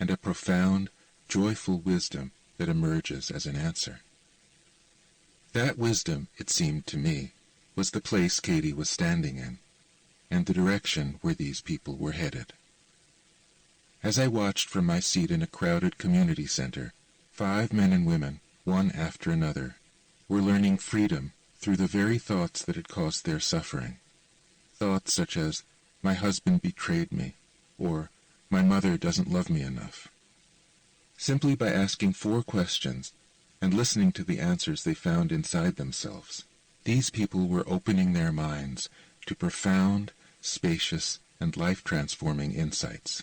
and a profound, joyful wisdom that emerges as an answer. That wisdom, it seemed to me, was the place Katie was standing in, and the direction where these people were headed. As I watched from my seat in a crowded community center, 5 men and women, one after another, were learning freedom through the very thoughts that had caused their suffering. Thoughts such as, "My husband betrayed me," or "My mother doesn't love me enough." Simply by asking 4 questions and listening to the answers they found inside themselves, these people were opening their minds to profound, spacious, and life-transforming insights.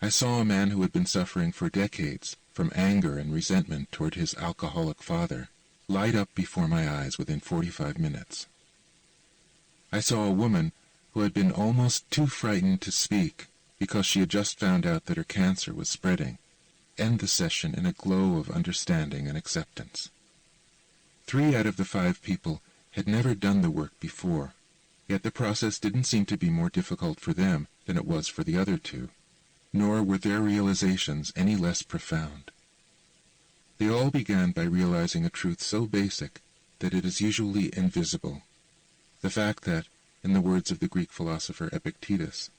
I saw a man who had been suffering for decades from anger and resentment toward his alcoholic father light up before my eyes within 45 minutes. I saw a woman who had been almost too frightened to speak because she had just found out that her cancer was spreading, end the session in a glow of understanding and acceptance. 3 out of the 5 people had never done the work before, yet the process didn't seem to be more difficult for them than it was for the other 2, nor were their realizations any less profound. They all began by realizing a truth so basic that it is usually invisible, the fact that, in the words of the Greek philosopher Epictetus,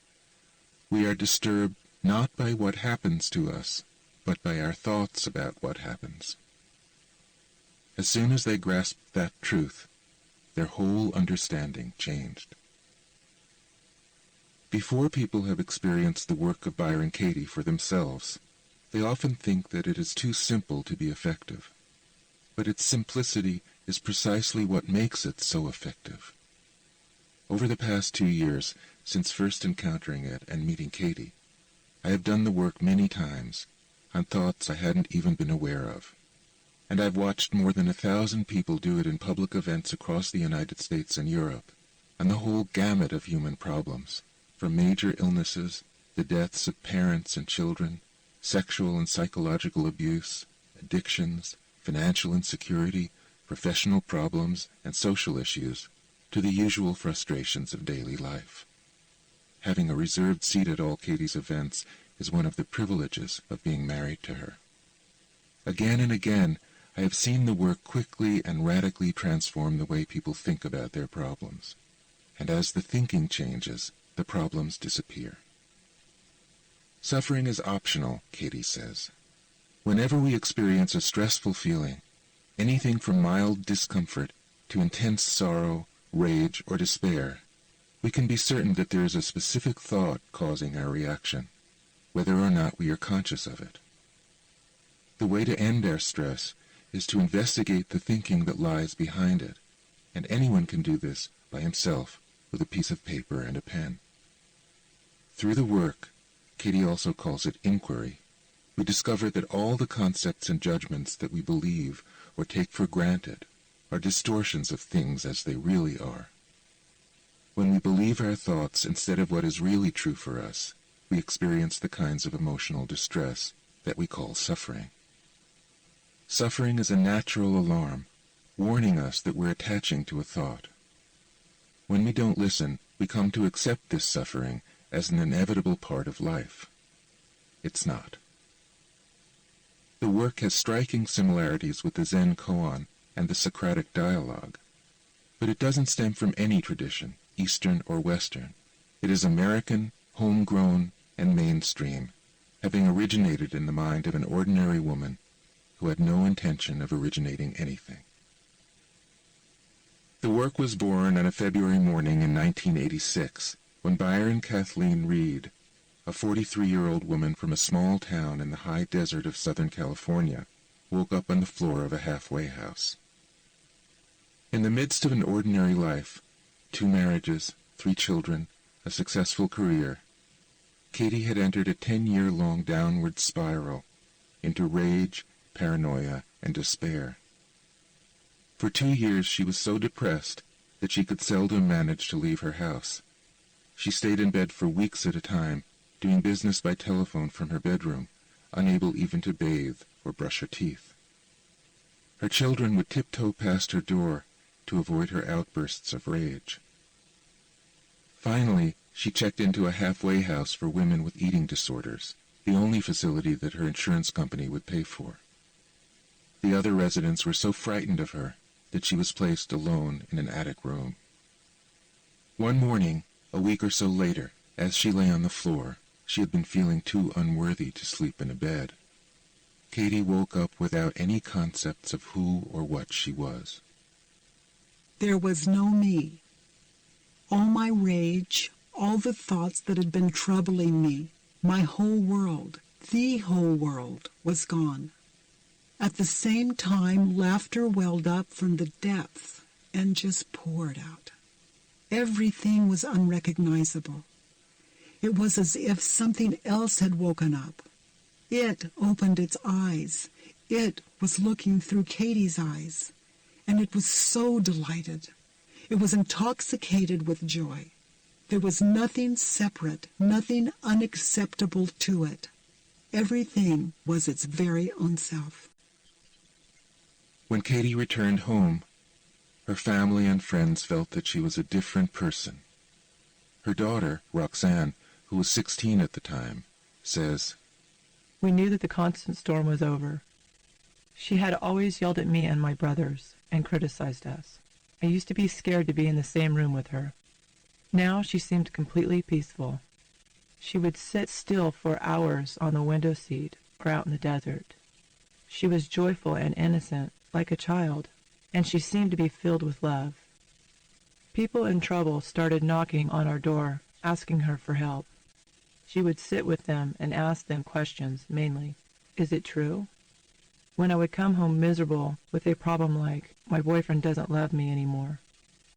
we are disturbed not by what happens to us, but by our thoughts about what happens. As soon as they grasped that truth, their whole understanding changed. Before people have experienced the work of Byron Katie for themselves, they often think that it is too simple to be effective. But its simplicity is precisely what makes it so effective. Over the past 2 years, since first encountering it and meeting Katie, I have done the work many times, on thoughts I hadn't even been aware of. And I've watched more than 1,000 people do it in public events across the United States and Europe, on the whole gamut of human problems, from major illnesses, the deaths of parents and children, sexual and psychological abuse, addictions, financial insecurity, professional problems, and social issues, to the usual frustrations of daily life. Having a reserved seat at all Katie's events is one of the privileges of being married to her. Again and again, I have seen the work quickly and radically transform the way people think about their problems. And as the thinking changes, the problems disappear. Suffering is optional, Katie says. Whenever we experience a stressful feeling, anything from mild discomfort to intense sorrow, rage, or despair, we can be certain that there is a specific thought causing our reaction, whether or not we are conscious of it. The way to end our stress is to investigate the thinking that lies behind it, and anyone can do this by himself with a piece of paper and a pen. Through the work, Katie also calls it inquiry, we discover that all the concepts and judgments that we believe or take for granted are distortions of things as they really are. When we believe our thoughts instead of what is really true for us, we experience the kinds of emotional distress that we call suffering. Suffering is a natural alarm, warning us that we're attaching to a thought. When we don't listen, we come to accept this suffering as an inevitable part of life. It's not. The work has striking similarities with the Zen koan and the Socratic dialogue, but it doesn't stem from any tradition, Eastern or Western. It is American, homegrown, and mainstream, having originated in the mind of an ordinary woman who had no intention of originating anything. The work was born on a February morning in 1986, when Byron Kathleen Reed, a 43-year-old woman from a small town in the high desert of Southern California, woke up on the floor of a halfway house. In the midst of an ordinary life, 2 marriages, 3 children, a successful career, Katie had entered a 10-year-long downward spiral into rage, paranoia, and despair. For 2 years she was so depressed that she could seldom manage to leave her house. She stayed in bed for weeks at a time, doing business by telephone from her bedroom, unable even to bathe or brush her teeth. Her children would tiptoe past her door to avoid her outbursts of rage. Finally, she checked into a halfway house for women with eating disorders, the only facility that her insurance company would pay for. The other residents were so frightened of her that she was placed alone in an attic room. One morning, a week or so later, as she lay on the floor, she had been feeling too unworthy to sleep in a bed. Katie woke up without any concepts of who or what she was. There was no me. All my rage, all the thoughts that had been troubling me, my whole world, the whole world, was gone. At the same time, laughter welled up from the depths and just poured out. Everything was unrecognizable. It was as if something else had woken up. It opened its eyes. It was looking through Katie's eyes, and it was so delighted. It was intoxicated with joy. There was nothing separate, nothing unacceptable to it. Everything was its very own self. When Katie returned home, her family and friends felt that she was a different person. Her daughter, Roxanne, who was 16 at the time, says, "We knew that the constant storm was over. She had always yelled at me and my brothers and criticized us. I used to be scared to be in the same room with her. Now she seemed completely peaceful. She would sit still for hours on the window seat or out in the desert. She was joyful and innocent, like a child, and she seemed to be filled with love. People in trouble started knocking on our door, asking her for help. She would sit with them and ask them questions, mainly, 'Is it true?' When I would come home miserable with a problem like, 'My boyfriend doesn't love me anymore,'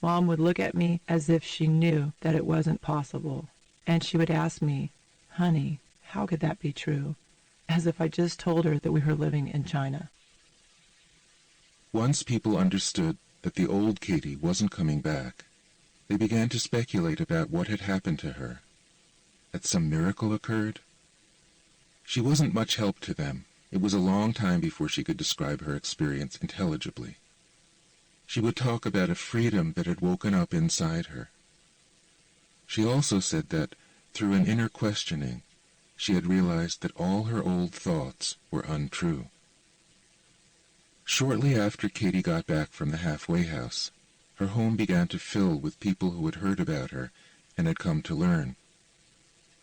Mom would look at me as if she knew that it wasn't possible, and she would ask me, 'Honey, how could that be true?' as if I just told her that we were living in China." Once people understood that the old Katie wasn't coming back, they began to speculate about what had happened to her. That some miracle occurred? She wasn't much help to them. It was a long time before she could describe her experience intelligibly. She would talk about a freedom that had woken up inside her. She also said that, through an inner questioning, she had realized that all her old thoughts were untrue. Shortly after Katie got back from the halfway house, her home began to fill with people who had heard about her and had come to learn.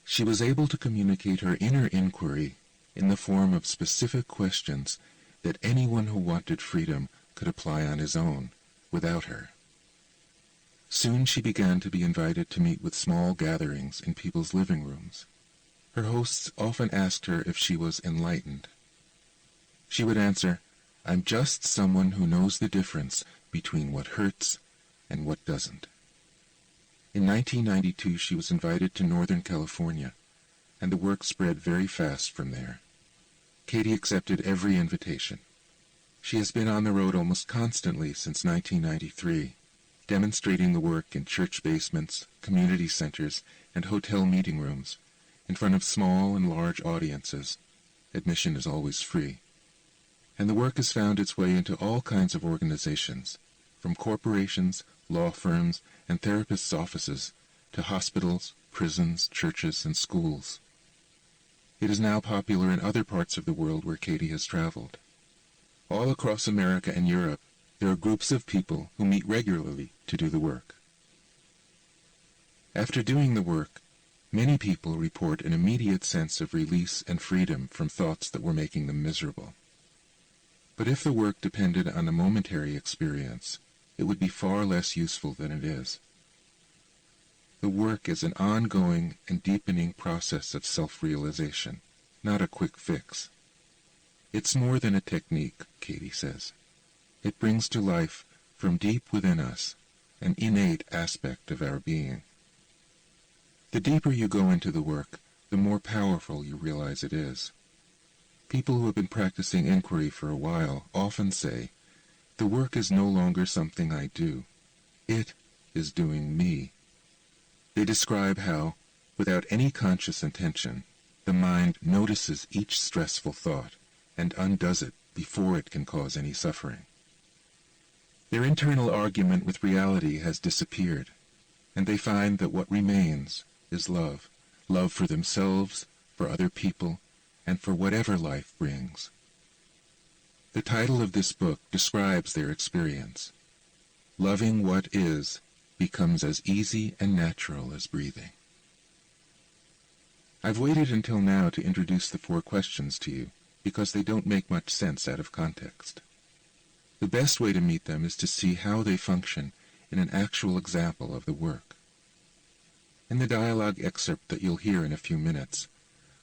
She was able to communicate her inner inquiry in the form of specific questions that anyone who wanted freedom could apply on his own, without her. Soon she began to be invited to meet with small gatherings in people's living rooms. Her hosts often asked her if she was enlightened. She would answer, "I'm just someone who knows the difference between what hurts and what doesn't." In 1992 she was invited to Northern California, and the work spread very fast from there. Katie accepted every invitation. She has been on the road almost constantly since 1993, demonstrating the work in church basements, community centers, and hotel meeting rooms, in front of small and large audiences. Admission is always free. And the work has found its way into all kinds of organizations, from corporations, law firms, and therapists' offices, to hospitals, prisons, churches, and schools. It is now popular in other parts of the world where Katie has traveled. All across America and Europe, there are groups of people who meet regularly to do the work. After doing the work, many people report an immediate sense of release and freedom from thoughts that were making them miserable. But if the work depended on a momentary experience, it would be far less useful than it is. The work is an ongoing and deepening process of self-realization, not a quick fix. It's more than a technique, Katie says. It brings to life, from deep within us, an innate aspect of our being. The deeper you go into the work, the more powerful you realize it is. People who have been practicing inquiry for a while often say, "The work is no longer something I do. It is doing me." They describe how, without any conscious intention, the mind notices each stressful thought and undoes it before it can cause any suffering. Their internal argument with reality has disappeared, and they find that what remains is love, love for themselves, for other people, and for whatever life brings. The title of this book describes their experience. Loving what is becomes as easy and natural as breathing. I've waited until now to introduce the 4 questions to you, because they don't make much sense out of context. The best way to meet them is to see how they function in an actual example of the work. In the dialogue excerpt that you'll hear in a few minutes,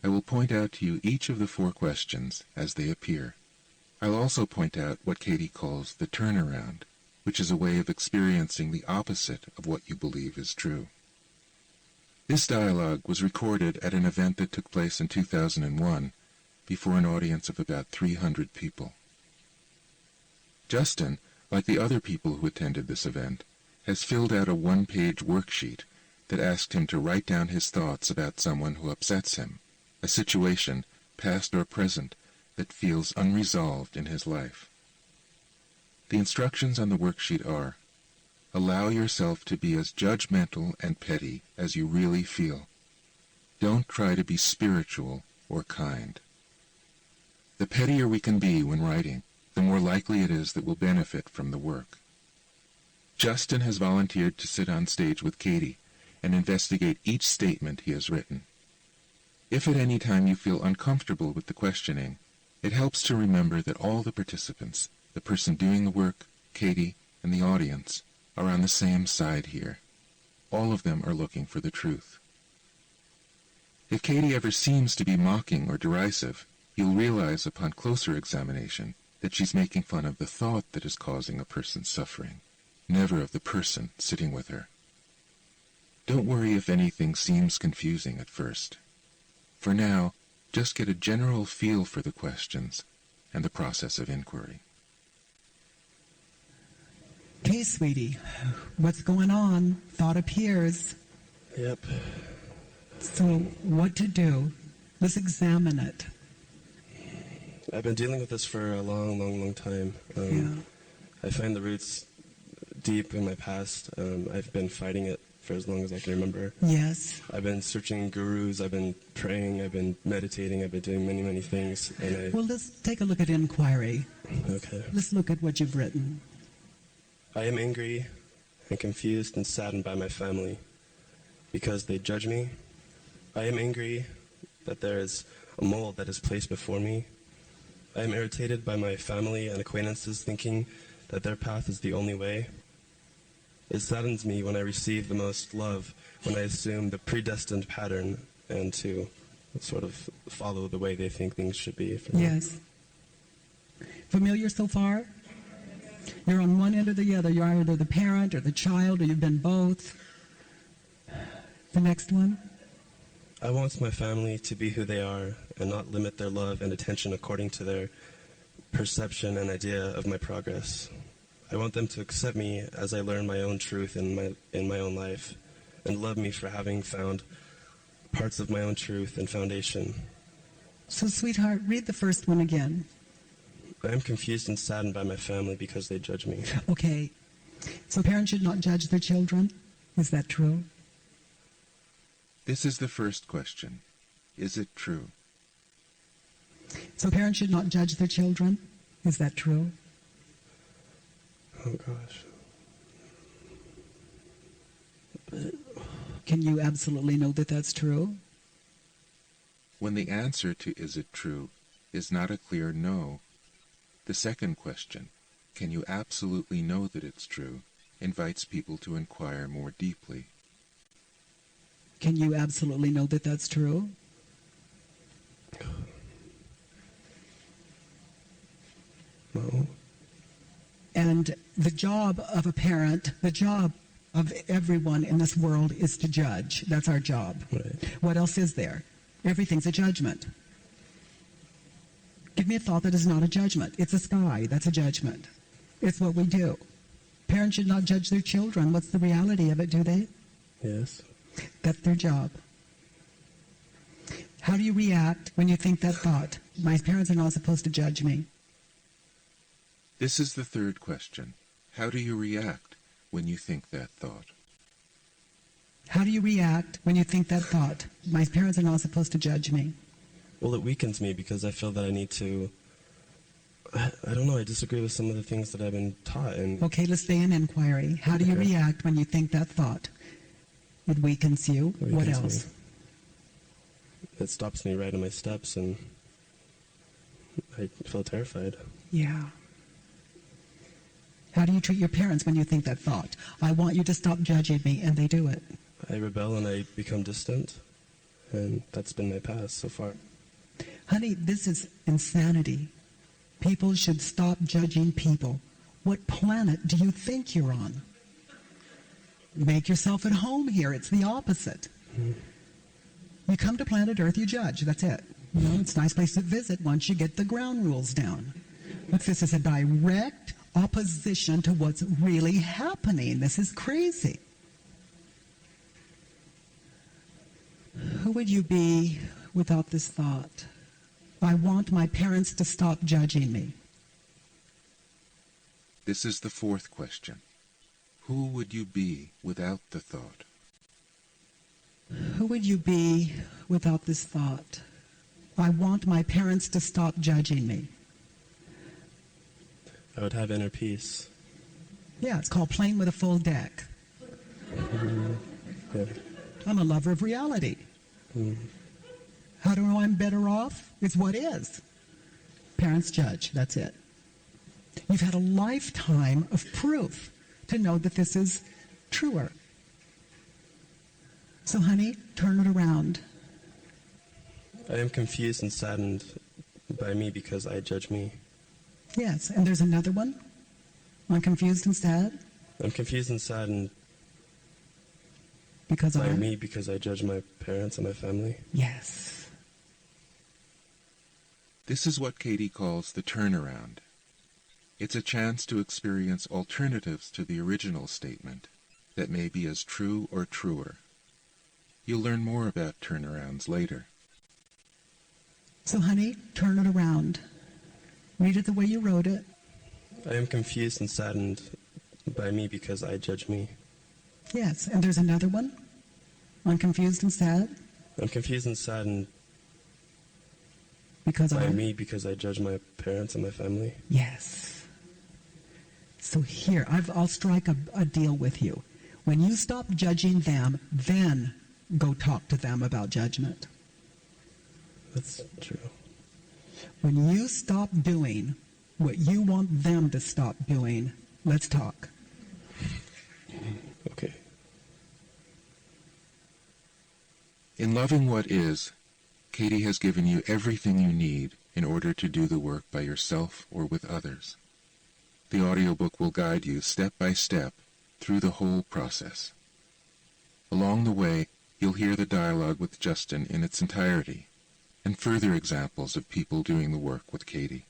I will point out to you each of the 4 questions as they appear. I'll also point out what Katie calls the turnaround, which is a way of experiencing the opposite of what you believe is true. This dialogue was recorded at an event that took place in 2001 before an audience of about 300 people. Justin, like the other people who attended this event, has filled out a 1-page worksheet that asked him to write down his thoughts about someone who upsets him, a situation, past or present, that feels unresolved in his life. The instructions on the worksheet are: allow yourself to be as judgmental and petty as you really feel. Don't try to be spiritual or kind. The pettier we can be when writing, the more likely it is that we'll benefit from the work. Justin has volunteered to sit on stage with Katie and investigate each statement he has written. If at any time you feel uncomfortable with the questioning, it helps to remember that all the participants, the person doing the work, Katie, and the audience, are on the same side here. All of them are looking for the truth. If Katie ever seems to be mocking or derisive, you'll realize upon closer examination that she's making fun of the thought that is causing a person's suffering, never of the person sitting with her. Don't worry if anything seems confusing at first. For now, just get a general feel for the questions and the process of inquiry. Okay, sweetie, what's going on? Thought appears. Yep. So what to do? Let's examine it. I've been dealing with this for a long time. I find the roots deep in my past. I've been fighting it for as long as I can remember. Yes. I've been searching gurus, I've been praying, I've been meditating, I've been doing many things. Well, let's take a look at inquiry. Okay. Let's look at what you've written. I am angry and confused and saddened by my family because they judge me. I am angry that there is a mold that is placed before me. I am irritated by my family and acquaintances thinking that their path is the only way. It saddens me when I receive the most love, when I assume the predestined pattern and to sort of follow the way they think things should be. For me. Yes. Familiar so far? You're on one end or the other. You're either the parent or the child, or you've been both. The next one? I want my family to be who they are and not limit their love and attention according to their perception and idea of my progress. I want them to accept me as I learn my own truth in my own life and love me for having found parts of my own truth and foundation. So, sweetheart, read the first one again. I am confused and saddened by my family because they judge me. Okay. So parents should not judge their children? Is that true? This is the first question. Is it true? So parents should not judge their children? Is that true? Oh, gosh. Can you absolutely know that that's true? When the answer to "is it true" is not a clear no, the second question, can you absolutely know that it's true, invites people to inquire more deeply. Can you absolutely know that that's true? No. And the job of a parent, the job of everyone in this world is to judge. That's our job. Right. What else is there? Everything's a judgment. Give me a thought that is not a judgment. It's a sky. That's a judgment. It's what we do. Parents should not judge their children. What's the reality of it, do they? Yes. That's their job. How do you react when you think that thought? My parents are not supposed to judge me. This is the third question. How do you react when you think that thought? How do you react when you think that thought? My parents are not supposed to judge me. Well, it weakens me because I feel that I need to, I don't know, I disagree with some of the things that I've been taught. And Okay, let's stay in inquiry. How do you Okay. react when you think that thought? It weakens you. It What weakens else? me. It stops me right in my steps, and I feel terrified. Yeah. How do you treat your parents when you think that thought? I want you to stop judging me, and they do it. I rebel and I become distant, and that's been my past so far. Honey, this is insanity. People should stop judging people. What planet do you think you're on? Make yourself at home here. It's the opposite. You come to planet Earth, you judge. That's it. You know, it's a nice place to visit once you get the ground rules down. But this is a direct opposition to what's really happening. This is crazy. Who would you be without this thought? I want my parents to stop judging me. This is the fourth question. Who would you be without the thought? Who would you be without this thought? I want my parents to stop judging me. I would have inner peace. Yeah, it's called playing with a full deck. Yeah. I'm a lover of reality. How do I know I'm better off? It's what is. Parents judge. That's it. You've had a lifetime of proof to know that this is truer. So, honey, turn it around. I am confused and saddened by me because I judge me. Yes, and there's another one. I'm confused and sad I'm confused and saddened because by I... me because I judge my parents and my family. Yes. This is what Katie calls the turnaround. It's a chance to experience alternatives to the original statement that may be as true or truer. You'll learn more about turnarounds later. So, honey, turn it around. Read it the way you wrote it. I am confused and saddened by me because I judge me. Yes, and there's another one. I'm confused and sad I'm confused and saddened because by I... me because I judge my parents and my family. Yes. So here, I'll strike a deal with you. When you stop judging them, then go talk to them about judgment. That's true. When you stop doing what you want them to stop doing, let's talk. Okay. In loving what is, Katie has given you everything you need in order to do the work by yourself or with others. The audiobook will guide you step by step through the whole process. Along the way, you'll hear the dialogue with Justin in its entirety, and further examples of people doing the work with Katie.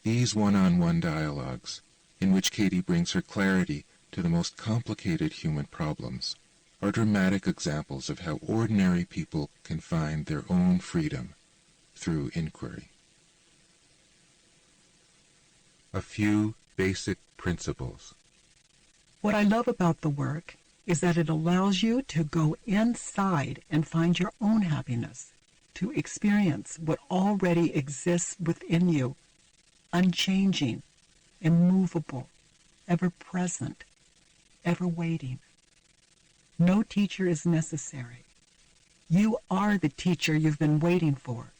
These one-on-one dialogues, in which Katie brings her clarity to the most complicated human problems, are dramatic examples of how ordinary people can find their own freedom through inquiry. A few basic principles. What I love about the work is that it allows you to go inside and find your own happiness, to experience what already exists within you, unchanging, immovable, ever present, ever waiting. No teacher is necessary. You are the teacher you've been waiting for.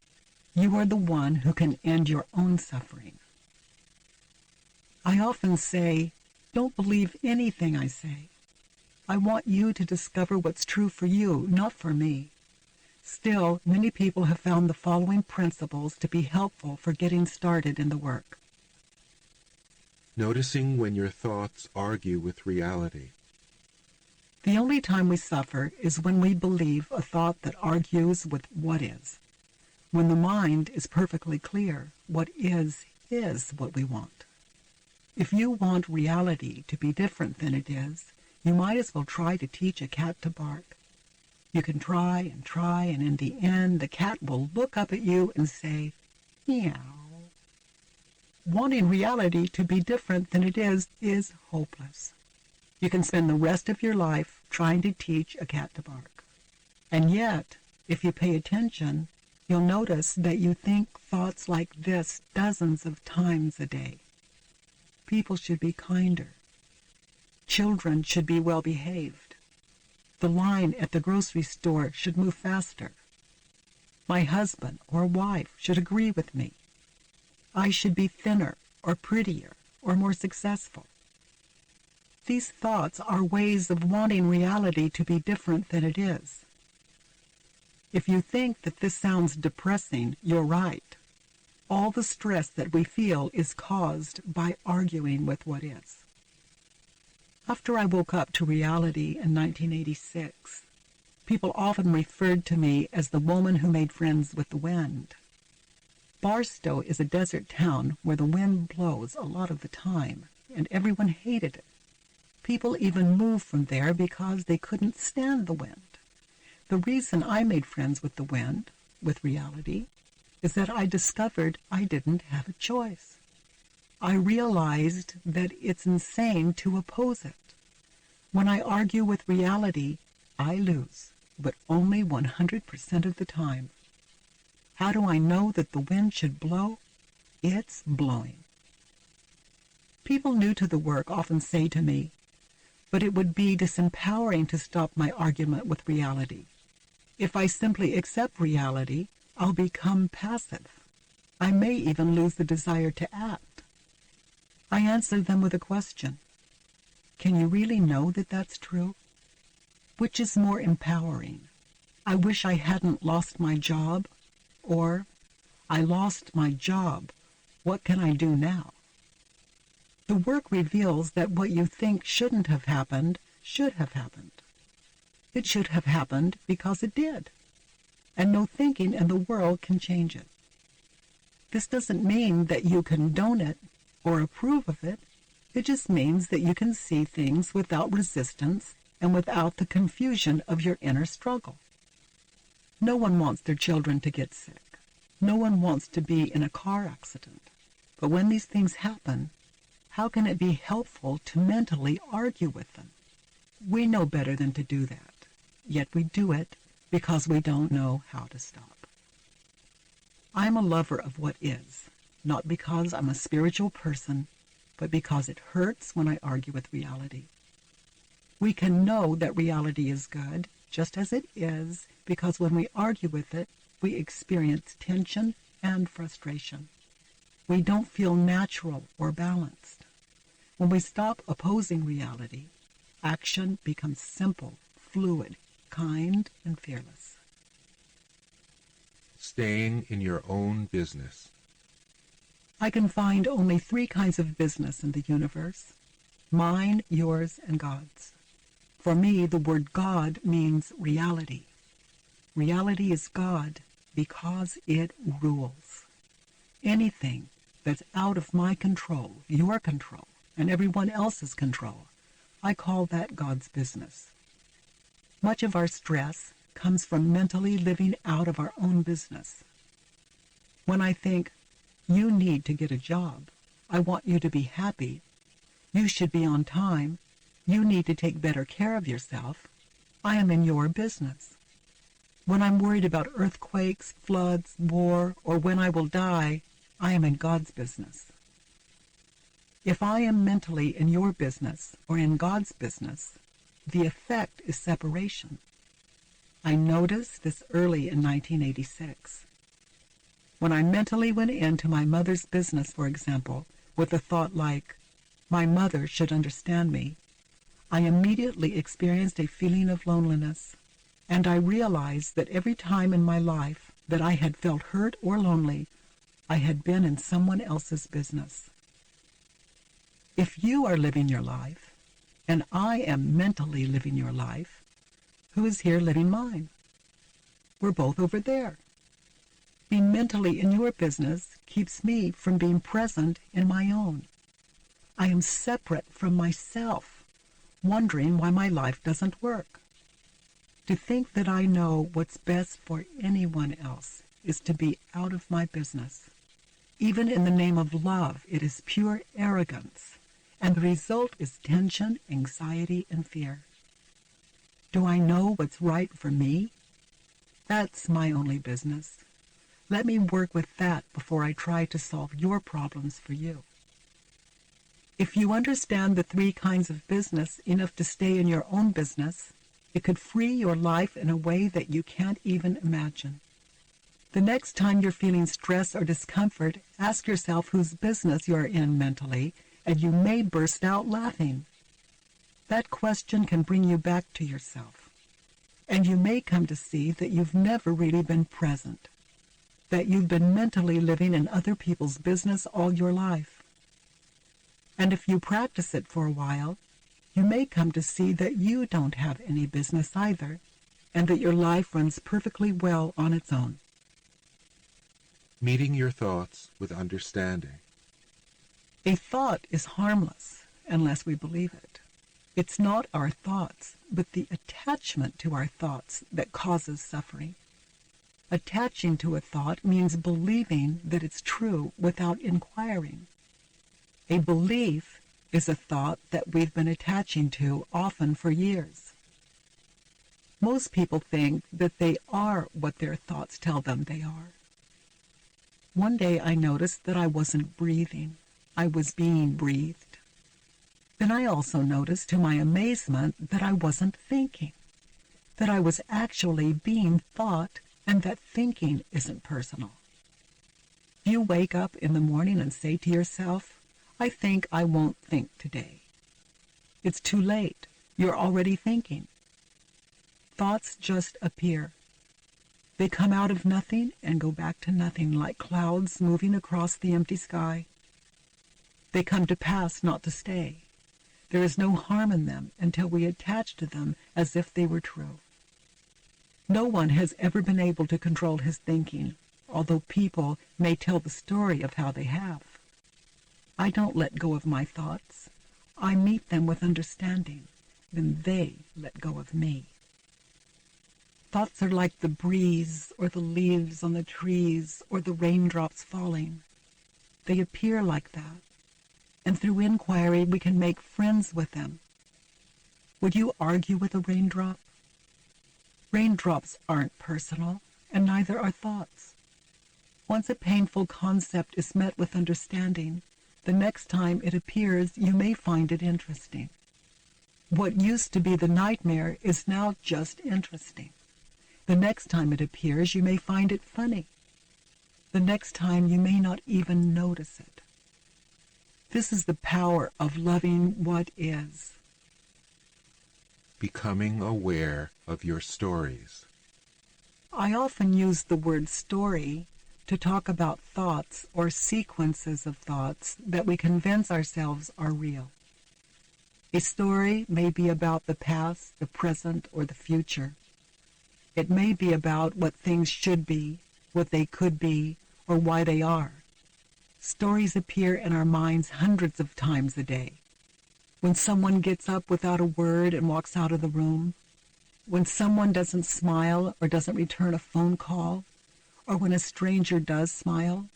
You are the one who can end your own suffering. I often say, don't believe anything I say. I want you to discover what's true for you, not for me. Still, many people have found the following principles to be helpful for getting started in the work. Noticing when your thoughts argue with reality. The only time we suffer is when we believe a thought that argues with what is. When the mind is perfectly clear, what is what we want. If you want reality to be different than it is, you might as well try to teach a cat to bark. You can try, and in the end, the cat will look up at you and say, meow. Wanting reality to be different than it is hopeless. You can spend the rest of your life trying to teach a cat to bark. And yet, if you pay attention, You'll notice that you think thoughts like this dozens of times a day. People should be kinder. Children should be well behaved. The line at the grocery store should move faster. My husband or wife should agree with me. I should be thinner or prettier or more successful. These thoughts are ways of wanting reality to be different than it is. If you think that this sounds depressing, you're right. All the stress that we feel is caused by arguing with what is. After I woke up to reality in 1986, people often referred to me as the woman who made friends with the wind. Barstow is a desert town where the wind blows a lot of the time, and everyone hated it. People even moved from there because they couldn't stand the wind. The reason I made friends with the wind, with reality, is that I discovered I didn't have a choice. I realized that it's insane to oppose it. When I argue with reality, I lose, but only 100% of the time. How do I know that the wind should blow? It's blowing. People new to the work often say to me, but it would be disempowering to stop my argument with reality. If I simply accept reality, I'll become passive. I may even lose the desire to act. I answer them with a question. Can you really know that that's true? Which is more empowering? I wish I hadn't lost my job, or I lost my job. What can I do now? The work reveals that what you think shouldn't have happened should have happened. It should have happened because it did, and no thinking in the world can change it. This doesn't mean that you condone it or approve of it. It just means that you can see things without resistance and without the confusion of your inner struggle. No one wants their children to get sick. No one wants to be in a car accident. But when these things happen, how can it be helpful to mentally argue with them? We know better than to do that. Yet we do it because we don't know how to stop. I'm a lover of what is, not because I'm a spiritual person, but because it hurts when I argue with reality. We can know that reality is good, just as it is, because when we argue with it, we experience tension and frustration. We don't feel natural or balanced. When we stop opposing reality, action becomes simple, fluid, kind, and fearless. Staying in your own business. I can find only 3 kinds of business in the universe: mine, yours, and God's. For me, the word God means reality. Reality is God because it rules. Anything that's out of my control, your control, and everyone else's control, I call that God's business. Much of our stress comes from mentally living out of our own business. When I think, you need to get a job, I want you to be happy, you should be on time, you need to take better care of yourself, I am in your business. When I'm worried about earthquakes, floods, war, or when I will die, I am in God's business. If I am mentally in your business or in God's business, the effect is separation. I noticed this early in 1986. When I mentally went into my mother's business, for example, with a thought like, my mother should understand me, I immediately experienced a feeling of loneliness, and I realized that every time in my life that I had felt hurt or lonely, I had been in someone else's business. If you are living your life, and I am mentally living your life, who is here living mine? We're both over there. Being mentally in your business keeps me from being present in my own. I am separate from myself, wondering why my life doesn't work. To think that I know what's best for anyone else is to be out of my business. Even in the name of love, it is pure arrogance, and the result is tension, anxiety, and fear. Do I know what's right for me? That's my only business. Let me work with that before I try to solve your problems for you. If you understand the 3 kinds of business enough to stay in your own business, it could free your life in a way that you can't even imagine. The next time you're feeling stress or discomfort, ask yourself whose business you're in mentally, and you may burst out laughing. That question can bring you back to yourself. And you may come to see that you've never really been present, that you've been mentally living in other people's business all your life. And if you practice it for a while, you may come to see that you don't have any business either, and that your life runs perfectly well on its own. Meeting your thoughts with understanding. A thought is harmless unless we believe it. It's not our thoughts, but the attachment to our thoughts that causes suffering. Attaching to a thought means believing that it's true without inquiring. A belief is a thought that we've been attaching to often for years. Most people think that they are what their thoughts tell them they are. One day I noticed that I wasn't breathing. I was being breathed. Then I also noticed, to my amazement, that I wasn't thinking, that I was actually being thought, and that thinking isn't personal. You wake up in the morning and say to yourself, I think I won't think today. It's too late. You're already thinking. Thoughts just appear. They come out of nothing and go back to nothing, like clouds moving across the empty sky. They come to pass, not to stay. There is no harm in them until we attach to them as if they were true. No one has ever been able to control his thinking, although people may tell the story of how they have. I don't let go of my thoughts. I meet them with understanding. Then they let go of me. Thoughts are like the breeze or the leaves on the trees or the raindrops falling. They appear like that, and through inquiry we can make friends with them. Would you argue with a raindrop? Raindrops aren't personal, and neither are thoughts. Once a painful concept is met with understanding, the next time it appears you may find it interesting. What used to be the nightmare is now just interesting. The next time it appears, you may find it funny. The next time you may not even notice it. This is the power of loving what is. Becoming aware of your stories. I often use the word story to talk about thoughts or sequences of thoughts that we convince ourselves are real. A story may be about the past, the present, or the future. It may be about what things should be, what they could be, or why they are. Stories appear in our minds hundreds of times a day. When someone gets up without a word and walks out of the room, when someone doesn't smile or doesn't return a phone call, or when a stranger does smile,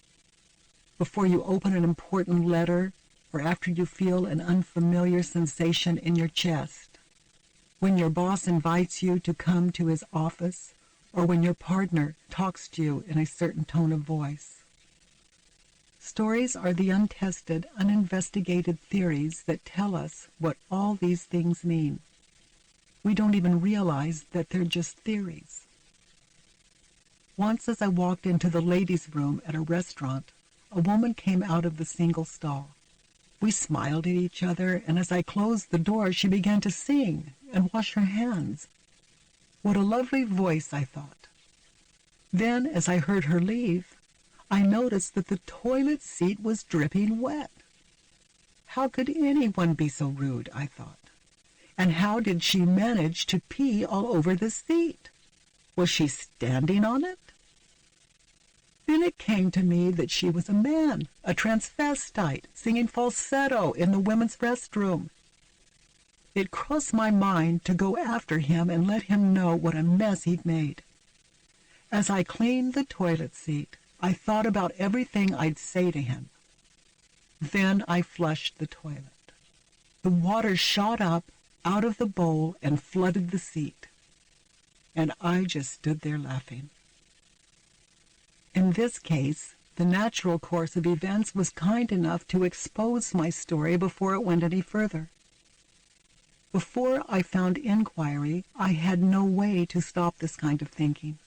before you open an important letter, or after you feel an unfamiliar sensation in your chest, when your boss invites you to come to his office, or when your partner talks to you in a certain tone of voice. Stories are the untested, uninvestigated theories that tell us what all these things mean. We don't even realize that they're just theories. Once as I walked into the ladies' room at a restaurant, a woman came out of the single stall. We smiled at each other, and as I closed the door, she began to sing and wash her hands. What a lovely voice, I thought. Then, as I heard her leave, I noticed that the toilet seat was dripping wet. How could anyone be so rude, I thought. And how did she manage to pee all over the seat? Was she standing on it? Then it came to me that she was a man, a transvestite, singing falsetto in the women's restroom. It crossed my mind to go after him and let him know what a mess he'd made. As I cleaned the toilet seat, I thought about everything I'd say to him. Then I flushed the toilet. The water shot up out of the bowl and flooded the seat. And I just stood there laughing. In this case, the natural course of events was kind enough to expose my story before it went any further. Before I found inquiry, I had no way to stop this kind of thinking.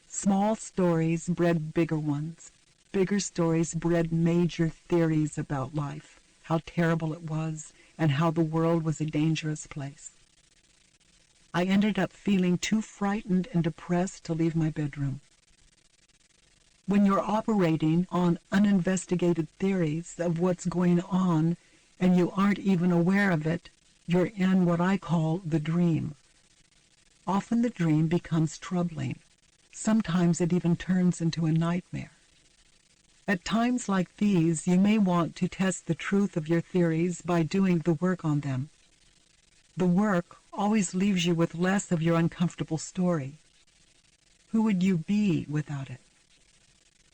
Small stories bred bigger ones. Bigger stories bred major theories about life, how terrible it was, and how the world was a dangerous place. I ended up feeling too frightened and depressed to leave my bedroom. When you're operating on uninvestigated theories of what's going on and you aren't even aware of it, you're in what I call the dream. Often the dream becomes troubling. Sometimes it even turns into a nightmare. At times like these, you may want to test the truth of your theories by doing the work on them. The work always leaves you with less of your uncomfortable story. Who would you be without it?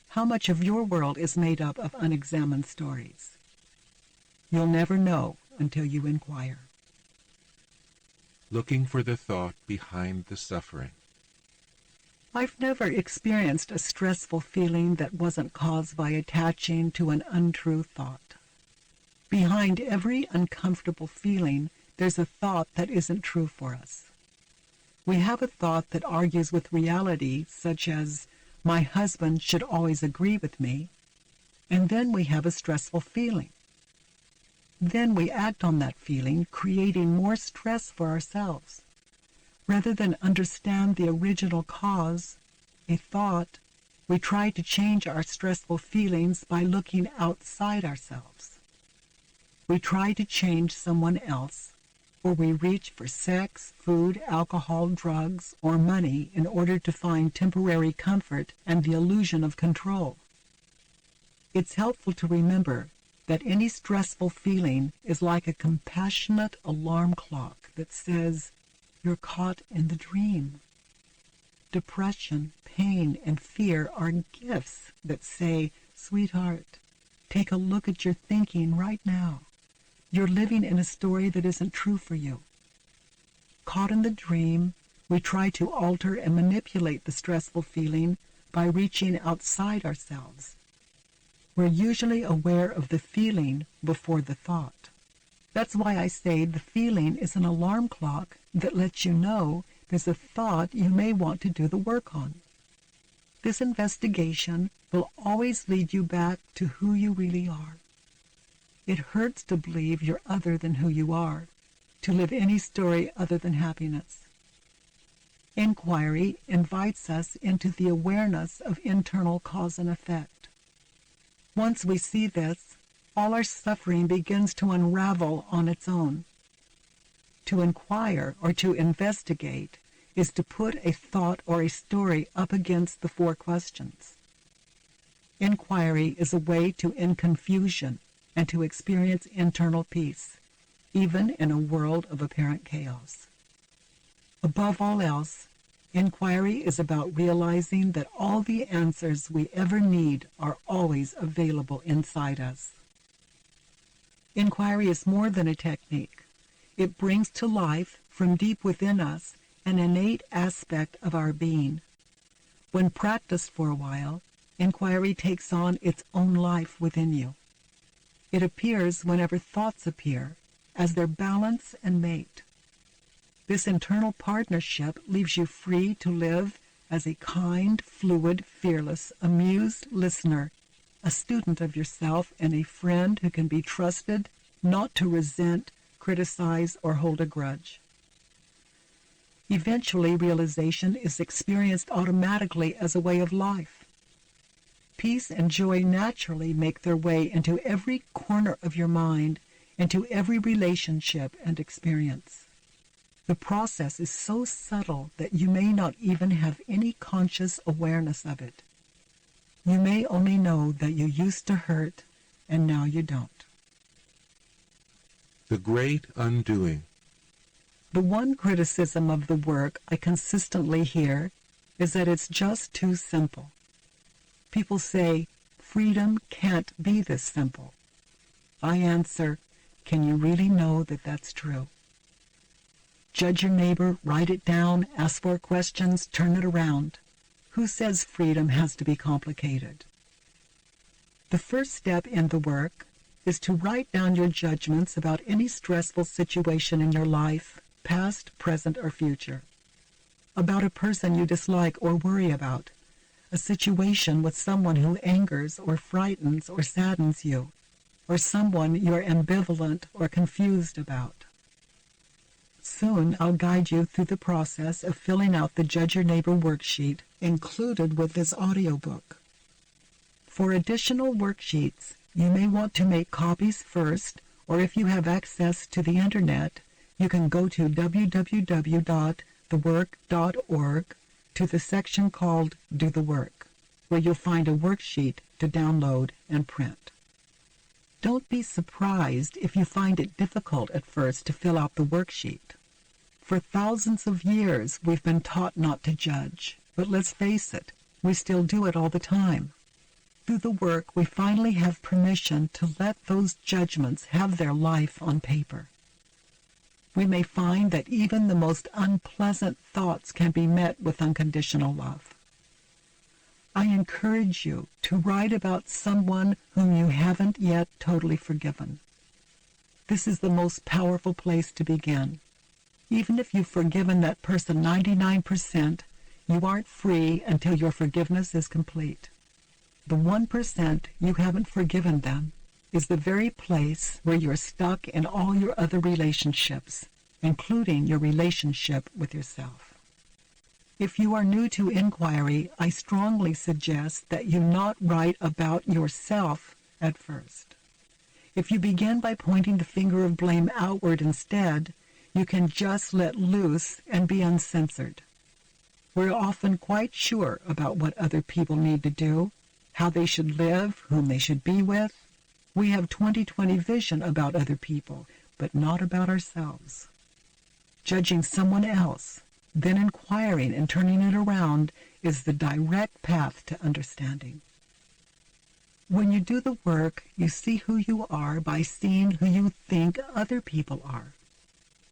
How much of your world is made up of unexamined stories? You'll never know until you inquire. Looking for the thought behind the suffering. I've never experienced a stressful feeling that wasn't caused by attaching to an untrue thought. Behind every uncomfortable feeling, there's a thought that isn't true for us. We have a thought that argues with reality, such as, my husband should always agree with me, and then we have a stressful feeling. Then we act on that feeling, creating more stress for ourselves. Rather than understand the original cause, a thought, we try to change our stressful feelings by looking outside ourselves. We try to change someone else, or we reach for sex, food, alcohol, drugs, or money in order to find temporary comfort and the illusion of control. It's helpful to remember that any stressful feeling is like a compassionate alarm clock that says, you're caught in the dream. Depression, pain, and fear are gifts that say, sweetheart, take a look at your thinking right now. You're living in a story that isn't true for you. Caught in the dream, we try to alter and manipulate the stressful feeling by reaching outside ourselves. We're usually aware of the feeling before the thought. That's why I say the feeling is an alarm clock that lets you know there's a thought you may want to do the work on. This investigation will always lead you back to who you really are. It hurts to believe you're other than who you are, to live any story other than happiness. Inquiry invites us into the awareness of internal cause and effect. Once we see this, all our suffering begins to unravel on its own. To inquire or to investigate is to put a thought or a story up against the four questions. Inquiry is a way to end confusion and to experience internal peace, even in a world of apparent chaos. Above all else, inquiry is about realizing that all the answers we ever need are always available inside us. Inquiry is more than a technique. It brings to life, from deep within us, an innate aspect of our being. When practiced for a while, inquiry takes on its own life within you. It appears whenever thoughts appear, as their balance and mate. This internal partnership leaves you free to live as a kind, fluid, fearless, amused listener, a student of yourself, and a friend who can be trusted not to resent, criticize, or hold a grudge. Eventually, realization is experienced automatically as a way of life. Peace and joy naturally make their way into every corner of your mind, into every relationship and experience. The process is so subtle that you may not even have any conscious awareness of it. You may only know that you used to hurt and now you don't. The Great Undoing. The one criticism of the work I consistently hear is that it's just too simple. People say, freedom can't be this simple. I answer, can you really know that that's true? Judge your neighbor, write it down, ask for questions, turn it around. Who says freedom has to be complicated? The first step in the work is to write down your judgments about any stressful situation in your life, past, present, or future. About a person you dislike or worry about, a situation with someone who angers or frightens or saddens you, or someone you're ambivalent or confused about. Soon I'll guide you through the process of filling out the Judge Your Neighbor worksheet included with this audiobook. For additional worksheets, you may want to make copies first, or if you have access to the internet, you can go to www.thework.org to the section called Do the Work, where you'll find a worksheet to download and print. Don't be surprised if you find it difficult at first to fill out the worksheet. For thousands of years, we've been taught not to judge, but let's face it, we still do it all the time. Through the work, we finally have permission to let those judgments have their life on paper. We may find that even the most unpleasant thoughts can be met with unconditional love. I encourage you to write about someone whom you haven't yet totally forgiven. This is the most powerful place to begin. Even if you've forgiven that person 99%, you aren't free until your forgiveness is complete. The 1% you haven't forgiven them is the very place where you're stuck in all your other relationships, including your relationship with yourself. If you are new to inquiry, I strongly suggest that you not write about yourself at first. If you begin by pointing the finger of blame outward instead, you can just let loose and be uncensored. We're often quite sure about what other people need to do, how they should live, whom they should be with. We have 20/20 vision about other people, but not about ourselves. Judging someone else, then inquiring and turning it around is the direct path to understanding. When you do the work, you see who you are by seeing who you think other people are.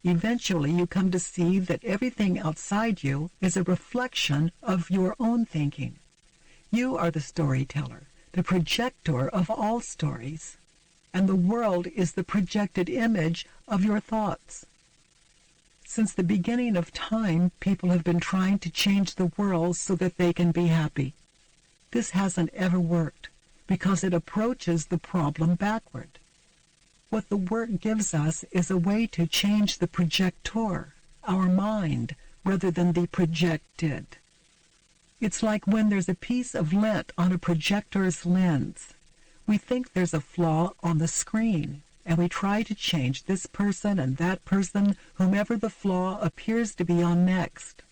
Eventually, you come to see that everything outside you is a reflection of your own thinking. You are the storyteller, the projector of all stories, and the world is the projected image of your thoughts. Since the beginning of time, people have been trying to change the world so that they can be happy. This hasn't ever worked because it approaches the problem backward. What the work gives us is a way to change the projector, our mind, rather than the projected. It's like when there's a piece of lint on a projector's lens. We think there's a flaw on the screen, and we try to change this person and that person, whomever the flaw appears to be on next.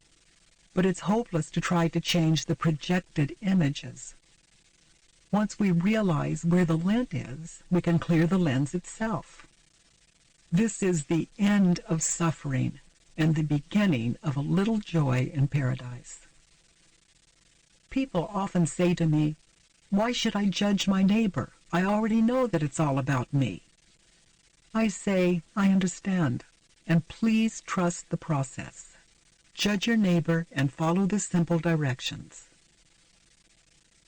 But it's hopeless to try to change the projected images. Once we realize where the lint is, we can clear the lens itself. This is the end of suffering and the beginning of a little joy in paradise. People often say to me, "Why should I judge my neighbor? I already know that it's all about me." I say, I understand, and please trust the process. Judge your neighbor and follow the simple directions.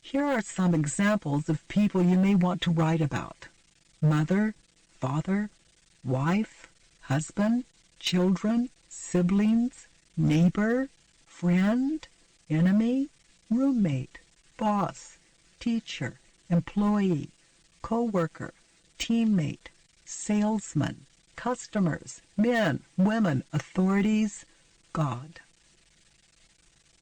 Here are some examples of people you may want to write about: mother, father, wife, husband, children, siblings, neighbor, friend, enemy, roommate, boss, teacher, employee, co-worker, teammate, salesman, customers, men, women, authorities, God.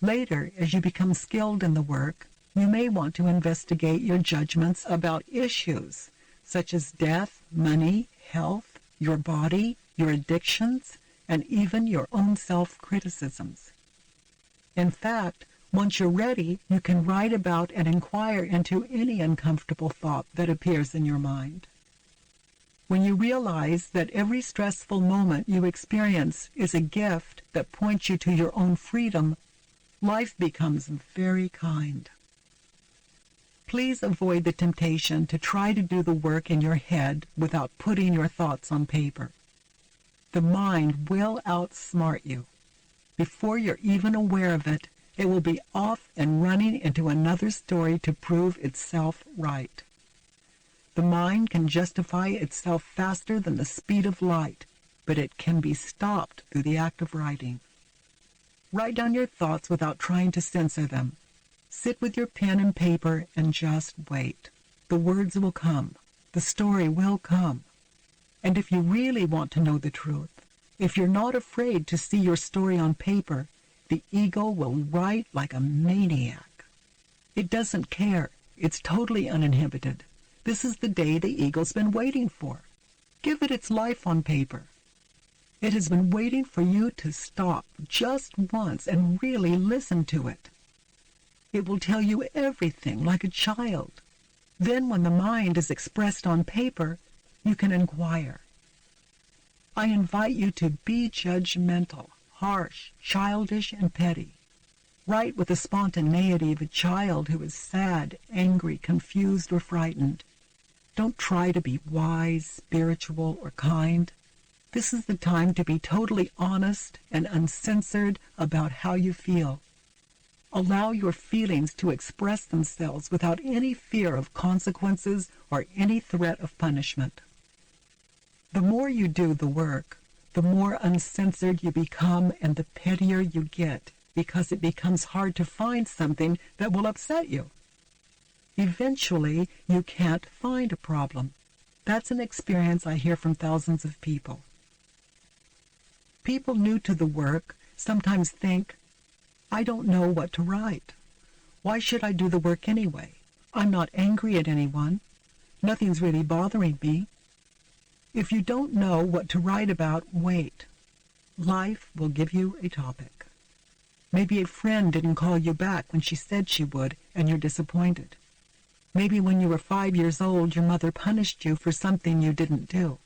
Later, as you become skilled in the work, you may want to investigate your judgments about issues such as death, money, health, your body, your addictions, and even your own self-criticisms. In fact, once you're ready, you can write about and inquire into any uncomfortable thought that appears in your mind. When you realize that every stressful moment you experience is a gift that points you to your own freedom, life becomes very kind. Please avoid the temptation to try to do the work in your head without putting your thoughts on paper. The mind will outsmart you. Before you're even aware of it, it will be off and running into another story to prove itself right. The mind can justify itself faster than the speed of light, but it can be stopped through the act of writing. Write down your thoughts without trying to censor them. Sit with your pen and paper and just wait. The words will come. The story will come. And if you really want to know the truth, if you're not afraid to see your story on paper, the ego will write like a maniac. It doesn't care. It's totally uninhibited. This is the day the ego's been waiting for. Give it its life on paper. It has been waiting for you to stop just once and really listen to it. It will tell you everything like a child. Then when the mind is expressed on paper, you can inquire. I invite you to be judgmental, harsh, childish, and petty. Write with the spontaneity of a child who is sad, angry, confused, or frightened. Don't try to be wise, spiritual, or kind. This is the time to be totally honest and uncensored about how you feel. Allow your feelings to express themselves without any fear of consequences or any threat of punishment. The more you do the work, the more uncensored you become and the pettier you get, because it becomes hard to find something that will upset you. Eventually, you can't find a problem. That's an experience I hear from thousands of people. People new to the work sometimes think, I don't know what to write. Why should I do the work anyway? I'm not angry at anyone. Nothing's really bothering me. If you don't know what to write about, wait. Life will give you a topic. Maybe a friend didn't call you back when she said she would, and you're disappointed. Maybe when you were 5 years old, your mother punished you for something you didn't do.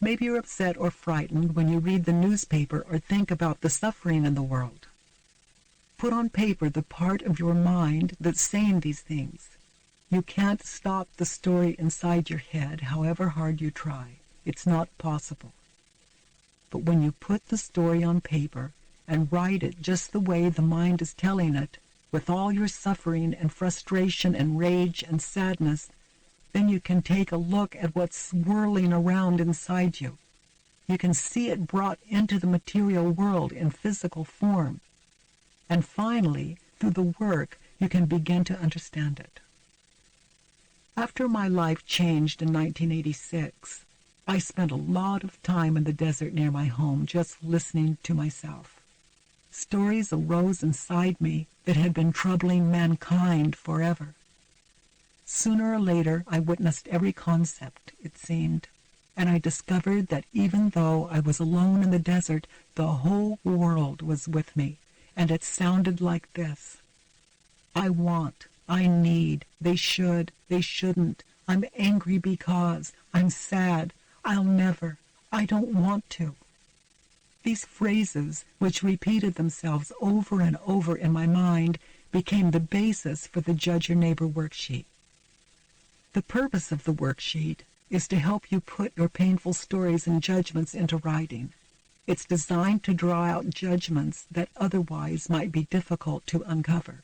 Maybe you're upset or frightened when you read the newspaper or think about the suffering in the world. Put on paper the part of your mind that's saying these things. You can't stop the story inside your head, however hard you try. It's not possible. But when you put the story on paper and write it just the way the mind is telling it, with all your suffering and frustration and rage and sadness, then you can take a look at what's swirling around inside you. You can see it brought into the material world in physical form. And finally, through the work, you can begin to understand it. After my life changed in 1986, I spent a lot of time in the desert near my home just listening to myself. Stories arose inside me that had been troubling mankind forever. Sooner or later, I witnessed every concept, it seemed, and I discovered that even though I was alone in the desert, the whole world was with me, and it sounded like this. I want, I need, they should, they shouldn't, I'm angry because, I'm sad, I'll never, I don't want to. These phrases, which repeated themselves over and over in my mind, became the basis for the Judge Your Neighbor worksheet. The purpose of the worksheet is to help you put your painful stories and judgments into writing. It's designed to draw out judgments that otherwise might be difficult to uncover.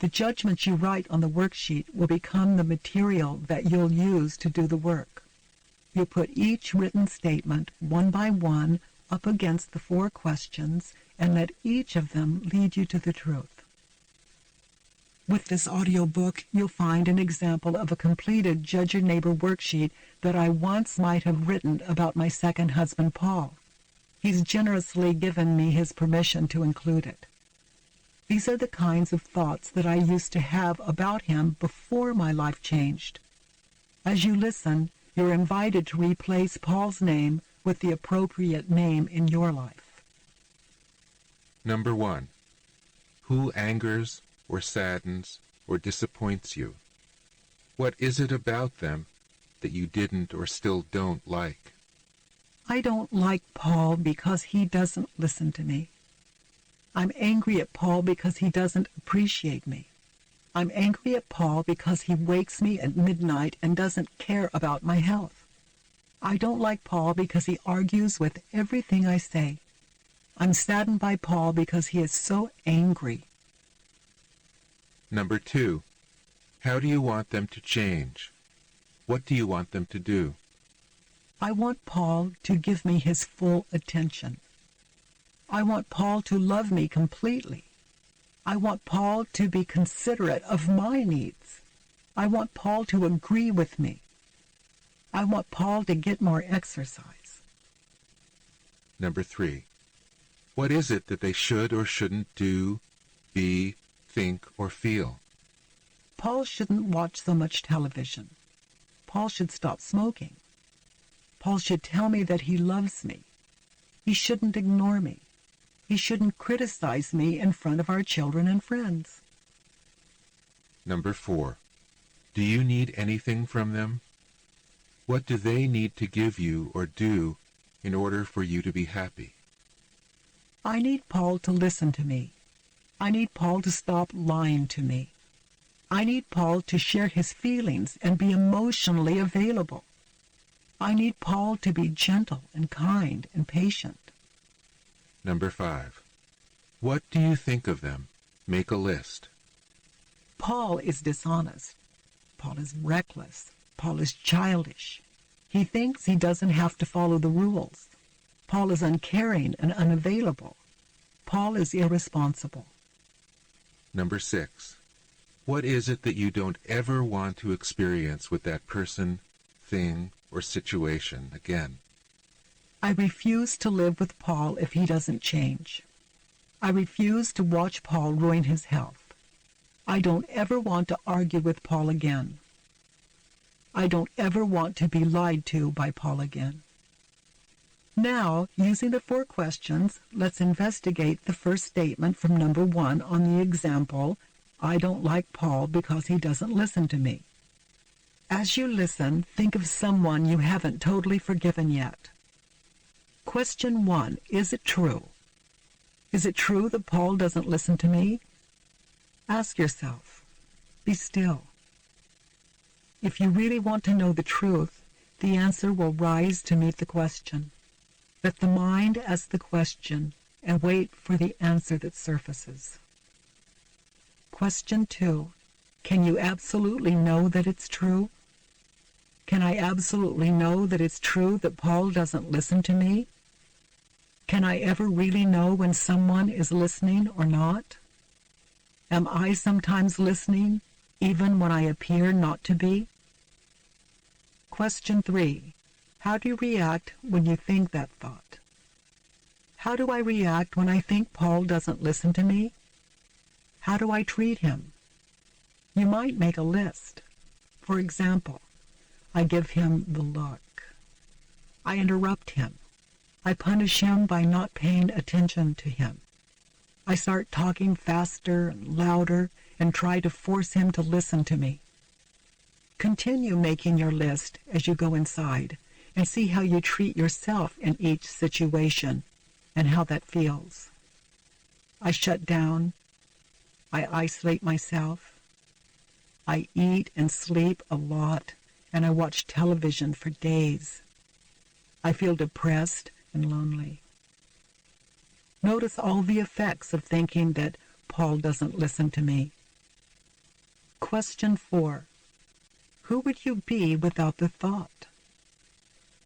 The judgments you write on the worksheet will become the material that you'll use to do the work. You put each written statement, one by one, up against the 4 questions, and let each of them lead you to the truth. With this audiobook, you'll find an example of a completed Judge Your Neighbor worksheet that I once might have written about my second husband, Paul. He's generously given me his permission to include it. These are the kinds of thoughts that I used to have about him before my life changed. As you listen, you're invited to replace Paul's name with the appropriate name in your life. Number 1. Who angers or saddens or disappoints you? What is it about them that you didn't or still don't like? I don't like Paul because he doesn't listen to me. I'm angry at Paul because he doesn't appreciate me. I'm angry at Paul because he wakes me at midnight and doesn't care about my health. I don't like Paul because he argues with everything I say. I'm saddened by Paul because he is so angry. Number 2. How do you want them to change? What do you want them to do? I want Paul to give me his full attention. I want Paul to love me completely. I want Paul to be considerate of my needs. I want Paul to agree with me. I want Paul to get more exercise. Number 3. What is it that they should or shouldn't do, be, think, or feel? Paul shouldn't watch so much television. Paul should stop smoking. Paul should tell me that he loves me. He shouldn't ignore me. He shouldn't criticize me in front of our children and friends. Number 4. Do you need anything from them? What do they need to give you or do in order for you to be happy? I need Paul to listen to me. I need Paul to stop lying to me. I need Paul to share his feelings and be emotionally available. I need Paul to be gentle and kind and patient. Number 5. What do you think of them? Make a list. Paul is dishonest. Paul is reckless. Paul is childish. He thinks he doesn't have to follow the rules. Paul is uncaring and unavailable. Paul is irresponsible. Number 6. What is it that you don't ever want to experience with that person, thing, or situation again? I refuse to live with Paul if he doesn't change. I refuse to watch Paul ruin his health. I don't ever want to argue with Paul again. I don't ever want to be lied to by Paul again. Now, using the 4 questions, let's investigate the first statement from number 1 on the example, I don't like Paul because he doesn't listen to me. As you listen, think of someone you haven't totally forgiven yet. Question 1, is it true? Is it true that Paul doesn't listen to me? Ask yourself. Be still. If you really want to know the truth, the answer will rise to meet the question. Let the mind ask the question and wait for the answer that surfaces. Question 2. Can you absolutely know that it's true? Can I absolutely know that it's true that Paul doesn't listen to me? Can I ever really know when someone is listening or not? Am I sometimes listening, even when I appear not to be? Question 3. How do you react when you think that thought? How do I react when I think Paul doesn't listen to me? How do I treat him? You might make a list. For example, I give him the look. I interrupt him. I punish him by not paying attention to him. I start talking faster and louder and try to force him to listen to me. Continue making your list as you go inside and see how you treat yourself in each situation and how that feels. I shut down. I isolate myself. I eat and sleep a lot, and I watch television for days. I feel depressed and lonely. Notice all the effects of thinking that Paul doesn't listen to me. Question 4. Who would you be without the thought?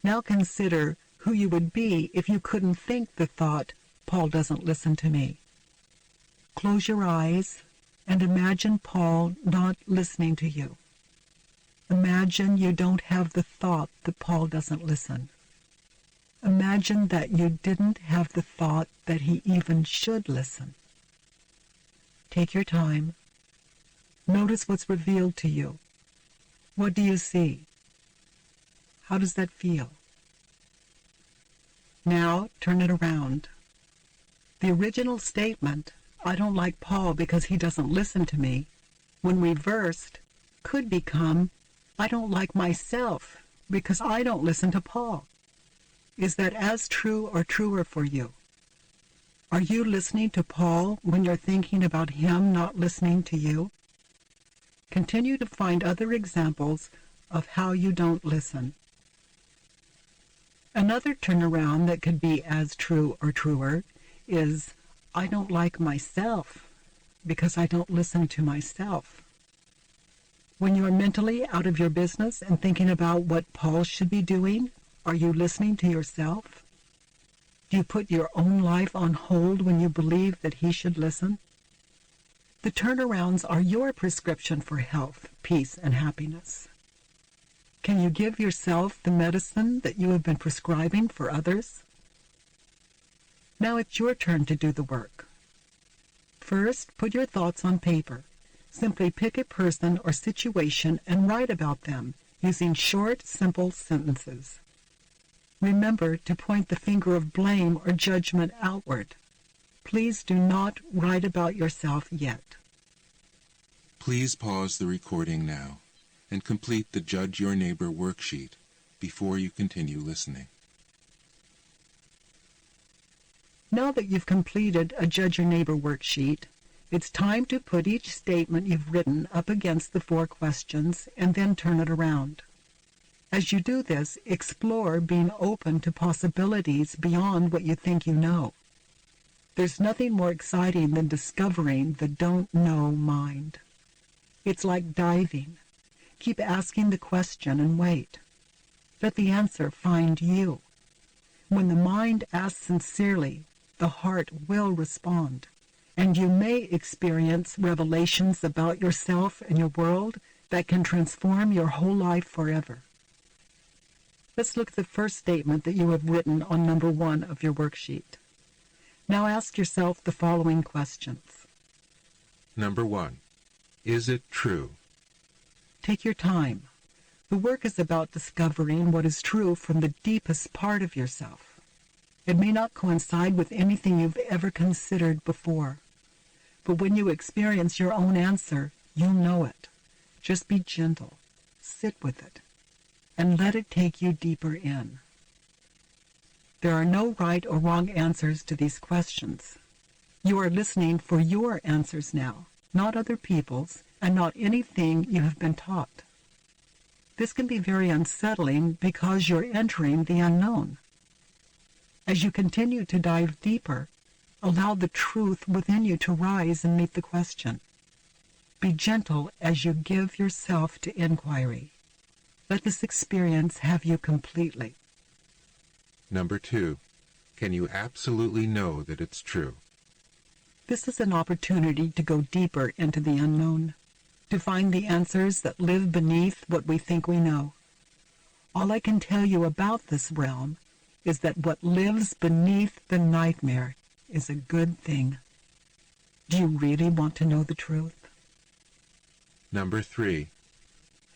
Now consider who you would be if you couldn't think the thought, Paul doesn't listen to me. Close your eyes and imagine Paul not listening to you. Imagine you don't have the thought that Paul doesn't listen. Imagine that you didn't have the thought that he even should listen. Take your time. Notice what's revealed to you. What do you see? How does that feel? Now turn it around. The original statement, I don't like Paul because he doesn't listen to me, when reversed, could become, I don't like myself because I don't listen to Paul. Is that as true or truer for you? Are you listening to Paul when you're thinking about him not listening to you? Continue to find other examples of how you don't listen. Another turnaround that could be as true or truer is, I don't like myself because I don't listen to myself. When you are mentally out of your business and thinking about what Paul should be doing, are you listening to yourself? Do you put your own life on hold when you believe that he should listen? The turnarounds are your prescription for health, peace, and happiness. Can you give yourself the medicine that you have been prescribing for others? Now it's your turn to do the work. First, put your thoughts on paper. Simply pick a person or situation and write about them using short, simple sentences. Remember to point the finger of blame or judgment outward. Please do not write about yourself yet. Please pause the recording now and complete the Judge Your Neighbor worksheet before you continue listening. Now that you've completed a Judge Your Neighbor worksheet, it's time to put each statement you've written up against the 4 questions and then turn it around. As you do this, explore being open to possibilities beyond what you think you know. There's nothing more exciting than discovering the don't know mind. It's like diving. Keep asking the question and wait. Let the answer find you. When the mind asks sincerely, the heart will respond, and you may experience revelations about yourself and your world that can transform your whole life forever. Let's look at the first statement that you have written on number 1 of your worksheet. Now ask yourself the following questions. Number 1. Is it true? Take your time. The work is about discovering what is true from the deepest part of yourself. It may not coincide with anything you've ever considered before. But when you experience your own answer, you'll know it. Just be gentle. Sit with it. And let it take you deeper in. There are no right or wrong answers to these questions. You are listening for your answers now, not other people's, and not anything you have been taught. This can be very unsettling because you're entering the unknown. As you continue to dive deeper, allow the truth within you to rise and meet the question. Be gentle as you give yourself to inquiry. Let this experience have you completely. Number 2. Can you absolutely know that it's true? This is an opportunity to go deeper into the unknown, to find the answers that live beneath what we think we know. All I can tell you about this realm is that what lives beneath the nightmare is a good thing. Do you really want to know the truth? Number 3.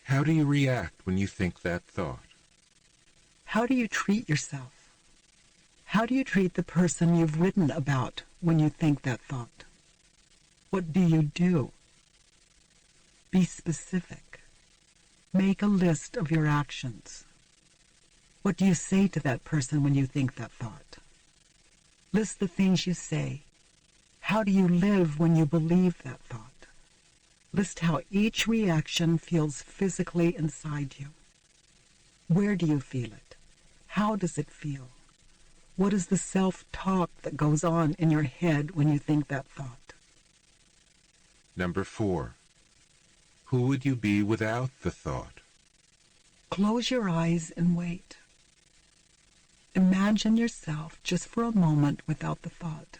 How do you react when you think that thought? How do you treat yourself? How do you treat the person you've written about when you think that thought? What do you do? Be specific. Make a list of your actions. What do you say to that person when you think that thought? List the things you say. How do you live when you believe that thought? List how each reaction feels physically inside you. Where do you feel it? How does it feel? What is the self-talk that goes on in your head when you think that thought? Number 4. Who would you be without the thought? Close your eyes and wait. Imagine yourself just for a moment without the thought.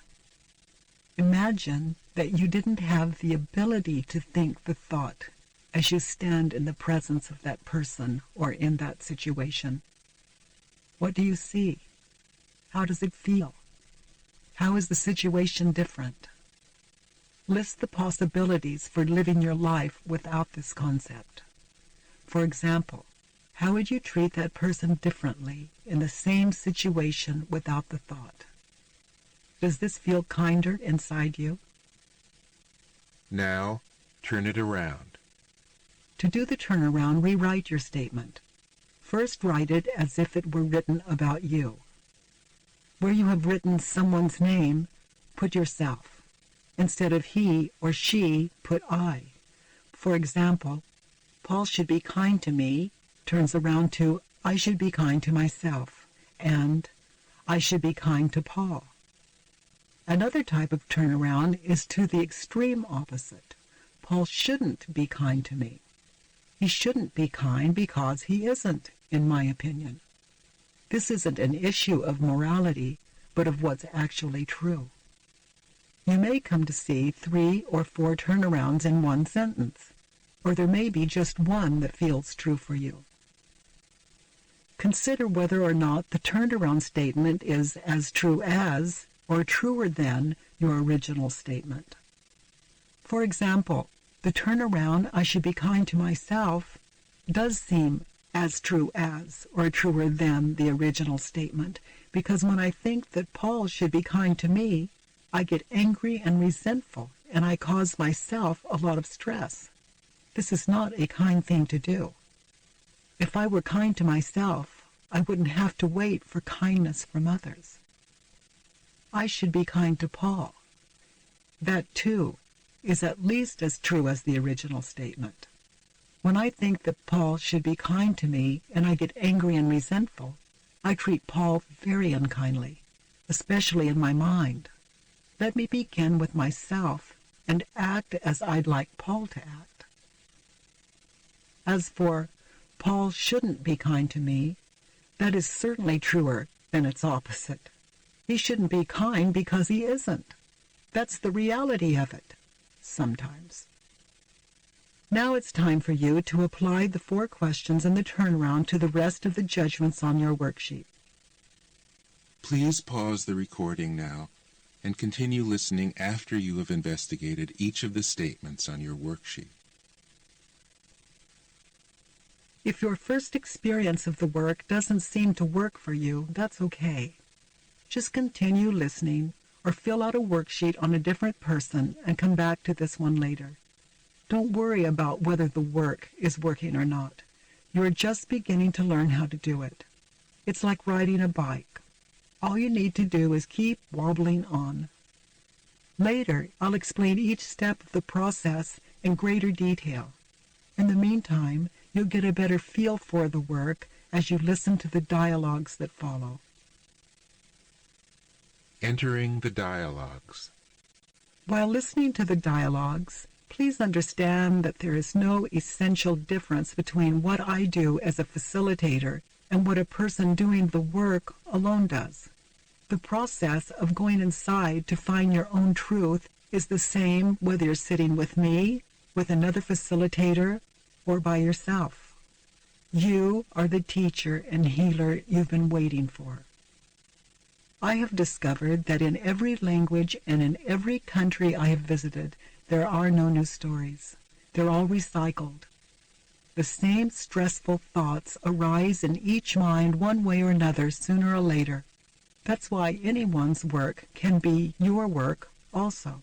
Imagine that you didn't have the ability to think the thought as you stand in the presence of that person or in that situation. What do you see? How does it feel? How is the situation different? List the possibilities for living your life without this concept. For example, how would you treat that person differently in the same situation without the thought? Does this feel kinder inside you? Now, turn it around. To do the turnaround, rewrite your statement. First, write it as if it were written about you. Where you have written someone's name, put yourself. Instead of he or she, put I. For example, Paul should be kind to me turns around to I should be kind to myself, and I should be kind to Paul. Another type of turnaround is to the extreme opposite. Paul shouldn't be kind to me. He shouldn't be kind because he isn't, in my opinion. This isn't an issue of morality, but of what's actually true. You may come to see 3 or 4 turnarounds in one sentence, or there may be just one that feels true for you. Consider whether or not the turnaround statement is as true as or truer than your original statement. For example, the turnaround, I should be kind to myself, does seem as true as or truer than the original statement, because when I think that Paul should be kind to me, I get angry and resentful, and I cause myself a lot of stress. This is not a kind thing to do. If I were kind to myself, I wouldn't have to wait for kindness from others. I should be kind to Paul. That, too, is at least as true as the original statement. When I think that Paul should be kind to me and I get angry and resentful, I treat Paul very unkindly, especially in my mind. Let me begin with myself and act as I'd like Paul to act. As for Paul shouldn't be kind to me, that is certainly truer than its opposite. He shouldn't be kind because he isn't. That's the reality of it, sometimes. Now it's time for you to apply the 4 questions in the turnaround to the rest of the judgments on your worksheet. Please pause the recording now and continue listening after you have investigated each of the statements on your worksheet. If your first experience of the work doesn't seem to work for you, that's okay. Just continue listening or fill out a worksheet on a different person and come back to this one later. Don't worry about whether the work is working or not. You're just beginning to learn how to do it. It's like riding a bike. All you need to do is keep wobbling on. Later, I'll explain each step of the process in greater detail. In the meantime, you'll get a better feel for the work as you listen to the dialogues that follow. Entering the dialogues. While listening to the dialogues, please understand that there is no essential difference between what I do as a facilitator and what a person doing the work alone does. The process of going inside to find your own truth is the same whether you're sitting with me, with another facilitator, or by yourself. You are the teacher and healer you've been waiting for. I have discovered that in every language and in every country I have visited, there are no new stories. They're all recycled. The same stressful thoughts arise in each mind one way or another sooner or later. That's why anyone's work can be your work also.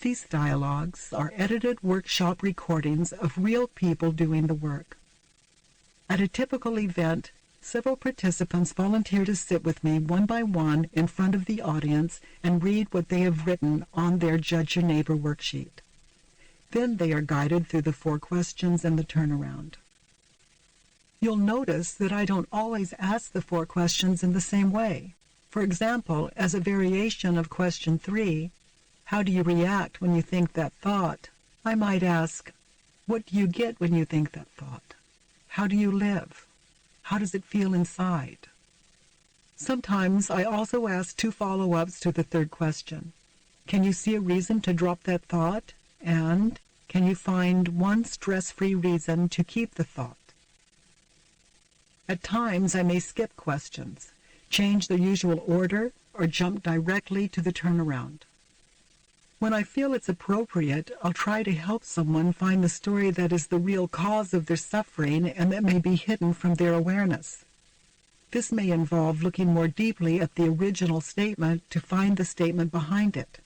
These dialogues are edited workshop recordings of real people doing the work. At a typical event, several participants volunteer to sit with me one by one in front of the audience and read what they have written on their Judge Your Neighbor worksheet. Then they are guided through the 4 questions and the turnaround. You'll notice that I don't always ask the 4 questions in the same way. For example, as a variation of question 3, how do you react when you think that thought? I might ask, what do you get when you think that thought? How do you live? How does it feel inside? Sometimes I also ask 2 follow-ups to the 3rd question. Can you see a reason to drop that thought? And can you find one stress-free reason to keep the thought? At times I may skip questions, change the usual order, or jump directly to the turnaround. When I feel it's appropriate, I'll try to help someone find the story that is the real cause of their suffering and that may be hidden from their awareness. This may involve looking more deeply at the original statement to find the statement behind it.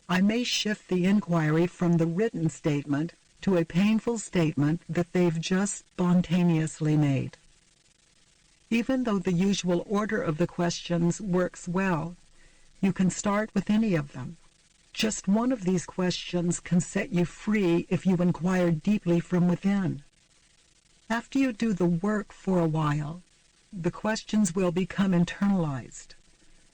I may shift the inquiry from the written statement to a painful statement that they've just spontaneously made. Even though the usual order of the questions works well, you can start with any of them. Just one of these questions can set you free if you inquire deeply from within. After you do the work for a while, the questions will become internalized.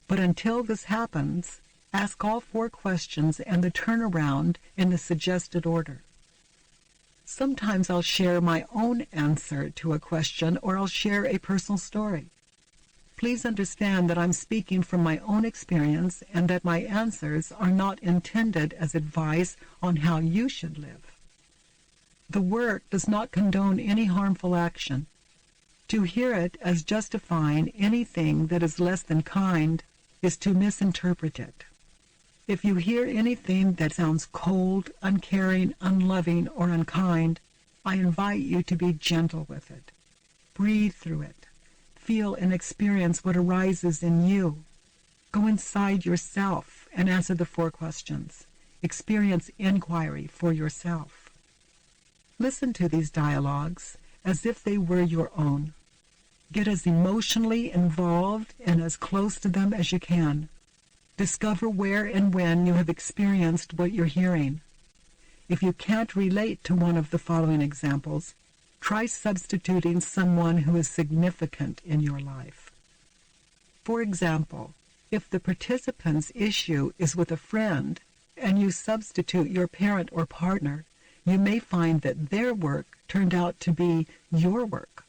But until this happens, Ask all 4 questions and the turnaround in the suggested order. Sometimes I'll share my own answer to a question, or I'll share a personal story. Please understand that I'm speaking from my own experience and that my answers are not intended as advice on how you should live. The work does not condone any harmful action. To hear it as justifying anything that is less than kind is to misinterpret it. If you hear anything that sounds cold, uncaring, unloving, or unkind, I invite you to be gentle with it. Breathe through it. Feel and experience what arises in you. Go inside yourself and answer the 4 questions. Experience inquiry for yourself. Listen to these dialogues as if they were your own. Get as emotionally involved and as close to them as you can. Discover where and when you have experienced what you're hearing. If you can't relate to one of the following examples, try substituting someone who is significant in your life. For example, if the participant's issue is with a friend and you substitute your parent or partner, you may find that their work turned out to be your work.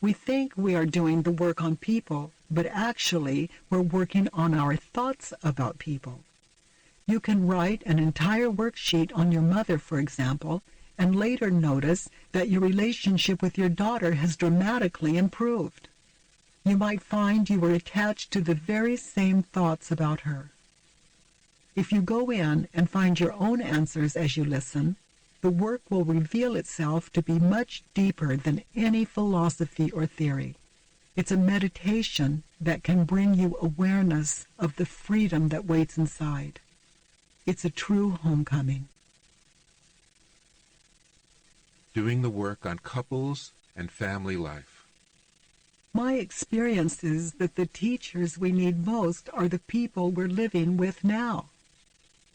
We think we are doing the work on people, but actually we're working on our thoughts about people. You can write an entire worksheet on your mother, for example, and later notice that your relationship with your daughter has dramatically improved. You might find you were attached to the very same thoughts about her. If you go in and find your own answers as you listen, the work will reveal itself to be much deeper than any philosophy or theory. It's a meditation that can bring you awareness of the freedom that waits inside. It's a true homecoming. Doing the work on couples and family life. My experience is that the teachers we need most are the people we're living with now.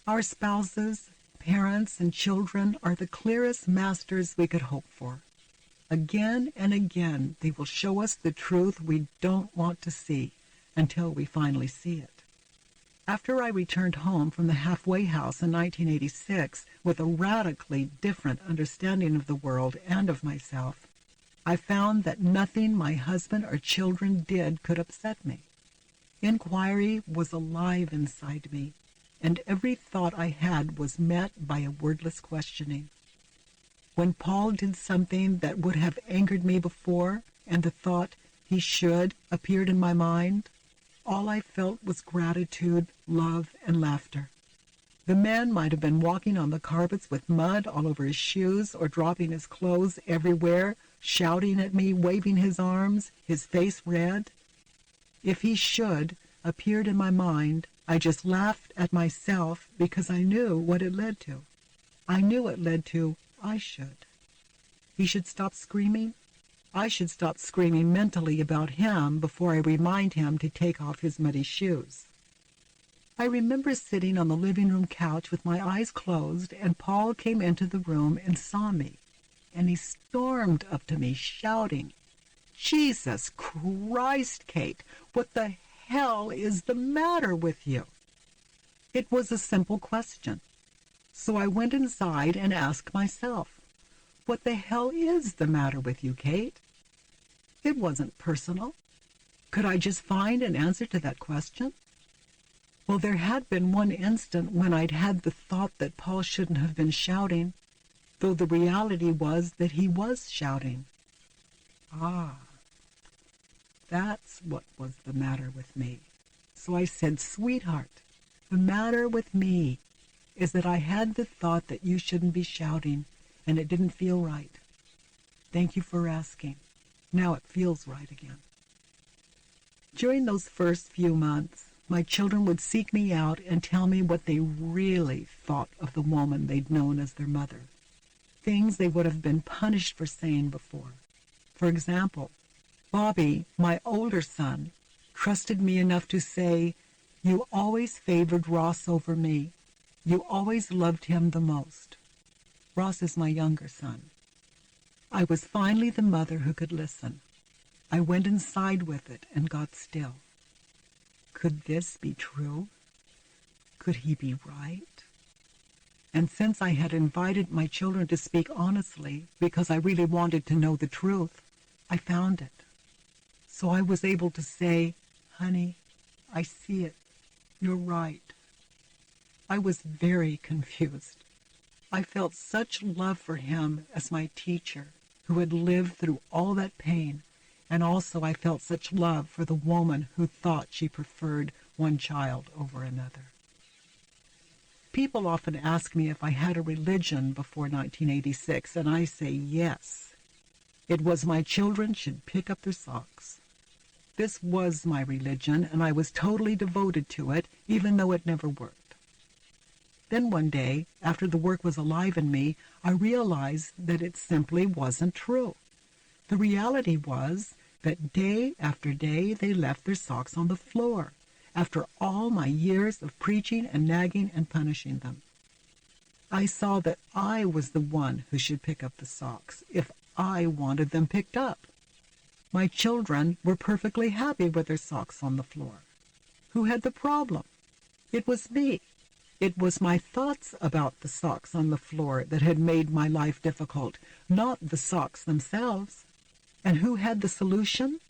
Our spouses, parents, and children are the clearest masters we could hope for. Again and again, they will show us the truth we don't want to see until we finally see it. After I returned home from the halfway house in 1986 with a radically different understanding of the world and of myself, I found that nothing my husband or children did could upset me. Inquiry was alive inside me, and every thought I had was met by a wordless questioning. When Paul did something that would have angered me before, and the thought, "he should," appeared in my mind, all I felt was gratitude, love, and laughter. The man might have been walking on the carpets with mud all over his shoes or dropping his clothes everywhere, shouting at me, waving his arms, his face red. If "he should" appeared in my mind, I just laughed at myself because I knew what it led to. I knew it led to "I should." He should stop screaming. I should stop screaming mentally about him before I remind him to take off his muddy shoes. I remember sitting on the living room couch with my eyes closed, and Paul came into the room and saw me, and he stormed up to me shouting, "Jesus Christ, Kate, what the hell is the matter with you?" It was a simple question. So I went inside and asked myself, "What the hell is the matter with you, Kate?" It wasn't personal. Could I just find an answer to that question? Well, there had been one instant when I'd had the thought that Paul shouldn't have been shouting, though the reality was that he was shouting. That's what was the matter with me. So I said, "Sweetheart, the matter with me is that I had the thought that you shouldn't be shouting, and it didn't feel right. Thank you for asking. Now it feels right again." During those first few months, my children would seek me out and tell me what they really thought of the woman they'd known as their mother. Things they would have been punished for saying before. For example, Bobby, my older son, trusted me enough to say, "You always favored Ross over me. You always loved him the most." Ross is my younger son. I was finally the mother who could listen. I went inside with it and got still. Could this be true? Could he be right? And since I had invited my children to speak honestly because I really wanted to know the truth, I found it. So I was able to say, "Honey, I see it. You're right." I was very confused. I felt such love for him as my teacher who had lived through all that pain, and also I felt such love for the woman who thought she preferred one child over another. People often ask me if I had a religion before 1986, and I say yes. It was my children should pick up their socks. This was my religion, and I was totally devoted to it, even though it never worked. Then one day, after the work was alive in me, I realized that it simply wasn't true. The reality was that day after day they left their socks on the floor, after all my years of preaching and nagging and punishing them. I saw that I was the one who should pick up the socks if I wanted them picked up. My children were perfectly happy with their socks on the floor. Who had the problem? It was me. It was my thoughts about the socks on the floor that had made my life difficult, not the socks themselves. And who had the solution?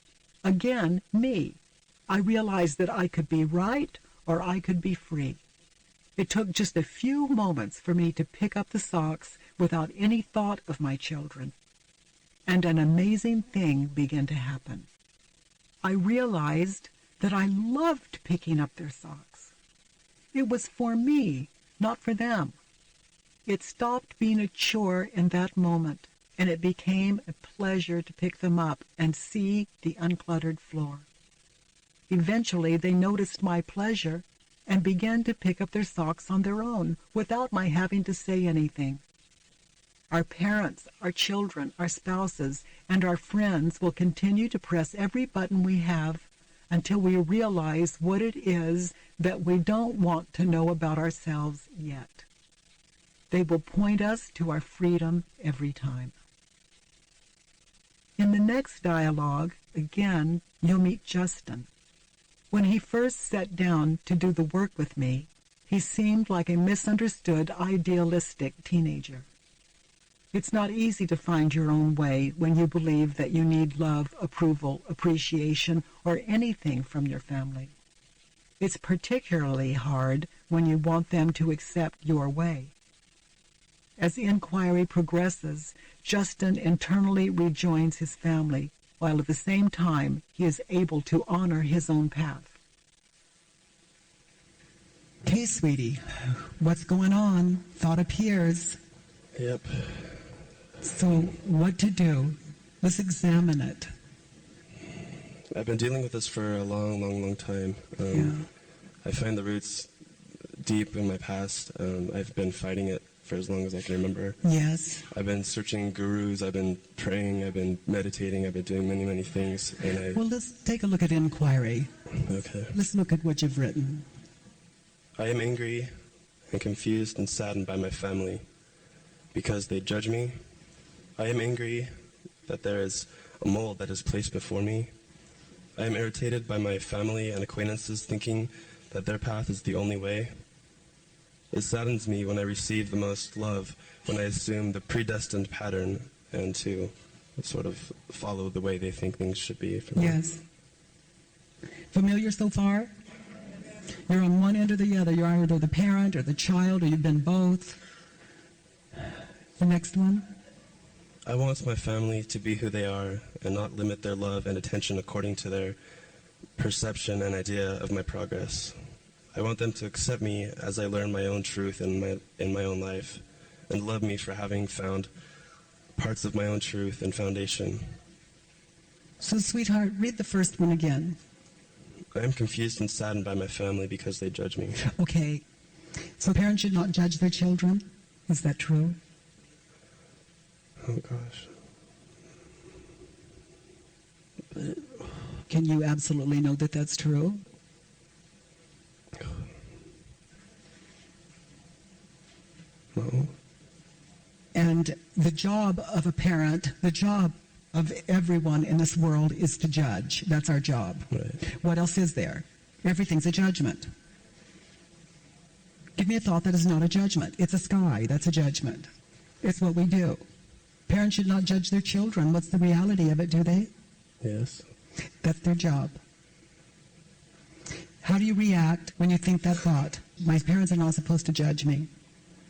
Again, me. I realized that I could be right or I could be free. It took just a few moments for me to pick up the socks without any thought of my children. And an amazing thing began to happen. I realized that I loved picking up their socks. It was for me, not for them. It stopped being a chore in that moment, and it became a pleasure to pick them up and see the uncluttered floor. Eventually, they noticed my pleasure and began to pick up their socks on their own without my having to say anything. Our parents, our children, our spouses, and our friends will continue to press every button we have until we realize what it is that we don't want to know about ourselves yet. They will point us to our freedom every time. In the next dialogue, again, you'll meet Justin. When he first sat down to do the work with me, he seemed like a misunderstood, idealistic teenager. It's not easy to find your own way when you believe that you need love, approval, appreciation, or anything from your family. It's particularly hard when you want them to accept your way. As inquiry progresses, Justin internally rejoins his family, while at the same time he is able to honor his own path. Okay, sweetie, what's going on? Thought appears. Yep. So what to do? Let's examine it. I've been dealing with this for a long time. I find the roots deep in my past. I've been fighting it for as long as I can remember. Yes. I've been searching gurus, I've been praying, I've been meditating, I've been doing many things. Well, let's take a look at inquiry. Okay. Let's look at what you've written. I am angry and confused and saddened by my family because they judge me. I am angry that there is a mold that is placed before me. I am irritated by my family and acquaintances thinking that their path is the only way. It saddens me when I receive the most love, when I assume the predestined pattern and to sort of follow the way they think things should be for me. Yes. Familiar so far? You're on one end or the other. You're either the parent or the child, or you've been both. The next one? I want my family to be who they are and not limit their love and attention according to their perception and idea of my progress. I want them to accept me as I learn my own truth in my own life and love me for having found parts of my own truth and foundation. So, sweetheart, read the first one again. I am confused and saddened by my family because they judge me. Okay. So parents should not judge their children? Is that true? Oh, gosh. Can you absolutely know that that's true? No. And the job of a parent, the job of everyone in this world is to judge. That's our job. Right. What else is there? Everything's a judgment. Give me a thought that is not a judgment. It's a sky. That's a judgment. It's what we do. Parents should not judge their children. What's the reality of it, do they? Yes. That's their job. How do you react when you think that thought? My parents are not supposed to judge me.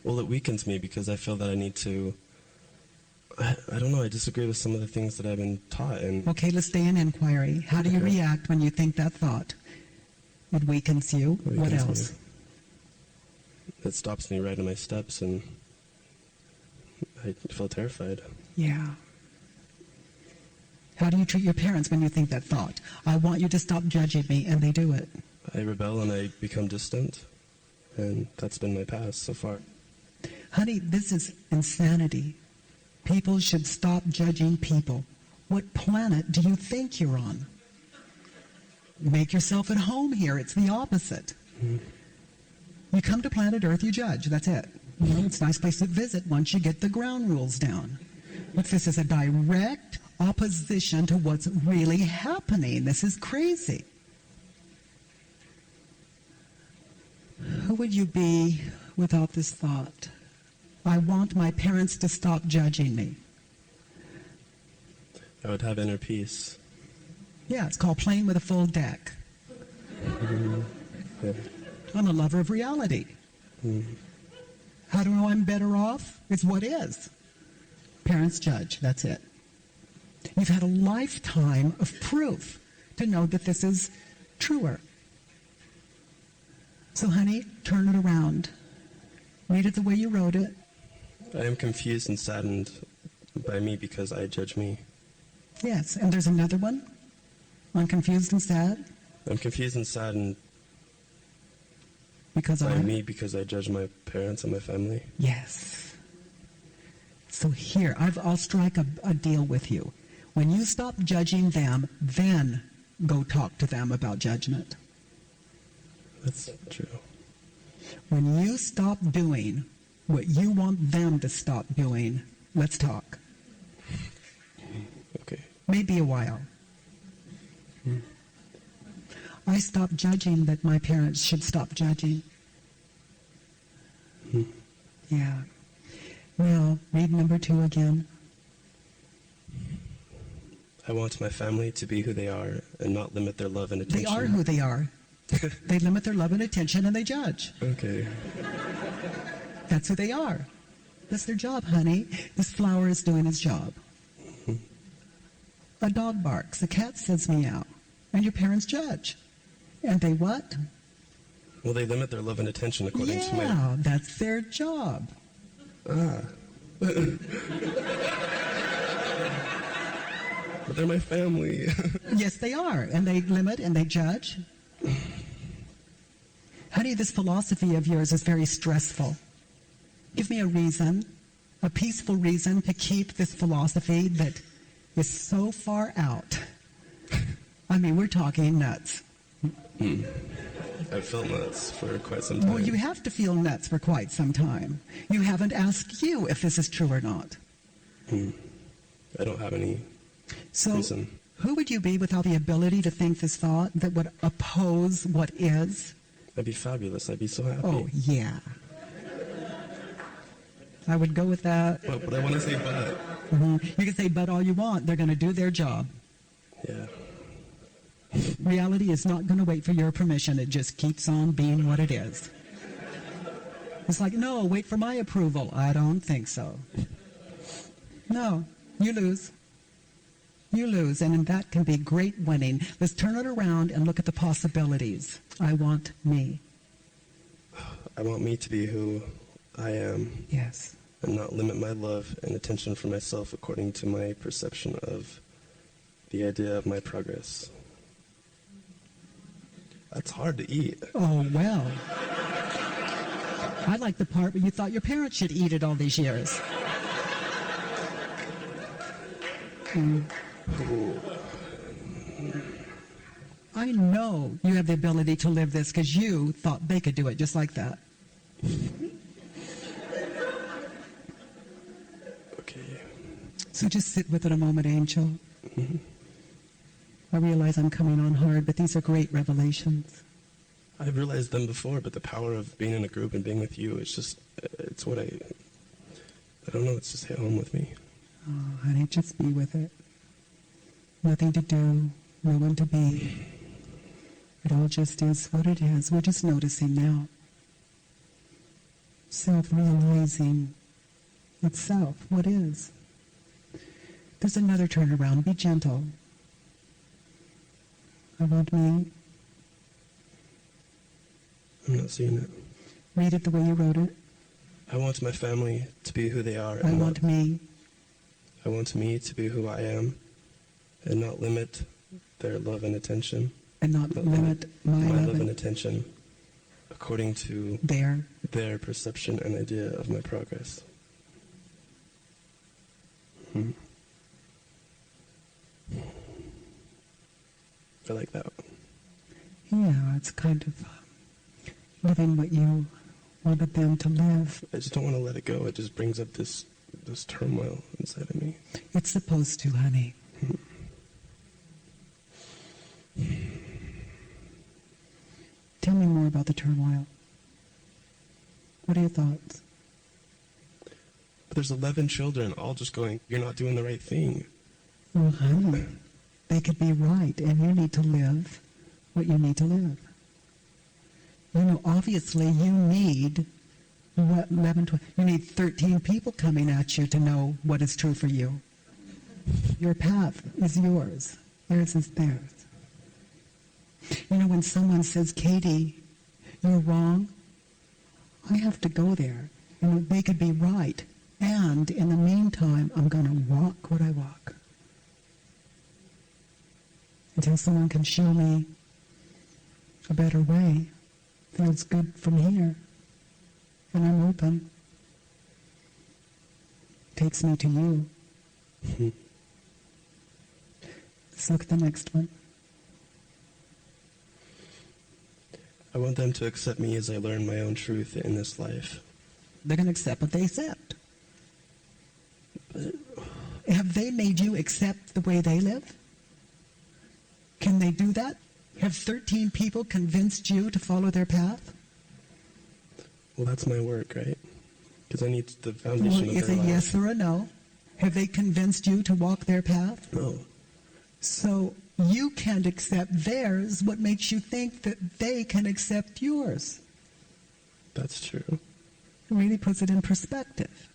Well, it weakens me because I feel that I need to... I don't know, I disagree with some of the things that I've been taught. And Okay, let's stay in inquiry. How do you Okay. react when you think that thought? It weakens you. It What weakens else? me. It stops me right in my steps, and I feel terrified. Yeah. How do you treat your parents when you think that thought? I want you to stop judging me, and they do it. I rebel and I become distant, and that's been my past so far. Honey, this is insanity. People should stop judging people. What planet do you think you're on? Make yourself at home here. It's the opposite. You come to planet Earth, you judge. That's it. You know, it's a nice place to visit once you get the ground rules down. But this is a direct opposition to what's really happening. This is crazy. Who would you be without this thought? I want my parents to stop judging me. I would have inner peace. Yeah, it's called playing with a full deck. Yeah. I'm a lover of reality. How do I know I'm better off? It's what is. Parents judge, that's it. You've had a lifetime of proof to know that this is truer. So, honey, turn it around. Read it the way you wrote it. I am confused and saddened by me because I judge me. Yes, and there's another one. I'm confused and sad I'm confused and saddened because by I'm... me because I judge my parents and my family. Yes. So here, I'll strike a deal with you. When you stop judging them, then go talk to them about judgment. That's true. When you stop doing what you want them to stop doing, let's talk. Okay. Maybe a while. I stopped judging that my parents should stop judging. Yeah. Now, read number 2 again. I want my family to be who they are and not limit their love and attention. They are who they are. They limit their love and attention and they judge. Okay. That's who they are. That's their job, honey. This flower is doing its job. A dog barks, a cat says meow, and your parents judge. And they what? Well, they limit their love and attention according to my... Yeah, that's their job. But they're my family. Yes, they are. And they limit and they judge. Honey, this philosophy of yours is very stressful. Give me a reason, a peaceful reason to keep this philosophy that is so far out. I mean, we're talking nuts. I've felt nuts for quite some time. Well, you have to feel nuts for quite some time. You haven't asked you if this is true or not. I don't have any So, reason. who would you be without the ability to think this thought that would oppose what is? I'd be fabulous. I'd be so happy. Oh, yeah. I would go with that. But I want to say but. You can say but all you want. They're going to do their job. Yeah. Reality is not going to wait for your permission. It just keeps on being what it is. It's like, no, wait for my approval. I don't think so. No, you lose. You lose, and that can be great winning. Let's turn it around and look at the possibilities. I want me. I want me to be who I am Yes. and not limit my love and attention for myself according to my perception of the idea of my progress. That's hard to eat. Oh, well. I like the part where you thought your parents should eat it all these years. I know you have the ability to live this because you thought they could do it just like that. Okay. So just sit with it a moment, Angel. I realize I'm coming on hard, but these are great revelations. I've realized them before, but the power of being in a group and being with you, it's what I don't know, it's just hit home with me. Oh, honey, just be with it. Nothing to do, no one to be. It all just is what it is. We're just noticing now. Self-realizing itself, what is. There's another turnaround. Be gentle. I want me. I'm not seeing it. Read it the way you wrote it. I want my family to be who they are. I want me. I want me to be who I am and not limit their love and attention. And not limit my love and attention according to their perception and idea of my progress. I like that one. Yeah, it's kind of living what you wanted them to live. I just don't want to let it go. It just brings up this turmoil inside of me. It's supposed to, honey. Tell me more about the turmoil. What are your thoughts? But there's 11 children all just going, you're not doing the right thing. Well, honey, they could be right, and you need to live what you need to live. You know, obviously you need, 11, 12, you need 13 people coming at you to know what is true for you. Your path is yours. Theirs is theirs. You know, when someone says, Katie, you're wrong, I have to go there. You know, they could be right. And in the meantime, I'm going to walk what I walk. Until someone can show me a better way. Feels good from here. And I'm open. Takes me to you. Let's look at the next one. I want them to accept me as I learn my own truth in this life. They're going to accept what they accept. Have they made you accept the way they live? Can they do that? Have 13 people convinced you to follow their path? Well, that's my work, right? Because I need the foundation of Is their it life. yes or a no? Have they convinced you to walk their path? No. So you can't accept theirs. What makes you think that they can accept yours? That's true. It really puts it in perspective.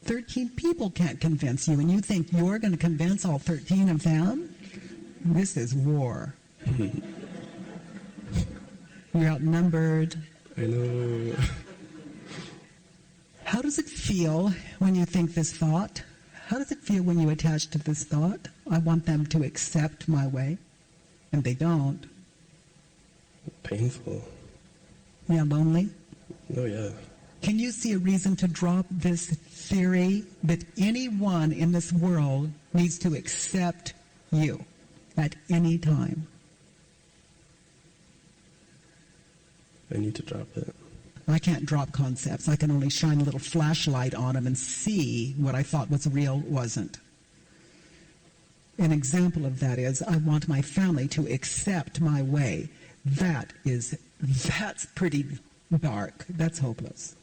13 people can't convince you, and you think you're going to convince all 13 of them? This is war. You're outnumbered. I know. How does it feel when you think this thought? How does it feel when you attach to this thought? I want them to accept my way, and they don't. Painful. Yeah, lonely? Oh, yeah. Can you see a reason to drop this theory that anyone in this world needs to accept you at any time? I need to drop it. I can't drop concepts. I can only shine a little flashlight on them and see what I thought was real wasn't. An example of that is I want my family to accept my way. That's pretty dark. That's hopeless.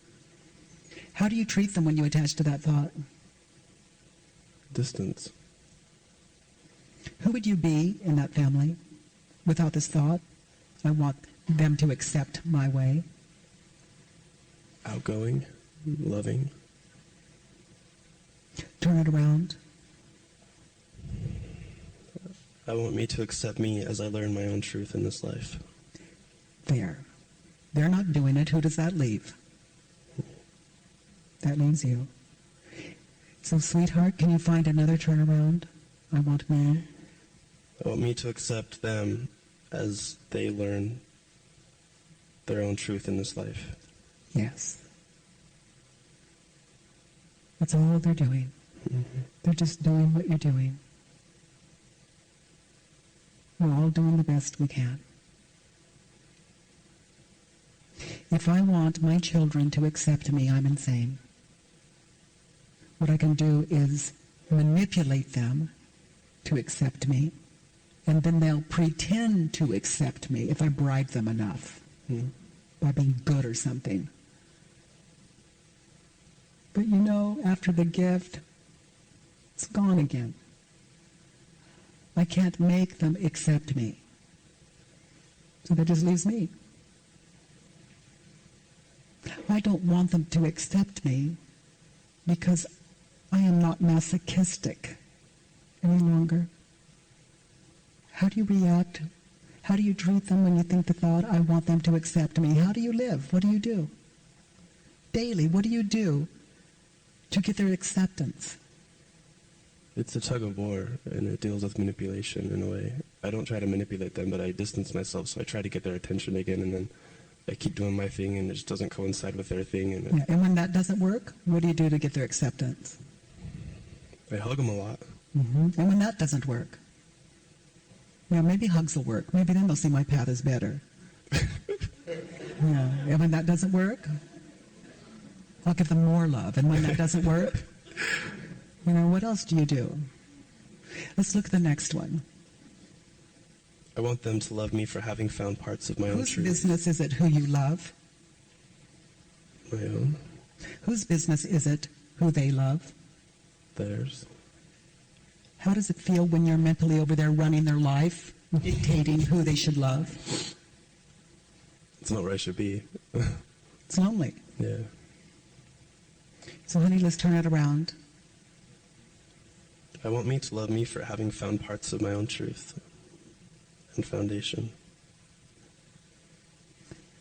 How do you treat them when you attach to that thought? Distance. Who would you be in that family without this thought? I want them to accept my way. Outgoing. Loving. Turn it around. I want me to accept me as I learn my own truth in this life. There. They're not doing it. Who does that leave? That leaves you. So, sweetheart, can you find another turnaround? I want me. I want me to accept them as they learn their own truth in this life. Yes. That's all they're doing. They're just doing what you're doing. We're all doing the best we can. If I want my children to accept me, I'm insane. What I can do is manipulate them to accept me And then they'll pretend to accept me if I bribe them enough by being good or something. But you know, after the gift, it's gone again. I can't make them accept me. So that just leaves me. I don't want them to accept me because I am not masochistic any longer. How do you react? How do you treat them when you think the thought, I want them to accept me? How do you live? What do you do? Daily, what do you do to get their acceptance? It's a tug of war, and it deals with manipulation in a way. I don't try to manipulate them, but I distance myself, so I try to get their attention again, and then I keep doing my thing, and it just doesn't coincide with their thing. Yeah, and when that doesn't work, what do you do to get their acceptance? I hug them a lot. And when that doesn't work? Yeah, maybe hugs will work. Maybe then they'll see my path is better. Yeah, and when that doesn't work, I'll give them more love. And when that doesn't work, you know, what else do you do? Let's look at the next one. I want them to love me for having found parts of my own Whose truth. business is it who you love? My own. Whose business is it who they love? Theirs. How does it feel when you're mentally over there running their life, dictating who they should love? It's not where I should be. It's lonely. Yeah. So honey, let's turn it around. I want me to love me for having found parts of my own truth and foundation.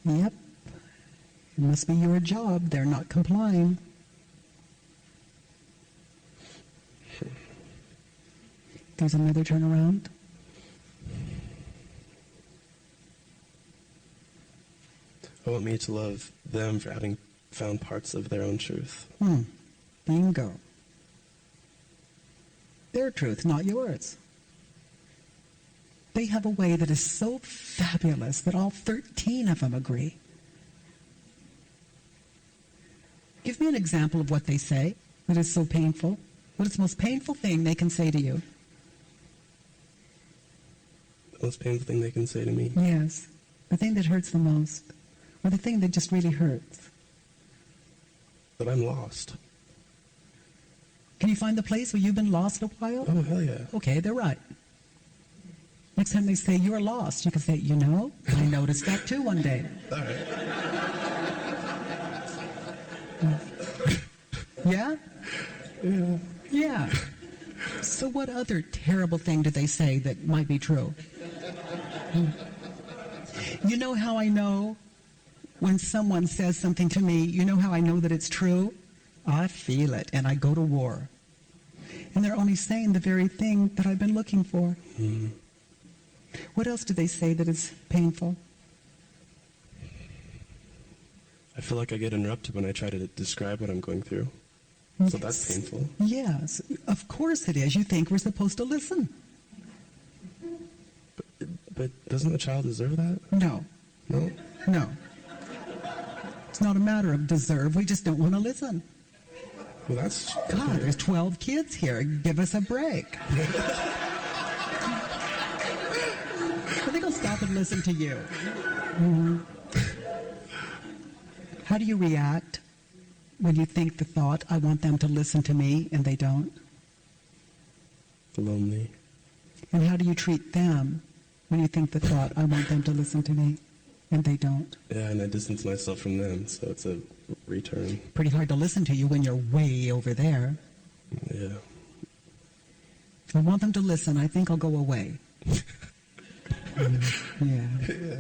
Yep. It must be your job. They're not complying. There's another turnaround. I want me to love them for having found parts of their own truth. Bingo. Their truth, not yours. They have a way that is so fabulous that all 13 of them agree. Give me an example of what they say that is so painful. What is the most painful thing they can say to you? The most painful thing they can say to me. Yes. The thing that hurts the most. Or the thing that just really hurts. That I'm lost. Can you find the place where you've been lost a while? Oh, hell yeah. Okay, they're right. Next time they say you're lost, you can say, you know, I noticed that too one day. All right. Yeah? Yeah. Yeah. So what other terrible thing do they say that might be true? You know how I know when someone says something to me, you know how I know that it's true? I feel it, and I go to war. And they're only saying the very thing that I've been looking for. What else do they say that is painful? I feel like I get interrupted when I try to describe what I'm going through. So that's painful. Yes, of course it is. You think we're supposed to listen. But doesn't the child deserve that? No, No? no. It's not a matter of deserve. We just don't want to listen. Well, that's... God, there's 12 kids here. Give us a break. I think I'll stop and listen to you. How do you react when you think the thought, I want them to listen to me, and they don't? Lonely. And how do you treat them when you think the thought, I want them to listen to me, and they don't? Yeah, and I distance myself from them, so it's a return. Pretty hard to listen to you when you're way over there. Yeah. I want them to listen. I think I'll go away. Yeah.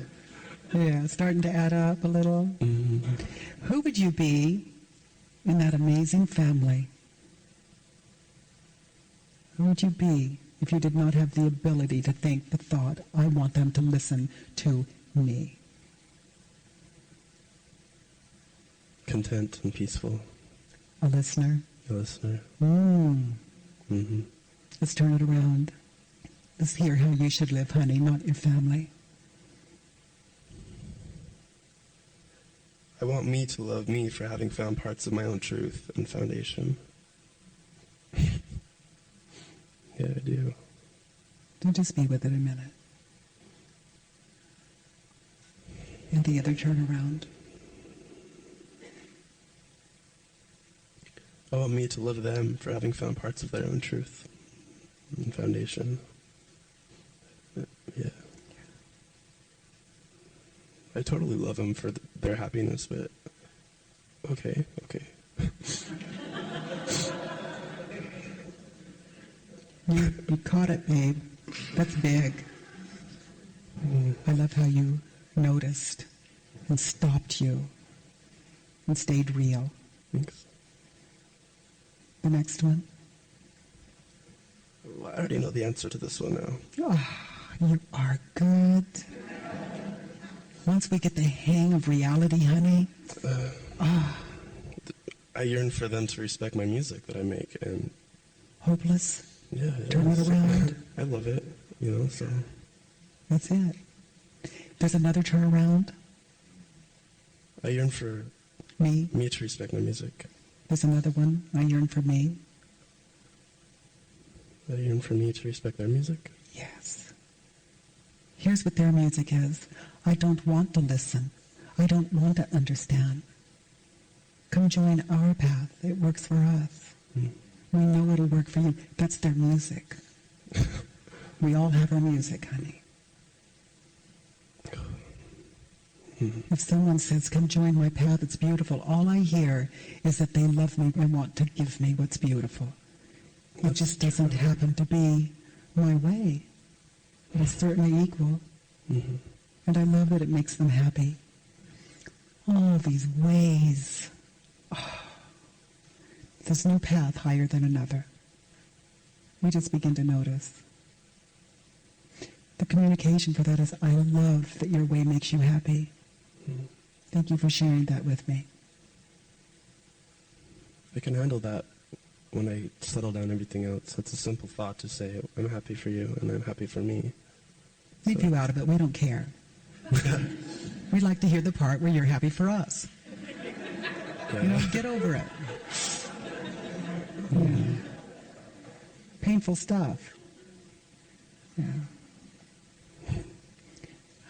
Yeah, starting to add up a little. Who would you be in that amazing family? Who would you be if you did not have the ability to think the thought, I want them to listen to me? Content and peaceful. A listener. A listener. Let's turn it around. Let's hear how you should live, honey, not your family. I want me to love me for having found parts of my own truth and foundation. Yeah, I do. So just be with it a minute. And the other turnaround. I want me to love them for having found parts of their own truth and foundation. Yeah. I totally love them for their happiness, but okay. You caught it, babe. That's big. I love how you noticed and stopped you and stayed real. Thanks. The next one. Well, I already know the answer to this one now. Oh, you are good. Once we get the hang of reality, honey. I yearn for them to respect my music that I make, and Hopeless. yeah, Turn it around. I love it, so. That's it. There's another turnaround. I yearn for Me. me to respect my music. There's another one. I yearn for me. I yearn for me to respect their music. Yes. Here's what their music is. I don't want to listen. I don't want to understand. Come join our path. It works for us. We know it'll work for you. That's their music. We all have our music, honey. If someone says, come join my path, it's beautiful, all I hear is that they love me and want to give me what's beautiful. It just doesn't happen to be my way. But it's certainly equal. And I love that it makes them happy. All these ways. Oh, there's no path higher than another. We just begin to notice. The communication for that is, I love that your way makes you happy. Thank you for sharing that with me. I can handle that when I settle down everything else. It's a simple thought to say, I'm happy for you and I'm happy for me. Leave you out of it. We don't care. We'd like to hear the part where you're happy for us. Yeah. Get over it. Yeah. Painful stuff. Yeah.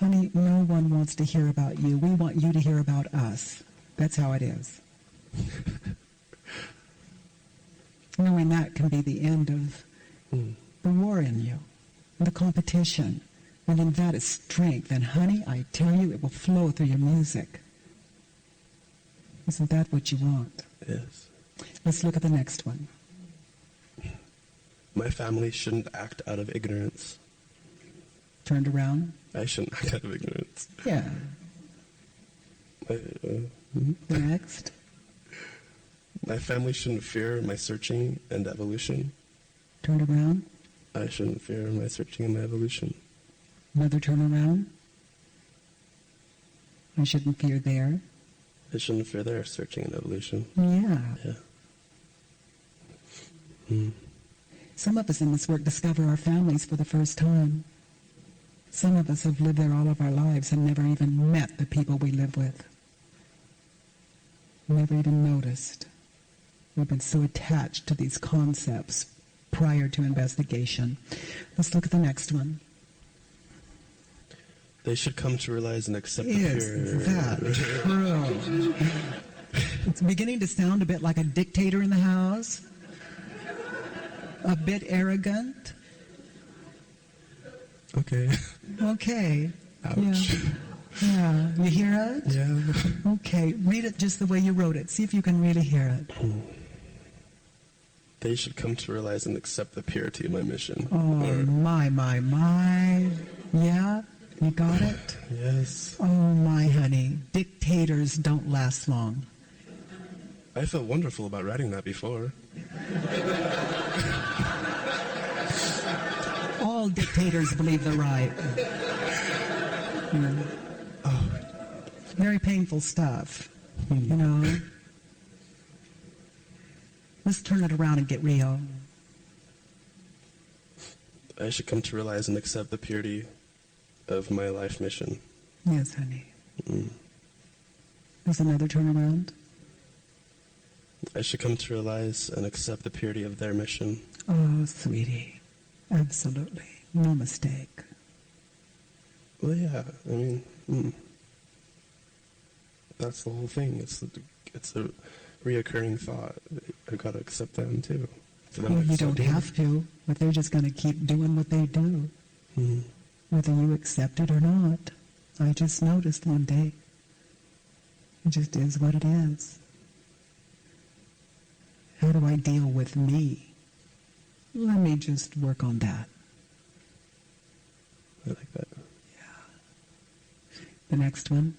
Honey, no one wants to hear about you. We want you to hear about us. That's how it is. Knowing that can be the end of the war in you, the competition. And in that is strength. And honey, I tell you, it will flow through your music. Isn't that what you want? Yes. Let's look at the next one. My family shouldn't act out of ignorance. Turned around? I shouldn't act out of ignorance. Yeah. Next. My family shouldn't fear my searching and evolution. Turned around? I shouldn't fear my searching and my evolution. Another turnaround? I shouldn't fear there. I shouldn't fear their searching and evolution. Yeah. Yeah. Some of us in this work discover our families for the first time. Some of us have lived there all of our lives and never even met the people we live with. Never even noticed. We've been so attached to these concepts prior to investigation. Let's look at the next one. They should come to realize and accept Is that true? It's beginning to sound a bit like a dictator in the house. A bit arrogant. Okay. Okay. Ouch. Yeah. You hear it? Yeah. Okay. Read it just the way you wrote it. See if you can really hear it. They should come to realize and accept the purity of my mission. Oh, my. Yeah? You got it? Yes. Oh, my honey. Dictators don't last long. I felt wonderful about writing that before. All dictators believe they're right. Oh, very painful stuff, you know. Let's turn it around and get real. I should come to realize and accept the purity of my life mission. Yes, honey. There's another turnaround. I should come to realize and accept the purity of their mission. Oh, sweetie. Absolutely. No mistake. Well, yeah, I mean, that's the whole thing. It's a reoccurring thought. I gotta accept them too. For them Well, to you accept don't me. have to, but they're just going to keep doing what they do, Mhm. whether you accept it or not. I just noticed one day. It just is what it is. How do I deal with me? Let me just work on that. I like that. The next one.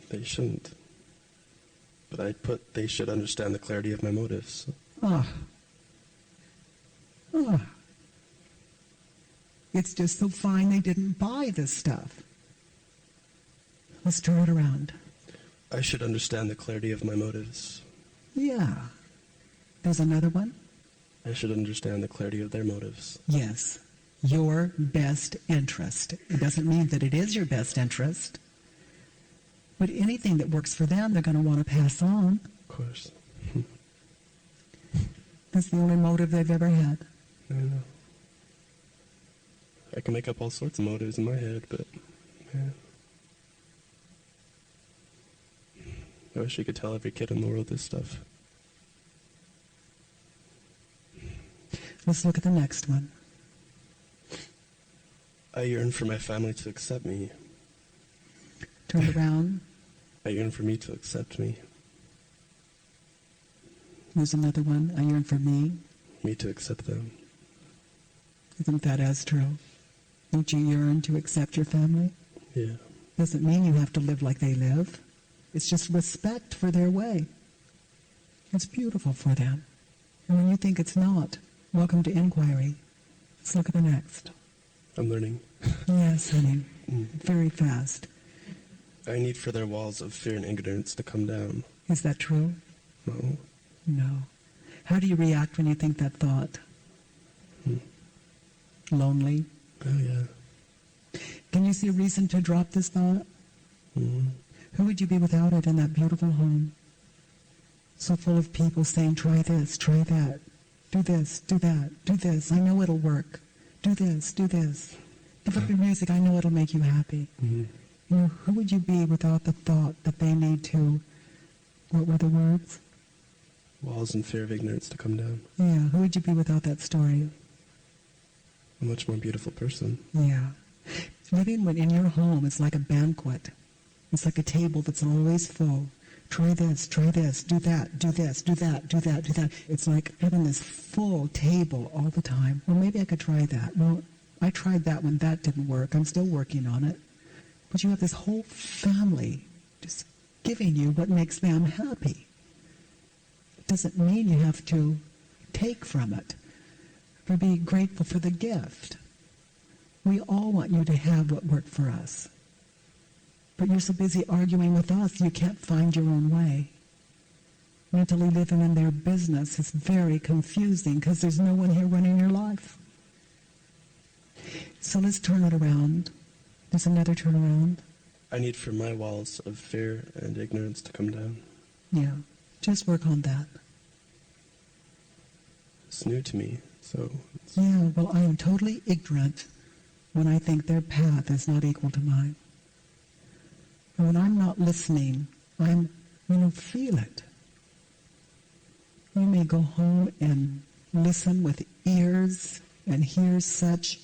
They shouldn't. But I put they should understand the clarity of my motives. Ah. Ah. It's just so fine they didn't buy this stuff. Let's turn it around. I should understand the clarity of my motives. Yeah. There's another one. I should understand the clarity of their motives. Yes. Your best interest. It doesn't mean that it is your best interest. But anything that works for them, they're going to want to pass on. Of course. That's the only motive they've ever had. I know. I can make up all sorts of motives in my head, but yeah. I wish you could tell every kid in the world this stuff. Let's look at the next one. I yearn for my family to accept me. Turn it around. I yearn for me to accept me. There's another one. I yearn for me. Me to accept them. Isn't that as true? Don't you yearn to accept your family? Yeah. Doesn't mean you have to live like they live. It's just respect for their way. It's beautiful for them. And when you think it's not, welcome to inquiry. Let's look at the next. I'm learning. Yes, honey. Very fast. I need for their walls of fear and ignorance to come down. Is that true? No. No. How do you react when you think that thought? Lonely? Oh, yeah. Can you see a reason to drop this thought? Mm-hmm. Who would you be without it in that beautiful home? So full of people saying, try this, try that, do this, do that, do this. I know it'll work. Do this, do this. Give up your music. I know it'll make you happy. Mm-hmm. You know, who would you be without the thought that they need to, what were the words? Walls and fear of ignorance to come down. Yeah, who would you be without that story? A much more beautiful person. Yeah. Living in your home is like a banquet. It's like a table that's always full. Try this, do that, do this, do that, do that, do that. It's like having this full table all the time. Well, maybe I could try that. Well, I tried that one. That didn't work. I'm still working on it. But you have this whole family just giving you what makes them happy. It doesn't mean you have to take from it or be grateful for the gift. We all want you to have what worked for us. But you're so busy arguing with us, you can't find your own way. Mentally living in their business is very confusing because there's no one here running your life. So let's turn it around. There's another turnaround. I need for my walls of fear and ignorance to come down. Yeah, just work on that. It's new to me, so... Yeah, well, I am totally ignorant when I think their path is not equal to mine. And when I'm not listening, feel it. You may go home and listen with ears and hear such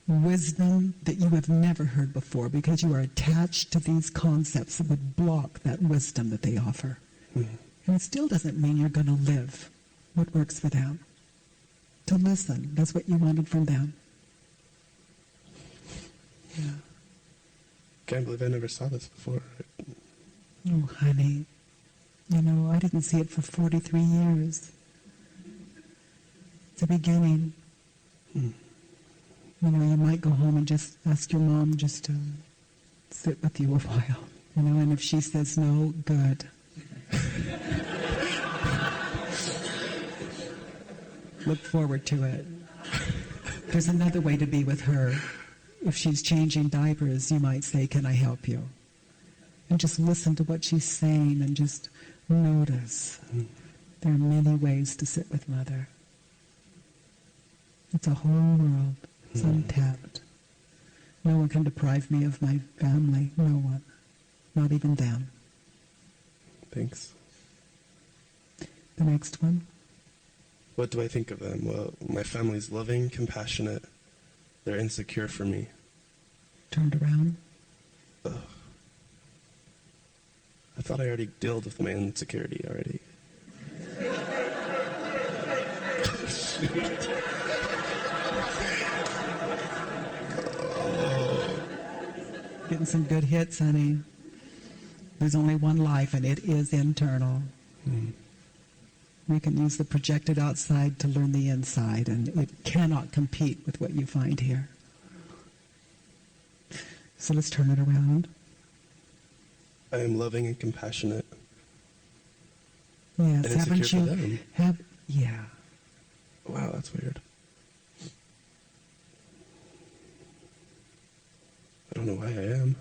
wisdom that you have never heard before because you are attached to these concepts that would block that wisdom that they offer. Mm-hmm. And it still doesn't mean you're going to live what works for them. To listen, that's what you wanted from them. Yeah. Can't believe I never saw this before. Oh, honey. I didn't see it for 43 years. It's a beginning. You might go home and just ask your mom just to sit with you a while. And if she says no, good. Look forward to it. There's another way to be with her. If she's changing diapers, you might say, can I help you? And just listen to what she's saying and just notice. There are many ways to sit with Mother. It's a whole world. It's untapped. No one can deprive me of my family. No one. Not even them. Thanks. The next one. What do I think of them? Well, my family's loving, compassionate. They're insecure for me. Turned around. Ugh. I thought I already dealt with my insecurity already. Getting some good hits, honey. There's only one life, and it is internal. We can use the projected outside to learn the inside, and it cannot compete with what you find here. So let's turn it around. I am loving and compassionate. Yes, And haven't insecure for you? them. Yeah. Wow, that's weird. I don't know why I am.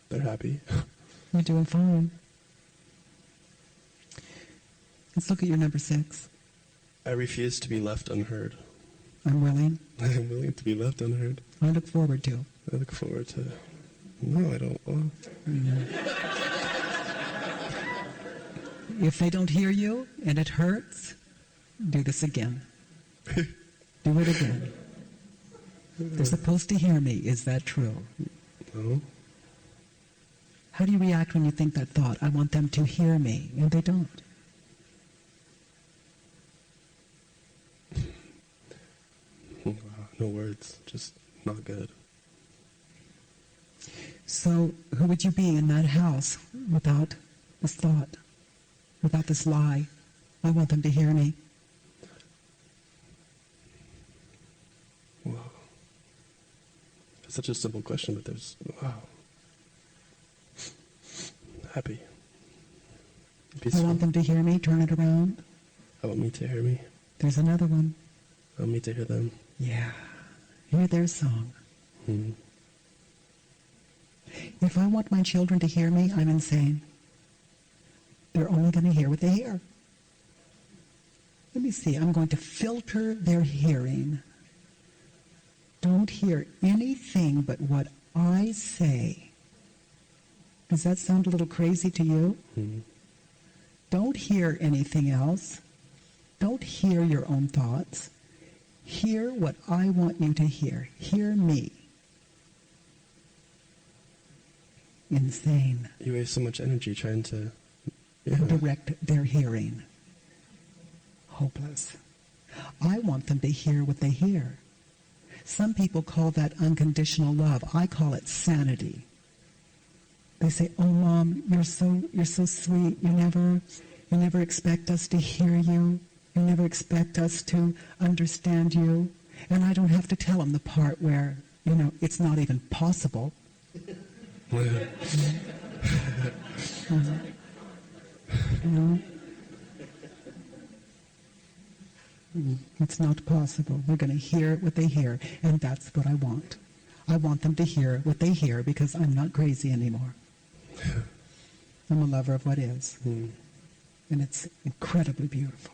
They're happy. You're doing fine. Let's look at your number 6. I refuse to be left unheard. I'm willing. I am willing to be left unheard. I look forward to. I look forward to... No, I don't. Well, If they don't hear you and it hurts, do this again. Do it again. They're supposed to hear me. Is that true? no. How do you react when you think that thought? I want them to hear me, and they don't. Wow, no words. Just not good. So who would you be in that house without this thought, without this lie? I want them to hear me. Wow. It's such a simple question, but there's... Wow. Happy. I Peaceful. want them to hear me. Turn it around. I want me to hear me. There's another one. I want me to hear them. Yeah. Hear their song. Hmm. If I want my children to hear me, I'm insane. They're only going to hear what they hear. Let me see. I'm going to filter their hearing. Don't hear anything but what I say. Does that sound a little crazy to you? Hmm. Don't hear anything else. Don't hear your own thoughts. Hear what I want you to hear. Hear me. Insane. You waste so much energy trying to... Direct their hearing. Hopeless. I want them to hear what they hear. Some people call that unconditional love. I call it sanity. They say, "Oh, Mom, you're so sweet. You never expect us to hear you. You never expect us to understand you." And I don't have to tell them the part where, it's not even possible. It's not possible. They're going to hear what they hear, and that's what I want. I want them to hear what they hear because I'm not crazy anymore. I'm a lover of what is, and it's incredibly beautiful.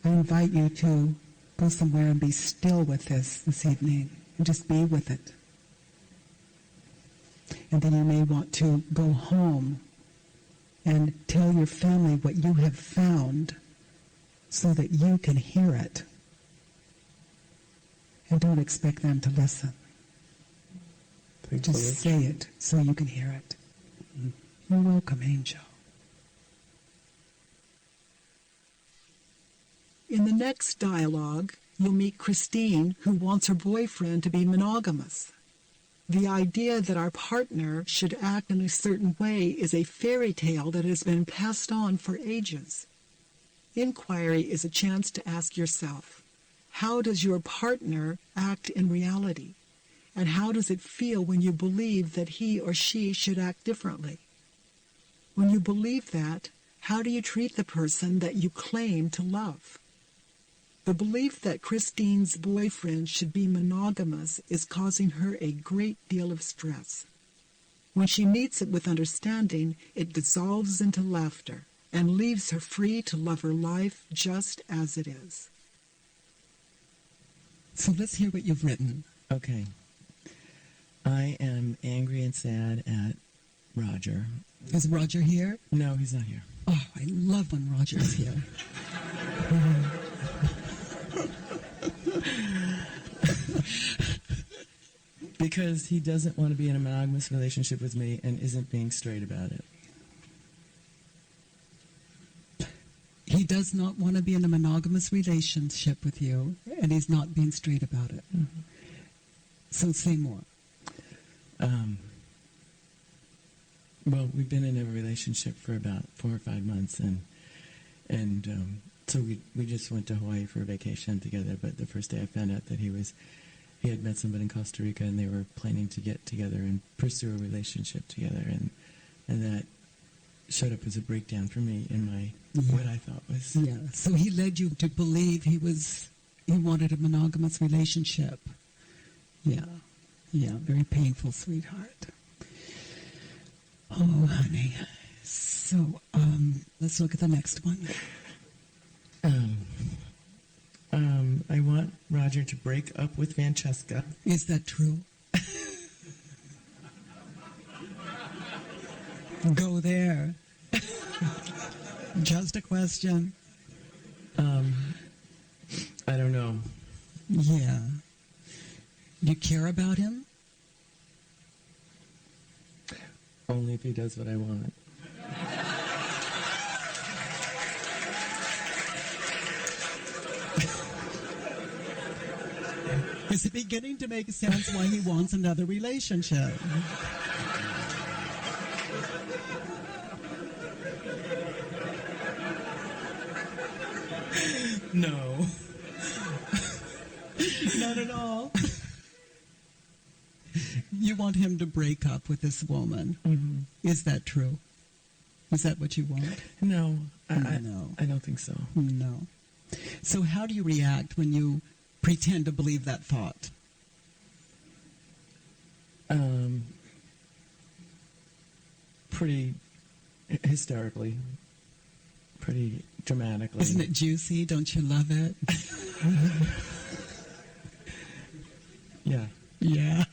I invite you to go somewhere and be still with this evening, and just be with it. And then you may want to go home and tell your family what you have found so that you can hear it. And don't expect them to listen. Thanks Just so much. say it so you can hear it. You're welcome, Angel. In the next dialogue, you'll meet Christine, who wants her boyfriend to be monogamous. The idea that our partner should act in a certain way is a fairy tale that has been passed on for ages. Inquiry is a chance to ask yourself, how does your partner act in reality? And how does it feel when you believe that he or she should act differently? When you believe that, how do you treat the person that you claim to love? The belief that Christine's boyfriend should be monogamous is causing her a great deal of stress. When she meets it with understanding, it dissolves into laughter and leaves her free to love her life just as it is. So let's hear what you've written. Okay. I am angry and sad at Roger. Is Roger here? No, he's not here. Oh, I love when Roger's here. Because he doesn't want to be in a monogamous relationship with me and isn't being straight about it. He does not want to be in a monogamous relationship with you, and he's not being straight about it. Mm-hmm. So say more. Well, we've been in a relationship for about 4 or 5 months, and so we just went to Hawaii for a vacation together. But the first day I found out that he had met somebody in Costa Rica, and they were planning to get together and pursue a relationship together, and that showed up as a breakdown for me in my what I thought was. Yeah. So he led you to believe he wanted a monogamous relationship. Yeah. Yeah. Very painful, sweetheart. Oh, honey. So, let's look at the next one. I want Roger to break up with Francesca. Is that true? Go there. Just a question. I don't know. Yeah. You care about him? Only if he does what I want. Is it beginning to make sense why he wants another relationship? No. Not at all. You want him to break up with this woman. Mm-hmm. Is that true? Is that what you want? No. No. I don't think so. No. So how do you react when you pretend to believe that thought? Pretty hysterically. Pretty dramatically. Isn't it juicy? Don't you love it? Yeah. Yeah.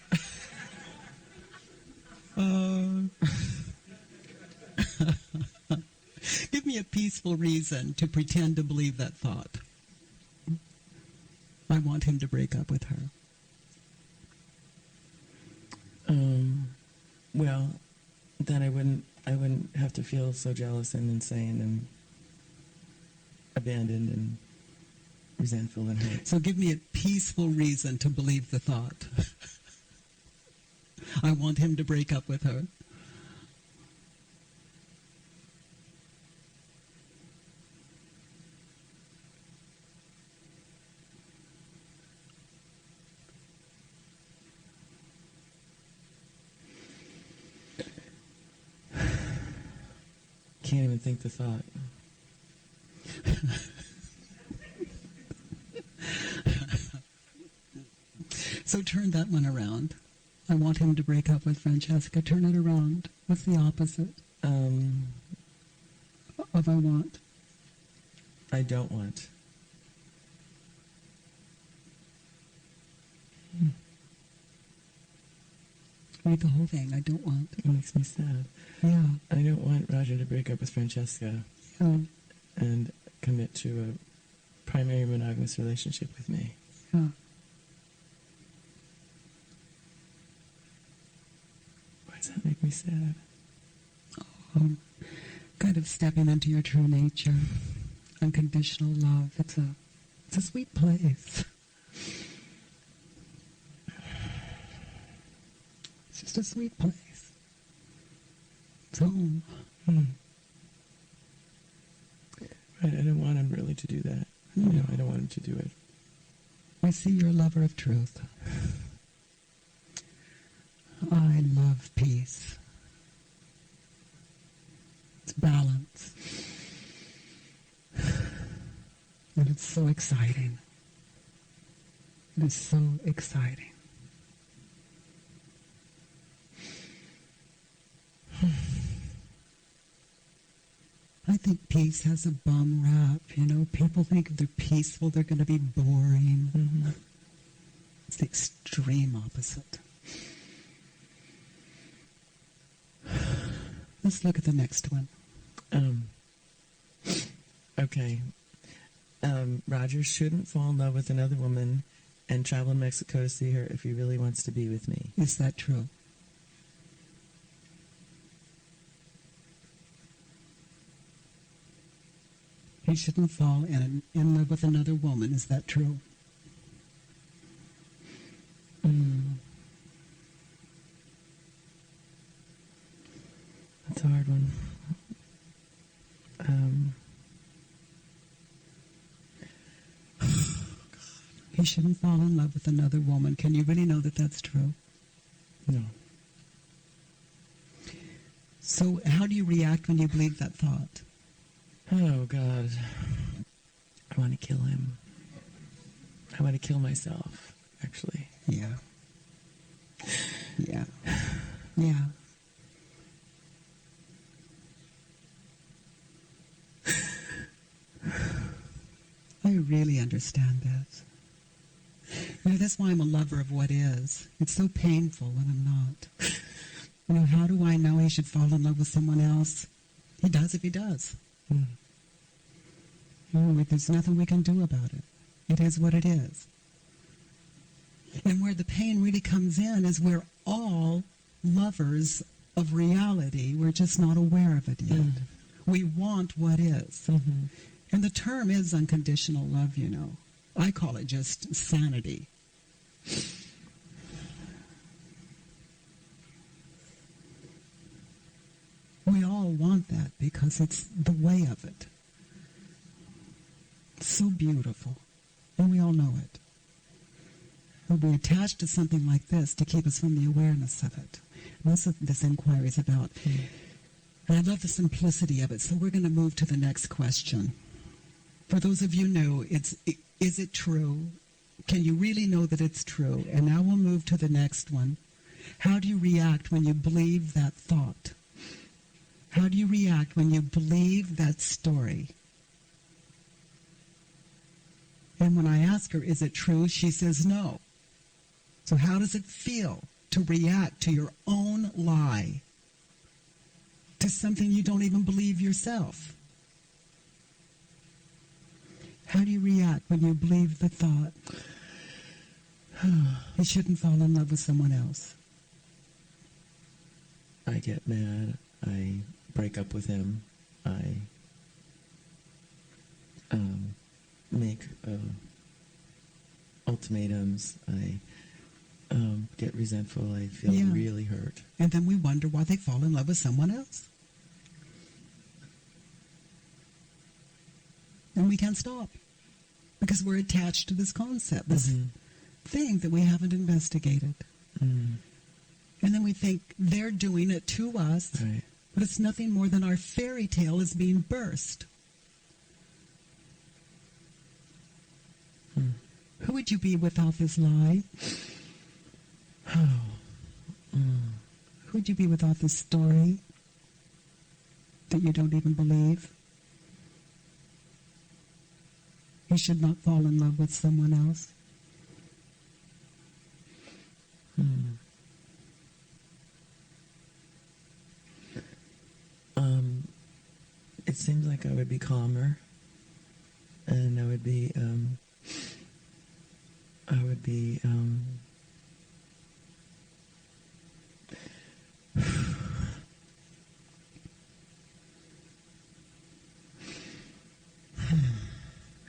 Give me a peaceful reason to pretend to believe that thought. I want him to break up with her. Well, then I wouldn't have to feel so jealous and insane and abandoned and resentful and hurt. So give me a peaceful reason to believe the thought. I want him to break up with her. Can't even think the thought. So turn that one around. I want him to break up with Francesca. Turn it around. What's the opposite of I want? I don't want. Read the whole thing. I don't want. It makes me sad. Yeah. I don't want Roger to break up with Francesca Yeah. and commit to a primary monogamous relationship with me. Yeah. Why does that make me sad? Kind of stepping into your true nature. Unconditional love. It's a sweet place. It's just a sweet place. It's home. Right, I don't want him really to do that. No. You know, I don't want him to do it. I see you're a lover of truth. I love peace. It's balance. And it's so exciting. It is so exciting. I think peace has a bum rap. You know, people think if they're peaceful, they're going to be boring. Mm-hmm. the extreme opposite. Let's look at the next one. Okay. Roger shouldn't fall in love with another woman and travel to Mexico to see her if he really wants to be with me. Is that true? He shouldn't fall in love with another woman. Is that true? That's a hard one. He shouldn't fall in love with another woman. Can you really know that that's true? No. So how do you react when you believe that thought? Oh, God. I want to kill him. I want to kill myself, actually. Yeah. Yeah. Yeah. I really understand that. You know, that's why I'm a lover of what is. It's so painful when I'm not. You know, how do I know he should fall in love with someone else? He does if he does. There's nothing we can do about it. It is what it is. And where the pain really comes in is we're all lovers of reality. We're just not aware of it yet. We want what is. And the term is unconditional love, you know. I call it just sanity. We all want that because it's the way of it. It's so beautiful. And we all know it. But we attach to something like this to keep us from the awareness of it. And that's what this inquiry is about. And I love the simplicity of it. So we're going to move to the next question. For those of you new, is it true? Can you really know that it's true? And now we'll move to the next one. How do you react when you believe that thought? How do you react when you believe that story? And when I ask her, is it true? She says no. So how does it feel to react to your own lie? To something you don't even believe yourself? How do you react when you believe the thought, he shouldn't fall in love with someone else? I get mad. I break up with him. I make ultimatums. I get resentful. I feel really hurt. And then we wonder why they fall in love with someone else. And we can't stop because we're attached to this concept, this thing that we haven't investigated. And then we think they're doing it to us, Right. but it's nothing more than our fairy tale is being burst. Who would you be without this lie? Who would you be without this story that you don't even believe? You should not fall in love with someone else. It seems like I would be calmer, and I would be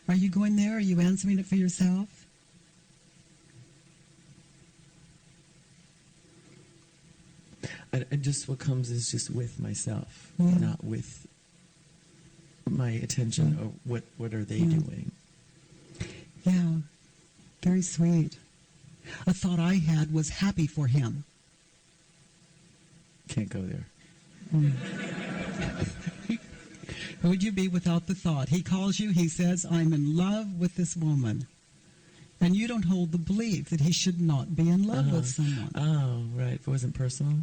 Are you going there? Are you answering it for yourself? I just what comes is just with myself, Yeah. not with my attention. Or what are they doing? Yeah, very sweet. A thought I had was happy for him. Can't go there. Who would you be without the thought? He calls you, he says, I'm in love with this woman. And you don't hold the belief that he should not be in love with someone. Oh, right. If it wasn't personal.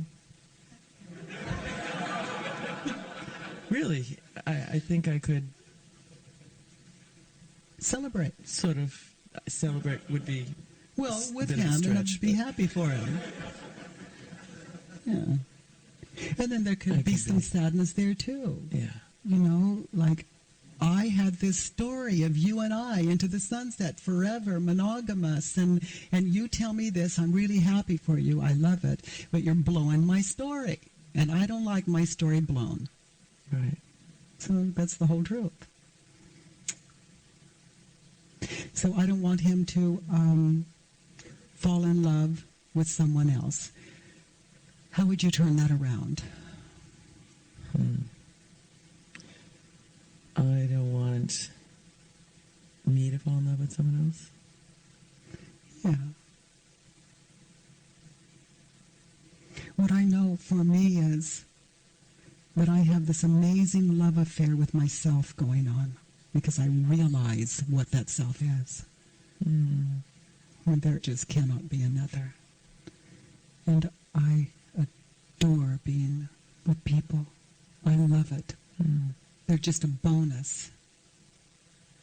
Really, I think I could Celebrate. sort of celebrate would be Well, with bit of a him, and stretch, I'd be but- happy for him. Yeah. And then there could be some sadness there, too. Yeah. You know, like, I had this story of you and I into the sunset, forever, monogamous, and you tell me this, I'm really happy for you, I love it, but you're blowing my story, and I don't like my story blown. Right. So that's the whole truth. So I don't want him to fall in love with someone else. How would you turn that around? I don't want me to fall in love with someone else. Yeah. What I know for me is that I have this amazing love affair with myself going on because I realize what that self is. And there just cannot be another. And I adore being with people. I love it. They're just a bonus.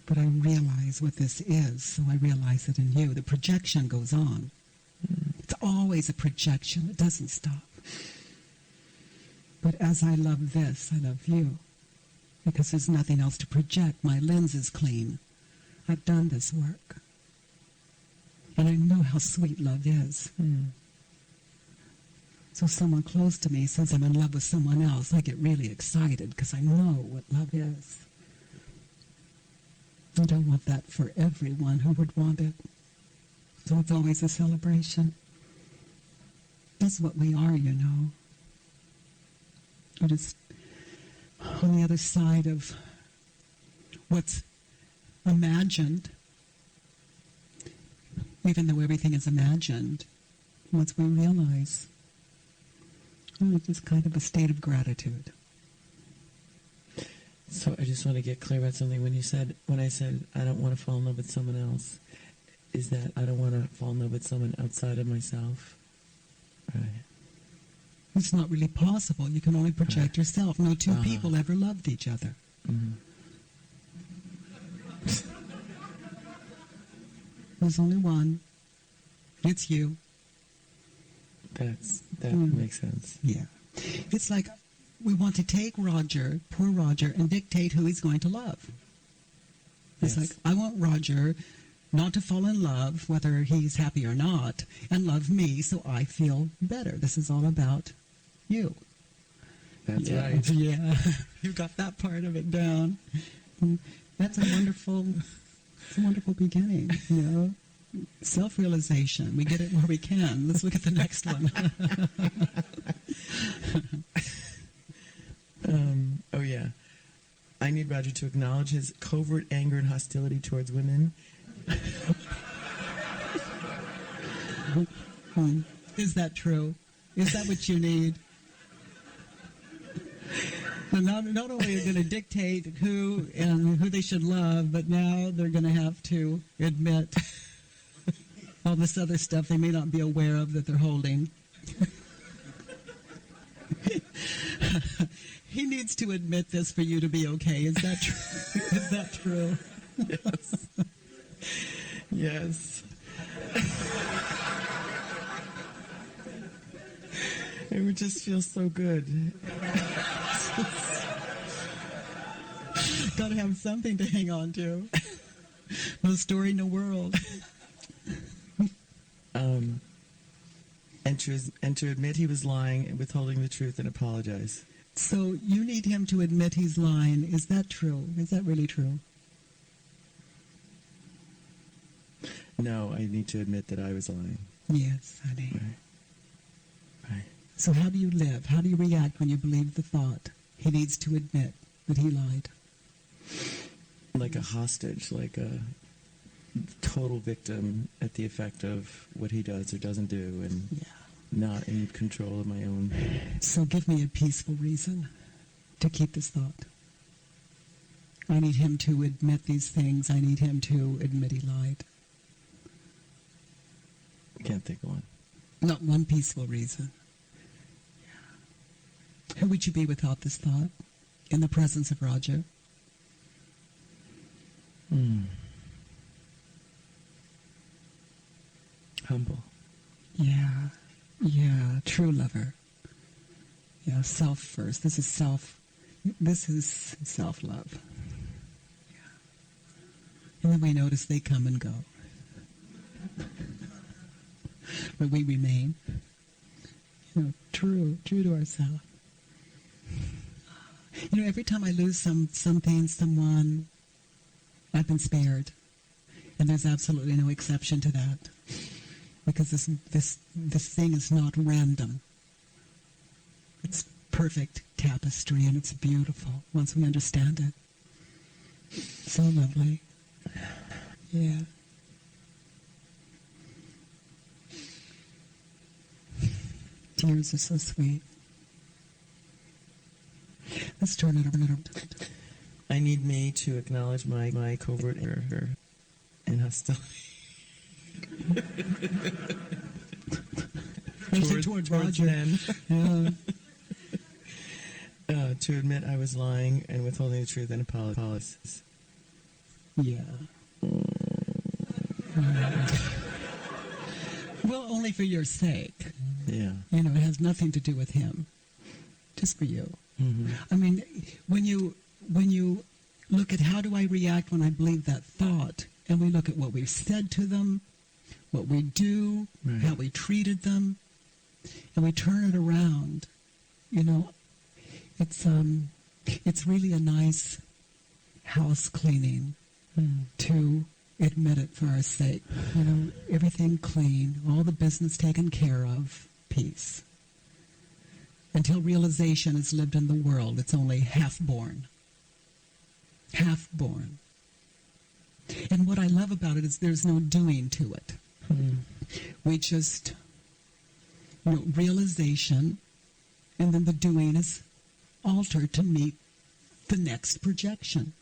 But I realize what this is, so I realize it in you. The projection goes on. It's always a projection. It doesn't stop. But as I love this, I love you. Because there's nothing else to project. My lens is clean. I've done this work. And I know how sweet love is. So someone close to me says I'm in love with someone else, I get really excited because I know what love is. I don't want that for everyone who would want it. So it's always a celebration. That's what we are, you know. We're just on the other side of what's imagined. Even though everything is imagined, once we realize, it's just kind of a state of gratitude. So I just want to get clear about something. When I said I don't want to fall in love with someone else, is that I don't want to fall in love with someone outside of myself? Right. It's not really possible. You can only project yourself. No two people ever loved each other. There's only one. It's you. That makes sense. Yeah. It's like we want to take Roger, poor Roger, and dictate who he's going to love. It's like, I want Roger not to fall in love, whether he's happy or not, and love me so I feel better. This is all about you. That's right. Yeah. You got that part of it down. That's a wonderful beginning, you know. Self-realization. We get it where we can. Let's look at the next one. Oh, yeah. I need Roger to acknowledge his covert anger and hostility towards women. Is that true? Is that what you need? Not only are they going to dictate who they should love, but now they're going to have to admit all this other stuff they may not be aware of that they're holding. He needs to admit this for you to be okay. Is that true? Is that true? Yes. It would just feel so good. Got to have something to hang on to. No story, no world. And to admit he was lying and withholding the truth and apologize. So you need him to admit he's lying. Is that true? Is that really true? No, I need to admit that I was lying. Yes, honey. Right. So how do you live? How do you react when you believe the thought? He needs to admit that he lied. Like a hostage, like a total victim at the effect of what he does or doesn't do, and not in control of my own. So give me a peaceful reason to keep this thought. I need him to admit these things. I need him to admit he lied. Can't think of one. Not one peaceful reason. Who would you be without this thought in the presence of Roger? Humble. Yeah, true lover. Yeah, self first. This is self-love. Yeah. And then we notice they come and go. But we remain, true to ourselves. Every time I lose something, someone, I've been spared. And there's absolutely no exception to that. Because this thing is not random. It's perfect tapestry, and it's beautiful once we understand it. So lovely. Yeah. Tears are so sweet. Let's turn it over. I need me to acknowledge my covert error and hostility. towards Roger. them. Yeah. To admit I was lying and withholding the truth and apologize. Yeah. Well, only for your sake. Yeah. It has nothing to do with him. Just for you. Mm-hmm. I mean, when you look at how do I react when I believe that thought, and we look at what we've said to them, what we do, right. how we treated them, and we turn it around, it's really a nice house cleaning to admit it for our sake. Everything clean, all the business taken care of, peace. Until realization is lived in the world, it's only half-born. Half-born. And what I love about it is there's no doing to it. We just, realization, and then the doing is altered to meet the next projection.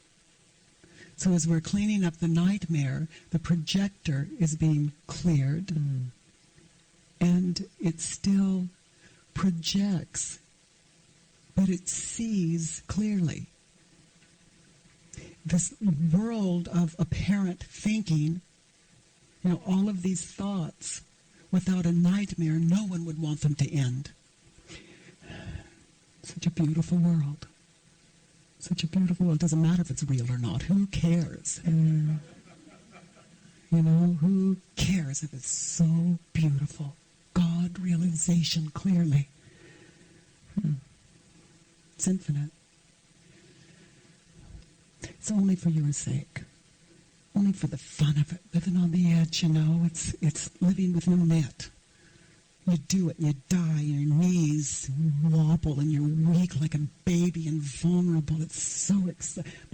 So as we're cleaning up the nightmare, the projector is being cleared, and it still projects, but it sees clearly. This world of apparent thinking, all of these thoughts, without a nightmare, no one would want them to end. Such a beautiful world. Such a beautiful world. It doesn't matter if it's real or not. Who cares? Who cares if it's so beautiful? God realization clearly. It's infinite. It's only for your sake. Only for the fun of it. Living on the edge, It's living with no net. You do it and you die, and your knees wobble, and you're weak like a baby and vulnerable. It's so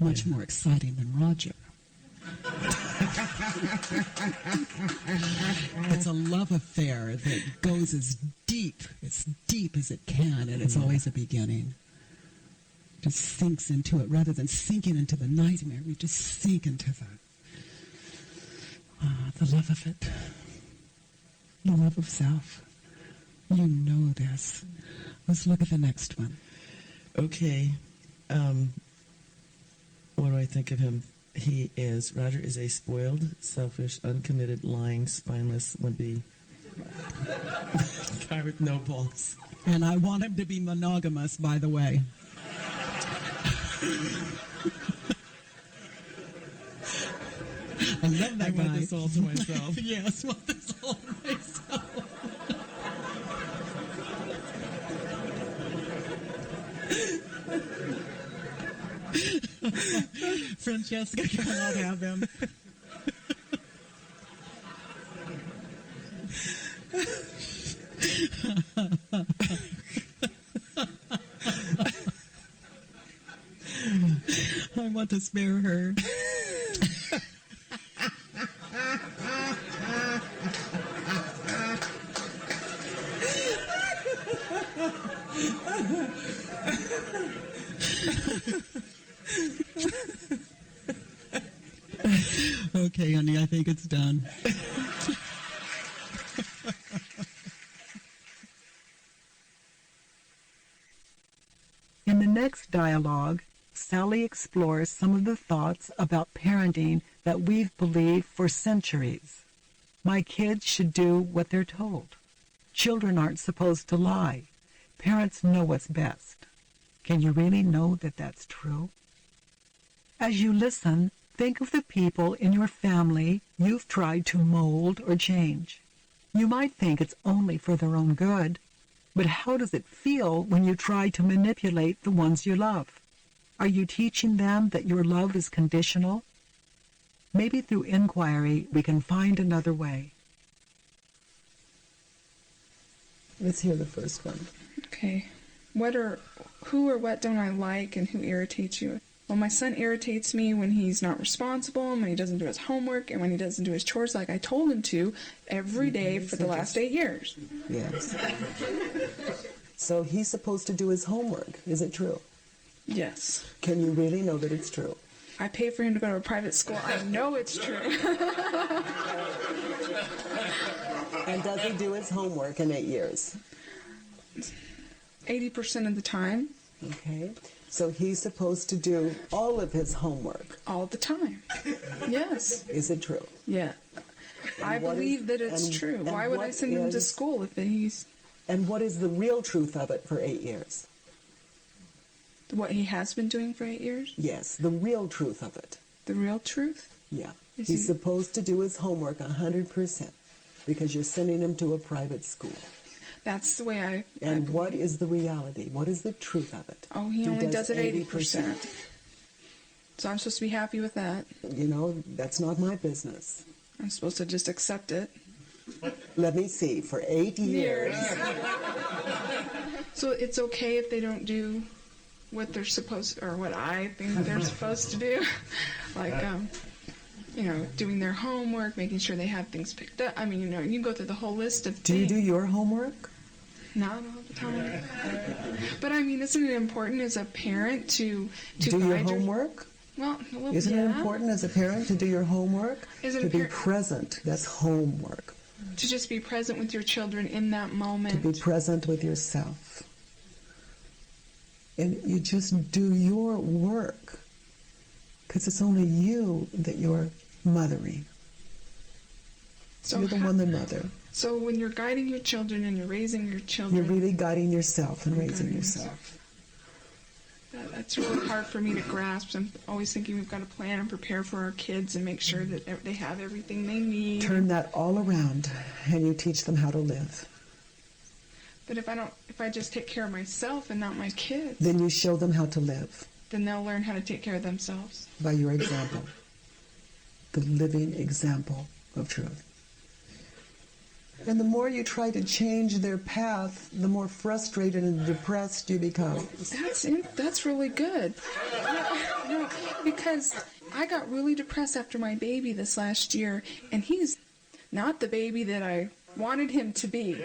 much more exciting than Roger. It's a love affair that goes as deep as it can, and it's always a beginning. Just sinks into it rather than sinking into the nightmare. We just sink into the love of it, the love of self. You know this. Let's look at the next one. Okay. What do I think of him? Roger is a spoiled, selfish, uncommitted, lying, spineless, wimpy guy with no balls. And I want him to be monogamous, by the way. I love that guy. I want this all to myself. Yes, want this all to myself. Francesca cannot have him. I want to spare her. Okay, honey, I think it's done. In the next dialogue, Sally explores some of the thoughts about parenting that we've believed for centuries. My kids should do what they're told. Children aren't supposed to lie. Parents know what's best. Can you really know that that's true? As you listen, think of the people in your family you've tried to mold or change. You might think it's only for their own good, but how does it feel when you try to manipulate the ones you love? Are you teaching them that your love is conditional? Maybe through inquiry we can find another way. Let's hear the first one. Okay. Who or what don't I like and who irritates you? Well, my son irritates me when he's not responsible, and when he doesn't do his homework, and when he doesn't do his chores like I told him to every day for the last 8 years. Yes. So he's supposed to do his homework. Is it true? Yes. Can you really know that it's true? I pay for him to go to a private school. I know it's true. And does he do his homework in 8 years? 80% of the time. Okay. So he's supposed to do all of his homework. All the time. Yes. Is it true? Yeah. I believe that it's true. Why would I send him to school if he's... And what is the real truth of it for 8 years? What he has been doing for 8 years? Yes, the real truth of it. The real truth? Yeah. Is He's he- supposed to do his homework 100% because you're sending him to a private school. That's the way I And believe. what is the reality? What is the truth of it? Oh, he only does it 80%. So I'm supposed to be happy with that. You know, that's not my business. I'm supposed to just accept it. Let me see, for 8 years. So it's okay if they don't do what they're supposed, or what I think they're supposed to do, like doing their homework, making sure they have things picked up. I mean, you can go through the whole list of Do you things. do your homework? Not all the time. But I mean, isn't it important as a parent to Do your guide homework? Well, a little, Isn't yeah. it important as a parent to do your homework? Is it to a be par- present. That's homework. To just be present with your children in that moment. To be present with yourself. And you just do your work. Because it's only you that you're mothering. So You're the one that mother. So when you're guiding your children and you're raising your children, You're really guiding yourself and raising guiding yourself. That's really hard for me to grasp. I'm always thinking we've got to plan and prepare for our kids and make sure that they have everything they need. Turn that all around and you teach them how to live. But if I just take care of myself and not my kids, Then you show them how to live then they'll learn how to take care of themselves. by your example. The living example of truth. And the more you try to change their path, the more frustrated and depressed you become. That's really good. Because I got really depressed after my baby this last year, and he's not the baby that I wanted him to be.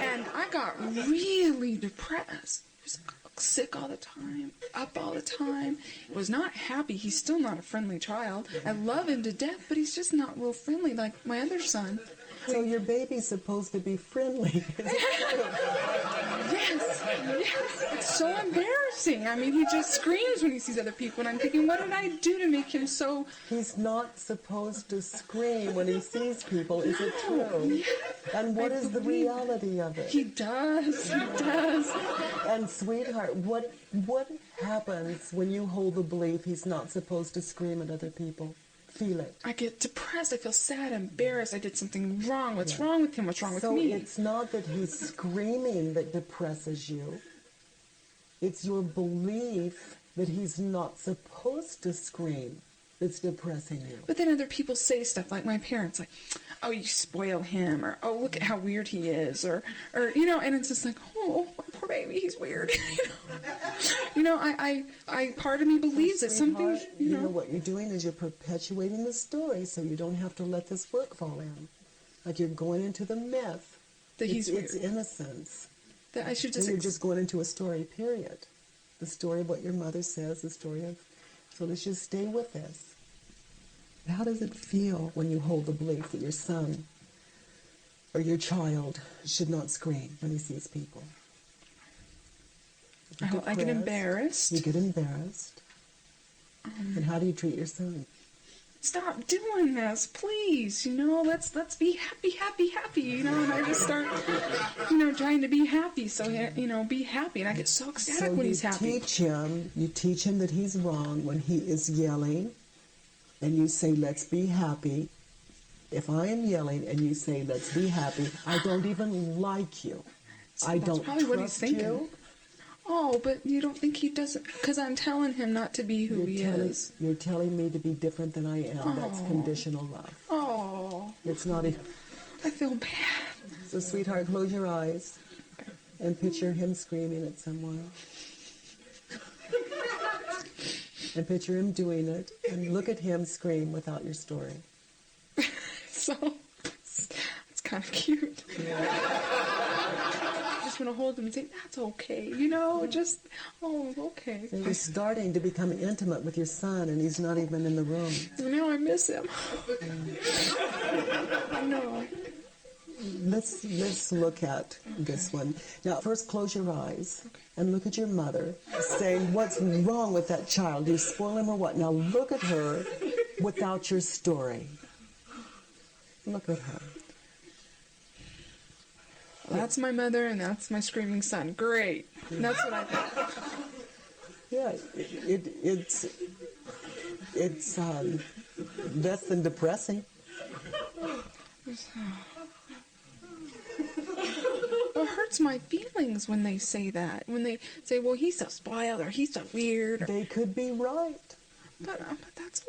And I got really depressed. I was sick all the time, up all the time. Was not happy. He's still not a friendly child. I love him to death, but he's just not real friendly like my other son. So your baby's supposed to be friendly. Yes. It's so embarrassing. I mean, he just screams when he sees other people, and I'm thinking, what did I do to make him so... He's not supposed to scream when he sees people. Is it true? And what is the reality of it? He does. And sweetheart, what happens when you hold the belief he's not supposed to scream at other people? Feel it. I get depressed. I feel sad, embarrassed. I did something wrong. What's wrong with him? What's wrong with me? So it's not that he's screaming that depresses you. It's your belief that he's not supposed to scream that's depressing you. But then other people say stuff like my parents, like, oh, you spoil him, or oh, look at how weird he is, or and it's just like, oh, my poor baby, he's weird. I part of me believes that something, You know what you're doing is you're perpetuating the story so you don't have to let this work fall in. Like you're going into the myth. that he's weird. It's innocence. That I should So just. you're just going into a story, period. The story of what your mother says, the story of... So let's just stay with this. How does it feel when you hold the belief that your son or your child should not scream when he sees people? I get embarrassed. You get embarrassed. And how do you treat your son? stop doing this, please. Let's be happy. And I just start, trying to be happy. So be happy, and I get so ecstatic when he's happy. You teach him that he's wrong when he is yelling, and you say, let's be happy. If I am yelling and you say, let's be happy, I don't even like you. I don't probably what he's trust thinking. you. Oh, but you don't think he doesn't? Because I'm telling him not to be who he is. You're telling me to be different than I am. That's conditional love. Oh, It's not a... I feel bad. So, sweetheart, close your eyes and picture him screaming at someone. And picture him doing it, and look at him scream without your story. So, it's kind of cute. I just want to hold him and say, that's okay, okay. And you're starting to become intimate with your son, and he's not even in the room. Now I miss him. I know. Let's look at this one. Now, first close your eyes and look at your mother, saying, what's wrong with that child? Do you spoil him or what? Now look at her without your story. Look at her. That's my mother, and that's my screaming son. Great. That's what I thought. Yeah, it's less than depressing. It hurts my feelings when they say that. When they say, well, he's so spoiled, or he's so weird. They could be right. But that's...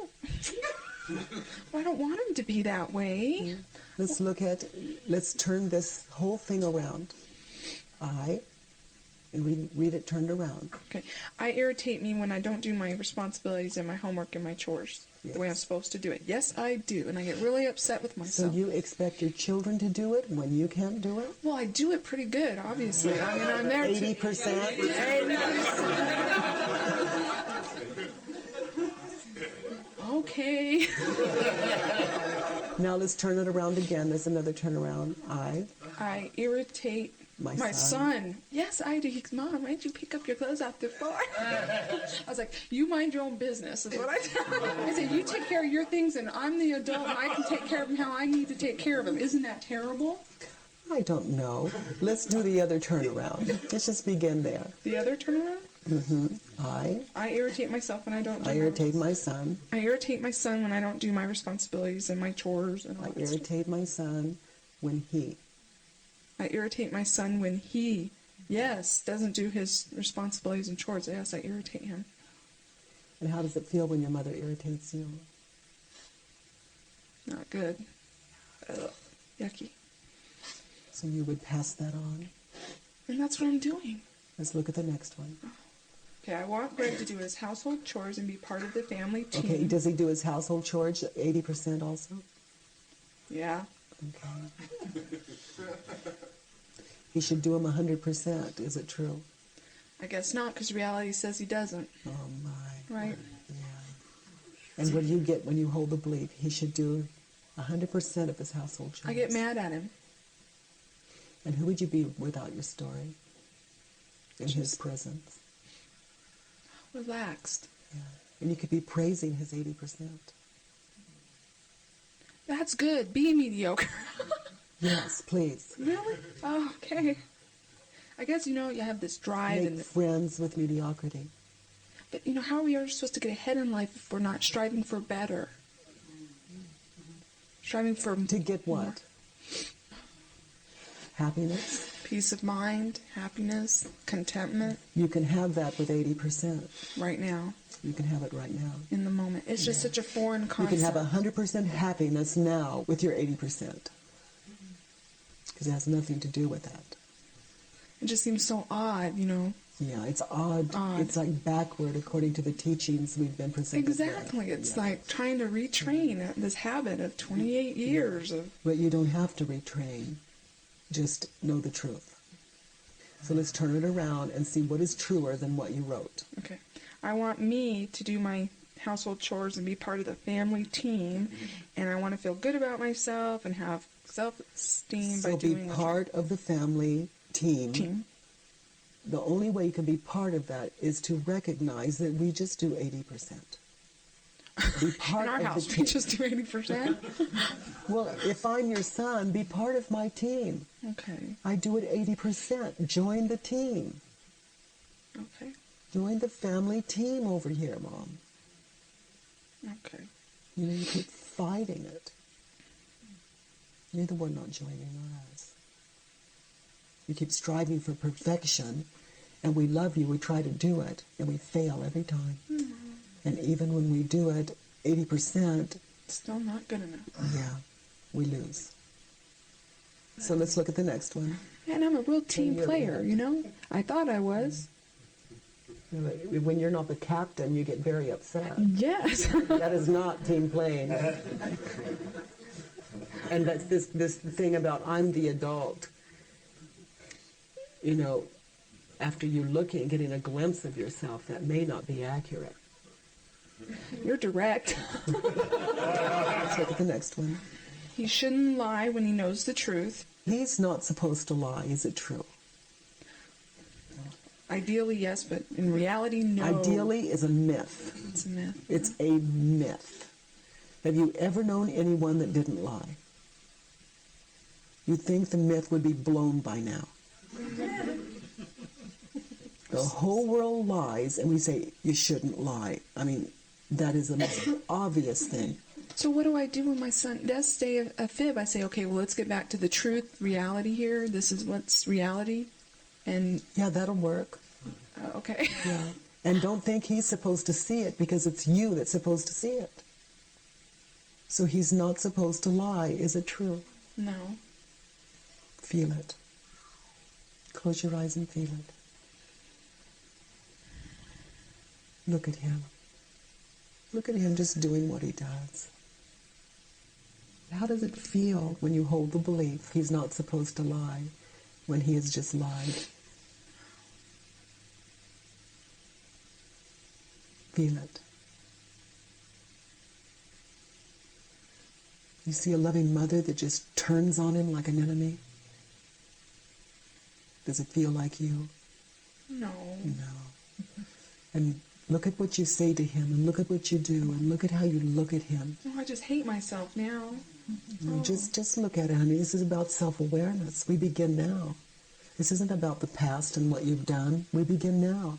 I don't want him to be that way. Let's turn this whole thing around. And read it turned around. Okay. I irritate me when I don't do my responsibilities and my homework and my chores the way I'm supposed to do it. Yes, I do. And I get really upset with myself. So you expect your children to do it when you can't do it? Well, I do it pretty good, obviously. I mean, I'm there 80%? 80%. Okay. Now let's turn it around again. There's another turnaround. I irritate my son. Yes, I do. He's, Mom, why did you pick up your clothes off the floor? I was like, you mind your own business is what I tell him. I said, you take care of your things, and I'm the adult, and I can take care of him how I need to take care of him. Isn't that terrible? I don't know. Let's do the other turnaround. Let's just begin there. The other turnaround? Mm-hmm. I irritate myself when I don't do I irritate my son. I irritate my son when I don't do my responsibilities and my chores and all that stuff. Irritate my son when he. I irritate my son when he, doesn't do his responsibilities and chores. Yes, I irritate him. And how does it feel when your mother irritates you? Not good. Ugh, yucky. So you would pass that on? And that's what I'm doing. Let's look at the next one. Okay, I want Greg to do his household chores and be part of the family team. Okay, does he do his household chores 80% also? Yeah. Okay. He should do them 100%. Is it true? I guess not, because reality says he doesn't. Oh, my. Right. Yeah. And what do you get when you hold the belief? He should do 100% of his household chores. I get mad at him. And who would you be without your story? In his presence? Relaxed. Yeah. And you could be praising his 80%. That's good. Be mediocre. Yes, please. Really? Oh, okay. I guess, you have this drive. Make friends with mediocrity. But, how are we supposed to get ahead in life if we're not striving for better? Striving for... To get what? More. Happiness? Peace of mind, happiness, contentment. You can have that with 80%. Right now. You can have it right now. In the moment. It's just such a foreign concept. You can have 100% happiness now with your 80%. Because it has nothing to do with that. It just seems so odd, Yeah, it's odd. It's like backward according to the teachings we've been presented with. Exactly. It's like trying to retrain this habit of 28 years of... But you don't have to retrain. Just know the truth. So let's turn it around and see what is truer than what you wrote. Okay. I want me to do my household chores and be part of the family team, and I want to feel good about myself and have self-esteem by doing... So be part of the family team. The only way you can be part of that is to recognize that we just do 80%. Be part In our of house, the we team. just do 80%. Well, if I'm your son, be part of my team. Okay. I do it 80%. Join the team. Okay. Join the family team over here, Mom. Okay. You know, you keep fighting it. You're the one not joining, not us. You keep striving for perfection, and we love you, we try to do it, and we fail every time. Mm-hmm. And even when we do it 80%, Still not good enough. yeah, we lose. So let's look at the next one. And I'm a real team you're player, right. you know? I thought I was. When you're not the captain, you get very upset. Yes. That is not team playing. And that's this thing about I'm the adult. You know, after you looking, getting a glimpse of yourself, that may not be accurate. You're direct. Let's look at the next one. He shouldn't lie when he knows the truth. He's not supposed to lie, is it true? Ideally, yes, but in reality, no. Ideally is a myth. It's a myth. It's a myth. Have you ever known anyone that didn't lie? You'd think the myth would be blown by now. The whole world lies, and we say, you shouldn't lie. I mean, that is the most obvious thing. So what do I do when my son does say a fib? I say, okay, well, let's get back to the truth, reality here. This is what's reality. And, Yeah, that'll work. okay. Yeah. And don't think he's supposed to see it, because it's you that's supposed to see it. So he's not supposed to lie. Is it true? No. Feel it. Close your eyes and feel it. Look at him. Look at him just doing what he does. How does it feel when you hold the belief he's not supposed to lie when he has just lied? Feel it. You see a loving mother that just turns on him like an enemy? Does it feel like you? No. No. And look at what you say to him, and look at what you do, and look at how you look at him. Oh, I just hate myself now. And just look at it, honey. This is about self-awareness. We begin now. This isn't about the past and what you've done. We begin now.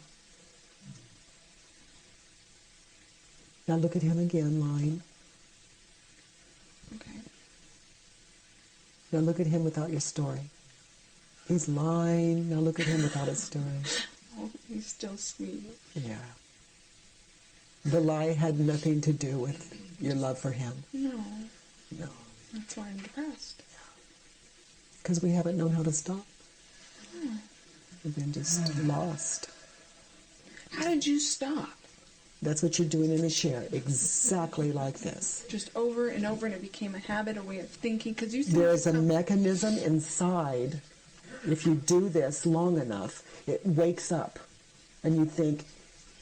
Now look at him again, lying. Okay. Now look at him without your story. He's lying. Now look at him without his story. Oh, he's still sweet. Yeah. The lie had nothing to do with your love for him. No. No. That's why I'm depressed. Because we haven't known how to stop. We've been just lost. How did you stop? That's what you're doing in the share, exactly like this. Just over and over, and it became a habit, a way of thinking. Because you There is a mechanism inside. If you do this long enough, it wakes up, and you think,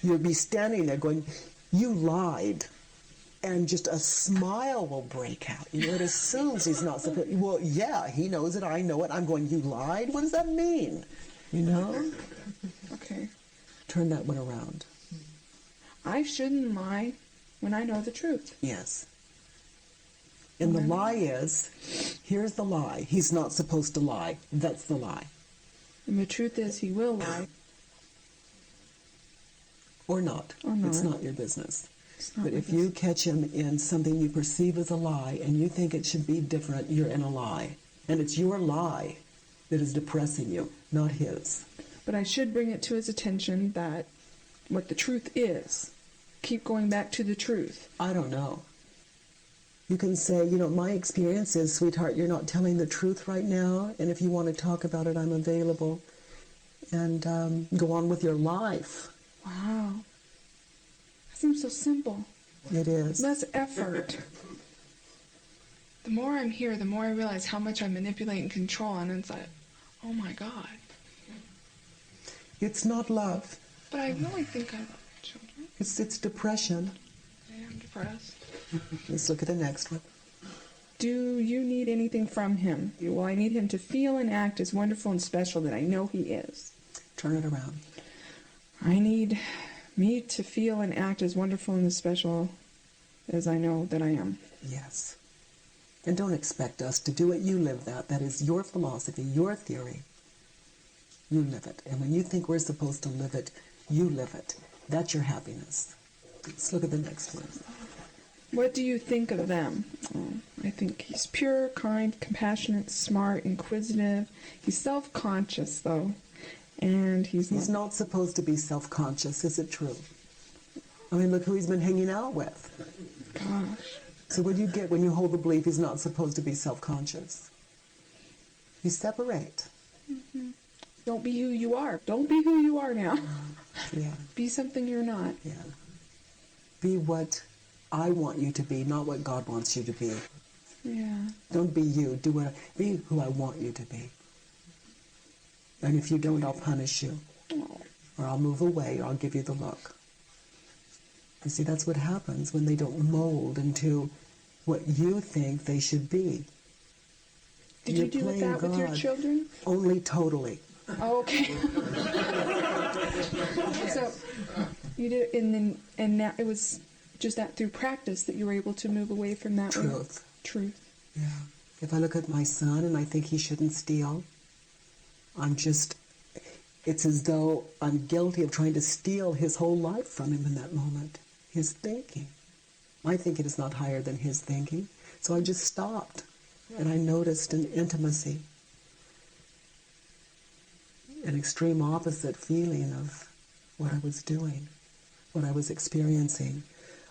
you'll be standing there going, you lied. And just a smile will break out. You know, it assumes he's not supposed. Well, yeah, he knows it. I know it. I'm going, you lied? What does that mean? You know? Okay. Turn that one around. I shouldn't lie when I know the truth. Yes. And the lie is, here's the lie. He's not supposed to lie. That's the lie. And the truth is, he will lie. Or not. Or not. It's not your business. It's not But my if you catch him in something you perceive as a lie and you think it should be different, you're in a lie. And it's your lie that is depressing you, not his. But I should bring it to his attention that what the truth is. Keep going back to the truth. I don't know. You can say, you know, my experience is, sweetheart, you're not telling the truth right now, and if you want to talk about it, I'm available. And go on with your life. Wow. That seems so simple. It is. Less effort. The more I'm here, the more I realize how much I manipulate and control, and it's like, oh my God. It's not love. But I really think I love children. It's depression. I am depressed. Let's look at the next one. Do you need anything from him? Well, I need him to feel and act as wonderful and special that I know he is. Turn it around. I need me to feel and act as wonderful and as special as I know that I am. Yes. And don't expect us to do it. You live that. That is your philosophy, your theory. You live it. And when you think we're supposed to live it, you live it. That's your happiness. Let's look at the next one. What do you think of them? I think he's pure, kind, compassionate, smart, inquisitive. He's self-conscious, though. And he's not supposed to be self-conscious. Is it true? I mean, look who he's been hanging out with. Gosh. So what do you get when you hold the belief he's not supposed to be self-conscious? You separate. Mm-hmm. Don't be who you are. Don't be who you are now. Yeah. Be something you're not. Yeah. Be what I want you to be, not what God wants you to be. Yeah. Don't be you. Be who I want you to be. And if you don't, I'll punish you. Oh. Or I'll move away, or I'll give you the look. You see, that's what happens when they don't mold into what you think they should be. Did you do that with your children? Only totally. Oh, okay. So you did, and now it was just that through practice that you were able to move away from that. Truth. Truth. Yeah. If I look at my son and I think he shouldn't steal, it's as though I'm guilty of trying to steal his whole life from him in that moment. His thinking. My thinking is not higher than his thinking. So I just stopped and I noticed an intimacy, an extreme opposite feeling of what I was doing, what I was experiencing.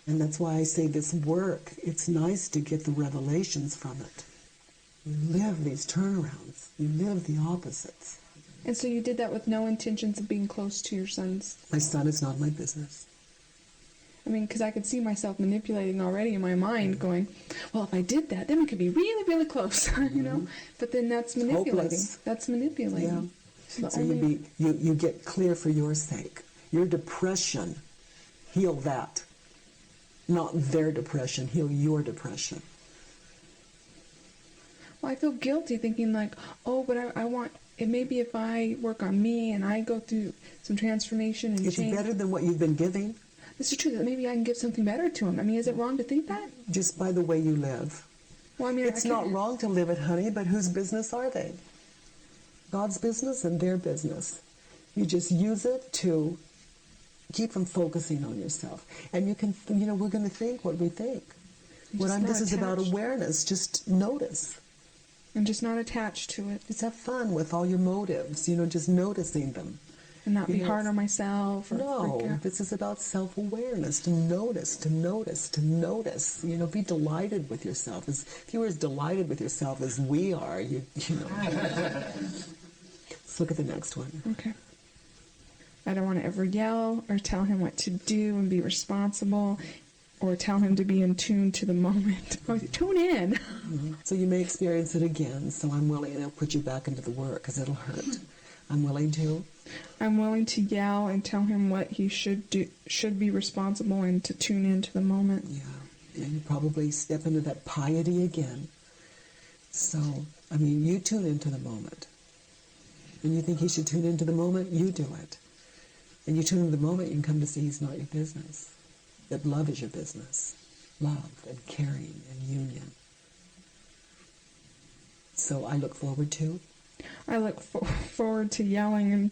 And that's why I say this work, it's nice to get the revelations from it. You live these turnarounds. You live the opposites. And so you did that with no intentions of being close to your sons? My son is not my business. I mean, because I could see myself manipulating already in my mind, going, well, if I did that, then we could be really, really close, you know? But then that's manipulating. Hopeless. That's manipulating. Yeah. So you get clear for your sake. Your depression, heal that. Not their depression, heal your depression. Well, I feel guilty thinking like, oh, but I want, it maybe if I work on me and I go through some transformation and change. It's better than what you've been giving. This is true, that maybe I can give something better to him. I mean, is it wrong to think that? Just by the way you live. Well, I mean, it's not wrong to live it, honey, but whose business are they? God's business and their business. You just use it to keep from focusing on yourself. And you can, we're going to think what we think. This is about awareness. Just notice. And just not attached to it. Just have fun with all your motives, just noticing them. And not be hard on myself. No, this is about self-awareness, to notice, to notice, to notice. Be delighted with yourself. If you were as delighted with yourself as we are, Let's look at the next one. Okay. I don't want to ever yell or tell him what to do and be responsible, or tell him to be in tune to the moment. Oh, tune in. Mm-hmm. So you may experience it again, so I'm willing, and I'll put you back into the work because it'll hurt. I'm willing to yell and tell him what he should do, should be responsible, and to tune into the moment. Yeah, and you probably step into that piety again. So, you tune into the moment. And you think he should tune into the moment, you do it. And you tune into the moment, you can come to see he's not your business. That love is your business. Love and caring and union. So I look forward to? I look forward to yelling and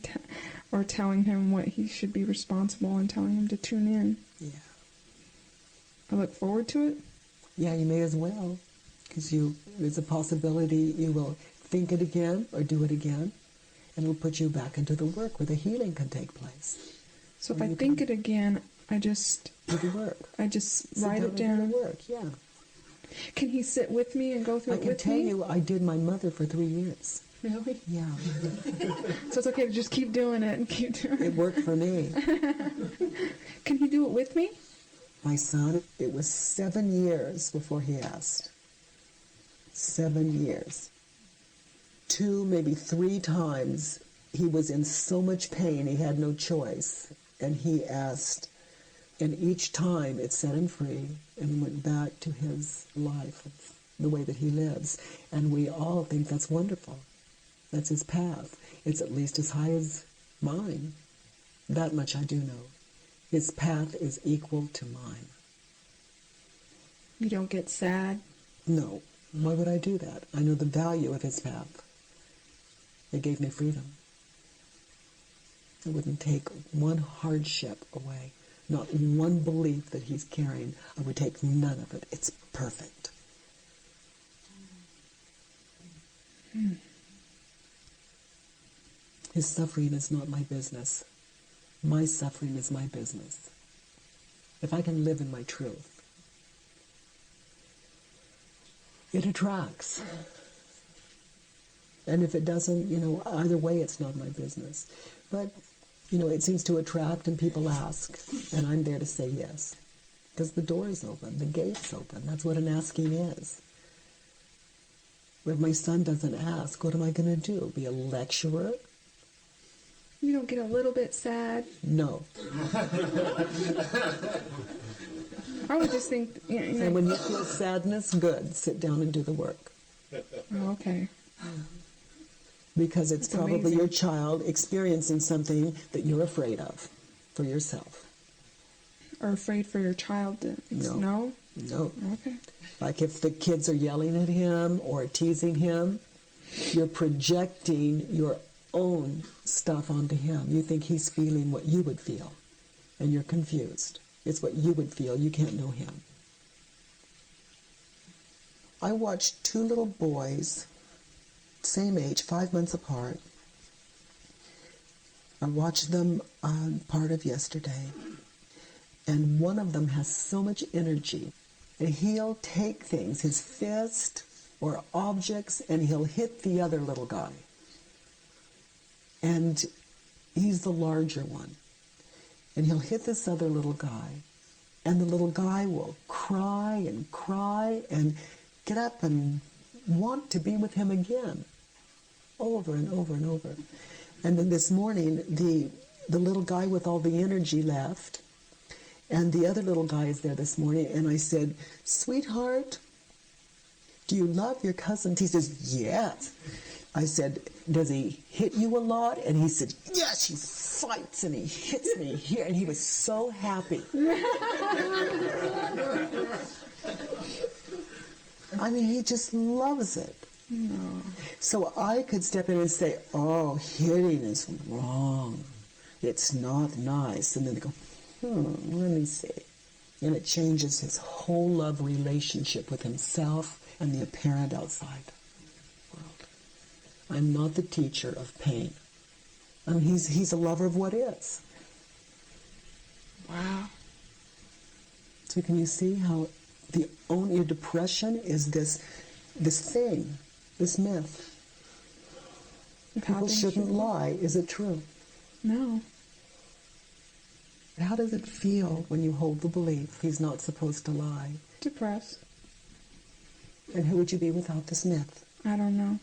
or telling him what he should be responsible and telling him to tune in. Yeah. I look forward to it? Yeah, you may as well. Because there's a possibility you will think it again or do it again. And it'll put you back into the work where the healing can take place. So if I think it again, I just do the work. I just write it down. And do the work, yeah. Can he sit with me and go through it with me? I can tell you, I did my mother for 3 years. Really? Yeah. So it's okay to just keep doing it and keep doing it. It worked for me. Can he do it with me? My son, it was 7 years before he asked. 7 years. 2, maybe 3 times, he was in so much pain he had no choice. And he asked, and each time it set him free and went back to his life, the way that he lives. And we all think that's wonderful. That's his path. It's at least as high as mine. That much I do know. His path is equal to mine. You don't get sad? No. Why would I do that? I know the value of his path. It gave me freedom. I wouldn't take one hardship away, not one belief that he's carrying. I would take none of it. It's perfect. His suffering is not my business. My suffering is my business. If I can live in my truth, it attracts. And if it doesn't, either way, it's not my business. But, it seems to attract and people ask, and I'm there to say yes. Because the door is open, the gate's open. That's what an asking is. If my son doesn't ask, what am I going to do? Be a lecturer? You don't get a little bit sad? No. I would just think, And when you feel sadness, good. Sit down and do the work. Oh, okay. Because it's That's probably amazing. your child experiencing something that you're afraid of for yourself. Or afraid for your child to... No. No. Okay. Like if the kids are yelling at him or teasing him, you're projecting your own stuff onto him. You think he's feeling what you would feel, and you're confused. It's what you would feel. You can't know him. I watched two little boys, same age, 5 months apart. I watched them part of yesterday, and one of them has so much energy, and he'll take things, his fist or objects, and he'll hit the other little guy. And he's the larger one. And he'll hit this other little guy, and the little guy will cry and get up and want to be with him again, over and over and over. And then this morning, the little guy with all the energy left, and the other little guy is there this morning, and I said, "Sweetheart, do you love your cousin?" He says, "Yes." I said, "Does he hit you a lot?" And he said, "Yes, he fights and he hits me here." And he was so happy. I mean, he just loves it. No. So I could step in and say, "Oh, hitting is wrong. It's not nice." And then they go, let me see. And it changes his whole love relationship with himself and the apparent outside world. I'm not the teacher of pain. I mean, he's a lover of what is. Wow. So can you see how your depression is this thing, this myth? People shouldn't lie. Is it true? No. How does it feel when you hold the belief he's not supposed to lie? Depressed. And who would you be without this myth? I don't know.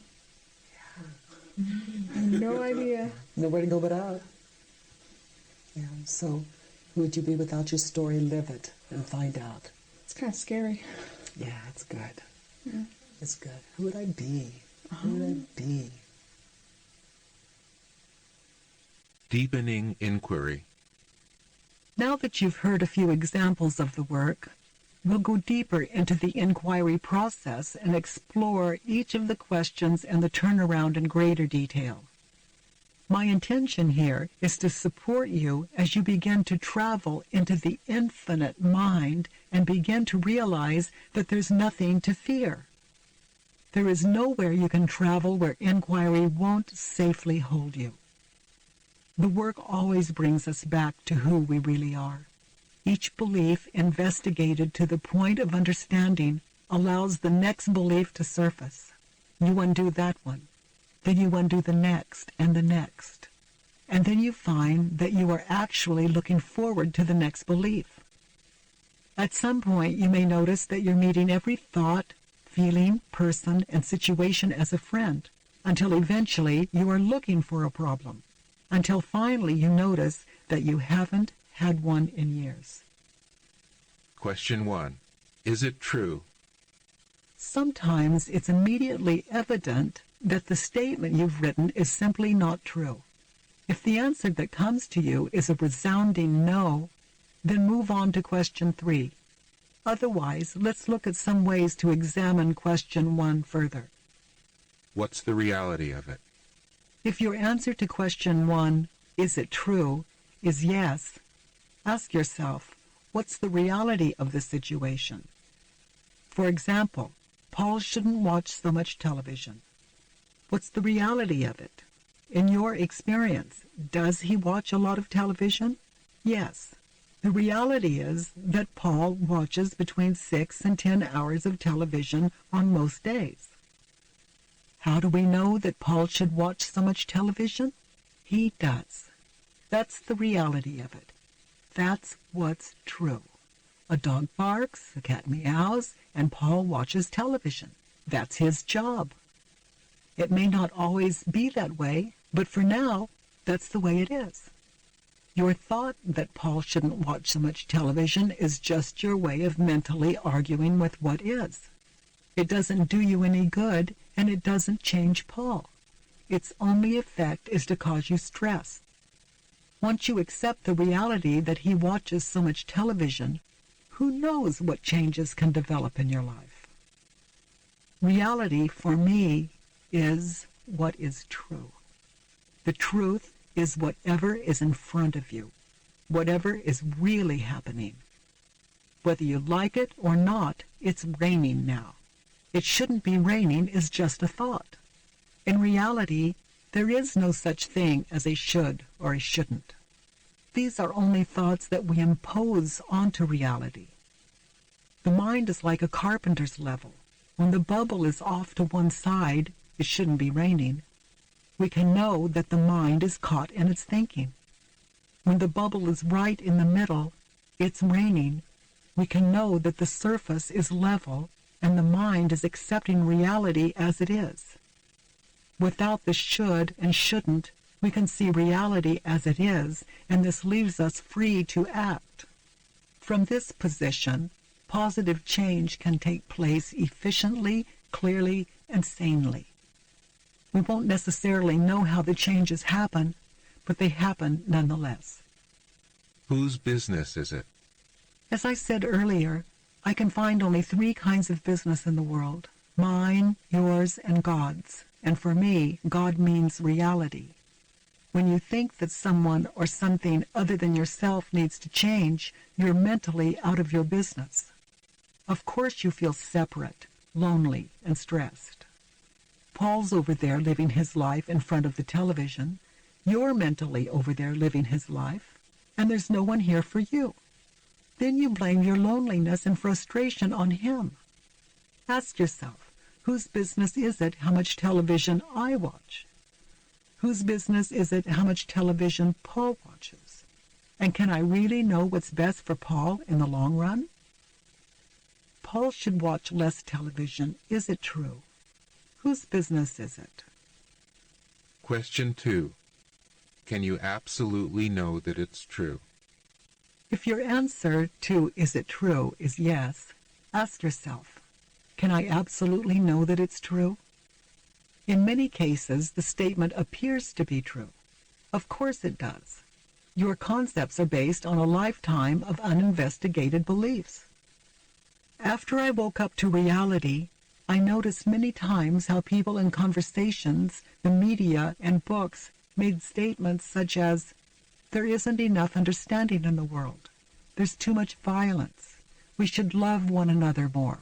I have no idea. Nowhere to go but out. Yeah, so who would you be without your story? Live it and find out. It's kind of scary. Yeah, it's good. Yeah. It's good. Who would I be? Who would I be? Deepening inquiry. Now that you've heard a few examples of the work, we'll go deeper into the inquiry process and explore each of the questions and the turnaround in greater detail. My intention here is to support you as you begin to travel into the infinite mind and begin to realize that there's nothing to fear. There is nowhere you can travel where inquiry won't safely hold you. The work always brings us back to who we really are. Each belief investigated to the point of understanding allows the next belief to surface. You undo that one. Then you undo the next and the next. And then you find that you are actually looking forward to the next belief. At some point, you may notice that you're meeting every thought, feeling, person, and situation as a friend, until eventually you are looking for a problem, until finally you notice that you haven't had one in years. Question 1. Is it true? Sometimes it's immediately evident that the statement you've written is simply not true. If the answer that comes to you is a resounding no, then move on to question 3. Otherwise, let's look at some ways to examine question 1 further. What's the reality of it? If your answer to question 1, is it true, is yes, ask yourself, what's the reality of the situation? For example, Paul shouldn't watch so much television. What's the reality of it? In your experience, does he watch a lot of television? Yes. The reality is that Paul watches between 6 and 10 hours of television on most days. How do we know that Paul should watch so much television? He does. That's the reality of it. That's what's true. A dog barks, a cat meows, and Paul watches television. That's his job. It may not always be that way, but for now, that's the way it is. Your thought that Paul shouldn't watch so much television is just your way of mentally arguing with what is. It doesn't do you any good, and it doesn't change Paul. Its only effect is to cause you stress. Once you accept the reality that he watches so much television, who knows what changes can develop in your life? Reality, for me, is what is true. The truth is whatever is in front of you, whatever is really happening. Whether you like it or not, it's raining now. It shouldn't be raining is just a thought. In reality, there is no such thing as a should or a shouldn't. These are only thoughts that we impose onto reality. The mind is like a carpenter's level. When the bubble is off to one side, it shouldn't be raining. We can know that the mind is caught in its thinking. When the bubble is right in the middle, it's raining. We can know that the surface is level and the mind is accepting reality as it is. Without the should and shouldn't, we can see reality as it is, and this leaves us free to act. From this position, positive change can take place efficiently, clearly, and sanely. We won't necessarily know how the changes happen, but they happen nonetheless. Whose business is it? As I said earlier, I can find only 3 kinds of business in the world: mine, yours, and God's. And for me, God means reality. When you think that someone or something other than yourself needs to change, you're mentally out of your business. Of course you feel separate, lonely, and stressed. Paul's over there living his life in front of the television. You're mentally over there living his life, and there's no one here for you. Then you blame your loneliness and frustration on him. Ask yourself, whose business is it how much television I watch? Whose business is it how much television Paul watches? And can I really know what's best for Paul in the long run? Paul should watch less television. Is it true? Whose business is it? Question 2. Can you absolutely know that it's true? If your answer to is it true is yes, ask yourself, can I absolutely know that it's true? In many cases, the statement appears to be true. Of course it does. Your concepts are based on a lifetime of uninvestigated beliefs. After I woke up to reality, I noticed many times how people in conversations, the media, and books made statements such as, there isn't enough understanding in the world. There's too much violence. We should love one another more.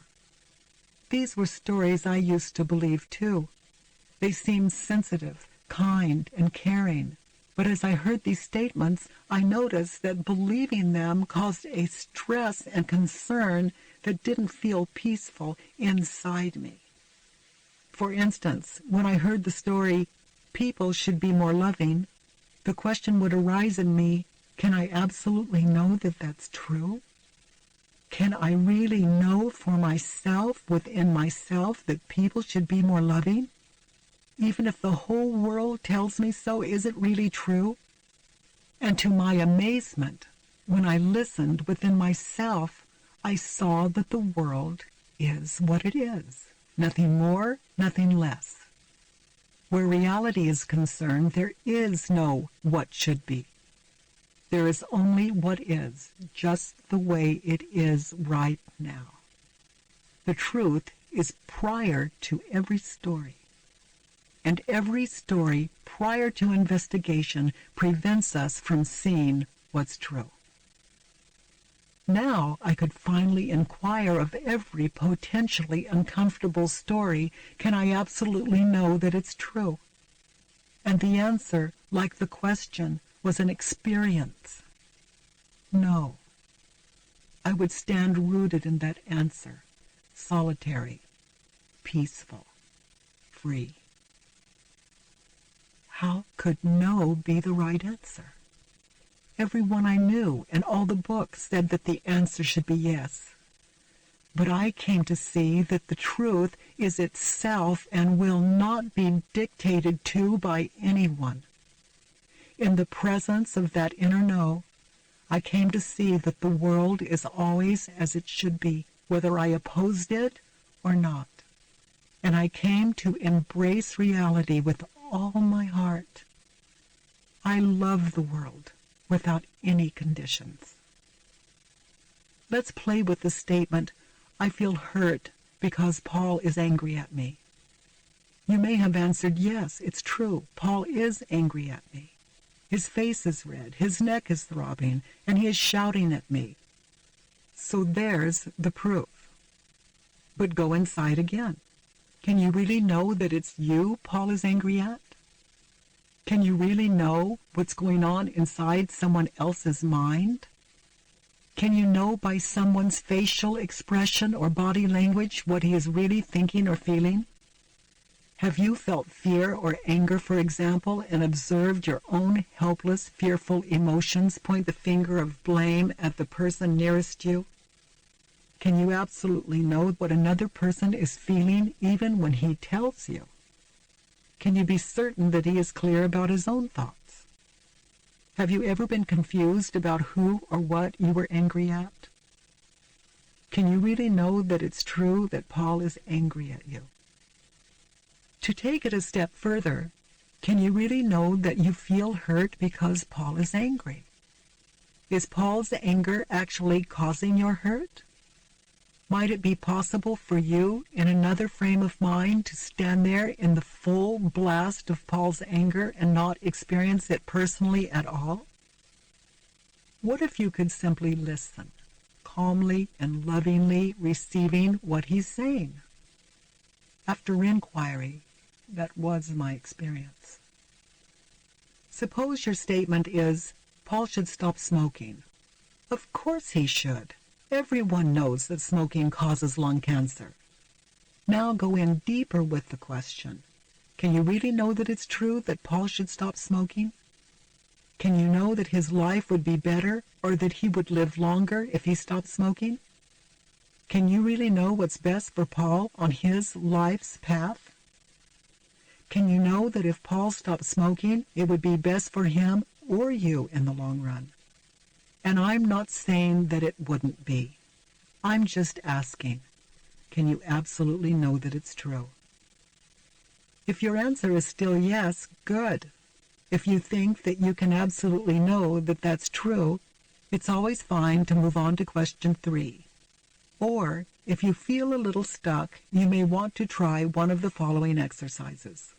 These were stories I used to believe too. They seemed sensitive, kind, and caring. But as I heard these statements, I noticed that believing them caused a stress and concern that didn't feel peaceful inside me. For instance, when I heard the story, people should be more loving, the question would arise in me, can I absolutely know that that's true? Can I really know for myself, within myself, that people should be more loving? Even if the whole world tells me so, is it really true? And to my amazement, when I listened within myself, I saw that the world is what it is. Nothing more, nothing less. Where reality is concerned, there is no what should be. There is only what is, just the way it is right now. The truth is prior to every story. And every story prior to investigation prevents us from seeing what's true. Now I could finally inquire of every potentially uncomfortable story, can I absolutely know that it's true? And the answer, like the question, was an experience. No. I would stand rooted in that answer, solitary, peaceful, free. How could no be the right answer? Everyone I knew and all the books said that the answer should be yes. But I came to see that the truth is itself and will not be dictated to by anyone. In the presence of that inner no, I came to see that the world is always as it should be, whether I opposed it or not. And I came to embrace reality with all my heart. I love the world without any conditions. Let's play with the statement, I feel hurt because Paul is angry at me. You may have answered, yes, it's true. Paul is angry at me. His face is red, his neck is throbbing, and he is shouting at me. So there's the proof. But go inside again. Can you really know that it's you Paul is angry at? Can you really know what's going on inside someone else's mind? Can you know by someone's facial expression or body language what he is really thinking or feeling? Have you felt fear or anger, for example, and observed your own helpless, fearful emotions point the finger of blame at the person nearest you? Can you absolutely know what another person is feeling even when he tells you? Can you be certain that he is clear about his own thoughts? Have you ever been confused about who or what you were angry at? Can you really know that it's true that Paul is angry at you? To take it a step further, can you really know that you feel hurt because Paul is angry? Is Paul's anger actually causing your hurt? Might it be possible for you, in another frame of mind, to stand there in the full blast of Paul's anger and not experience it personally at all? What if you could simply listen, calmly and lovingly receiving what he's saying? After inquiry, that was my experience. Suppose your statement is, Paul should stop smoking. Of course he should. Everyone knows that smoking causes lung cancer. Now go in deeper with the question. Can you really know that it's true that Paul should stop smoking? Can you know that his life would be better or that he would live longer if he stopped smoking? Can you really know what's best for Paul on his life's path? Can you know that if Paul stopped smoking, it would be best for him or you in the long run? And I'm not saying that it wouldn't be. I'm just asking, can you absolutely know that it's true? If your answer is still yes, good. If you think that you can absolutely know that that's true, it's always fine to move on to question 3. Or, if you feel a little stuck, you may want to try one of the following exercises.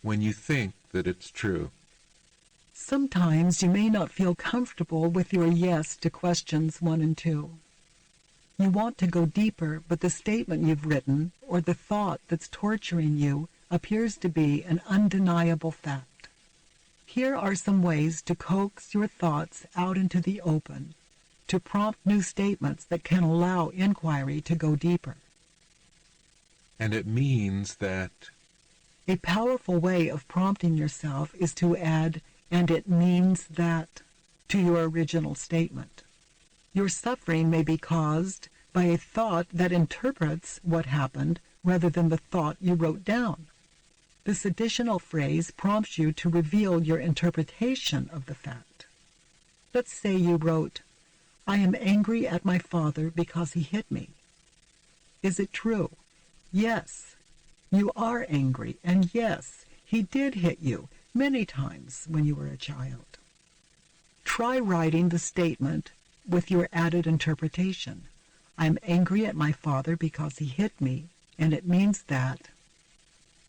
When you think that it's true, Sometimes you may not feel comfortable with your yes to questions 1 and 2. You want to go deeper, but the statement you've written, or the thought that's torturing you, appears to be an undeniable fact. Here are some ways to coax your thoughts out into the open, to prompt new statements that can allow inquiry to go deeper. and it means that A powerful way of prompting yourself is to add, and it means that, to your original statement. Your suffering may be caused by a thought that interprets what happened rather than the thought you wrote down. This additional phrase prompts you to reveal your interpretation of the fact. Let's say you wrote, I am angry at my father because he hit me. Is it true? Yes, you are angry, and yes, he did hit you many times when you were a child. Try writing the statement with your added interpretation. I'm angry at my father because he hit me, and it means that.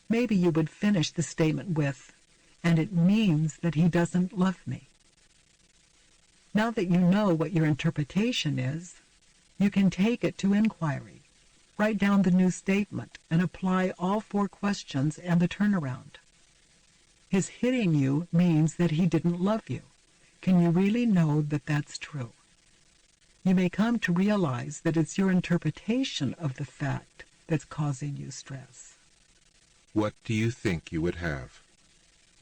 Maybe you would finish the statement with, and it means that he doesn't love me. Now that you know what your interpretation is, you can take it to inquiry. Write down the new statement and apply all 4 questions and the turnaround. His hitting you means that he didn't love you. Can you really know that that's true? You may come to realize that it's your interpretation of the fact that's causing you stress. What do you think you would have?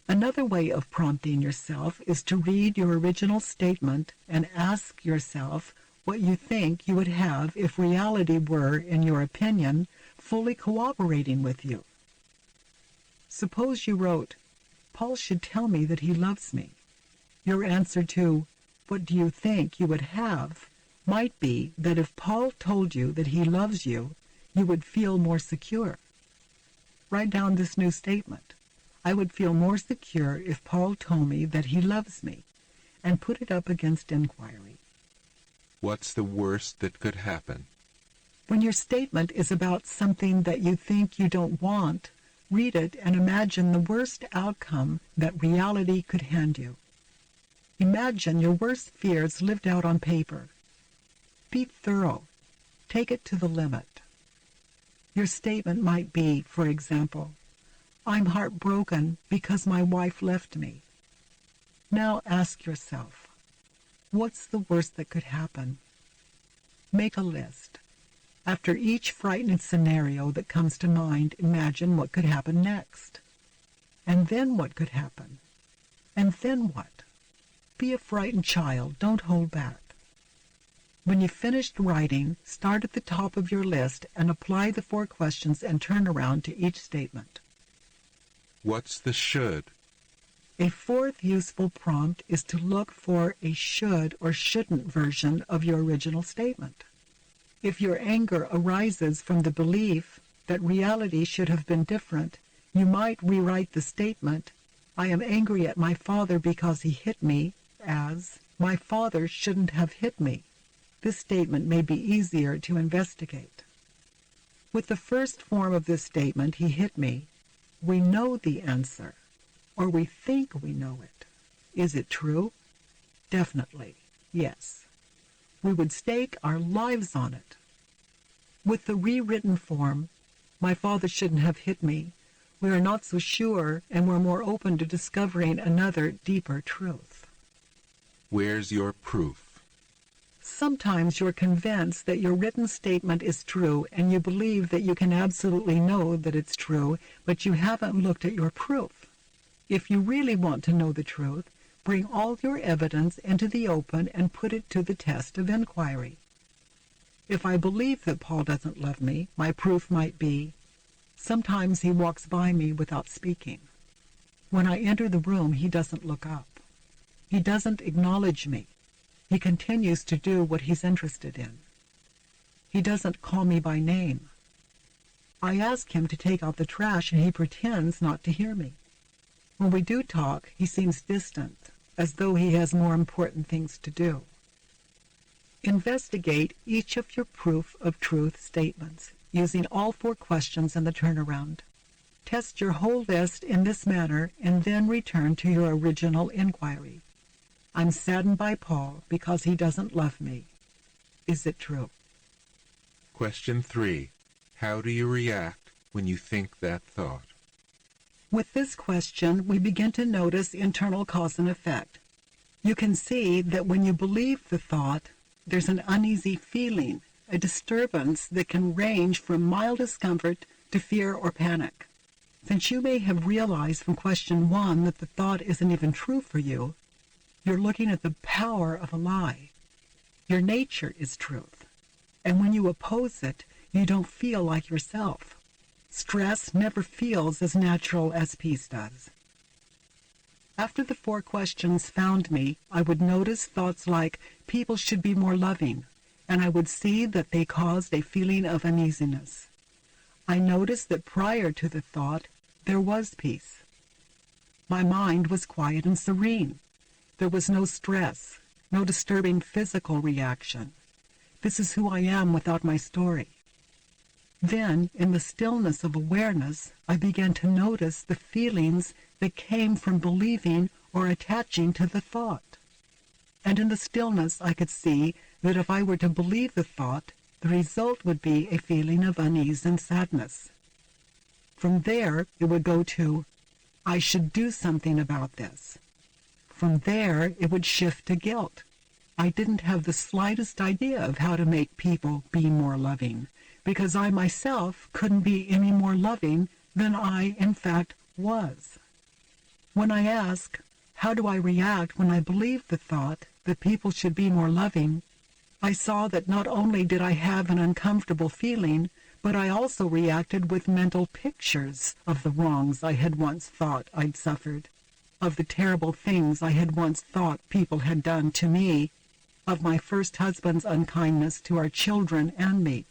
Another way of prompting yourself is to read your original statement and ask yourself what you think you would have if reality were, in your opinion, fully cooperating with you. Suppose you wrote, Paul should tell me that he loves me. Your answer to, what do you think you would have, might be that if Paul told you that he loves you, you would feel more secure. Write down this new statement. I would feel more secure if Paul told me that he loves me, and put it up against inquiry. What's the worst that could happen? When your statement is about something that you think you don't want, read it and imagine the worst outcome that reality could hand you. Imagine your worst fears lived out on paper. Be thorough. Take it to the limit. Your statement might be, for example, I'm heartbroken because my wife left me. Now ask yourself, what's the worst that could happen? Make a list. After each frightening scenario that comes to mind, imagine what could happen next. And then what could happen? And then what? Be a frightened child. Don't hold back. When you've finished writing, start at the top of your list and apply the 4 questions and turn around to each statement. What's the should? A 4th useful prompt is to look for a should or shouldn't version of your original statement. If your anger arises from the belief that reality should have been different, you might rewrite the statement, I am angry at my father because he hit me, as, my father shouldn't have hit me. This statement may be easier to investigate. With the first form of this statement, he hit me, we know the answer, or we think we know it. Is it true? Definitely, yes. We would stake our lives on it. With the rewritten form, my father shouldn't have hit me, we are not so sure and we're more open to discovering another, deeper truth. Where's your proof? Sometimes you're convinced that your written statement is true and you believe that you can absolutely know that it's true, but you haven't looked at your proof. If you really want to know the truth, bring all your evidence into the open and put it to the test of inquiry. If I believe that Paul doesn't love me, my proof might be, sometimes he walks by me without speaking. When I enter the room, he doesn't look up. He doesn't acknowledge me. He continues to do what he's interested in. He doesn't call me by name. I ask him to take out the trash and he pretends not to hear me. When we do talk, he seems distant, as though he has more important things to do. Investigate each of your proof of truth statements, using all 4 questions and the turnaround. Test your whole list in this manner and then return to your original inquiry. I'm saddened by Paul because he doesn't love me. Is it true? Question 3. How do you react when you think that thought? With this question, we begin to notice internal cause and effect. You can see that when you believe the thought, there's an uneasy feeling, a disturbance that can range from mild discomfort to fear or panic. Since you may have realized from question 1 that the thought isn't even true for you, you're looking at the power of a lie. Your nature is truth. And when you oppose it, you don't feel like yourself. Stress never feels as natural as peace does. After the 4 questions found me, I would notice thoughts like, people should be more loving, and I would see that they caused a feeling of uneasiness. I noticed that prior to the thought, there was peace. My mind was quiet and serene. There was no stress, no disturbing physical reaction. This is who I am without my story. Then, in the stillness of awareness, I began to notice the feelings that came from believing or attaching to the thought. And in the stillness, I could see that if I were to believe the thought, the result would be a feeling of unease and sadness. From there, it would go to, I should do something about this. From there, it would shift to guilt. I didn't have the slightest idea of how to make people be more loving, because I myself couldn't be any more loving than I, in fact, was. When I ask, how do I react when I believe the thought that people should be more loving, I saw that not only did I have an uncomfortable feeling, but I also reacted with mental pictures of the wrongs I had once thought I'd suffered, of the terrible things I had once thought people had done to me, of my first husband's unkindness to our children and me.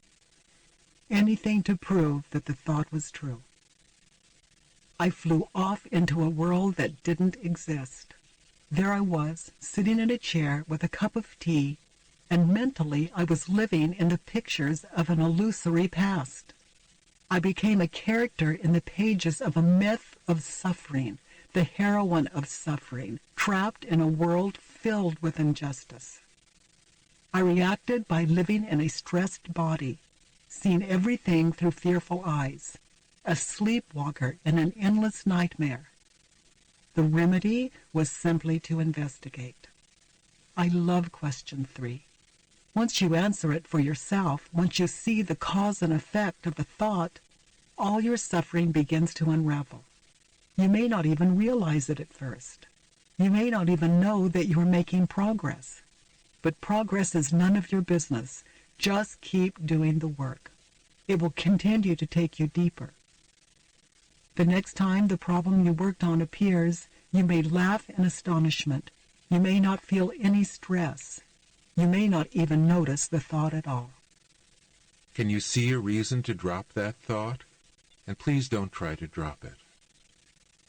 Anything to prove that the thought was true. I flew off into a world that didn't exist. There I was, sitting in a chair with a cup of tea, and mentally I was living in the pictures of an illusory past. I became a character in the pages of a myth of suffering, the heroine of suffering, trapped in a world filled with injustice. I reacted by living in a stressed body, seeing everything through fearful eyes, a sleepwalker in an endless nightmare. The remedy was simply to investigate. I love question 3. Once you answer it for yourself, once you see the cause and effect of a thought, all your suffering begins to unravel. You may not even realize it at first. You may not even know that you are making progress. But progress is none of your business. Just keep doing the work. It will continue to take you deeper. The next time the problem you worked on appears, you may laugh in astonishment. You may not feel any stress. You may not even notice the thought at all. Can you see a reason to drop that thought? And please don't try to drop it.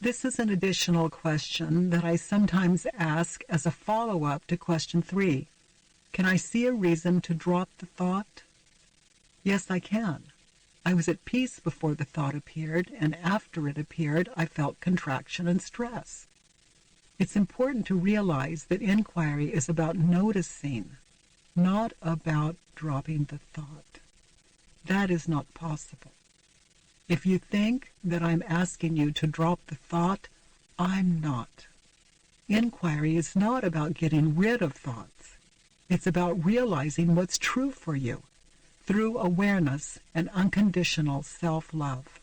This is an additional question that I sometimes ask as a follow-up to question 3. Can I see a reason to drop the thought? Yes, I can. I was at peace before the thought appeared, and after it appeared, I felt contraction and stress. It's important to realize that inquiry is about noticing, not about dropping the thought. That is not possible. If you think that I'm asking you to drop the thought, I'm not. Inquiry is not about getting rid of thoughts. It's about realizing what's true for you through awareness and unconditional self-love.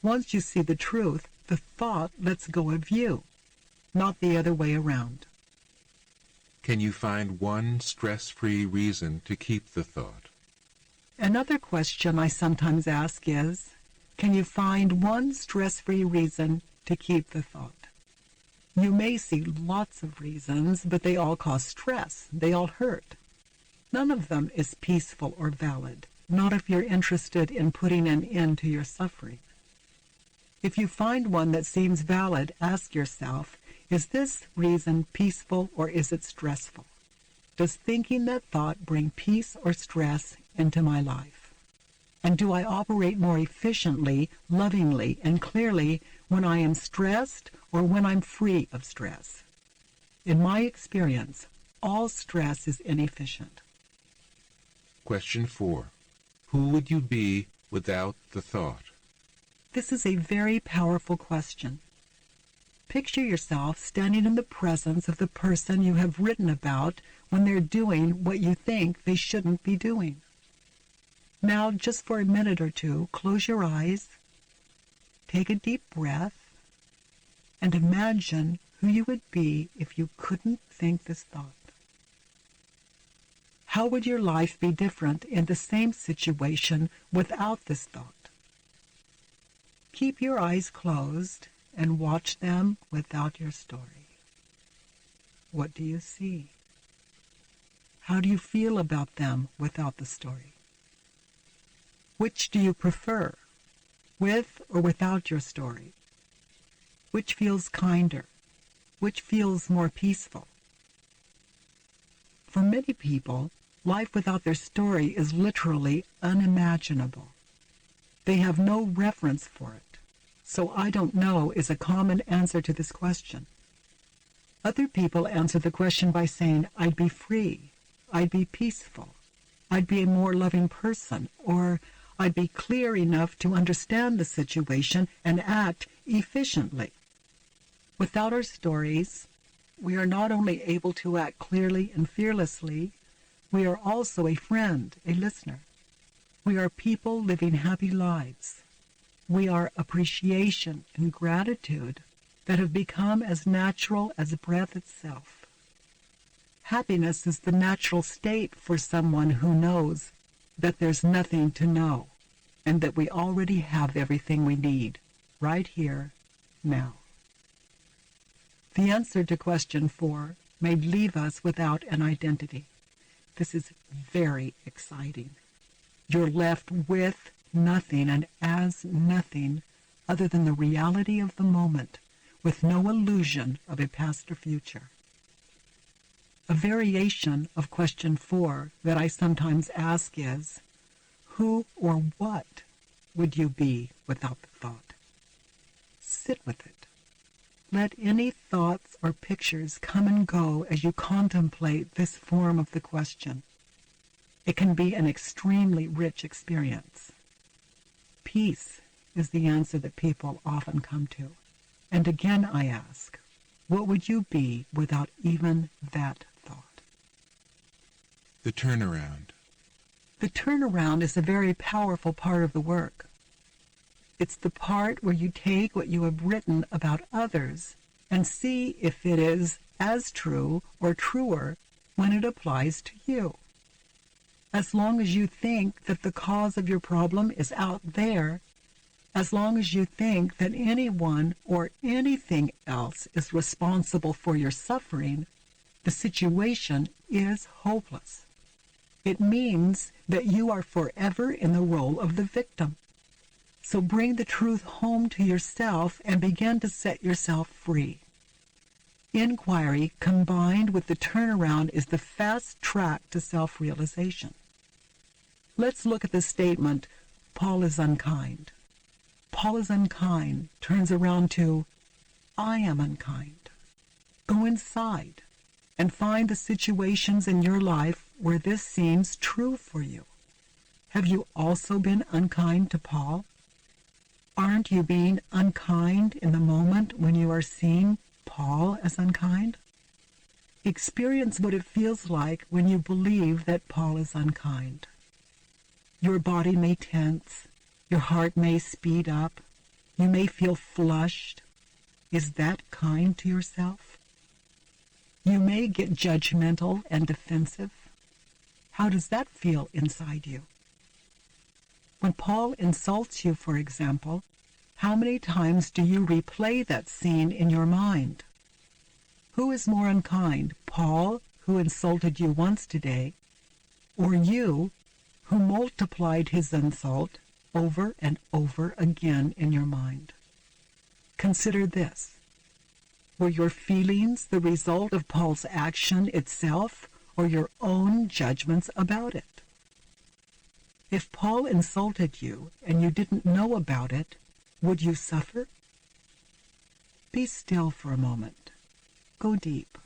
Once you see the truth, the thought lets go of you, not the other way around. Can you find one stress-free reason to keep the thought? Another question I sometimes ask is, can you find one stress-free reason to keep the thought? You may see lots of reasons, but they all cause stress. They all hurt. None of them is peaceful or valid, not if you're interested in putting an end to your suffering. If you find one that seems valid, ask yourself, is this reason peaceful or is it stressful? Does thinking that thought bring peace or stress into my life? And do I operate more efficiently, lovingly, and clearly when I am stressed or when I'm free of stress? In my experience, all stress is inefficient. Question 4. Who would you be without the thought? This is a very powerful question. Picture yourself standing in the presence of the person you have written about when they're doing what you think they shouldn't be doing. Now, just for a minute or two, close your eyes, take a deep breath, and imagine who you would be if you couldn't think this thought. How would your life be different in the same situation without this thought? Keep your eyes closed and watch them without your story. What do you see? How do you feel about them without the story? Which do you prefer, with or without your story? Which feels kinder? Which feels more peaceful? For many people, life without their story is literally unimaginable. They have no reference for it. So I don't know is a common answer to this question. Other people answer the question by saying, I'd be free, I'd be peaceful, I'd be a more loving person, or I'd be clear enough to understand the situation and act efficiently. Without our stories, we are not only able to act clearly and fearlessly, we are also a friend, a listener. We are people living happy lives. We are appreciation and gratitude that have become as natural as breath itself. Happiness is the natural state for someone who knows that there's nothing to know and that we already have everything we need right here, now. The answer to question 4 may leave us without an identity. This is very exciting. You're left with nothing and as nothing other than the reality of the moment, with no illusion of a past or future. A variation of question 4 that I sometimes ask is, who or what would you be without the thought? Sit with it. Let any thoughts or pictures come and go as you contemplate this form of the question. It can be an extremely rich experience. Peace is the answer that people often come to. And again I ask, what would you be without even that thought? The turnaround. The turnaround is a very powerful part of the work. It's the part where you take what you have written about others and see if it is as true or truer when it applies to you. As long as you think that the cause of your problem is out there, as long as you think that anyone or anything else is responsible for your suffering, the situation is hopeless. It means that you are forever in the role of the victim. So bring the truth home to yourself and begin to set yourself free. Inquiry combined with the turnaround is the fast track to self-realization. Let's look at the statement, Paul is unkind. Paul is unkind turns around to, I am unkind. Go inside and find the situations in your life where this seems true for you. Have you also been unkind to Paul? Aren't you being unkind in the moment when you are seeing Paul as unkind? Experience what it feels like when you believe that Paul is unkind. Your body may tense, your heart may speed up, you may feel flushed. Is that kind to yourself? You may get judgmental and defensive. How does that feel inside you? When Paul insults you, for example, how many times do you replay that scene in your mind? Who is more unkind, Paul, who insulted you once today, or you, who multiplied his insult over and over again in your mind? Consider this. Were your feelings the result of Paul's action itself or your own judgments about it? If Paul insulted you and you didn't know about it, would you suffer? Be still for a moment. Go deep.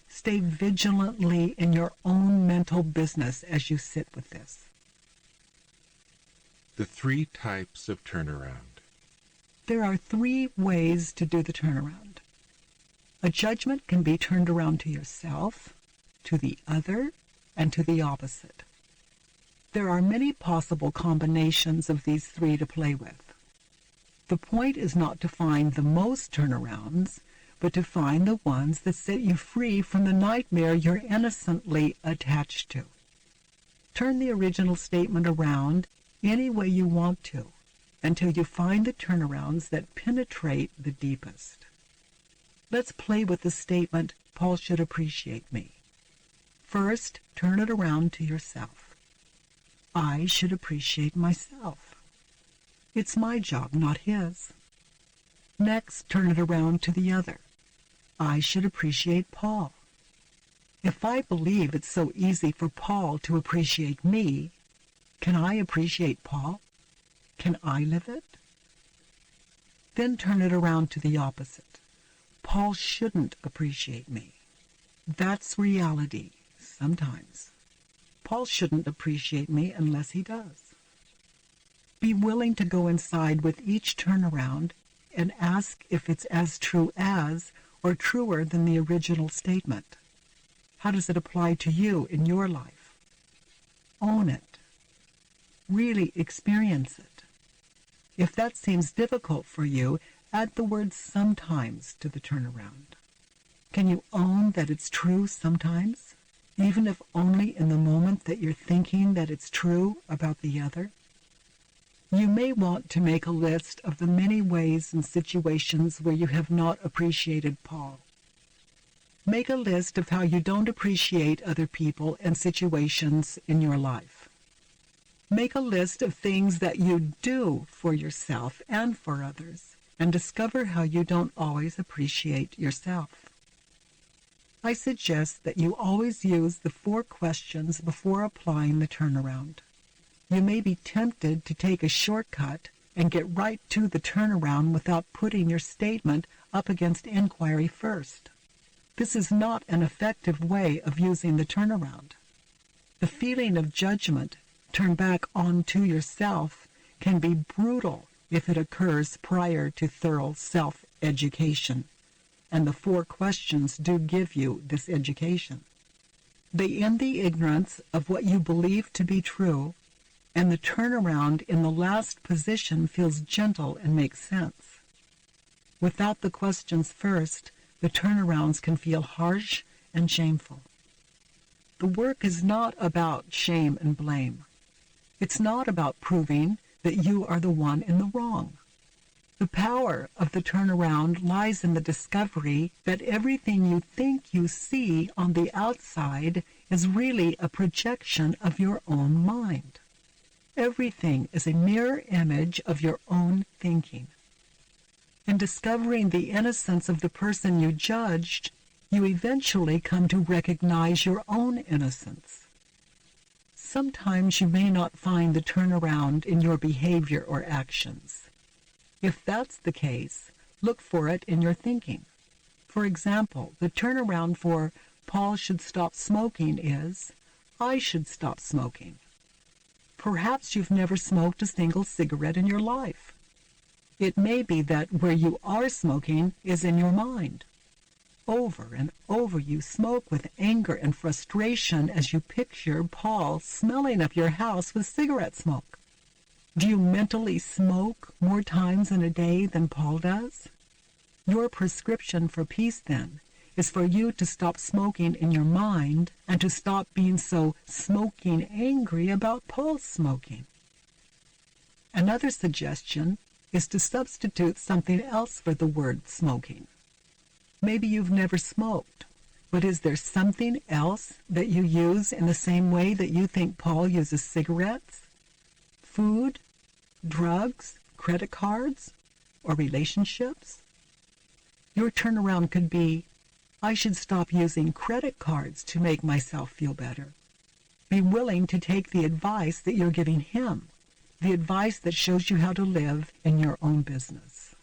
Stay vigilantly in your own mental business as you sit with this. The 3 types of turnaround. There are 3 ways to do the turnaround. A judgment can be turned around to yourself, to the other, and to the opposite. There are many possible combinations of these 3 to play with. The point is not to find the most turnarounds, but to find the ones that set you free from the nightmare you're innocently attached to. Turn the original statement around any way you want to, until you find the turnarounds that penetrate the deepest. Let's play with the statement, Paul should appreciate me. First, turn it around to yourself. I should appreciate myself. It's my job, not his. Next, turn it around to the other. I should appreciate Paul. If I believe it's so easy for Paul to appreciate me, can I appreciate Paul? Can I live it? Then turn it around to the opposite. Paul shouldn't appreciate me. That's reality, sometimes. Paul shouldn't appreciate me unless he does. Be willing to go inside with each turnaround and ask if it's as true as or truer than the original statement. How does it apply to you in your life? Own it. Really experience it. If that seems difficult for you, add the word sometimes to the turnaround. Can you own that it's true sometimes, even if only in the moment that you're thinking that it's true about the other? You may want to make a list of the many ways and situations where you have not appreciated Paul. Make a list of how you don't appreciate other people and situations in your life. Make a list of things that you do for yourself and for others, and discover how you don't always appreciate yourself. I suggest that you always use the 4 questions before applying the turnaround. You may be tempted to take a shortcut and get right to the turnaround without putting your statement up against inquiry first. This is not an effective way of using the turnaround. The feeling of judgment turned back onto yourself can be brutal if it occurs prior to thorough self-education, and the 4 questions do give you this education. They end the ignorance of what you believe to be true, and the turnaround in the last position feels gentle and makes sense. Without the questions first, the turnarounds can feel harsh and shameful. The work is not about shame and blame. It's not about proving that you are the one in the wrong. The power of the turnaround lies in the discovery that everything you think you see on the outside is really a projection of your own mind. Everything is a mirror image of your own thinking. In discovering the innocence of the person you judged, you eventually come to recognize your own innocence. Sometimes you may not find the turnaround in your behavior or actions. If that's the case, look for it in your thinking. For example, the turnaround for Paul should stop smoking is, I should stop smoking. Perhaps you've never smoked a single cigarette in your life. It may be that where you are smoking is in your mind. Over and over you smoke with anger and frustration as you picture Paul smelling up your house with cigarette smoke. Do you mentally smoke more times in a day than Paul does? Your prescription for peace, then, is for you to stop smoking in your mind and to stop being so smoking angry about Paul's smoking. Another suggestion is to substitute something else for the word smoking. Maybe you've never smoked, but is there something else that you use in the same way that you think Paul uses cigarettes? Food, drugs, credit cards, or relationships? Your turnaround could be, I should stop using credit cards to make myself feel better. Be willing to take the advice that you're giving him, the advice that shows you how to live in your own business.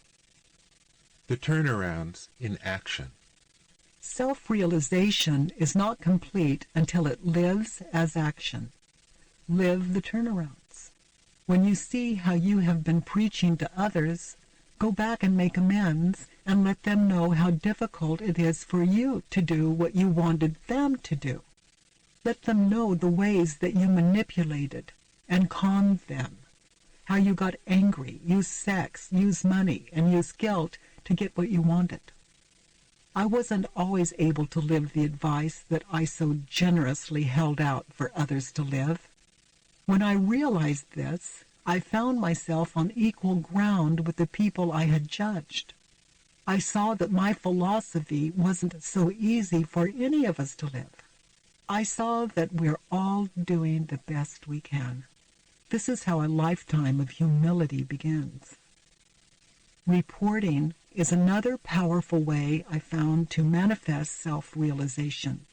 The turnarounds in action. Self-realization is not complete until it lives as action. Live the turnarounds. When you see how you have been preaching to others, go back and make amends and let them know how difficult it is for you to do what you wanted them to do. Let them know the ways that you manipulated and conned them, how you got angry, used sex, used money, and used guilt to get what you wanted. I wasn't always able to live the advice that I so generously held out for others to live. When I realized this, I found myself on equal ground with the people I had judged. I saw that my philosophy wasn't so easy for any of us to live. I saw that we're all doing the best we can. This is how a lifetime of humility begins. Reporting is another powerful way I found to manifest self-realization.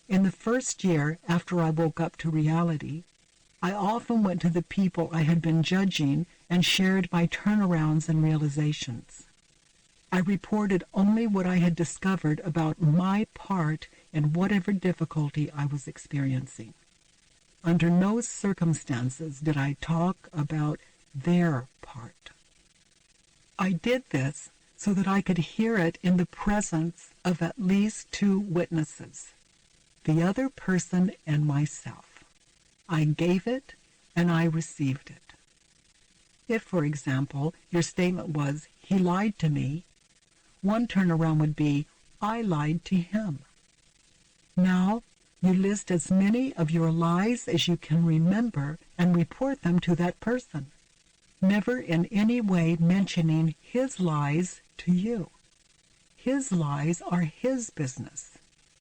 In the first year after I woke up to reality, I often went to the people I had been judging and shared my turnarounds and realizations. I reported only what I had discovered about my part in whatever difficulty I was experiencing. Under no circumstances did I talk about their part. I did this so that I could hear it in the presence of at least two witnesses, the other person and myself. I gave it and I received it. If, for example, your statement was, "He lied to me," one turnaround would be, "I lied to him." Now, you list as many of your lies as you can remember and report them to that person, never in any way mentioning his lies to you. His lies are his business.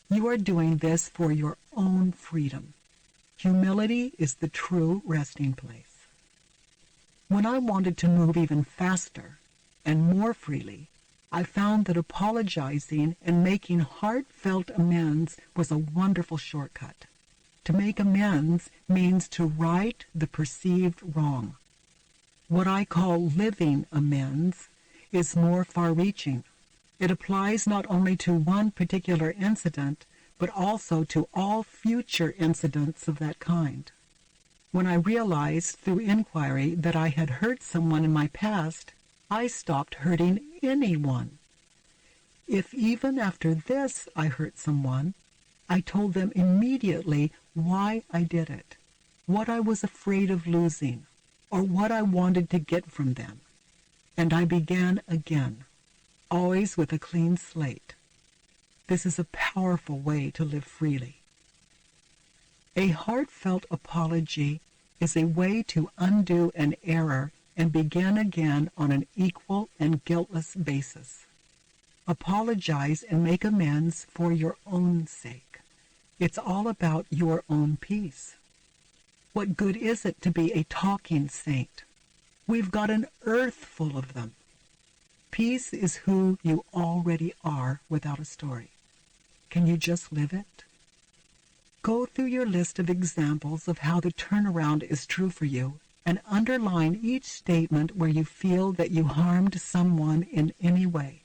You are doing this for your own freedom. Humility is the true resting place. When I wanted to move even faster and more freely, I found that apologizing and making heartfelt amends was a wonderful shortcut. To make amends means to right the perceived wrong. What I call living amends is more far-reaching. It applies not only to one particular incident, but also to all future incidents of that kind. When I realized through inquiry that I had hurt someone in my past, I stopped hurting anyone. If even after this I hurt someone, I told them immediately why I did it, what I was afraid of losing, or what I wanted to get from them. And I began again, always with a clean slate. This is a powerful way to live freely. A heartfelt apology is a way to undo an error and begin again on an equal and guiltless basis. Apologize and make amends for your own sake. It's all about your own peace. What good is it to be a talking saint? We've got an earth full of them. Peace is who you already are without a story. Can you just live it? Go through your list of examples of how the turnaround is true for you and underline each statement where you feel that you harmed someone in any way.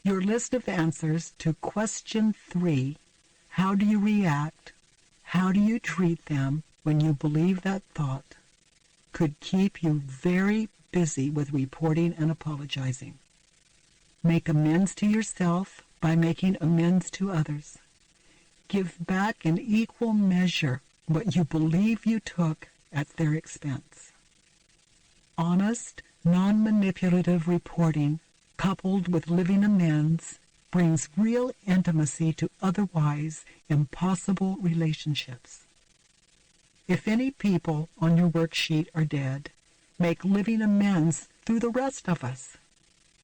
Your list of answers to question 3, how do you react, how do you treat them when you believe that thought, could keep you very busy with reporting and apologizing. Make amends to yourself by making amends to others. Give back in equal measure what you believe you took at their expense. Honest, non-manipulative reporting, coupled with living amends, brings real intimacy to otherwise impossible relationships. If any people on your worksheet are dead, make living amends through the rest of us.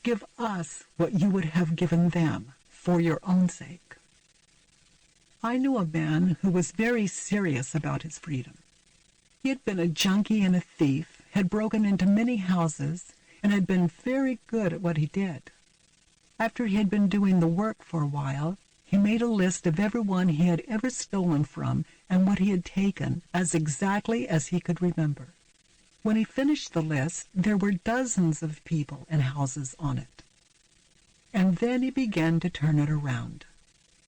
Give us what you would have given them for your own sake. I knew a man who was very serious about his freedom. He had been a junkie and a thief, had broken into many houses, and had been very good at what he did. After he had been doing the work for a while, he made a list of everyone he had ever stolen from and what he had taken as exactly as he could remember. When he finished the list, there were dozens of people and houses on it. And then he began to turn it around.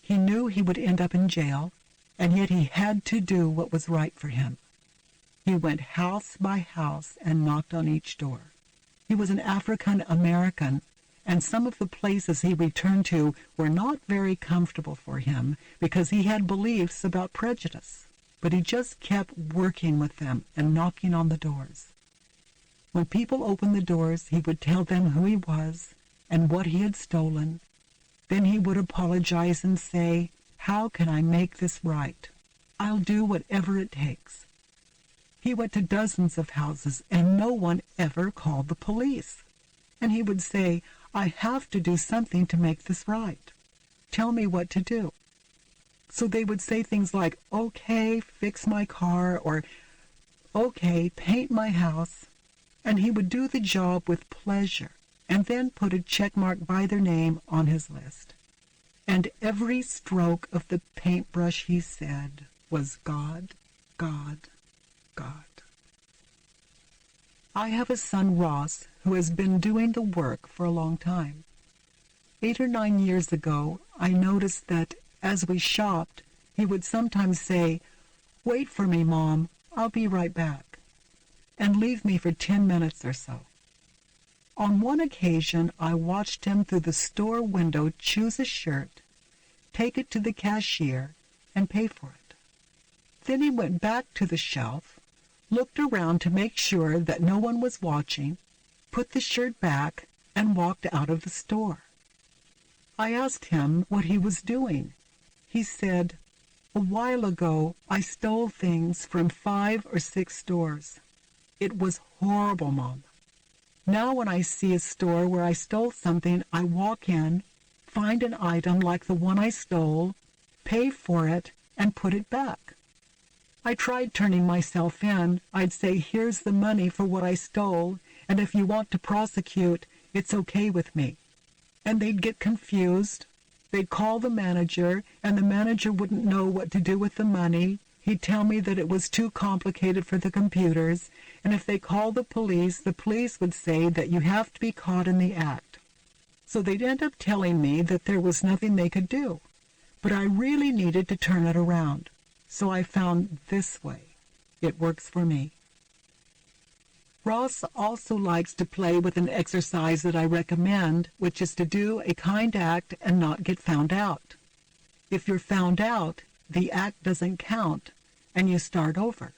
He knew he would end up in jail, and yet he had to do what was right for him. He went house by house and knocked on each door. He was an African American, and some of the places he returned to were not very comfortable for him because he had beliefs about prejudice. But he just kept working with them and knocking on the doors. When people opened the doors, he would tell them who he was and what he had stolen. Then he would apologize and say, "How can I make this right? I'll do whatever it takes." He went to dozens of houses, and no one ever called the police. And he would say, "I have to do something to make this right. Tell me what to do." So they would say things like, "Okay, fix my car," or "Okay, paint my house." And he would do the job with pleasure and then put a check mark by their name on his list. and every stroke of the paintbrush he said was God, God, God. I have a son, Ross, who has been doing the work for a long time. 8 or 9 years ago, I noticed that as we shopped, he would sometimes say, "Wait for me, Mom, I'll be right back," and leave me for 10 minutes or so. On one occasion, I watched him through the store window choose a shirt, take it to the cashier, and pay for it. Then he went back to the shelf, looked around to make sure that no one was watching, put the shirt back, and walked out of the store. I asked him what he was doing. He said, "A while ago, I stole things from 5 or 6 stores. It was horrible, Mom. Now when I see a store where I stole something, I walk in, find an item like the one I stole, pay for it, and put it back. I tried turning myself in. I'd say, 'Here's the money for what I stole, and if you want to prosecute, it's okay with me.' And they'd get confused. They'd call the manager, and the manager wouldn't know what to do with the money. He'd tell me that it was too complicated for the computers, and if they called the police would say that you have to be caught in the act. So they'd end up telling me that there was nothing they could do. But I really needed to turn it around. So I found this way. It works for me." Ross also likes to play with an exercise that I recommend, which is to do a kind act and not get found out. If you're found out, the act doesn't count, and you start over.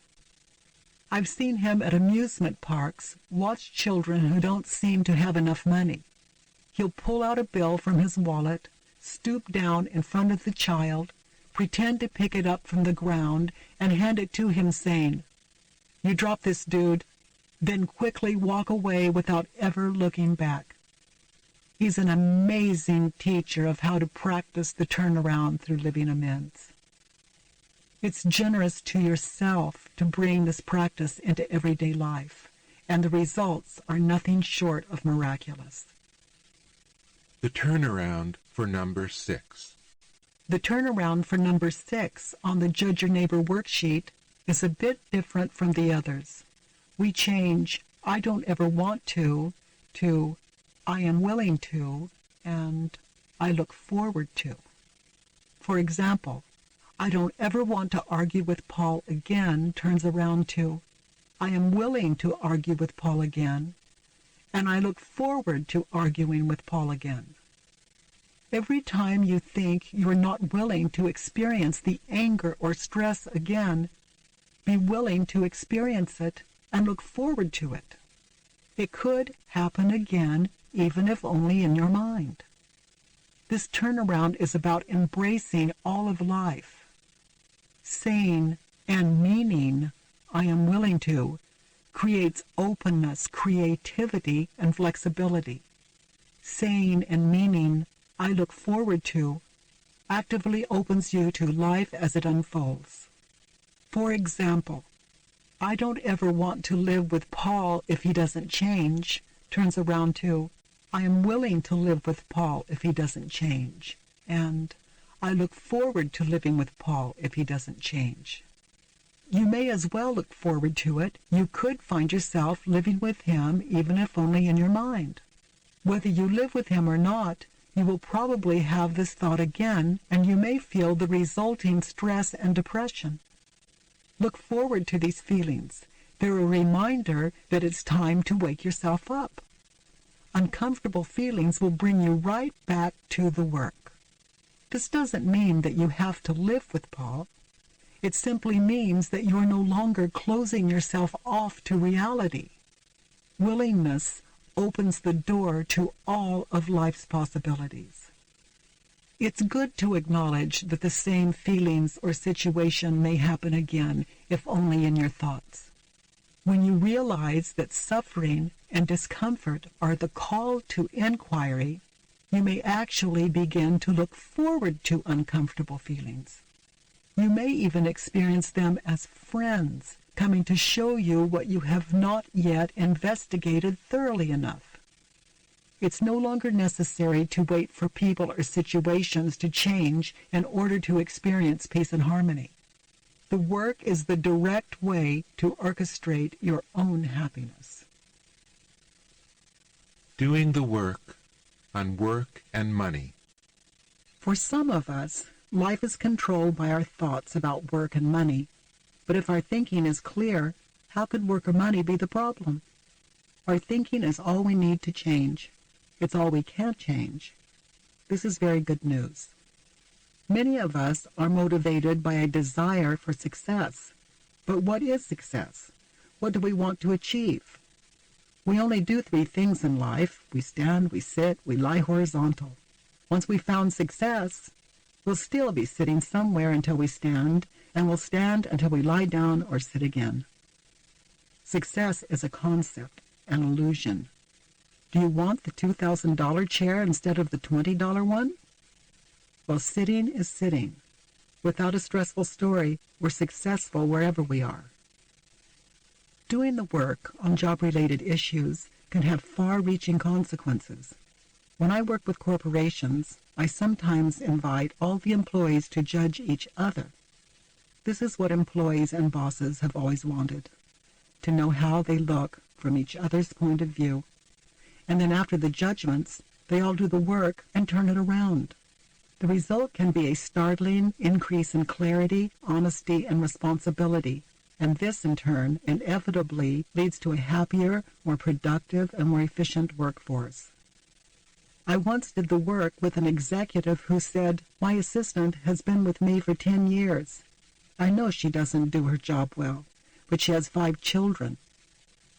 I've seen him at amusement parks watch children who don't seem to have enough money. He'll pull out a bill from his wallet, stoop down in front of the child, pretend to pick it up from the ground, and hand it to him saying, "You drop this, dude," then quickly walk away without ever looking back. He's an amazing teacher of how to practice the turnaround through living amends. It's generous to yourself to bring this practice into everyday life, and the results are nothing short of miraculous. The turnaround for number 6. The turnaround for number 6 on the Judge Your Neighbor worksheet is a bit different from the others. We change "I don't ever want to" "I am willing to" and "I look forward to." For example, "I don't ever want to argue with Paul again" turns around to "I am willing to argue with Paul again," and "I look forward to arguing with Paul again." Every time you think you're not willing to experience the anger or stress again, be willing to experience it and look forward to it. It could happen again, even if only in your mind. This turnaround is about embracing all of life. Saying and meaning "I am willing to" creates openness, creativity, and flexibility. Saying and meaning "I look forward to" actively opens you to life as it unfolds. For example, "I don't ever want to live with Paul if he doesn't change" turns around to "I am willing to live with Paul if he doesn't change," and "I look forward to living with Paul if he doesn't change." You may as well look forward to it. You could find yourself living with him, even if only in your mind. Whether you live with him or not, you will probably have this thought again, and you may feel the resulting stress and depression. Look forward to these feelings. They're a reminder that it's time to wake yourself up. Uncomfortable feelings will bring you right back to the work. This doesn't mean that you have to live with Paul. It simply means that you're no longer closing yourself off to reality. Willingness opens the door to all of life's possibilities. It's good to acknowledge that the same feelings or situation may happen again, if only in your thoughts. When you realize that suffering and discomfort are the call to inquiry, you may actually begin to look forward to uncomfortable feelings. You may even experience them as friends, coming to show you what you have not yet investigated thoroughly enough. It's no longer necessary to wait for people or situations to change in order to experience peace and harmony. The work is the direct way to orchestrate your own happiness. Doing the work on work and money. For some of us, life is controlled by our thoughts about work and money. But if our thinking is clear, how could work or money be the problem? Our thinking is all we need to change. It's all we can't change. This is very good news. Many of us are motivated by a desire for success. But what is success? What do we want to achieve? We only do 3 things in life. We stand, we sit, we lie horizontal. Once we've found success, we'll still be sitting somewhere until we stand, and we'll stand until we lie down or sit again. Success is a concept, an illusion. Do you want the $2,000 chair instead of the $20 one? Well, sitting is sitting. Without a stressful story, we're successful wherever we are. Doing the work on job-related issues can have far-reaching consequences. When I work with corporations, I sometimes invite all the employees to judge each other. This is what employees and bosses have always wanted, to know how they look from each other's point of view. And then after the judgments, they all do the work and turn it around. The result can be a startling increase in clarity, honesty, and responsibility. And this, in turn, inevitably leads to a happier, more productive, and more efficient workforce. I once did the work with an executive who said, "My assistant has been with me for 10 years. I know she doesn't do her job well, but she has 5 children."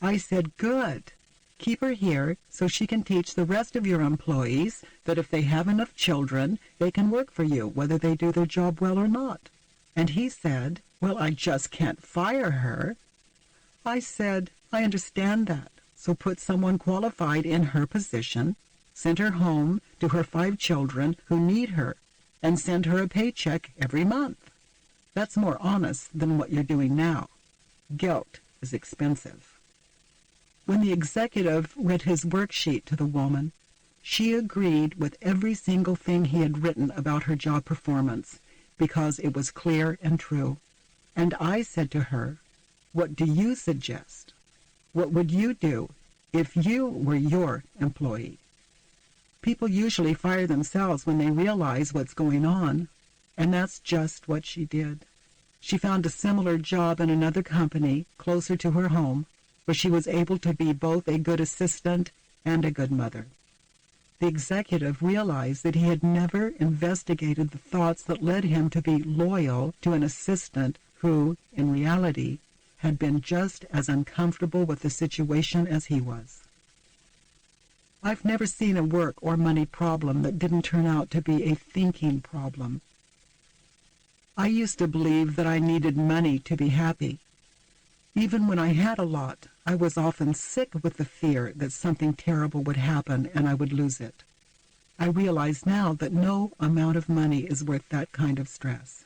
I said, "Good. Keep her here so she can teach the rest of your employees that if they have enough children, they can work for you, whether they do their job well or not." And he said, "Well, I just can't fire her." I said, "I understand that. So put someone qualified in her position, send her home to her 5 children who need her, and send her a paycheck every month. That's more honest than what you're doing now. Guilt is expensive." When the executive read his worksheet to the woman, she agreed with every single thing he had written about her job performance because it was clear and true. And I said to her, "What do you suggest? What would you do if you were your employee?" People usually fire themselves when they realize what's going on, and that's just what she did. She found a similar job in another company closer to her home, where she was able to be both a good assistant and a good mother. The executive realized that he had never investigated the thoughts that led him to be loyal to an assistant who, in reality, had been just as uncomfortable with the situation as he was. I've never seen a work or money problem that didn't turn out to be a thinking problem. I used to believe that I needed money to be happy. Even when I had a lot, I was often sick with the fear that something terrible would happen and I would lose it. I realize now that no amount of money is worth that kind of stress.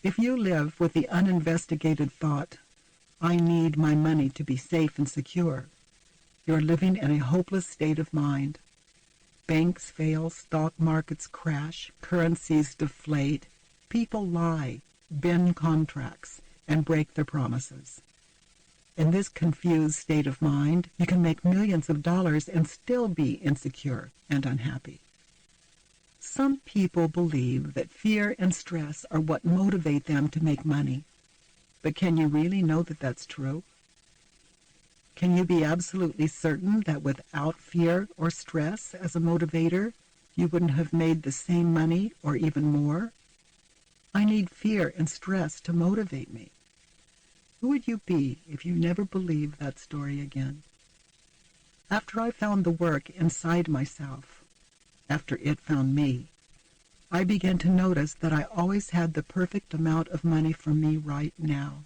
If you live with the uninvestigated thought, "I need my money to be safe and secure," you're living in a hopeless state of mind. Banks fail, stock markets crash, currencies deflate, people lie, bend contracts, and break their promises. In this confused state of mind, you can make millions of dollars and still be insecure and unhappy. Some people believe that fear and stress are what motivate them to make money. But can you really know that that's true? Can you be absolutely certain that without fear or stress as a motivator, you wouldn't have made the same money or even more? I need fear and stress to motivate me. Who would you be if you never believed that story again? After I found the work inside myself, after it found me, I began to notice that I always had the perfect amount of money for me right now,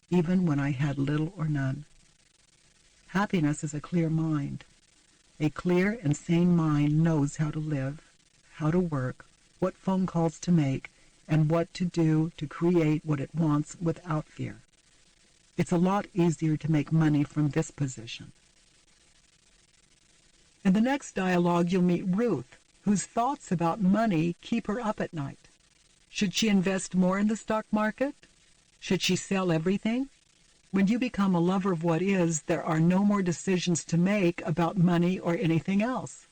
even when I had little or none. Happiness is a clear mind. A clear and sane mind knows how to live, how to work, what phone calls to make, and what to do to create what it wants without fear. It's a lot easier to make money from this position. In the next dialogue, you'll meet Ruth, whose thoughts about money keep her up at night. Should she invest more in the stock market? Should she sell everything? When you become a lover of what is, there are no more decisions to make about money or anything else.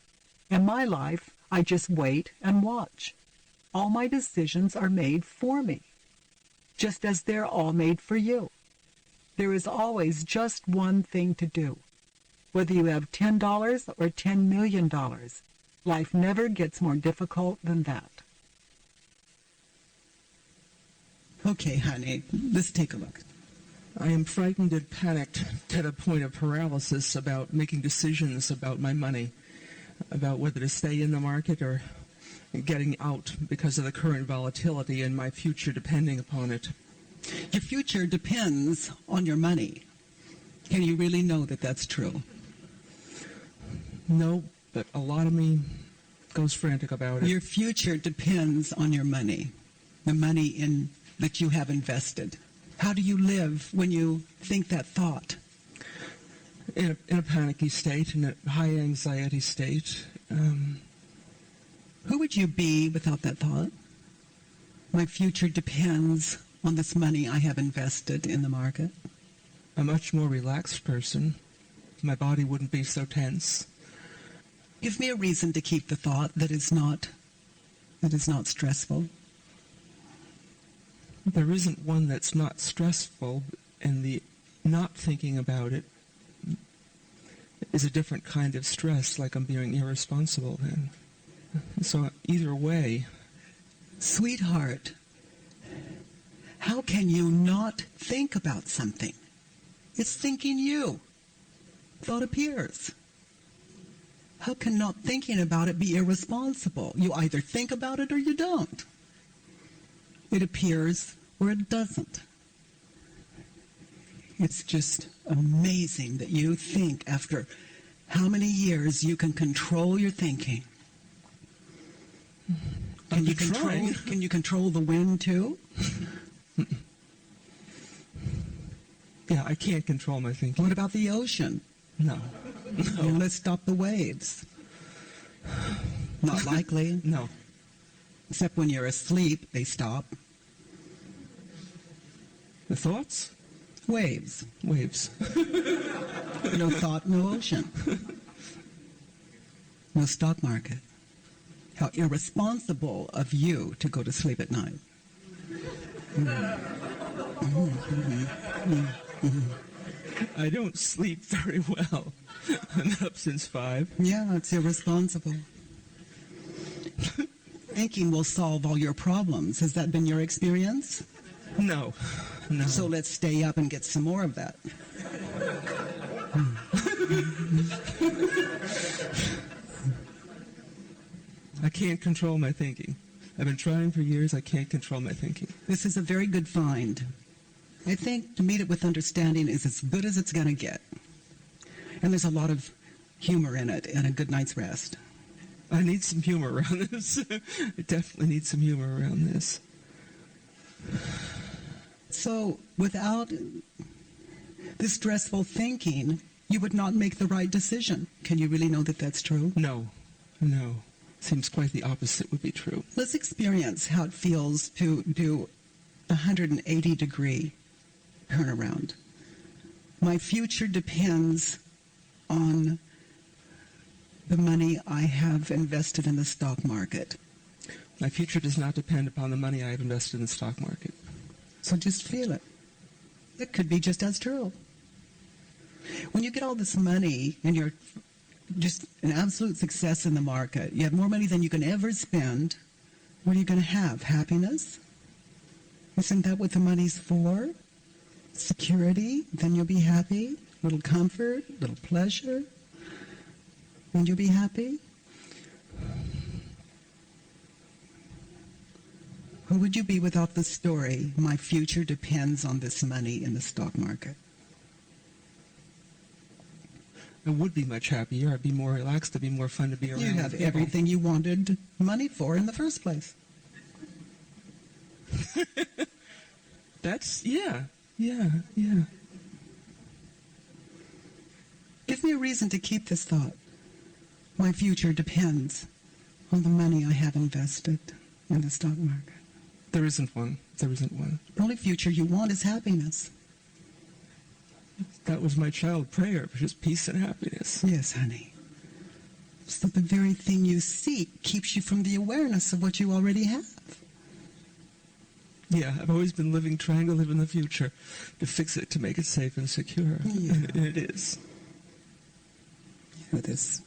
In my life, I just wait and watch. All my decisions are made for me, just as they're all made for you. There is always just one thing to do. Whether you have $10 or $10 million, life never gets more difficult than that. Okay, honey, let's take a look. I am frightened and panicked to the point of paralysis about making decisions about my money, about whether to stay in the market or getting out because of the current volatility and my future depending upon it. Your future depends on your money. Can you really know that that's true? No, but a lot of me goes frantic about it. Your future depends on your money, the money that you have invested. How do you live when you think that thought? In a panicky state, in a high anxiety state. Who would you be without that thought? My future depends on this money I have invested in the market. A much more relaxed person. My body wouldn't be so tense. Give me a reason to keep the thought that is not stressful. There isn't one that's not stressful, and the not thinking about it is a different kind of stress, like I'm being irresponsible then. So either way... Sweetheart, how can you not think about something? It's thinking you. Thought appears. How can not thinking about it be irresponsible? You either think about it or you don't. It appears or it doesn't. It's just amazing that you think after how many years you can control your thinking. Can you control the wind too? Yeah, I can't control my thinking. What about the ocean? No. Let's stop the waves. Not likely. No. Except when you're asleep, they stop. The thoughts? Waves. Waves. No thought, no ocean. No stock market. How irresponsible of you to go to sleep at night. I don't sleep very well. I'm up since 5. Yeah, it's irresponsible. Thinking will solve all your problems. Has that been your experience? No. So let's stay up and get some more of that. I can't control my thinking. I've been trying for years. I can't control my thinking. This is a very good find. I think to meet it with understanding is as good as it's going to get. And there's a lot of humor in it and a good night's rest. I need some humor around this. I definitely need some humor around this. So without this stressful thinking, you would not make the right decision. Can you really know that that's true? No. Seems quite the opposite would be true. Let's experience how it feels to do a 180-degree turnaround. My future depends on the money I have invested in the stock market. My future does not depend upon the money I have invested in the stock market. So just feel it. It could be just as true. When you get all this money and you're just an absolute success in the market, you have more money than you can ever spend, what are you going to have? Happiness? Isn't that what the money's for? Security? Then you'll be happy. Little comfort, little pleasure. Then you'll be happy. Who would you be without the story, my future depends on this money in the stock market? I would be much happier. I'd be more relaxed. It'd be more fun to be around. You have everything you wanted money for in the first place. That's, yeah. Give me a reason to keep this thought. My future depends on the money I have invested in the stock market. There isn't one. There isn't one. The only future you want is happiness. That was my child prayer, for just peace and happiness. Yes, honey. So the very thing you seek keeps you from the awareness of what you already have. Yeah, I've always been trying to live in the future, to fix it, to make it safe and secure. Yeah. And it is. You know, this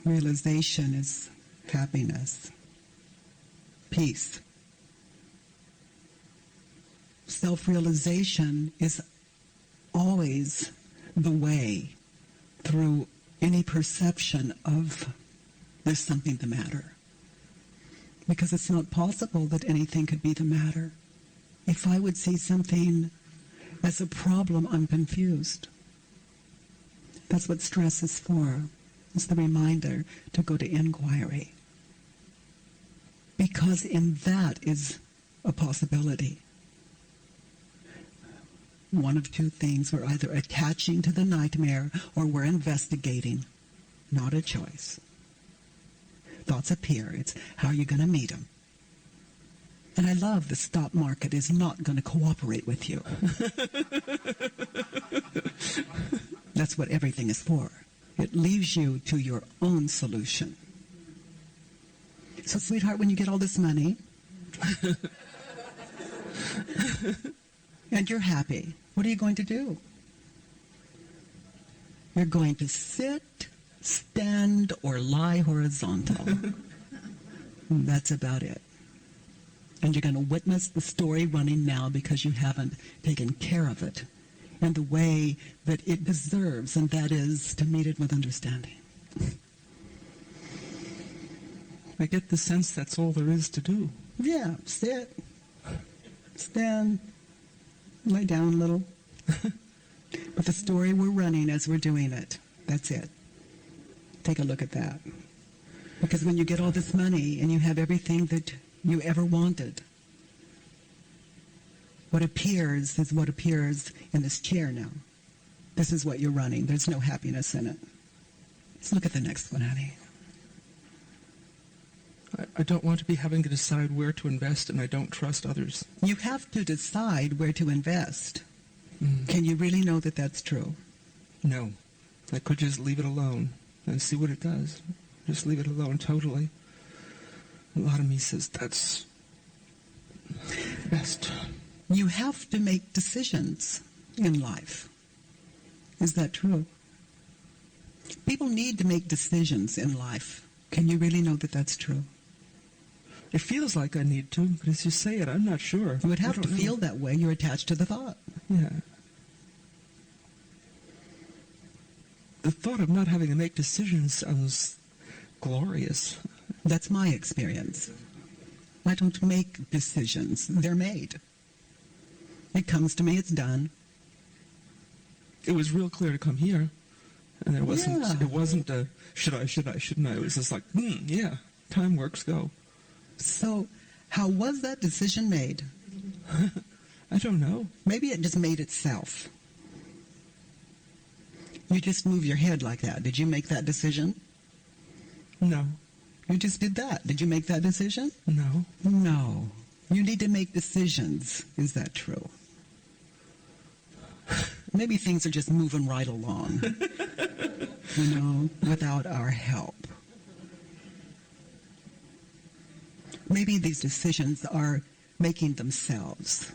realization is happiness, peace. Self-realization is always the way through any perception of there's something the matter. Because it's not possible that anything could be the matter. If I would see something as a problem, I'm confused. That's what stress is for. It's the reminder to go to inquiry. Because in that is a possibility. One of two things: we're either attaching to the nightmare or we're investigating. Not a choice. Thoughts appear. It's how are you going to meet them? And I love the stock market is not going to cooperate with you. That's what everything is for. It leaves you to your own solution. So, sweetheart, when you get all this money and you're happy, what are you going to do? You're going to sit, stand, or lie horizontal. That's about it. And you're going to witness the story running now because you haven't taken care of it in the way that it deserves, and that is to meet it with understanding. I get the sense that's all there is to do. Yeah, sit, stand, lay down a little. But the story we're running as we're doing it, that's it. Take a look at that. Because when you get all this money and you have everything that you ever wanted, what appears is what appears in this chair now. This is what you're running. There's no happiness in it. Let's look at the next one, honey. I don't want to be having to decide where to invest, and I don't trust others. You have to decide where to invest. Can you really know that that's true? No. I could just leave it alone and see what it does. Just leave it alone totally. A lot of me says that's best. You have to make decisions in life. Is that true? People need to make decisions in life. Can you really know that that's true? It feels like I need to, but as you say it, I'm not sure. You would have to feel that way. You're attached to the thought. Yeah. The thought of not having to make decisions sounds glorious. That's my experience. I don't make decisions. They're made. It comes to me, it's done. It was real clear to come here. And it wasn't, Yeah. it wasn't a, should I, shouldn't I? It was just like, yeah, time works, go. So, how was that decision made? I don't know. Maybe it just made itself. You just move your head like that. Did you make that decision? No. You just did that. Did you make that decision? No. No. You need to make decisions. Is that true? Maybe things are just moving right along, without our help. Maybe these decisions are making themselves.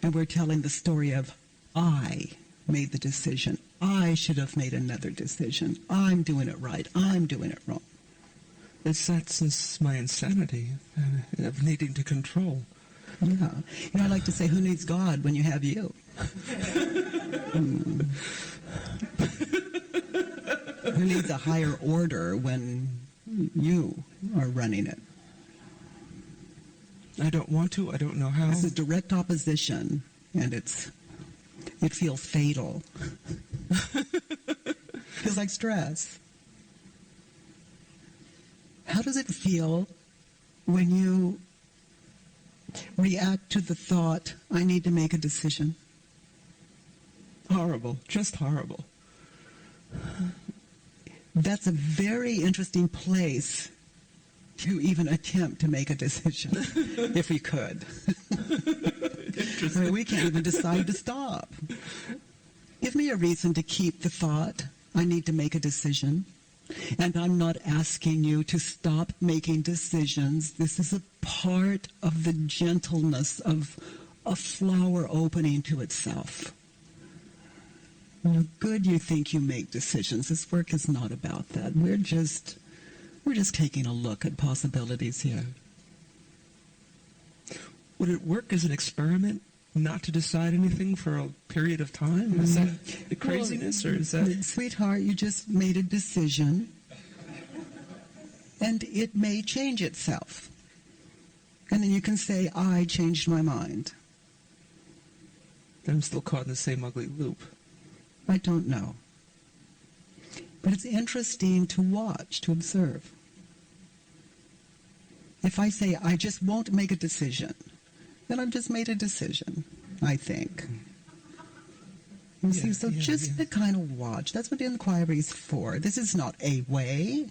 And we're telling the story of, I made the decision. I should have made another decision. I'm doing it right. I'm doing it wrong. It's that since my insanity of needing to control. Yeah. I like to say, who needs God when you have you? Who needs a higher order when you are running it? I don't want to. I don't know how. It's a direct opposition, and it feels fatal. Feels like stress. How does it feel when you react to the thought, I need to make a decision? Horrible. Just horrible. That's a very interesting place to even attempt to make a decision, if we could. I mean, we can't even decide to stop. Give me a reason to keep the thought, I need to make a decision. And I'm not asking you to stop making decisions. This is a part of the gentleness of a flower opening to itself. Good you think you make decisions. This work is not about that. We're just taking a look at possibilities here. Would it work as an experiment not to decide anything for a period of time? Is that the craziness, or is that... Sweetheart, you just made a decision, and it may change itself. And then you can say, I changed my mind. I'm still caught in the same ugly loop. I don't know. But it's interesting to watch, to observe. If I say, I just won't make a decision, then I've just made a decision, I think. You see, so just to kind of watch. That's what the inquiry is for. This is not a way.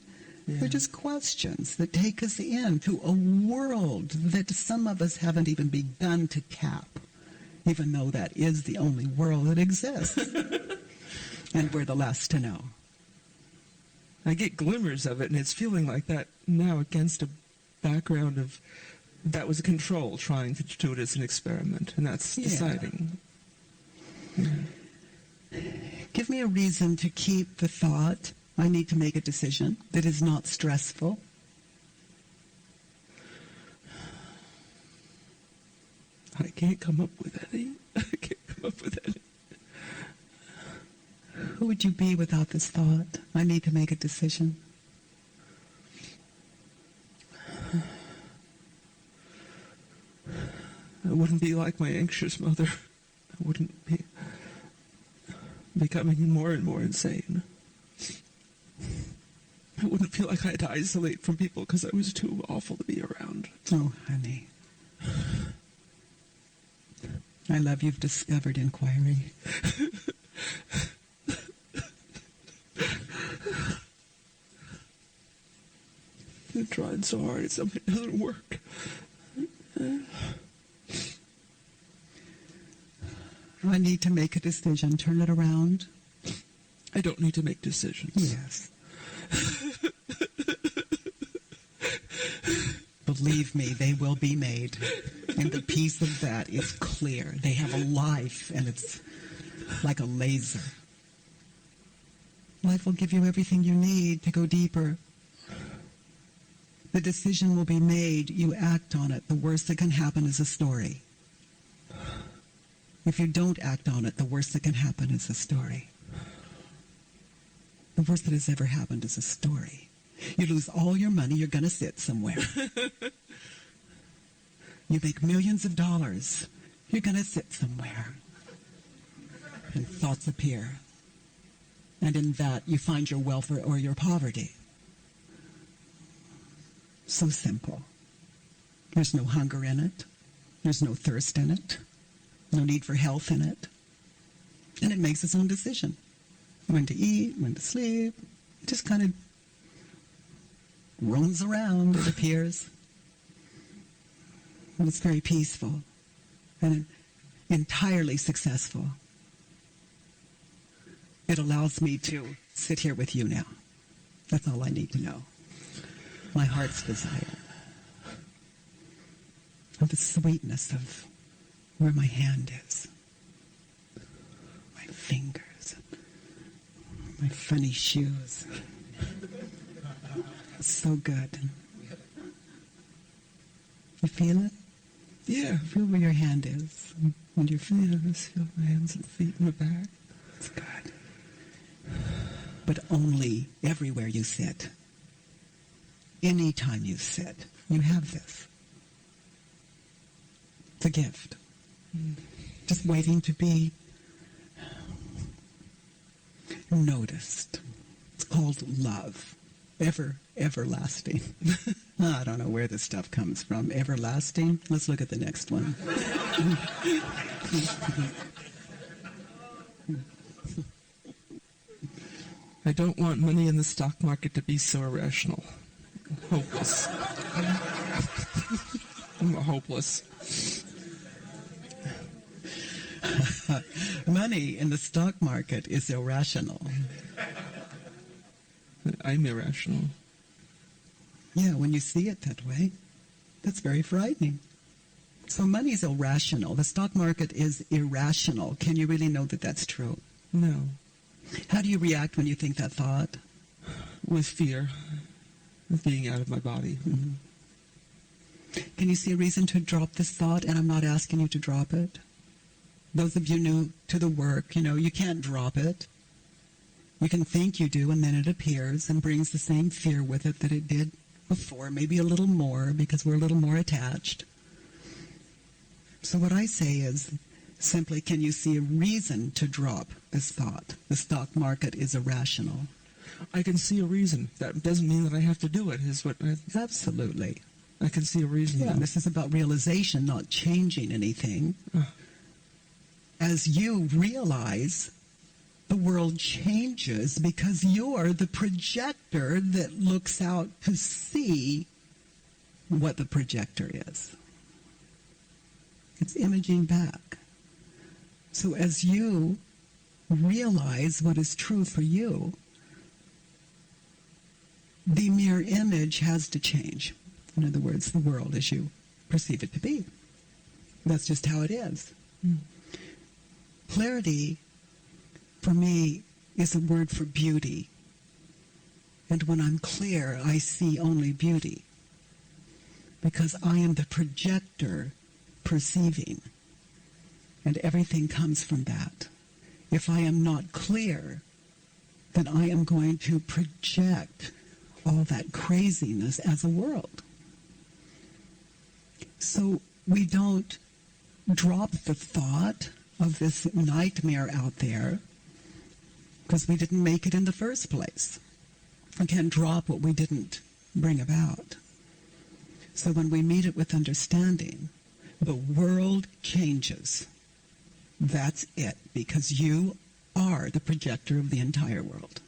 They're just questions that take us into a world that some of us haven't even begun to tap, even though that is the only world that exists. And we're the last to know. I get glimmers of it, and it's feeling like that now against a background of that was a control trying to do it as an experiment, and that's deciding. Give me a reason to keep the thought, I need to make a decision, that is not stressful. I can't come up with any. I can't come up with any. Who would you be without this thought? I need to make a decision. I wouldn't be like my anxious mother. I wouldn't be becoming more and more insane. I wouldn't feel like I had to isolate from people because I was too awful to be around. Oh, honey. I love you've discovered inquiry. I'm trying so hard, it doesn't work. I need to make a decision. Turn it around. I don't need to make decisions. Yes. Believe me, they will be made. And the piece of that is clear. They have a life, and it's like a laser. Life will give you everything you need to go deeper. The decision will be made. You act on it. The worst that can happen is a story. If you don't act on it, the worst that can happen is a story. The worst that has ever happened is a story. You lose all your money, you're going to sit somewhere. You make millions of dollars, you're going to sit somewhere. And thoughts appear. And in that, you find your wealth or your poverty. So simple. There's no hunger in it. There's no thirst in it. No need for health in it. And it makes its own decision. When to eat, when to sleep. It just kind of roams around, it appears. And it's very peaceful and entirely successful. It allows me to sit here with you now. That's all I need to know. My heart's desire. And the sweetness of where my hand is. My fingers. My funny shoes. It's so good. You feel it? Yeah. Feel where your hand is. And your feet. I just feel my hands and feet in the back. It's good. But only everywhere you sit. Anytime you sit, you have this. It's a gift. Just waiting to be noticed. It's called love. Everlasting. I don't know where this stuff comes from. Everlasting. Let's look at the next one. I don't want money in the stock market to be so irrational. Hopeless. I'm hopeless. Money in the stock market is irrational. I'm irrational. Yeah, when you see it that way, that's very frightening. So money is irrational. The stock market is irrational. Can you really know that that's true? No. How do you react when you think that thought? With fear of being out of my body. Mm-hmm. Can you see a reason to drop this thought? And I'm not asking you to drop it. Those of you new to the work, you can't drop it. You can think you do, and then it appears and brings the same fear with it that it did before, maybe a little more, because we're a little more attached. So what I say is simply, can you see a reason to drop this thought? The stock market is irrational. I can see a reason. That doesn't mean that I have to do it, is what Absolutely. I can see a reason. Yeah, this is about realization, not changing anything. As you realize, the world changes because you're the projector that looks out to see what the projector is. It's imaging back. So as you realize what is true for you, the mirror image has to change. In other words, the world as you perceive it to be. That's just how it is. Clarity, for me, is a word for beauty. And when I'm clear, I see only beauty. Because I am the projector perceiving. And everything comes from that. If I am not clear, then I am going to project all that craziness as a world. So we don't drop the thought of this nightmare out there because we didn't make it in the first place. We can't drop what we didn't bring about. So when we meet it with understanding, the world changes. That's it, because you are the projector of the entire world.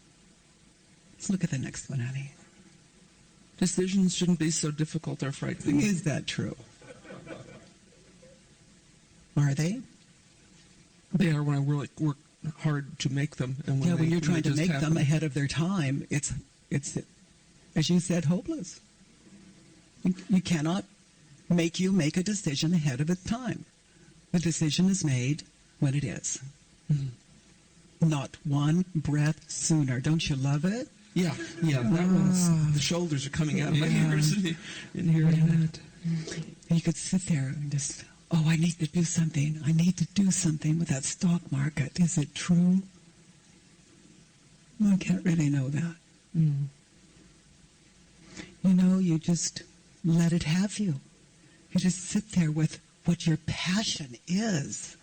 Let's look at the next one, honey. Decisions shouldn't be so difficult or frightening. Is that true? Are they? They are when I really work hard to make them. And When you're trying to just make happen. them ahead of their time, it's as you said, hopeless. You cannot make you make a decision ahead of its time. The decision is made when it is. Not one breath sooner. Don't you love it? Yeah, that one's, the shoulders are coming out of my ears in hearing that. You could sit there and just, I need to do something. I need to do something with that stock market. Is it true? I can't really know that. You just let it have you. You just sit there with what your passion is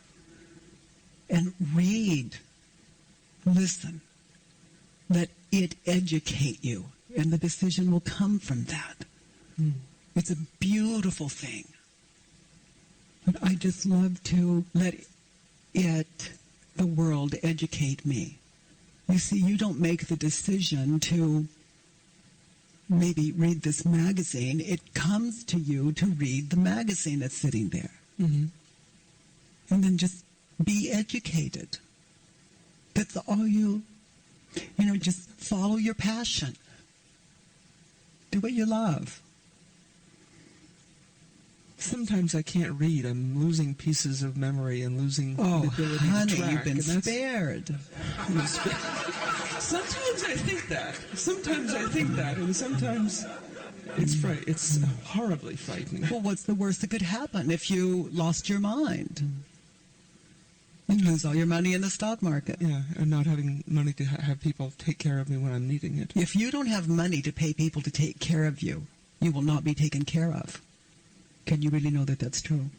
and read, listen, let it educate you, and the decision will come from that. It's a beautiful thing. But I just love to let the world, educate me. You see, you don't make the decision to maybe read this magazine. It comes to you to read the magazine that's sitting there. And then just be educated. That's all just follow your passion. Do what you love. Sometimes I can't read. I'm losing pieces of memory and losing the ability honey, to track. You've been spared. Sometimes I think that. And sometimes it's horribly frightening. Well, what's the worst that could happen if you lost your mind? You lose all your money in the stock market. Yeah, and not having money to have people take care of me when I'm needing it. If you don't have money to pay people to take care of you, you will not be taken care of. Can you really know that that's true?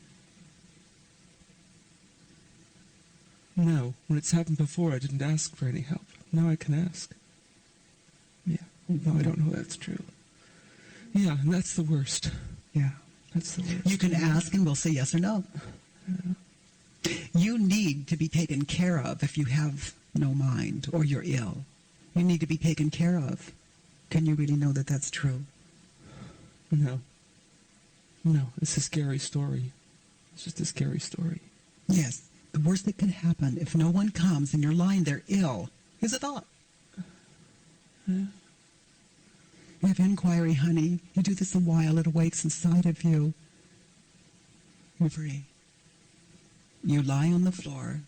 No. When it's happened before, I didn't ask for any help. Now I can ask. Yeah. No, I don't know that's true. Yeah, and that's the worst. Yeah. That's the worst. You can ask and we'll say yes or no. Yeah. You You need to be taken care of if you have no mind or you're ill. You need to be taken care of. Can you really know that that's true? No. No, it's a scary story. It's just a scary story. Yes. The worst that can happen if no one comes and you're lying there ill is a thought. You have inquiry, honey. You do this a while, it awakes inside of you. You're free. You lie on the floor.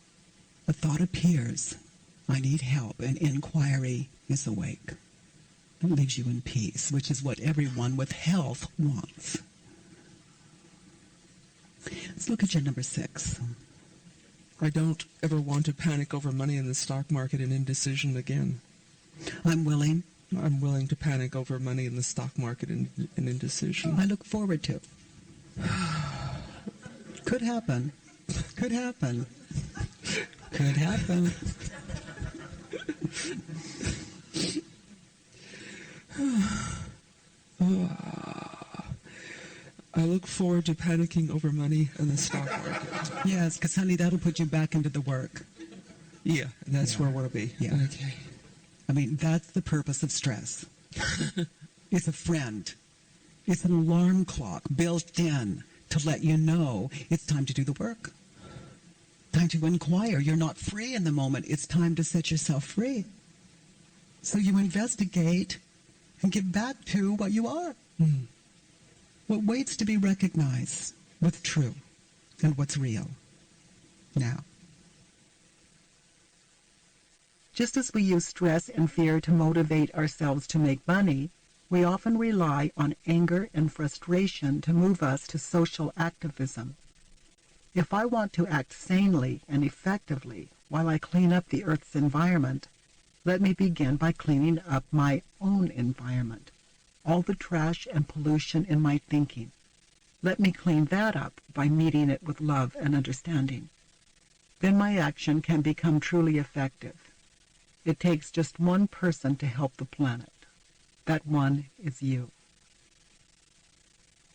A thought appears. I need help, and inquiry is awake. It leaves you in peace, which is what everyone with health wants. Let's look at your number 6. I don't ever want to panic over money in the stock market and indecision again. I'm willing. I'm willing to panic over money in the stock market and indecision. I look forward to. Could happen. Could happen. Could happen. I look forward to panicking over money in the stock market. Yes, because, honey, that'll put you back into the work. Yeah, that's where I want to be. Yeah. Okay. I mean, that's the purpose of stress. It's a friend. It's an alarm clock built in to let you know it's time to do the work. Time to inquire. You're not free in the moment. It's time to set yourself free. So you investigate and get back to what you are. Mm. What waits to be recognized, what's true and what's real. Now. Just as we use stress and fear to motivate ourselves to make money, we often rely on anger and frustration to move us to social activism. If I want to act sanely and effectively while I clean up the Earth's environment, let me begin by cleaning up my own environment, all the trash and pollution in my thinking. Let me clean that up by meeting it with love and understanding. Then my action can become truly effective. It takes just one person to help the planet. That one is you.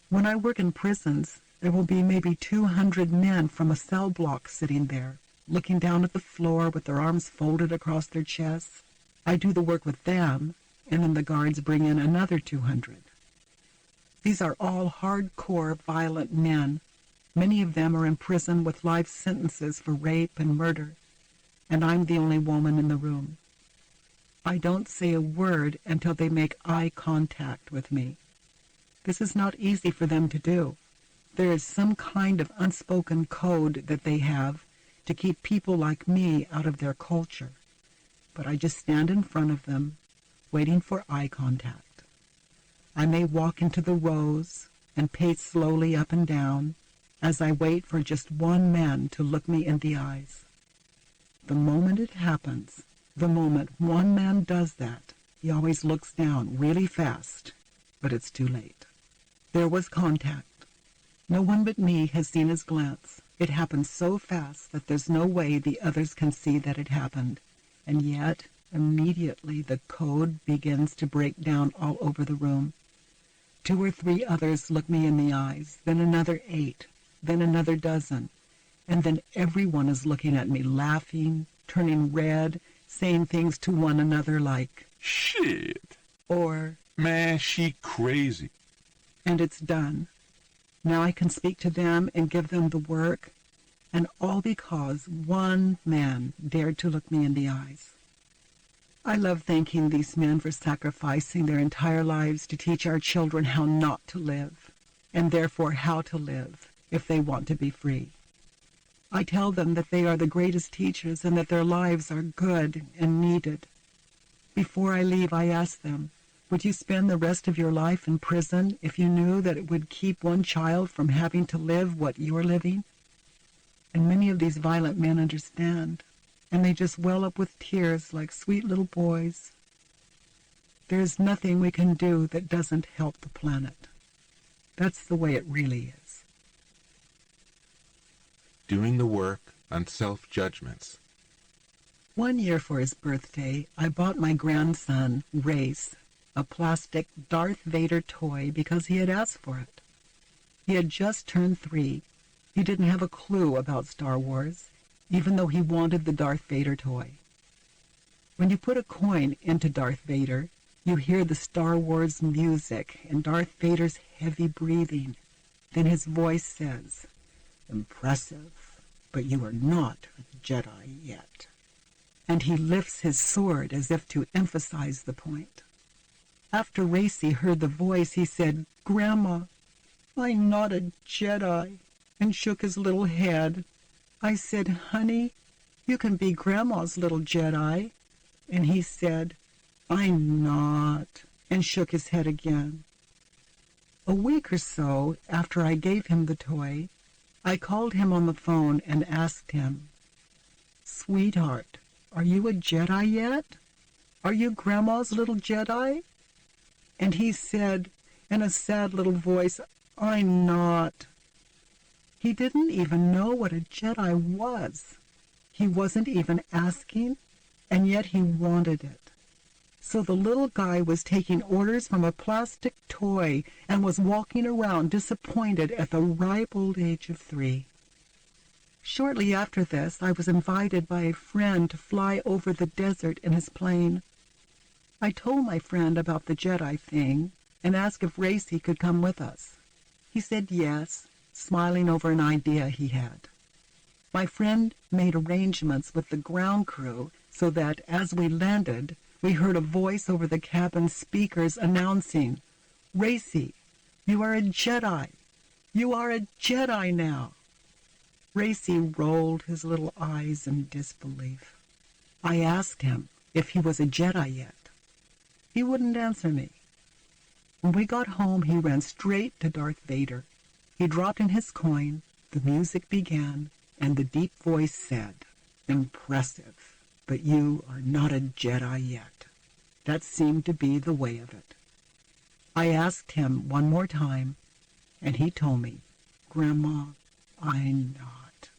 When I work in prisons, there will be maybe 200 men from a cell block sitting there, looking down at the floor with their arms folded across their chests. I do the work with them, and then the guards bring in another 200. These are all hardcore, violent men. Many of them are in prison with life sentences for rape and murder, and I'm the only woman in the room. I don't say a word until they make eye contact with me. This is not easy for them to do. There is some kind of unspoken code that they have to keep people like me out of their culture. But I just stand in front of them, waiting for eye contact. I may walk into the rows and pace slowly up and down as I wait for just one man to look me in the eyes. The moment it happens, the moment one man does that, he always looks down really fast, but it's too late. There was contact. No one but me has seen his glance. It happened so fast that there's no way the others can see that it happened. And yet, immediately the code begins to break down all over the room. 2 or 3 others look me in the eyes, then another 8, then another dozen. And then everyone is looking at me, laughing, turning red, saying things to one another like, "Shit. or, Man, she crazy." and it's done. Now I can speak to them and give them the work, and all because one man dared to look me in the eyes. I love thanking these men for sacrificing their entire lives to teach our children how not to live, and therefore how to live if they want to be free. I tell them that they are the greatest teachers and that their lives are good and needed. Before I leave, I ask them, would you spend the rest of your life in prison if you knew that it would keep one child from having to live what you're living? And many of these violent men understand, and they just well up with tears like sweet little boys. There is nothing we can do that doesn't help the planet. That's the way it really is. Doing the work on self-judgments. One year for his birthday, I bought my grandson, Race, a plastic Darth Vader toy because he had asked for it. He had just turned 3. He didn't have a clue about Star Wars, even though he wanted the Darth Vader toy. When you put a coin into Darth Vader, you hear the Star Wars music and Darth Vader's heavy breathing. Then his voice says, "Impressive, but you are not a Jedi yet." And he lifts his sword as if to emphasize the point. After Racy heard the voice, he said, "Grandma, I'm not a Jedi," and shook his little head. I said, "Honey, you can be Grandma's little Jedi." And he said, "I'm not," and shook his head again. A week or so after I gave him the toy, I called him on the phone and asked him, "Sweetheart, are you a Jedi yet? Are you Grandma's little Jedi?" And he said, in a sad little voice, "I'm not." He didn't even know what a Jedi was. He wasn't even asking, and yet he wanted it. So the little guy was taking orders from a plastic toy and was walking around disappointed at the ripe old age of 3. Shortly after this, I was invited by a friend to fly over the desert in his plane. I told my friend about the Jedi thing and asked if Racy could come with us. He said yes, smiling over an idea he had. My friend made arrangements with the ground crew so that as we landed, we heard a voice over the cabin speakers announcing, "Racy, you are a Jedi. You are a Jedi now." Racy rolled his little eyes in disbelief. I asked him if he was a Jedi yet. He wouldn't answer me. When we got home, he ran straight to Darth Vader. He dropped in his coin, the music began, and the deep voice said, "Impressive, but you are not a Jedi yet." That seemed to be the way of it. I asked him one more time, and he told me, "Grandma, I'm not."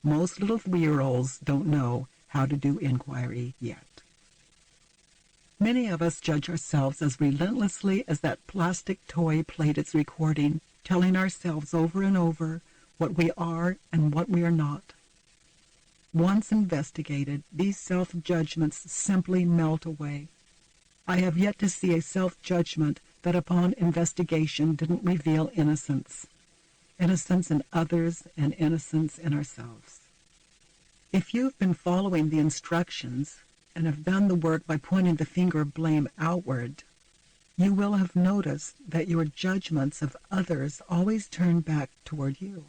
Most little 3-year-olds don't know how to do inquiry yet. Many of us judge ourselves as relentlessly as that plastic toy played its recording, telling ourselves over and over what we are and what we are not. Once investigated, these self-judgments simply melt away. I have yet to see a self-judgment that upon investigation didn't reveal innocence. Innocence in others and innocence in ourselves. If you've been following the instructions and have done the work by pointing the finger of blame outward, you will have noticed that your judgments of others always turn back toward you.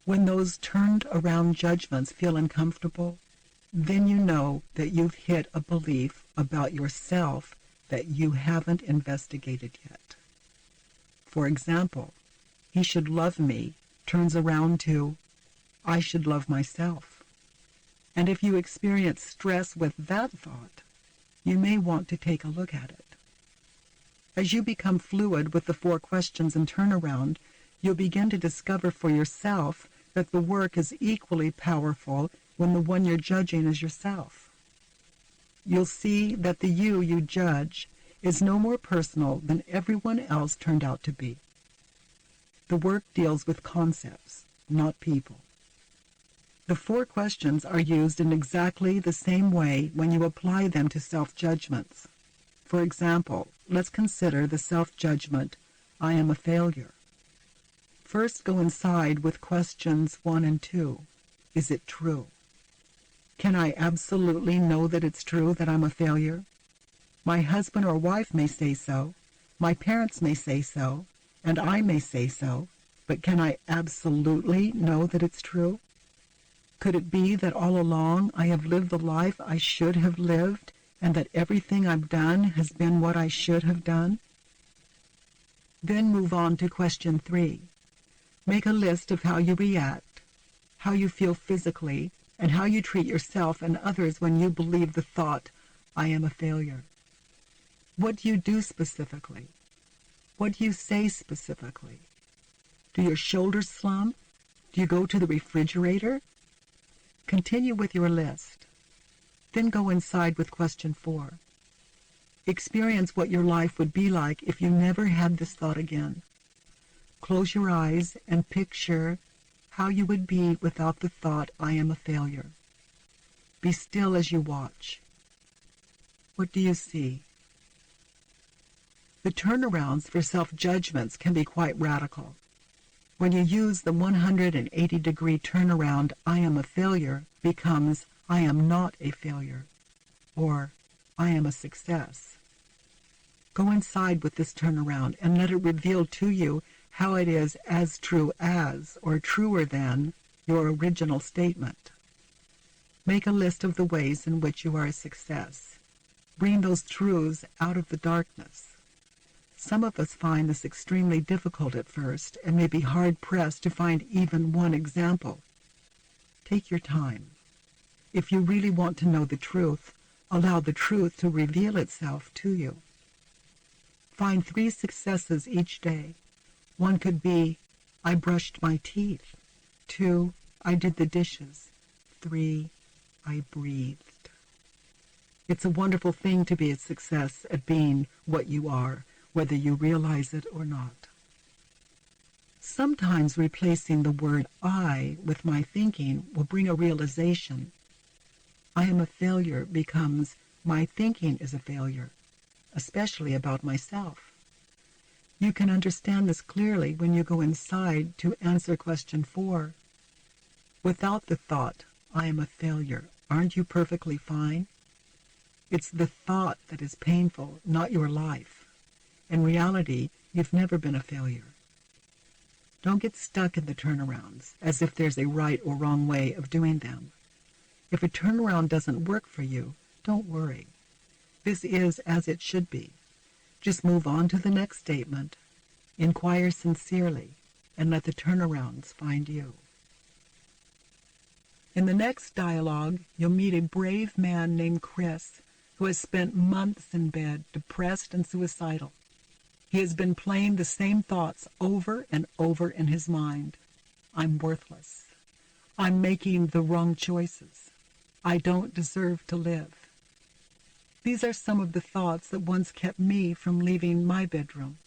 When those turned around judgments feel uncomfortable, then you know that you've hit a belief about yourself that you haven't investigated yet. For example, "He should love me" turns around to "I should love myself." And if you experience stress with that thought, you may want to take a look at it. As you become fluid with the 4 questions and turnaround, you'll begin to discover for yourself that the work is equally powerful when the one you're judging is yourself. You'll see that the you judge is no more personal than everyone else turned out to be. The work deals with concepts, not people. The 4 questions are used in exactly the same way when you apply them to self-judgments. For example, let's consider the self-judgment, "I am a failure." First, go inside with questions 1 and 2. Is it true? Can I absolutely know that it's true that I'm a failure? My husband or wife may say so, my parents may say so, and I may say so, but can I absolutely know that it's true? Could it be that all along I have lived the life I should have lived, and that everything I've done has been what I should have done? Then move on to question 3. Make a list of how you react, how you feel physically, and how you treat yourself and others when you believe the thought, "I am a failure." What do you do specifically? What do you say specifically? Do your shoulders slump? Do you go to the refrigerator? Continue with your list. Then go inside with question 4. Experience what your life would be like if you never had this thought again. Close your eyes and picture how you would be without the thought, "I am a failure." Be still as you watch. What do you see? The turnarounds for self-judgments can be quite radical. When you use the 180-degree turnaround, I am a failure, becomes I am not a failure, or I am a success. Go inside with this turnaround and let it reveal to you how it is as true as, or truer than, your original statement. Make a list of the ways in which you are a success. Bring those truths out of the darkness. Some of us find this extremely difficult at first and may be hard-pressed to find even one example. Take your time. If you really want to know the truth, allow the truth to reveal itself to you. Find 3 successes each day. One could be, I brushed my teeth. 2, I did the dishes. 3, I breathed. It's a wonderful thing to be a success at being what you are, whether you realize it or not. Sometimes replacing the word I with my thinking will bring a realization. I am a failure becomes my thinking is a failure, especially about myself. You can understand this clearly when you go inside to answer question 4. Without the thought, I am a failure, aren't you perfectly fine? It's the thought that is painful, not your life. In reality, you've never been a failure. Don't get stuck in the turnarounds, as if there's a right or wrong way of doing them. If a turnaround doesn't work for you, don't worry. This is as it should be. Just move on to the next statement, inquire sincerely, and let the turnarounds find you. In the next dialogue, you'll meet a brave man named Chris, who has spent months in bed, depressed and suicidal. He has been playing the same thoughts over and over in his mind. I'm worthless. I'm making the wrong choices. I don't deserve to live. These are some of the thoughts that once kept me from leaving my bedroom.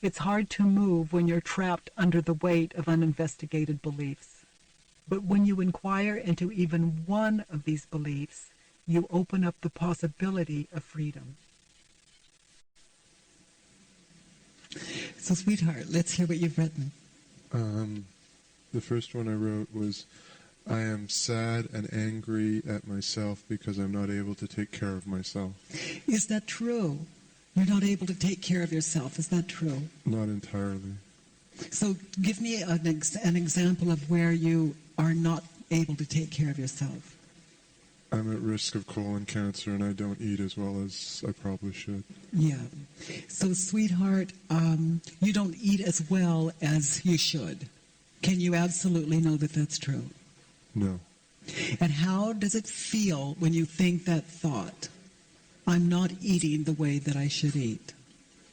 It's hard to move when you're trapped under the weight of uninvestigated beliefs. But when you inquire into even one of these beliefs, you open up the possibility of freedom. So, sweetheart, let's hear what you've written. The first one I wrote was, I am sad and angry at myself because I'm not able to take care of myself. Is that true? You're not able to take care of yourself. Is that true? Not entirely. So give me an example of where you are not able to take care of yourself. I'm at risk of colon cancer and I don't eat as well as I probably should. Yeah. So, sweetheart, you don't eat as well as you should. Can you absolutely know that that's true? No. And how does it feel when you think that thought? I'm not eating the way that I should eat.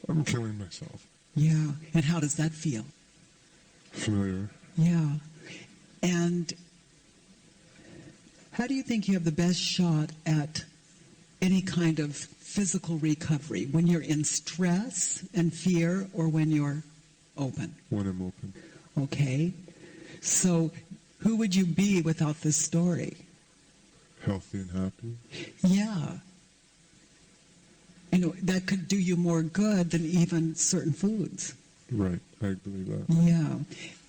I'm killing myself. Yeah. And how does that feel? Familiar. Yeah. And how do you think you have the best shot at any kind of physical recovery? When you're in stress and fear, or when you're open? When I'm open. Okay. So who would you be without this story? Healthy and happy. Yeah. You know, that could do you more good than even certain foods. Right. I believe that. Yeah.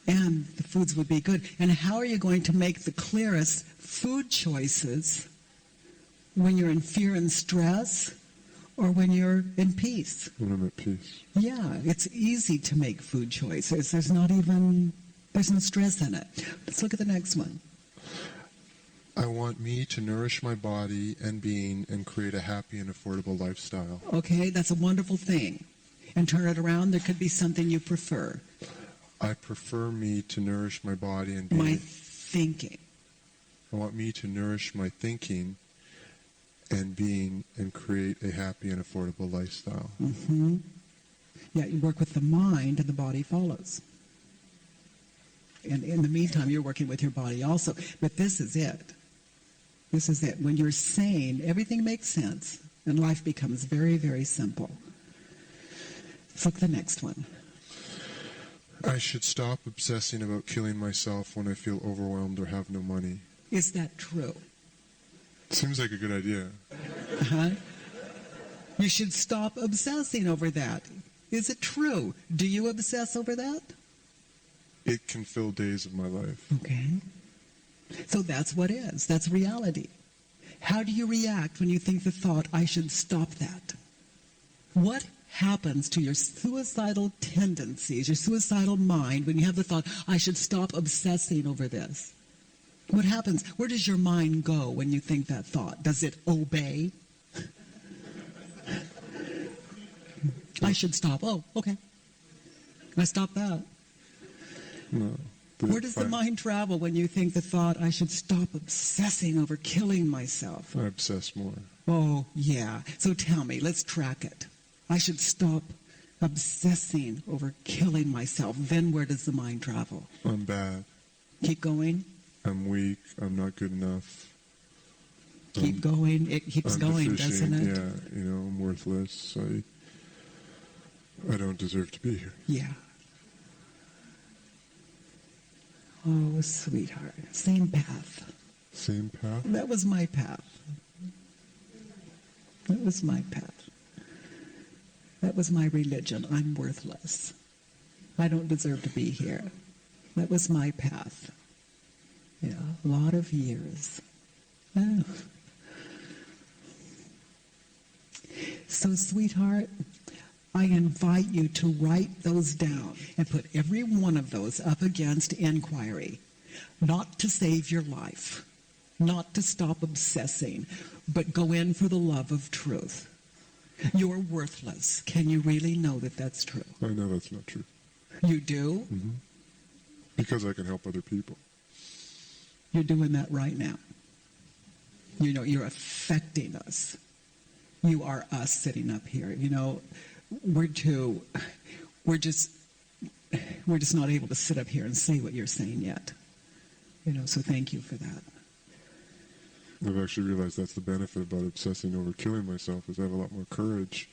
And the foods would be good. And how are you going to make the clearest food choices when you're in fear and stress, or when you're in peace? When I'm at peace. Yeah, it's easy to make food choices. There's no stress in it. Let's look at the next one. I want me to nourish my body and being and create a happy and affordable lifestyle. Okay, that's a wonderful thing. And turn it around, there could be something you prefer. I prefer me to nourish my body and being. My thinking. I want me to nourish my thinking and being and create a happy and affordable lifestyle. Mm-hmm. Yeah, you work with the mind and the body follows. And in the meantime, you're working with your body also. But this is it. This is it. When you're sane, everything makes sense. And life becomes very, very simple. Let's look at the next one. I should stop obsessing about killing myself when I feel overwhelmed or have no money. Is that true? Seems like a good idea. Uh-huh. You should stop obsessing over that. Is it true? Do you obsess over that? It can fill days of my life. Okay. So that's what is. That's reality. How do you react when you think the thought, I should stop that? What happens to your suicidal tendencies, your suicidal mind, when you have the thought, I should stop obsessing over this? What happens? Where does your mind go when you think that thought? Does it obey? I should stop. Oh, okay. I stop that. No. Where does the mind travel when you think the thought, I should stop obsessing over killing myself? I obsess more. Oh, yeah. So tell me, let's track it. I should stop obsessing over killing myself. Then where does the mind travel? I'm bad. Keep going. I'm weak. I'm not good enough. Keep going. It keeps I'm going, deficient. doesn't it? Yeah, I'm worthless. I don't deserve to be here. Yeah. Oh, sweetheart. Same path. Same path? That was my path. That was my path. That was my religion. I'm worthless. I don't deserve to be here. That was my path. Yeah, a lot of years. Oh. So, sweetheart, I invite you to write those down and put every one of those up against inquiry. Not to save your life, not to stop obsessing, but go in for the love of truth. You're worthless. Can you really know that that's true? I know that's not true. You do? Mm-hmm. Because I can help other people. You're doing that right now. You're affecting us. You are us sitting up here. We're just not able to sit up here and say what you're saying yet. So thank you for that. I've actually realized that's the benefit about obsessing over killing myself, is I have a lot more courage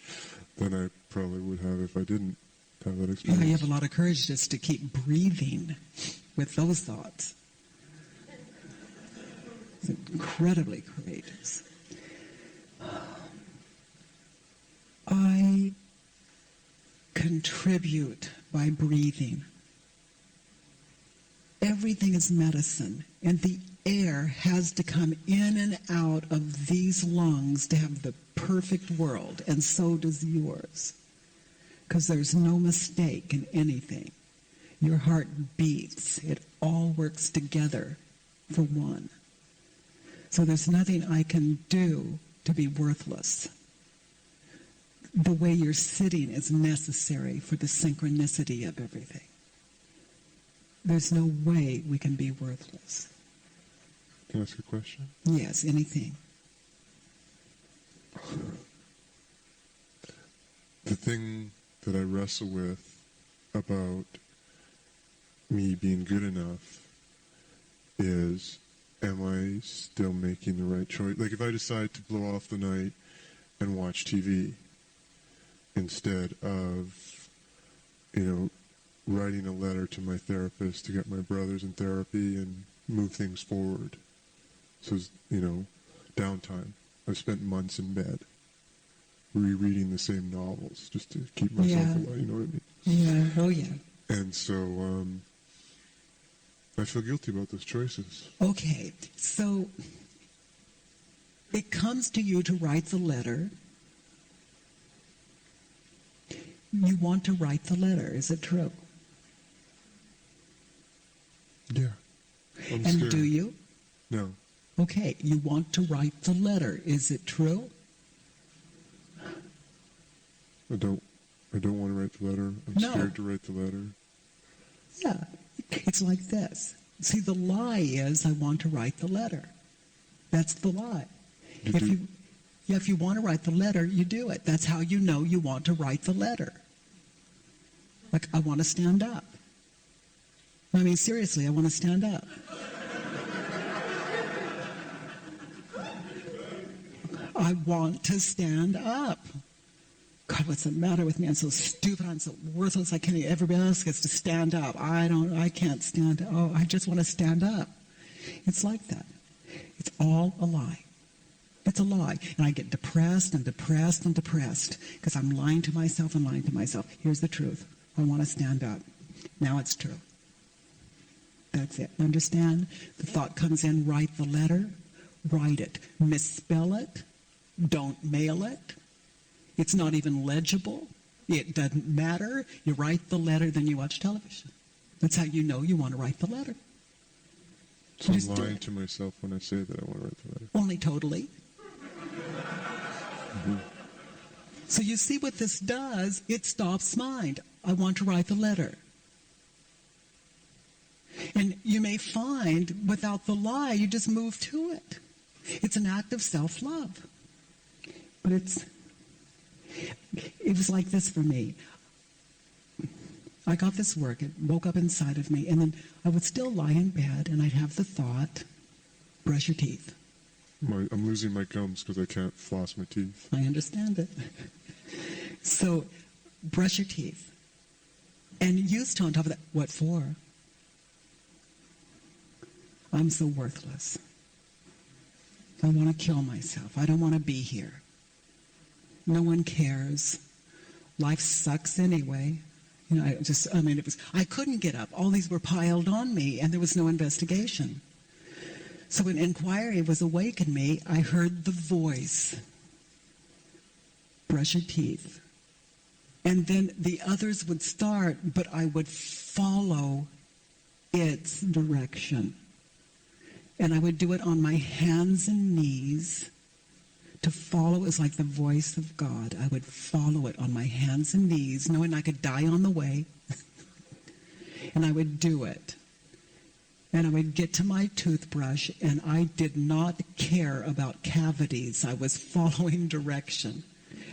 than I probably would have if I didn't have that experience. Yeah, you have a lot of courage just to keep breathing with those thoughts. It's incredibly courageous. I contribute by breathing. Everything is medicine, and the air has to come in and out of these lungs to have the perfect world, and so does yours. Because there's no mistake in anything. Your heart beats. It all works together for one. So there's nothing I can do to be worthless. The way you're sitting is necessary for the synchronicity of everything. There's no way we can be worthless. Can I ask a question? Yes, anything. The thing that I wrestle with about me being good enough is, am I still making the right choice? Like if I decide to blow off the night and watch TV instead of, writing a letter to my therapist to get my brothers in therapy and move things forward. So, downtime. I've spent months in bed rereading the same novels just to keep myself alive, you know what I mean? Yeah, oh yeah. And so I feel guilty about those choices. Okay, so it comes to you to write the letter. You want to write the letter, is it true? Yeah. I'm And scared. do you? No. Okay, you want to write the letter, is it true? I don't want to write the letter. I'm scared to write the letter. Yeah, it's like this. See, the lie is I want to write the letter. That's the lie. If you want to write the letter, you do it. That's how you know you want to write the letter. Like, I want to stand up. I mean, seriously, I want to stand up. I want to stand up. God, what's the matter with me? I'm so stupid. I'm so worthless. I can't. Everybody else gets to stand up. I can't stand up. Oh, I just want to stand up. It's like that. It's all a lie. It's a lie. And I get depressed and depressed and depressed because I'm lying to myself and lying to myself. Here's the truth. I want to stand up. Now it's true. That's it. Understand? The thought comes in, write the letter, write it. Misspell it. Don't mail it. It's not even legible. It doesn't matter. You write the letter, then you watch television. That's how you know you want to write the letter. So I'm lying to myself when I say that I want to write the letter. Only totally. So you see what this does? It stops mind. I want to write the letter. And you may find without the lie, you just move to it. It's an act of self-love. But it was like this for me. I got this work. It woke up inside of me. And then I would still lie in bed and I'd have the thought, brush your teeth. I'm losing my gums because I can't floss my teeth. I understand it. So, brush your teeth. And used to on top of that, what for? I'm so worthless. I want to kill myself. I don't want to be here. No one cares. Life sucks anyway. You know, I couldn't get up. All these were piled on me, and there was no investigation. So when inquiry was awake in me, I heard the voice. Brush your teeth. And then the others would start, but I would follow its direction. And I would do it on my hands and knees. To follow is like the voice of God. I would follow it on my hands and knees, knowing I could die on the way. And I would do it. And I would get to my toothbrush, and I did not care about cavities. I was following direction.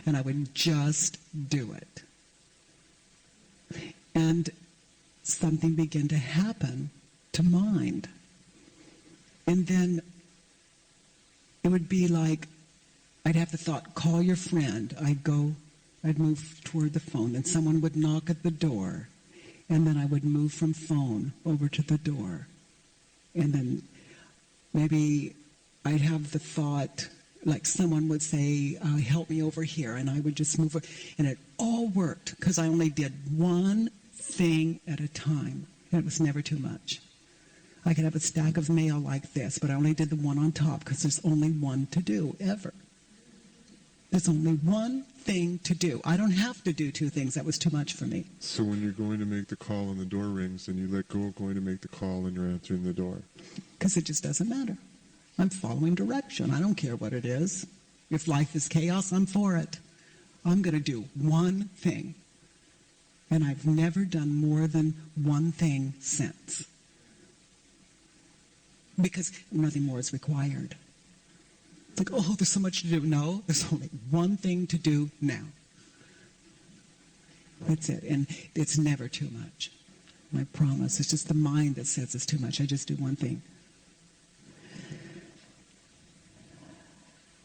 And I would just do it. And something began to happen to mind. And then it would be like, I'd have the thought, call your friend. I'd move toward the phone, and someone would knock at the door. And then I would move from phone over to the door. And then maybe I'd have the thought, like someone would say, help me over here. And I would just move. And it all worked because I only did one thing at a time. And it was never too much. I could have a stack of mail like this, but I only did the one on top because there's only one to do, ever. There's only one thing to do. I don't have to do two things. That was too much for me. So when you're going to make the call and the door rings, then you let go of going to make the call and you're answering the door. Because it just doesn't matter. I'm following direction. I don't care what it is. If life is chaos, I'm for it. I'm going to do one thing. And I've never done more than one thing since. Because nothing more is required. It's like, oh, there's so much to do. No, there's only one thing to do now. That's it. And it's never too much. I promise. It's just the mind that says it's too much. I just do one thing.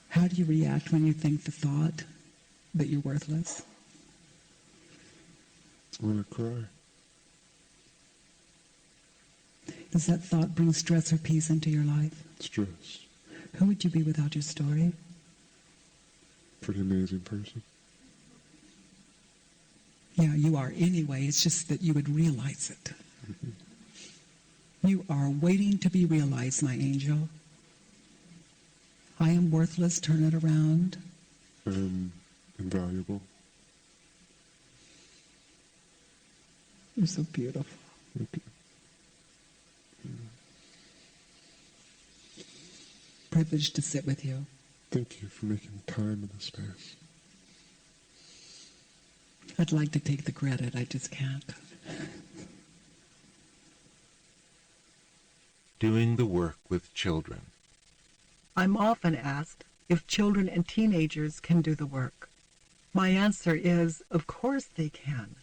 How do you react when you think the thought that you're worthless? I'm going to cry. Does that thought bring stress or peace into your life? Stress. Who would you be without your story? Pretty amazing person. Yeah, you are anyway. It's just that you would realize it. You are waiting to be realized, my angel. I am worthless. Turn it around. I'm invaluable. You're so beautiful. Okay. Privileged to sit with you. Thank you for making time in this space. I'd like to take the credit. I just can't. Doing the work with children. I'm often asked if children and teenagers can do the work. My answer is, of course they can.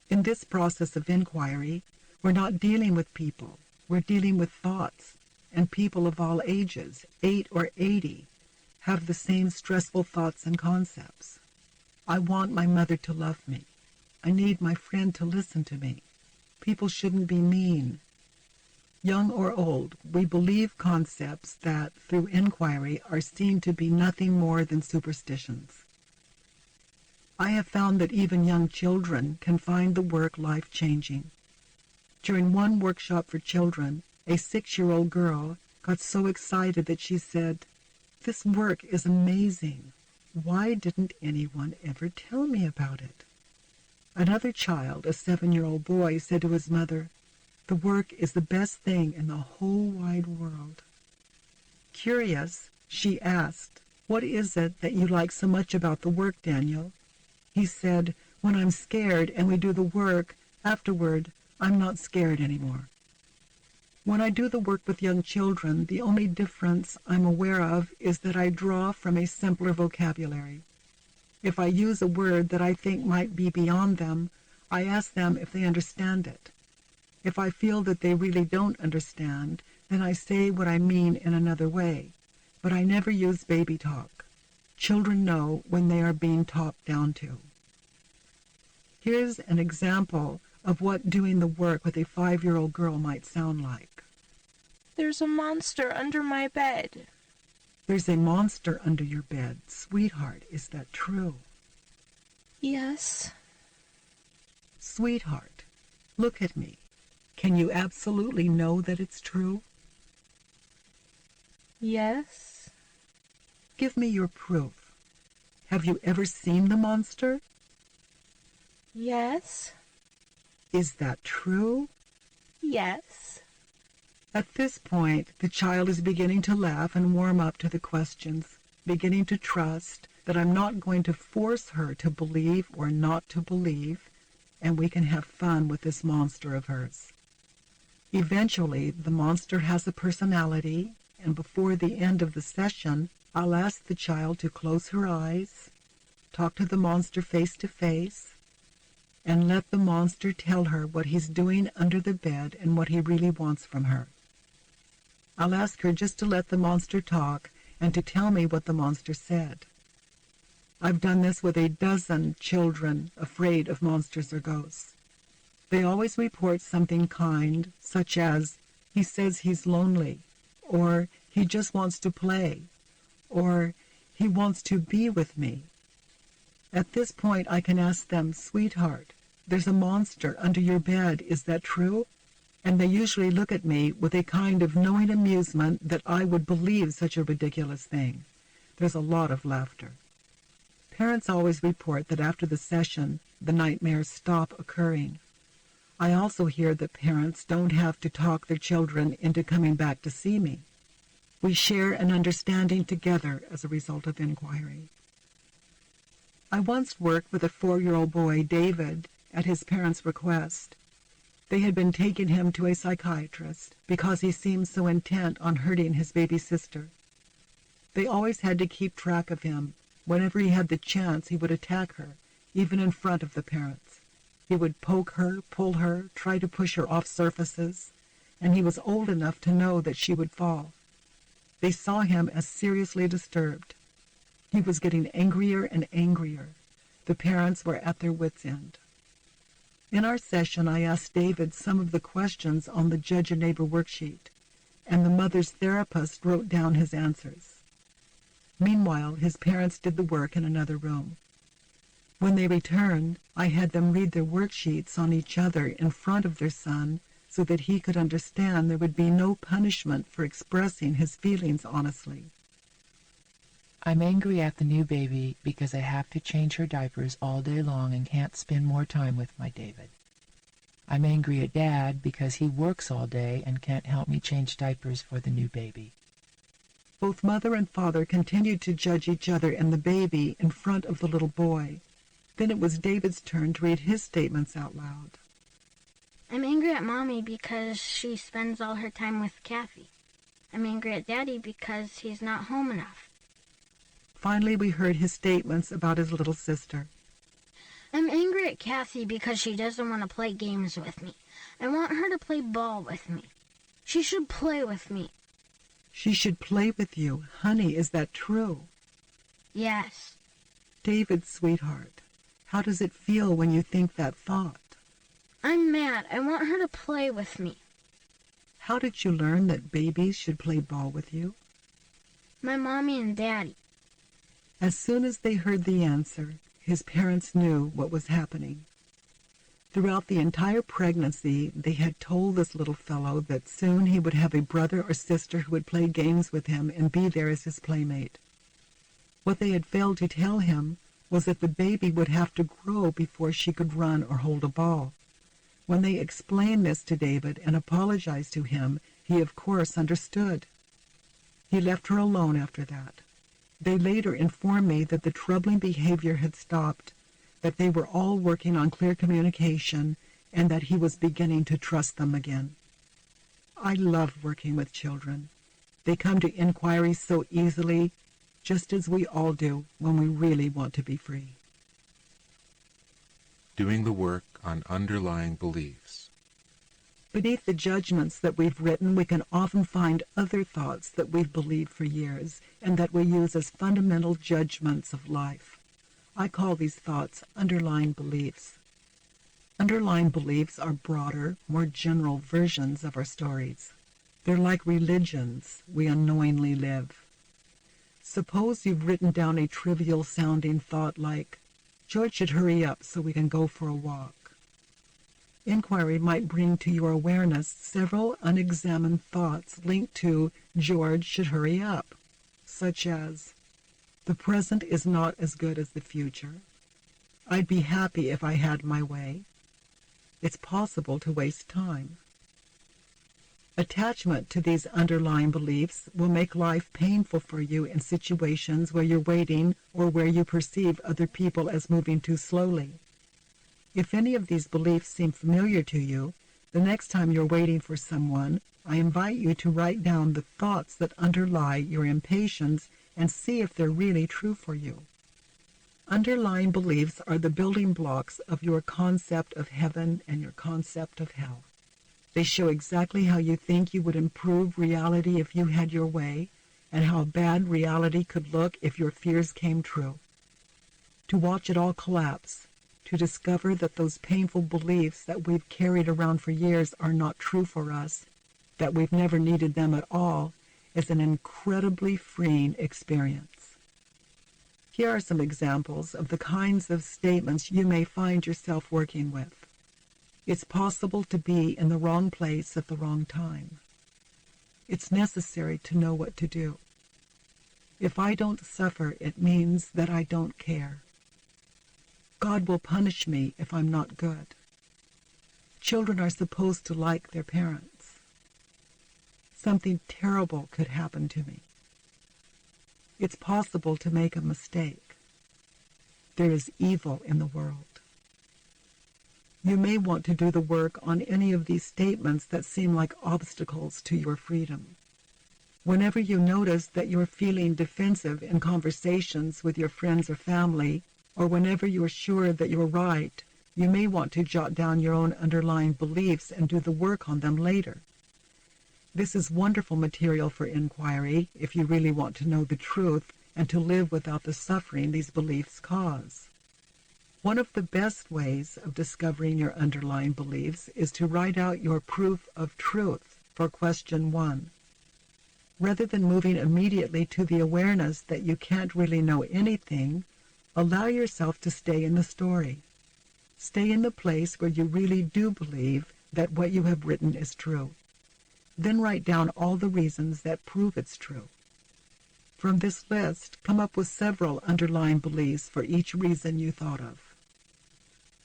In this process of inquiry, we're not dealing with people. We're dealing with thoughts. And people of all ages, 8 or 80, have the same stressful thoughts and concepts. I want my mother to love me. I need my friend to listen to me. People shouldn't be mean. Young or old, we believe concepts that, through inquiry, are seen to be nothing more than superstitions. I have found that even young children can find the work life-changing. During one workshop for children, a 6-year-old girl got so excited that she said, "This work is amazing. Why didn't anyone ever tell me about it?" Another child, a 7-year-old boy, said to his mother, "The work is the best thing in the whole wide world." Curious, she asked, "What is it that you like so much about the work, Daniel?" He said, "When I'm scared and we do the work, afterward, I'm not scared anymore." When I do the work with young children, the only difference I'm aware of is that I draw from a simpler vocabulary. If I use a word that I think might be beyond them, I ask them if they understand it. If I feel that they really don't understand, then I say what I mean in another way. But I never use baby talk. Children know when they are being talked down to. Here's an example of what doing the work with a 5-year-old girl might sound like. There's a monster under my bed. There's a monster under your bed. Sweetheart, is that true? Yes. Sweetheart, look at me. Can you absolutely know that it's true? Yes. Give me your proof. Have you ever seen the monster? Yes. Is that true? Yes. At this point, the child is beginning to laugh and warm up to the questions, beginning to trust that I'm not going to force her to believe or not to believe, and we can have fun with this monster of hers. Eventually, the monster has a personality, and before the end of the session, I'll ask the child to close her eyes, talk to the monster face to face, and let the monster tell her what he's doing under the bed and what he really wants from her. I'll ask her just to let the monster talk and to tell me what the monster said. I've done this with a dozen children afraid of monsters or ghosts. They always report something kind, such as, "He says he's lonely," or "He just wants to play," or "He wants to be with me." At this point, I can ask them, "Sweetheart, there's a monster under your bed, is that true?" And they usually look at me with a kind of knowing amusement that I would believe such a ridiculous thing. There's a lot of laughter. Parents always report that after the session, the nightmares stop occurring. I also hear that parents don't have to talk their children into coming back to see me. We share an understanding together as a result of inquiry. I once worked with a 4-year-old boy, David, at his parents' request. They had been taking him to a psychiatrist because he seemed so intent on hurting his baby sister. They always had to keep track of him. Whenever he had the chance, he would attack her, even in front of the parents. He would poke her, pull her, try to push her off surfaces, and he was old enough to know that she would fall. They saw him as seriously disturbed. He was getting angrier and angrier. The parents were at their wits' end. In our session, I asked David some of the questions on the Judge and Neighbor worksheet, and the mother's therapist wrote down his answers. Meanwhile, his parents did the work in another room. When they returned, I had them read their worksheets on each other in front of their son so that he could understand there would be no punishment for expressing his feelings honestly. I'm angry at the new baby because I have to change her diapers all day long and can't spend more time with my David. I'm angry at Dad because he works all day and can't help me change diapers for the new baby. Both mother and father continued to judge each other and the baby in front of the little boy. Then it was David's turn to read his statements out loud. I'm angry at Mommy because she spends all her time with Kathy. I'm angry at Daddy because he's not home enough. Finally, we heard his statements about his little sister. I'm angry at Kathy because she doesn't want to play games with me. I want her to play ball with me. She should play with me. She should play with you. Honey, is that true? Yes. David, sweetheart, how does it feel when you think that thought? I'm mad. I want her to play with me. How did you learn that babies should play ball with you? My mommy and daddy. As soon as they heard the answer, his parents knew what was happening. Throughout the entire pregnancy, they had told this little fellow that soon he would have a brother or sister who would play games with him and be there as his playmate. What they had failed to tell him was that the baby would have to grow before she could run or hold a ball. When they explained this to David and apologized to him, he of course understood. He left her alone after that. They later informed me that the troubling behavior had stopped, that they were all working on clear communication, and that he was beginning to trust them again. I love working with children. They come to inquiry so easily, just as we all do when we really want to be free. Doing the work on underlying beliefs. Beneath the judgments that we've written, we can often find other thoughts that we've believed for years and that we use as fundamental judgments of life. I call these thoughts underlying beliefs. Underlying beliefs are broader, more general versions of our stories. They're like religions we unknowingly live. Suppose you've written down a trivial-sounding thought like, George should hurry up so we can go for a walk. Inquiry might bring to your awareness several unexamined thoughts linked to George should hurry up, such as, the present is not as good as the future. I'd be happy if I had my way. It's possible to waste time. Attachment to these underlying beliefs will make life painful for you in situations where you're waiting or where you perceive other people as moving too slowly. If any of these beliefs seem familiar to you, the next time you're waiting for someone, I invite you to write down the thoughts that underlie your impatience and see if they're really true for you. Underlying beliefs are the building blocks of your concept of heaven and your concept of hell. They show exactly how you think you would improve reality if you had your way, and how bad reality could look if your fears came true. To watch it all collapse, to discover that those painful beliefs that we've carried around for years are not true for us, that we've never needed them at all, is an incredibly freeing experience. Here are some examples of the kinds of statements you may find yourself working with. It's possible to be in the wrong place at the wrong time. It's necessary to know what to do. If I don't suffer, it means that I don't care. God will punish me if I'm not good. Children are supposed to like their parents. Something terrible could happen to me. It's possible to make a mistake. There is evil in the world. You may want to do the work on any of these statements that seem like obstacles to your freedom. Whenever you notice that you're feeling defensive in conversations with your friends or family, or whenever you're sure that you're right, you may want to jot down your own underlying beliefs and do the work on them later. This is wonderful material for inquiry if you really want to know the truth and to live without the suffering these beliefs cause. One of the best ways of discovering your underlying beliefs is to write out your proof of truth for question 1. Rather than moving immediately to the awareness that you can't really know anything, allow yourself to stay in the story. Stay in the place where you really do believe that what you have written is true. Then write down all the reasons that prove it's true. From this list, come up with several underlying beliefs for each reason you thought of.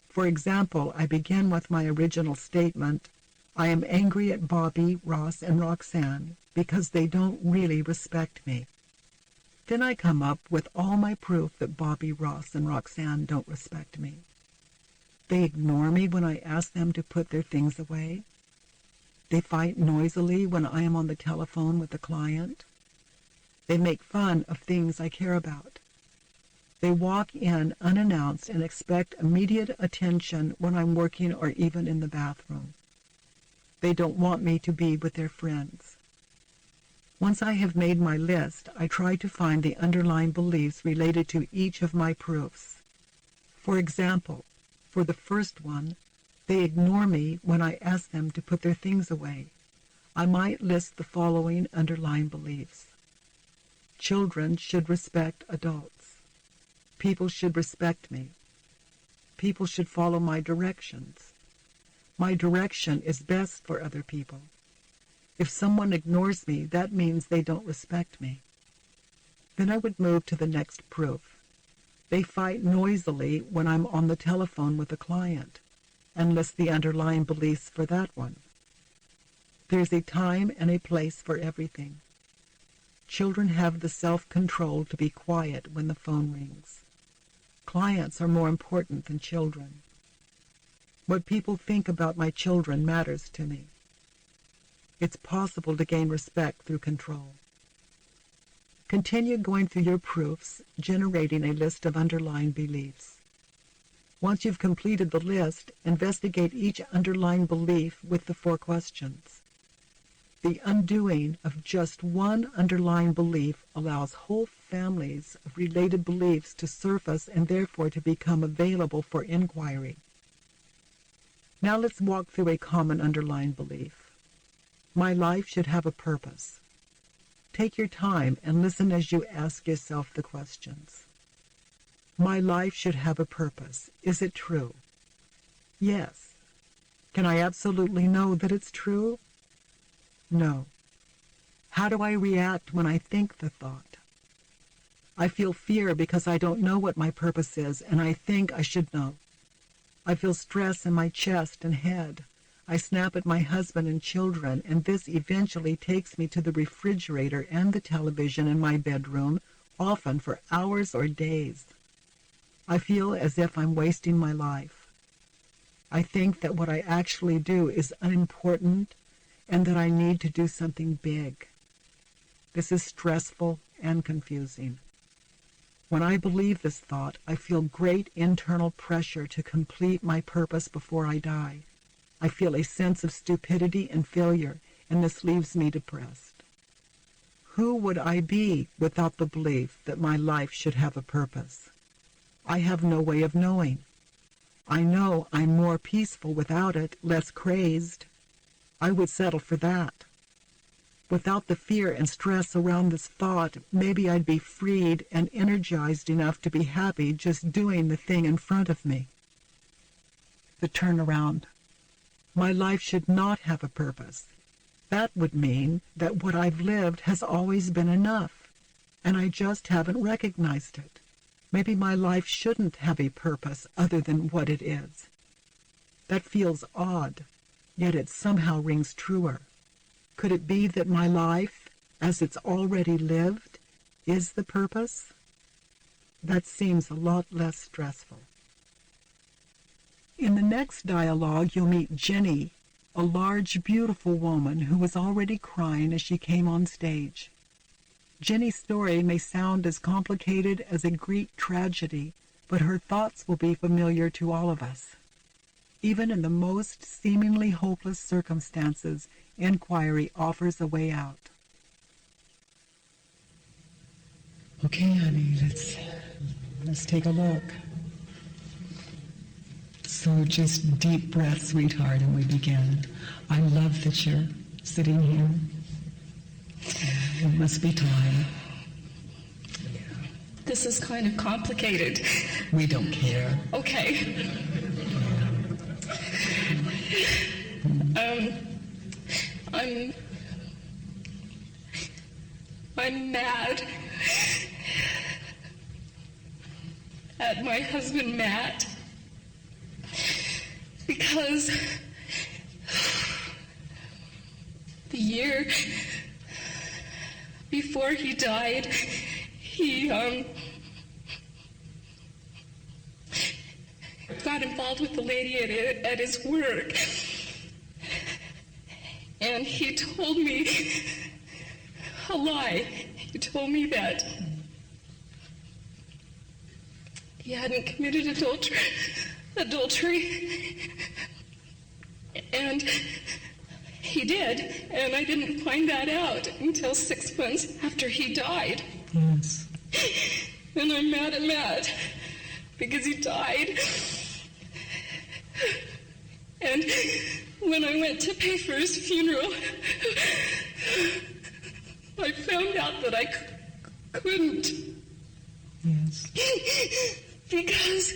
For example, I begin with my original statement, I am angry at Bobby, Ross, and Roxanne because they don't really respect me. Then I come up with all my proof that Bobby, Ross, and Roxanne don't respect me. They ignore me when I ask them to put their things away. They fight noisily when I am on the telephone with a client. They make fun of things I care about. They walk in unannounced and expect immediate attention when I'm working or even in the bathroom. They don't want me to be with their friends. Once I have made my list, I try to find the underlying beliefs related to each of my proofs. For example, for the first one, they ignore me when I ask them to put their things away. I might list the following underlying beliefs. Children should respect adults. People should respect me. People should follow my directions. My direction is best for other people. If someone ignores me, that means they don't respect me. Then I would move to the next proof. They fight noisily when I'm on the telephone with a client, and list the underlying beliefs for that one. There's a time and a place for everything. Children have the self-control to be quiet when the phone rings. Clients are more important than children. What people think about my children matters to me. It's possible to gain respect through control. Continue going through your proofs, generating a list of underlying beliefs. Once you've completed the list, investigate each underlying belief with the 4 questions. The undoing of just one underlying belief allows whole families of related beliefs to surface and therefore to become available for inquiry. Now let's walk through a common underlying belief. My life should have a purpose. Take your time and listen as you ask yourself the questions. My life should have a purpose. Is it true? Yes. Can I absolutely know that it's true? No. How do I react when I think the thought? I feel fear because I don't know what my purpose is, and I think I should know. I feel stress in my chest and head. I snap at my husband and children, and this eventually takes me to the refrigerator and the television in my bedroom, often for hours or days. I feel as if I'm wasting my life. I think that what I actually do is unimportant and that I need to do something big. This is stressful and confusing. When I believe this thought, I feel great internal pressure to complete my purpose before I die. I feel a sense of stupidity and failure, and this leaves me depressed. Who would I be without the belief that my life should have a purpose? I have no way of knowing. I know I'm more peaceful without it, less crazed. I would settle for that. Without the fear and stress around this thought, maybe I'd be freed and energized enough to be happy just doing the thing in front of me. The turnaround. My life should not have a purpose. That would mean that what I've lived has always been enough, and I just haven't recognized it. Maybe my life shouldn't have a purpose other than what it is. That feels odd, yet it somehow rings truer. Could it be that my life, as it's already lived, is the purpose? That seems a lot less stressful. In the next dialogue, you'll meet Jenny, a large, beautiful woman who was already crying as she came on stage. Jenny's story may sound as complicated as a Greek tragedy, but her thoughts will be familiar to all of us. Even in the most seemingly hopeless circumstances, inquiry offers a way out. Okay, honey, let's take a look. So just deep breath, sweetheart, and we begin. I love that you're sitting here. It must be time. This is kind of complicated. We don't care. Okay. I'm mad at my husband Matt because the year before he died, he got involved with the lady at his work, and he told me a lie. He told me that he hadn't committed adultery, and he did, and I didn't find that out until 6 months after he died. Yes. And I'm mad at Matt because he died. And when I went to pay for his funeral, I found out that I couldn't. Yes. Because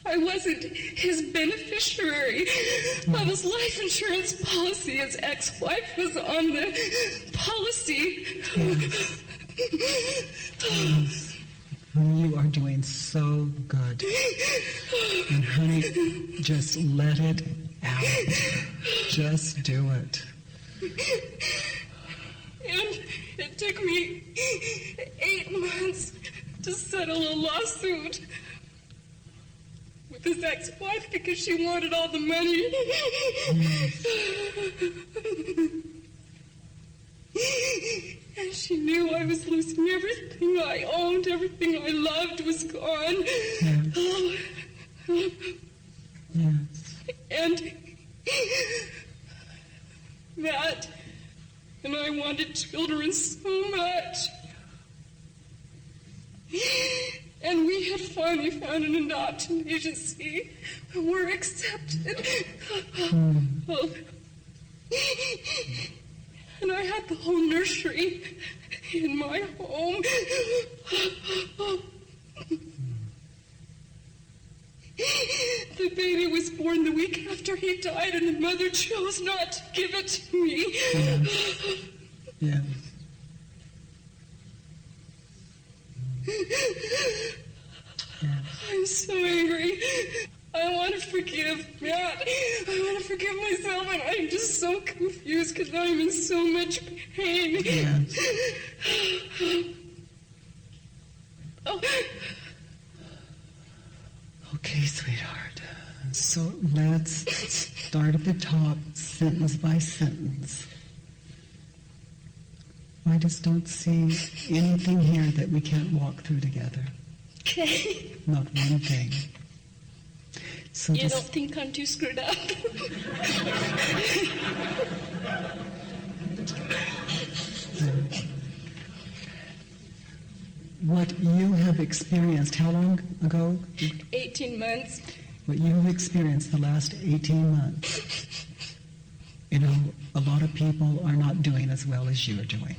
I wasn't his beneficiary of his life insurance policy. His ex-wife was on the policy. Yes. Yes. Honey, you are doing so good. And honey, just let it out. Just do it. And it took me 8 months to settle a lawsuit with his ex-wife because she wanted all the money. And she knew I was losing everything I owned, everything I loved was gone. Yes. Yes. And Matt and I wanted children so much. And we had finally found an adoption agency and were accepted. And I had the whole nursery in my home. The baby was born the week after he died, and the mother chose not to give it to me. Yes. Yes. I'm so angry. I want to forgive Matt. I want to forgive myself, and I'm just so confused because I'm in so much pain. Yes. Oh. Okay, sweetheart. So let's start at the top, sentence by sentence. I just don't see anything here that we can't walk through together. Okay. Not one thing. So You don't think I'm too screwed up? What you have experienced, how long ago? 18 months. What you have experienced the last 18 months. You know, a lot of people are not doing as well as you are doing.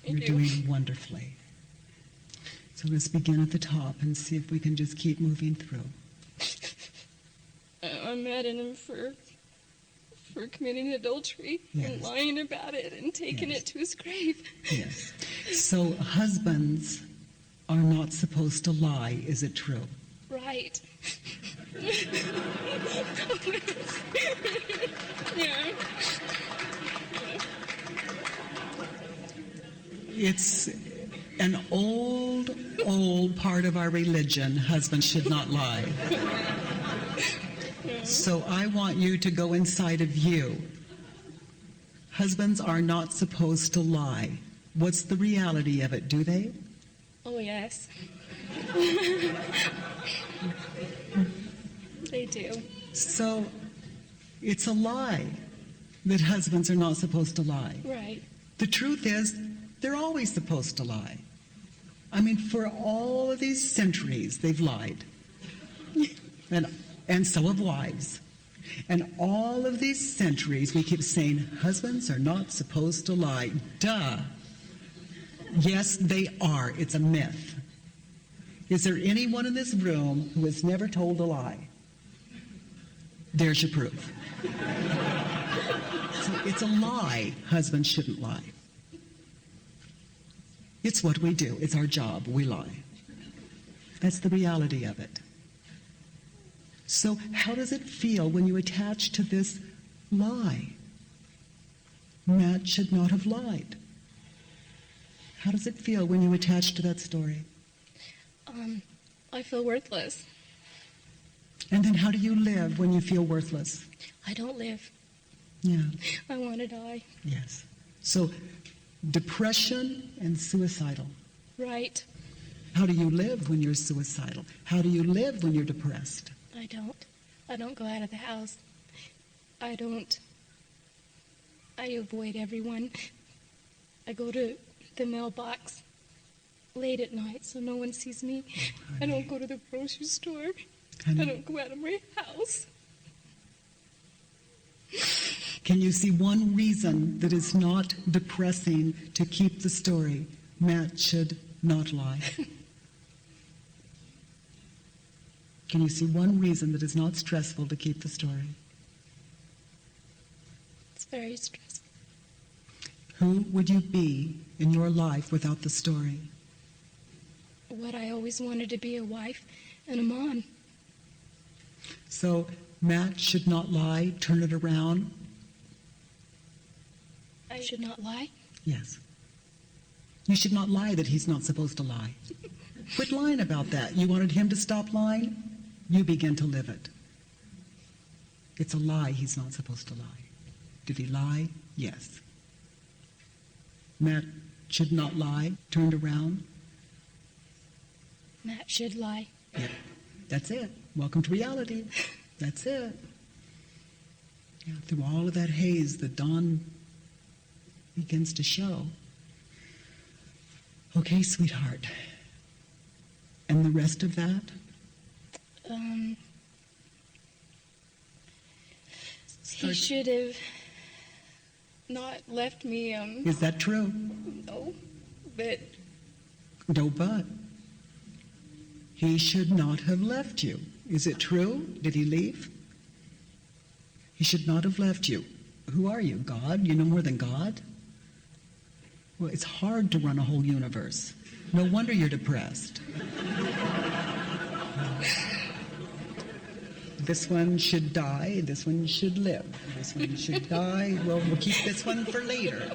You're doing wonderfully. So let's begin at the top and see if we can just keep moving through. I'm mad at him for committing adultery and lying about it and taking it to his grave. Yes. So husbands are not supposed to lie, is it true? Right. Yeah. It's an old part of our religion. Husbands should not lie. So I want you to go inside of you. Husbands are not supposed to lie. What's the reality of it? Do they? Oh, yes. They do. So it's a lie that husbands are not supposed to lie. Right. The truth is, they're always supposed to lie. I mean, for all of these centuries, they've lied. And so have wives. And all of these centuries, we keep saying, husbands are not supposed to lie. Duh. Yes, they are. It's a myth. Is there anyone in this room who has never told a lie? There's your proof. So it's a lie. Husbands shouldn't lie. It's what we do. It's our job. We lie. That's the reality of it. So how does it feel when you attach to this lie? Matt should not have lied. How does it feel when you attach to that story? I feel worthless. And then how do you live when you feel worthless? I don't live. Yeah. I want to die. Yes. So depression and suicidal. Right. How do you live when you're suicidal? How do you live when you're depressed? I don't go out of the house. I avoid everyone. I go to the mailbox late at night so no one sees me. I don't go to the grocery store. I don't go out of my house. Can you see one reason that is not depressing to keep the story? Matt should not lie. Can you see one reason that is not stressful to keep the story? It's very stressful. Who would you be in your life without the story? What I always wanted to be, a wife and a mom. So Matt should not lie, turn it around. I should not lie. Yes. You should not lie that he's not supposed to lie. Quit lying about that. You wanted him to stop lying? You begin to live it. It's a lie he's not supposed to lie. Did he lie? Yes. Matt should not lie, turned around. Matt should lie. Yep. That's it. Welcome to reality. That's it. Yeah, through all of that haze, the dawn begins to show. Okay, sweetheart. And the rest of that? He should have not left me, Is that true? No, but... No, but. He should not have left you. Is it true? Did he leave? He should not have left you. Who are you, God? You know more than God? Well, it's hard to run a whole universe. No wonder you're depressed. This one should die, this one should live. This one should die. Well, we'll keep this one for later.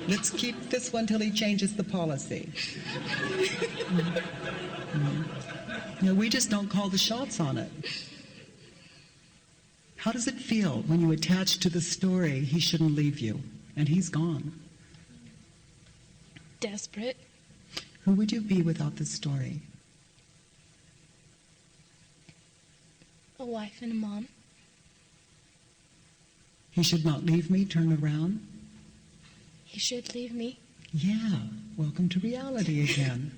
Let's keep this one till he changes the policy. No, we just don't call the shots on it. How does it feel when you attach to the story he shouldn't leave you, and he's gone? Desperate. Who would you be without the story? A wife and a mom. He should not leave me, turn around. He should leave me. Yeah, welcome to reality again.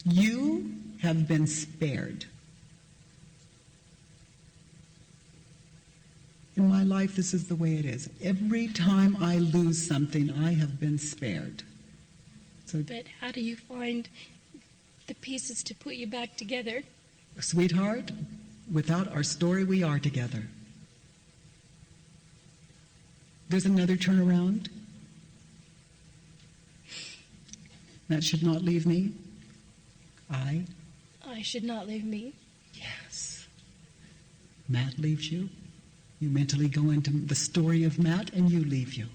You have been spared. In my life, this is the way it is. Every time I lose something, I have been spared. So, But how do you find the pieces to put you back together? sweetheart, without our story, we are together. There's another turnaround. That should not leave me. I should not leave me. Yes. Matt leaves you. You mentally go into the story of Matt and you leave you.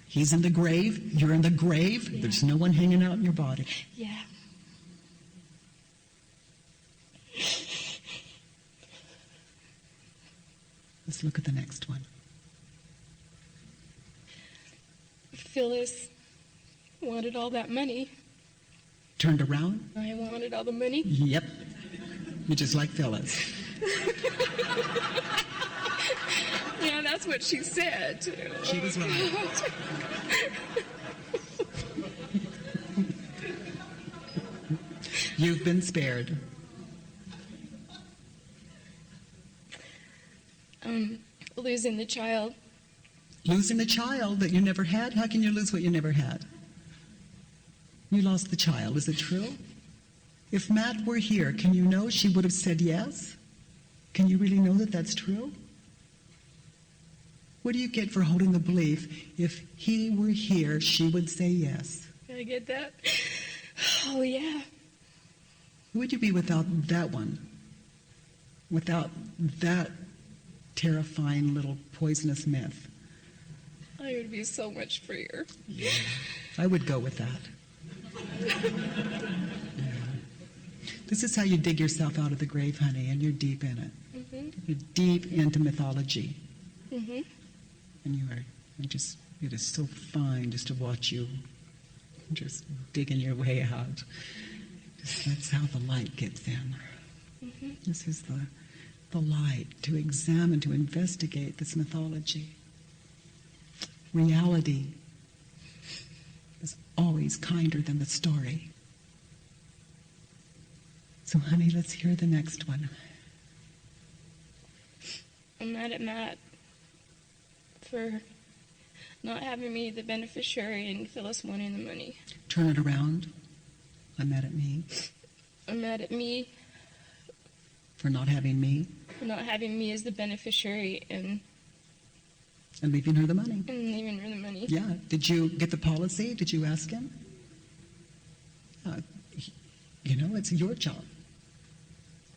He's in the grave. You're in the grave. Yeah. There's no one hanging out in your body. Yeah. Let's look at the next one. Phyllis wanted all that money. Turned around? I wanted all the money. Yep. You're just like Phyllis. Yeah, that's what she said. She was right. You've been spared. Losing the child. Losing the child that you never had? How can you lose what you never had? You lost the child, is it true? If Matt were here, can you know she would have said yes? Can you really know that that's true? What do you get for holding the belief if he were here, she would say yes? I get that? Oh, yeah. Who would you be without that one? Without that terrifying little poisonous myth? I would be so much freer. Yeah. I would go with that. Yeah. This is how you dig yourself out of the grave, honey, and you're deep in it. Mm-hmm. You're deep into mythology. Mm-hmm. And it is so fine just to watch you just digging your way out. That's how the light gets in. Mm-hmm. This is the light to examine, to investigate this mythology. Reality is always kinder than the story. So, honey, let's hear the next one. I'm mad at Matt for not having me the beneficiary and Phyllis wanting the money. Turn it around. I'm mad at me. I'm mad at me for not having me. For not having me as the beneficiary and leaving her the money. And leaving her the money. Yeah. Did you get the policy? Did you ask him? It's your job.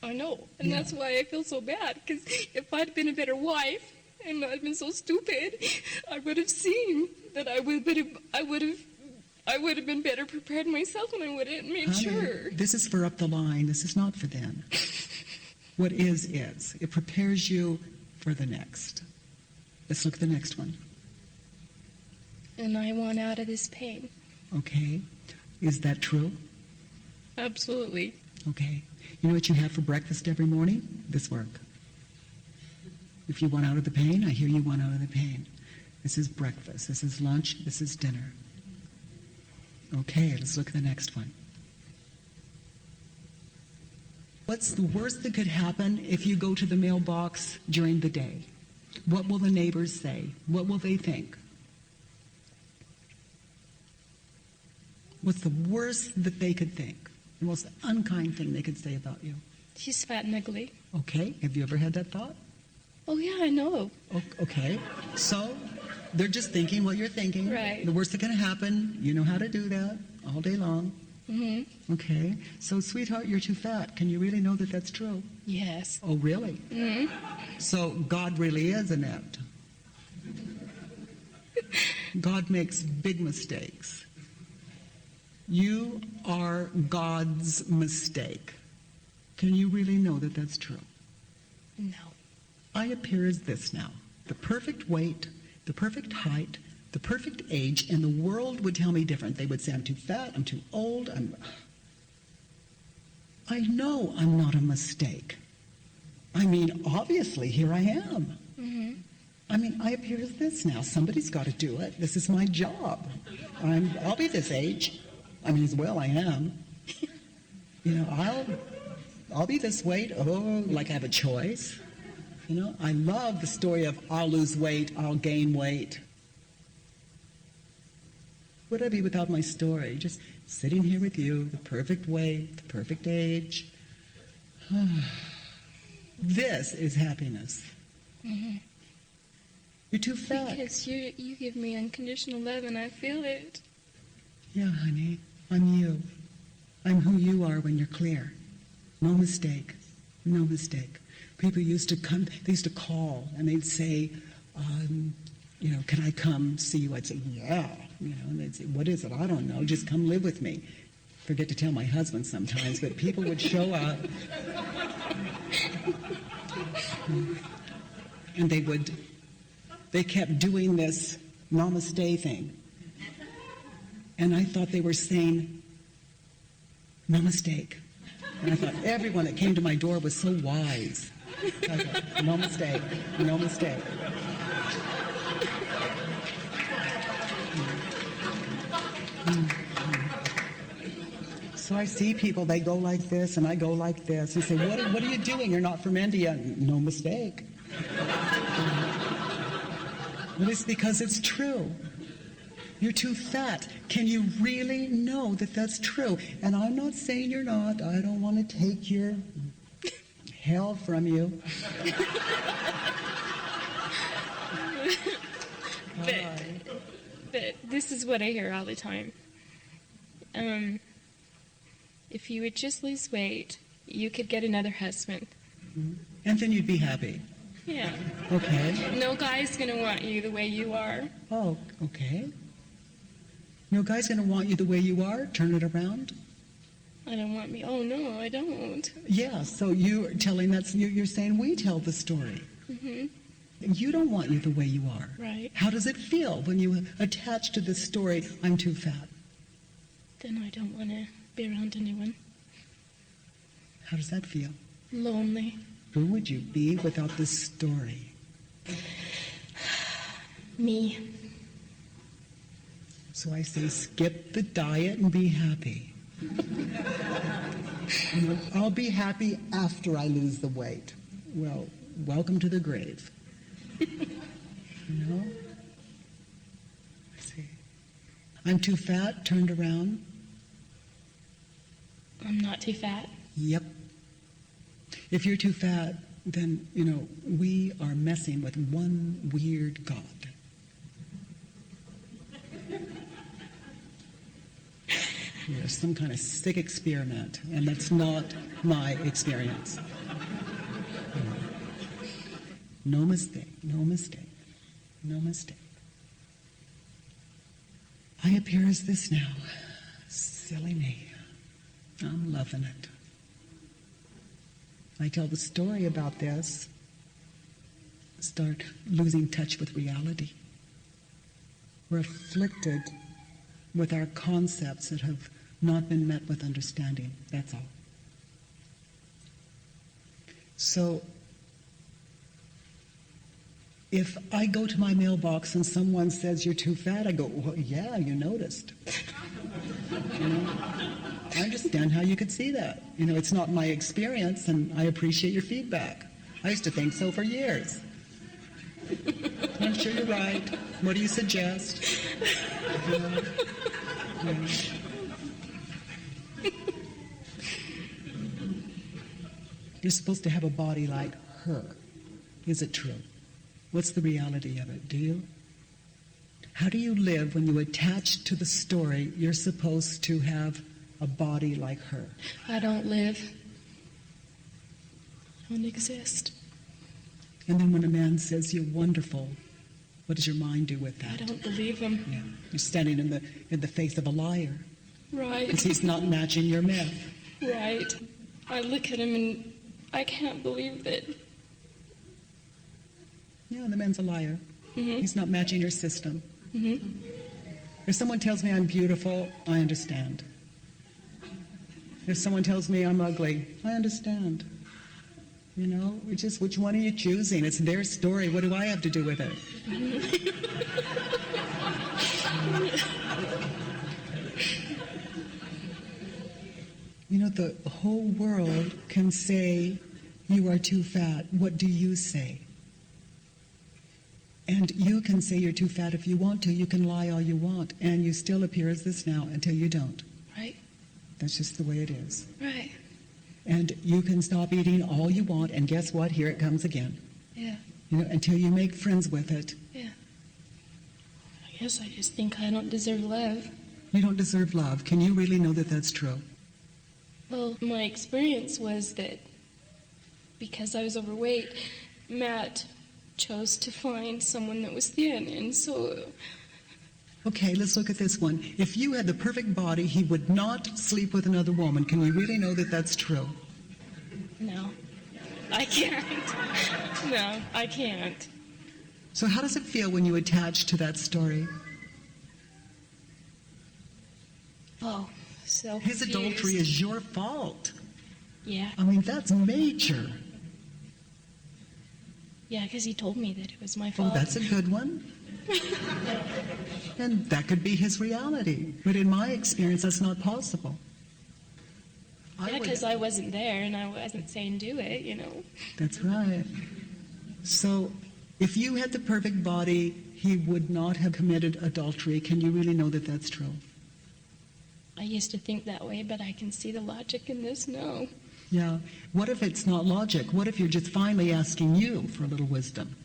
I know. And that's why I feel so bad. Because if I'd been a better wife and not been so stupid, I would have seen that I would have been better prepared myself, and I would have made sure. This is for up the line. This is not for then. What is. It prepares you for the next. Let's look at the next one. And I want out of this pain. Okay. Is that true? Absolutely. Okay. You know what you have for breakfast every morning? This work. If you want out of the pain, I hear you want out of the pain. This is breakfast. This is lunch. This is dinner. Okay, let's look at the next one. What's the worst that could happen if you go to the mailbox during the day? What will the neighbors say? What will they think? What's the worst that they could think? The most unkind thing they could say about you? She's fat and ugly. Okay, have you ever had that thought? Oh, yeah, I know. Okay, so they're just thinking what you're thinking. Right. The worst that can happen, you know how to do that all day long. Mm-hmm. Okay, so sweetheart, you're too fat. Can you really know that that's true? Yes. Oh, really? Mm-hmm. So God really is inept. God makes big mistakes. You are God's mistake. Can you really know that that's true? No. I appear as this now. The perfect weight, the perfect height, the perfect age, and the world would tell me different. They would say I'm too fat, I'm too old, I know I'm not a mistake. I mean, obviously, here I am. Mm-hmm. I mean, I appear as this now. Somebody's got to do it. This is my job. I'll be this age. I mean, as well I am. I'll be this weight. Oh, like I have a choice. I love the story of I'll lose weight, I'll gain weight. Would I be without my story? Just sitting here with you, the perfect weight, the perfect age. This is happiness. Mm-hmm. You're too fat. Because you give me unconditional love and I feel it. Yeah, honey, I'm you. I'm who you are when you're clear. No mistake. No mistake. People used to come, they used to call and they'd say, can I come see you? I'd say, yeah. And they'd say, what is it? I don't know. Just come live with me. Forget to tell my husband sometimes, but people would show up and they kept doing this namaste thing. And I thought they were saying, no mistake. And I thought everyone that came to my door was so wise. I thought, no mistake, no mistake. So I see people, they go like this and I go like this. And say, what are you doing? You're not from India. No mistake. But it's because it's true. You're too fat. Can you really know that that's true? And I'm not saying you're not. I don't want to take your hell from you. But this is what I hear all the time. If you would just lose weight, you could get another husband. And then you'd be happy. Yeah. Okay. No guy's going to want you the way you are. Oh, okay. No guy's going to want you the way you are? Turn it around? I don't want me. Oh, no, I don't. Yeah, so you're telling you're saying we tell the story. Mm-hmm. You don't want you the way you are. Right. How does it feel when you attach to this story, I'm too fat? Then I don't want to be around anyone. How does that feel? Lonely. Who would you be without this story? Me. So I say, skip the diet and be happy. I'll be happy after I lose the weight. well, welcome to the grave. You know? Let's see. I'm too fat, turned around. I'm not too fat. Yep. If you're too fat, then, you know, we are messing with one weird God. There's some kind of sick experiment, and that's not my experience. No mistake, no mistake, no mistake. I appear as this now. Silly me. I'm loving it. I tell the story about this, start losing touch with reality. We're afflicted with our concepts that have not been met with understanding. That's all. So, if I go to my mailbox and someone says you're too fat, I go, well, yeah, you noticed. You know? I understand how you could see that. You know, it's not my experience, and I appreciate your feedback. I used to think so for years. I'm sure you're right. What do you suggest? You're supposed to have a body like her. Is it true? What's the reality of it? Do you? How do you live when you attach to the story you're supposed to have a body like her? I don't live. I don't exist. And then when a man says you're wonderful, what does your mind do with that? I don't believe him. Yeah. You're standing in the face of a liar. Right. Because he's not matching your myth. Right. I look at him and I can't believe that. Yeah, the man's a liar. Mm-hmm. He's not matching your system. Mm-hmm. If someone tells me I'm beautiful, I understand. If someone tells me I'm ugly, I understand. You know, it's just which one are you choosing? It's their story. What do I have to do with it? You know, the whole world can say you are too fat. What do you say? And you can say you're too fat if you want to. You can lie all you want. And you still appear as this now until you don't. Right. That's just the way it is. Right. And you can stop eating all you want, and guess what? Here it comes again. Yeah. You know, until you make friends with it. Yeah. I guess I just think I don't deserve love. You don't deserve love. Can you really know that that's true? Well, my experience was that because I was overweight, Matt chose to find someone that was thin, and so... Okay, let's look at this one. If you had the perfect body, he would not sleep with another woman. Can you really know that that's true? No, I can't. No, I can't. So how does it feel when you attach to that story? Oh, so His confused. adultery is your fault. Yeah. I mean, that's major. Yeah, because he told me that it was my Oh, fault. that's a good one. And that could be his reality. But in my experience, that's not possible. Yeah, because I wasn't there and I wasn't saying do it, you know. That's right. So if you had the perfect body, he would not have committed adultery. Can you really know that that's true? I used to think that way, but I can see the logic in this now. Yeah. What if it's not logic? What if you're just finally asking you for a little wisdom?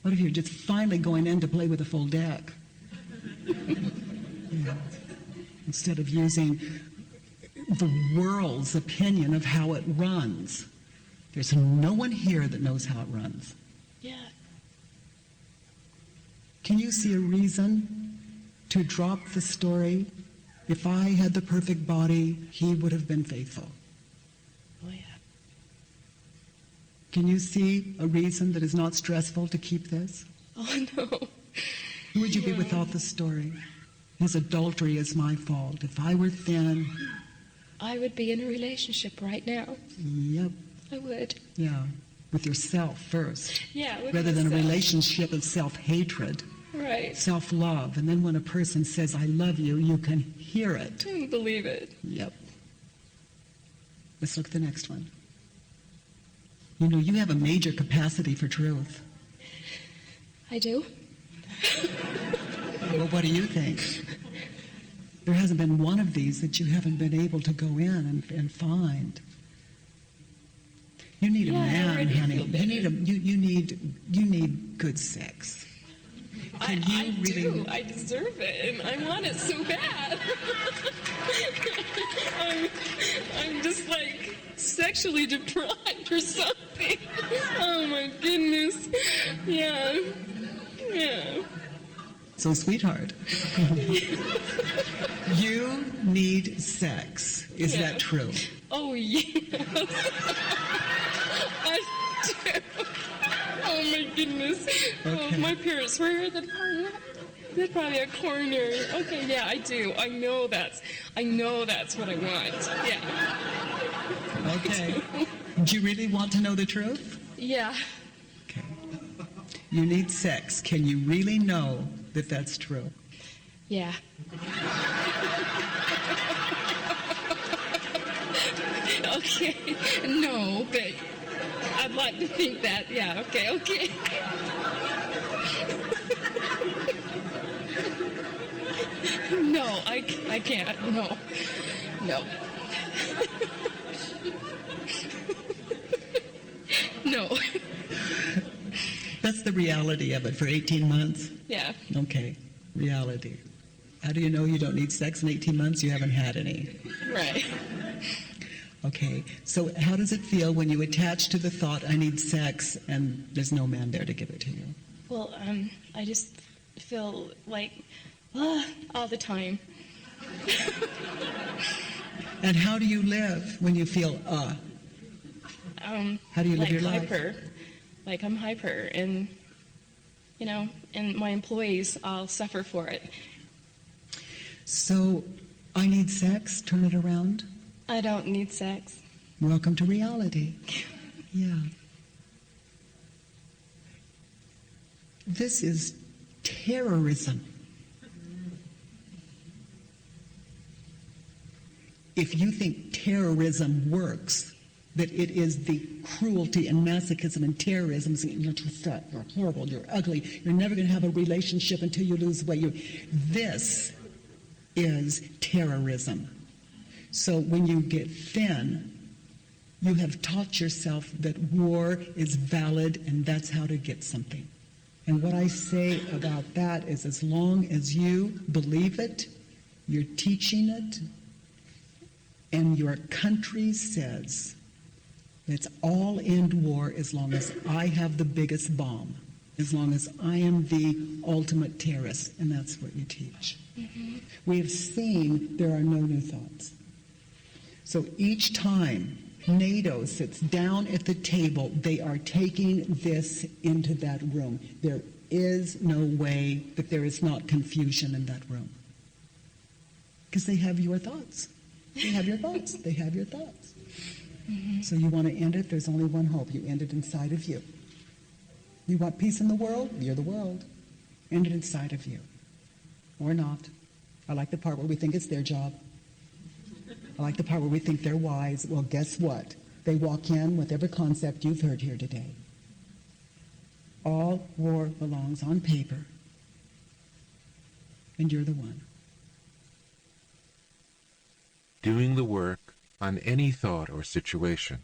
What if you're just finally going in to play with a full deck? Yeah. Instead of using the world's opinion of how it runs. There's no one here that knows how it runs. Yeah. Can you see a reason to drop the story? If I had the perfect body, he would have been faithful. Oh, yeah. Can you see a reason that is not stressful to keep this? Oh, no. Who would you be No. without the story? His adultery is my fault. If I were thin... I would be in a relationship right now. Yep. I would. Yeah. With yourself first. Yeah, with rather than a myself. relationship of self-hatred. Right. Self-love. And then when a person says, I love you, you can hear it. I believe it. Yep. Let's look at the next one. You know, you have a major capacity for truth. I do? Well, what do you think? There hasn't been one of these that you haven't been able to go in and find. You need a man, honey. You need good sex. I do. I deserve it, and I want it so bad. I'm just like sexually deprived or something. Oh my goodness. Yeah. So, sweetheart, you need sex. Is that true? Oh, yes. I do. Oh, my goodness. Okay. Oh, my parents were they're probably a coronary. Okay, yeah, I do. I know that's what I want. Yeah. Okay. Do you really want to know the truth? Yeah. Okay. You need sex. Can you really know that that's true? Yeah. Okay. No, but I'd like to think that. Yeah, okay. No, I can't. No. No. That's the reality of it for 18 months? Yeah. Okay, reality. How do you know you don't need sex in 18 months? You haven't had any. Right. Okay, so how does it feel when you attach to the thought, I need sex, and there's no man there to give it to you? Well, I just feel like, all the time. And how do you live when you feel, How do you live your life? Like I'm hyper, and, and my employees all suffer for it. So, I need sex, turn it around. I don't need sex. Welcome to reality. Yeah. This is terrorism. If you think terrorism works, that it is the cruelty and masochism and terrorism, you're too fat, you're horrible, you're ugly, you're never going to have a relationship until you lose weight. This is terrorism. So when you get thin, you have taught yourself that war is valid and that's how to get something. And what I say about that is as long as you believe it, you're teaching it, and your country says, let's all end war as long as I have the biggest bomb, as long as I am the ultimate terrorist, and that's what you teach. Mm-hmm. We have seen there are no new thoughts. So each time NATO sits down at the table, they are taking this into that room. There is no way that there is not confusion in that room. Because they have your thoughts. They have your thoughts. They have your thoughts. Mm-hmm. So you want to end it? There's only one hope. You end it inside of you. You want peace in the world? You're the world. End it inside of you. Or not. I like the part where we think it's their job. I like the part where we think they're wise. Well, guess what? They walk in with every concept you've heard here today. All war belongs on paper. And you're the one. Doing the work on any thought or situation.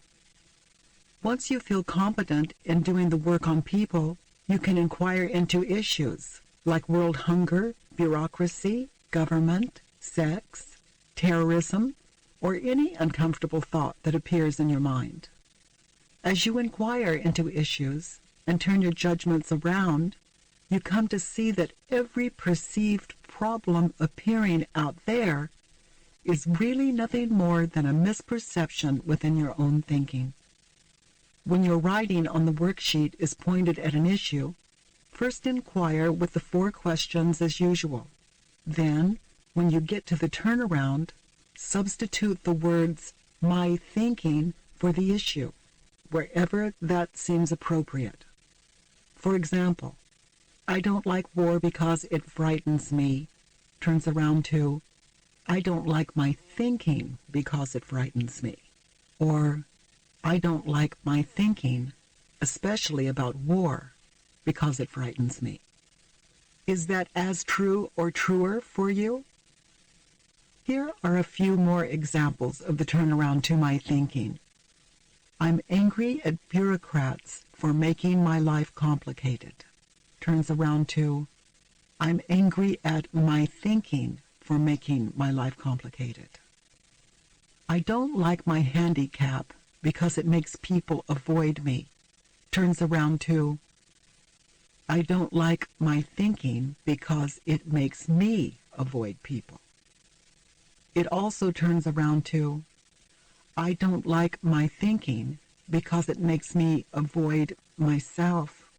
Once you feel competent in doing the work on people, you can inquire into issues like world hunger, bureaucracy, government, sex, terrorism, or any uncomfortable thought that appears in your mind. As you inquire into issues and turn your judgments around, you come to see that every perceived problem appearing out there is really nothing more than a misperception within your own thinking. When your writing on the worksheet is pointed at an issue, first inquire with the 4 questions as usual. Then, when you get to the turnaround, substitute the words, my thinking, for the issue, wherever that seems appropriate. For example, I don't like war because it frightens me, turns around to, I don't like my thinking because it frightens me. Or, I don't like my thinking, especially about war, because it frightens me. Is that as true or truer for you? Here are a few more examples of the turnaround to my thinking. I'm angry at bureaucrats for making my life complicated. Turns around to, I'm angry at my thinking for making my life complicated. I don't like my handicap because it makes people avoid me. Turns around to, I don't like my thinking because it makes me avoid people. It also turns around to, I don't like my thinking because it makes me avoid myself.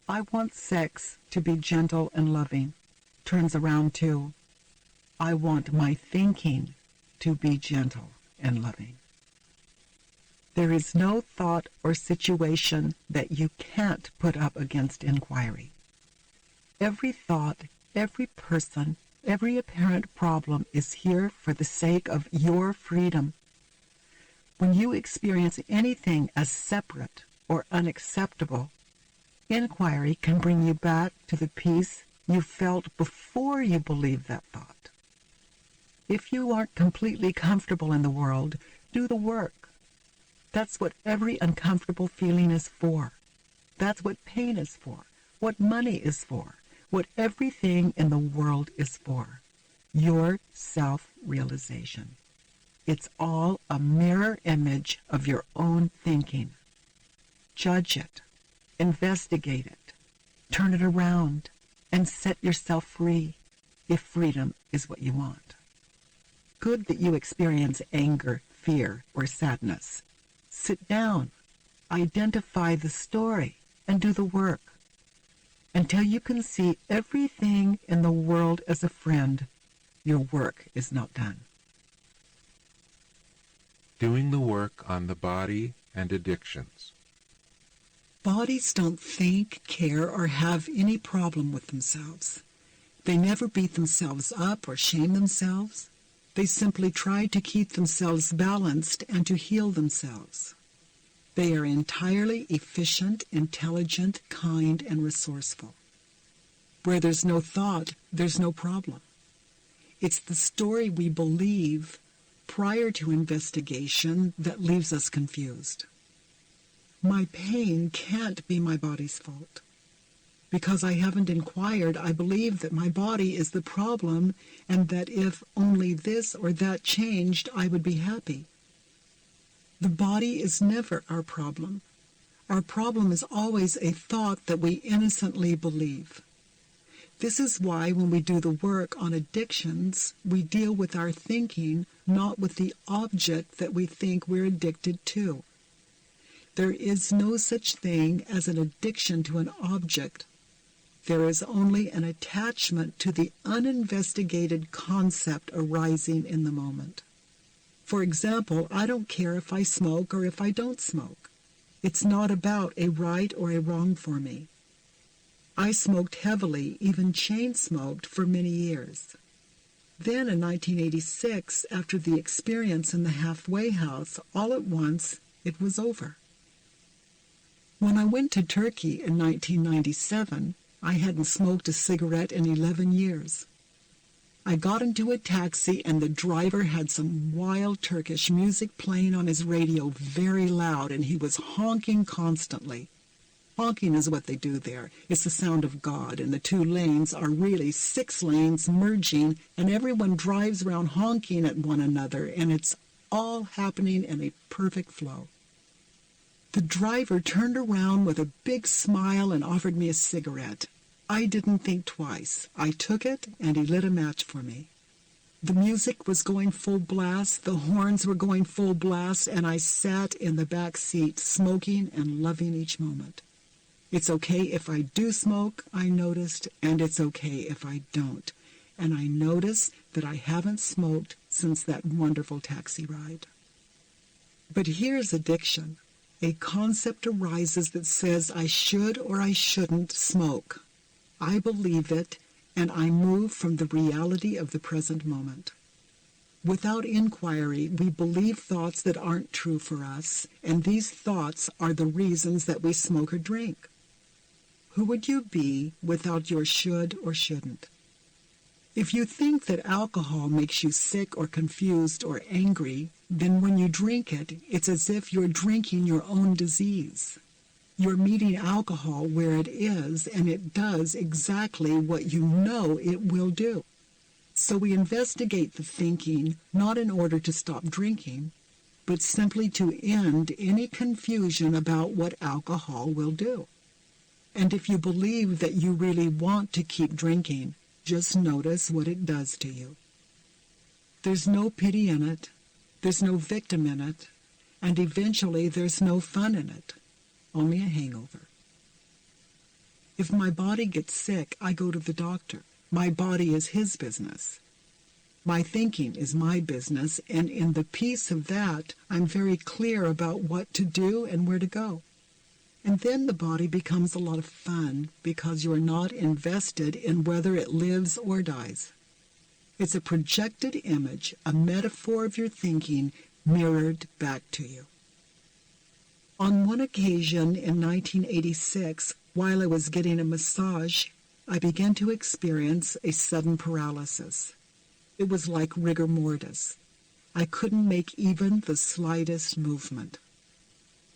I want sex to be gentle and loving. Turns around to, I want my thinking to be gentle and loving. There is no thought or situation that you can't put up against inquiry. Every thought, every person, every apparent problem is here for the sake of your freedom. When you experience anything as separate or unacceptable, inquiry can bring you back to the peace you felt before you believed that thought. If you aren't completely comfortable in the world, do the work. That's what every uncomfortable feeling is for. That's what pain is for, what money is for, what everything in the world is for. Your self-realization. It's all a mirror image of your own thinking. Judge it, investigate it, turn it around, and set yourself free, if freedom is what you want. Good that you experience anger, fear, or sadness. Sit down, identify the story, and do the work. Until you can see everything in the world as a friend, your work is not done. Doing the work on the body and addictions. Bodies don't think, care, or have any problem with themselves. They never beat themselves up or shame themselves. They simply try to keep themselves balanced and to heal themselves. They are entirely efficient, intelligent, kind, and resourceful. Where there's no thought, there's no problem. It's the story we believe prior to investigation that leaves us confused. My pain can't be my body's fault. Because I haven't inquired, I believe that my body is the problem and that if only this or that changed, I would be happy. The body is never our problem. Our problem is always a thought that we innocently believe. This is why when we do the work on addictions, we deal with our thinking, not with the object that we think we're addicted to. There is no such thing as an addiction to an object. There is only an attachment to the uninvestigated concept arising in the moment. For example, I don't care if I smoke or if I don't smoke. It's not about a right or a wrong for me. I smoked heavily, even chain smoked, for many years. Then in 1986, after the experience in the halfway house, all at once, it was over. When I went to Turkey in 1997, I hadn't smoked a cigarette in 11 years. I got into a taxi and the driver had some wild Turkish music playing on his radio very loud and he was honking constantly. Honking is what they do there. It's the sound of God, and the two lanes are really 6 lanes merging, and everyone drives around honking at one another, and it's all happening in a perfect flow. The driver turned around with a big smile and offered me a cigarette. I didn't think twice. I took it, and he lit a match for me. The music was going full blast, the horns were going full blast, and I sat in the back seat, smoking and loving each moment. It's okay if I do smoke, I noticed, and it's okay if I don't. And I notice that I haven't smoked since that wonderful taxi ride. But here's addiction. A concept arises that says I should or I shouldn't smoke. I believe it, and I move from the reality of the present moment. Without inquiry, we believe thoughts that aren't true for us, and these thoughts are the reasons that we smoke or drink. Who would you be without your should or shouldn't? If you think that alcohol makes you sick or confused or angry, then when you drink it, it's as if you're drinking your own disease. You're meeting alcohol where it is, and it does exactly what you know it will do. So we investigate the thinking not in order to stop drinking, but simply to end any confusion about what alcohol will do. And if you believe that you really want to keep drinking, just notice what it does to you. There's no pity in it, there's no victim in it, and eventually there's no fun in it, only a hangover. If my body gets sick, I go to the doctor. My body is his business. My thinking is my business, and in the peace of that, I'm very clear about what to do and where to go. And then the body becomes a lot of fun because you're not invested in whether it lives or dies. It's a projected image, a metaphor of your thinking mirrored back to you. On one occasion in 1986, while I was getting a massage, I began to experience a sudden paralysis. It was like rigor mortis. I couldn't make even the slightest movement.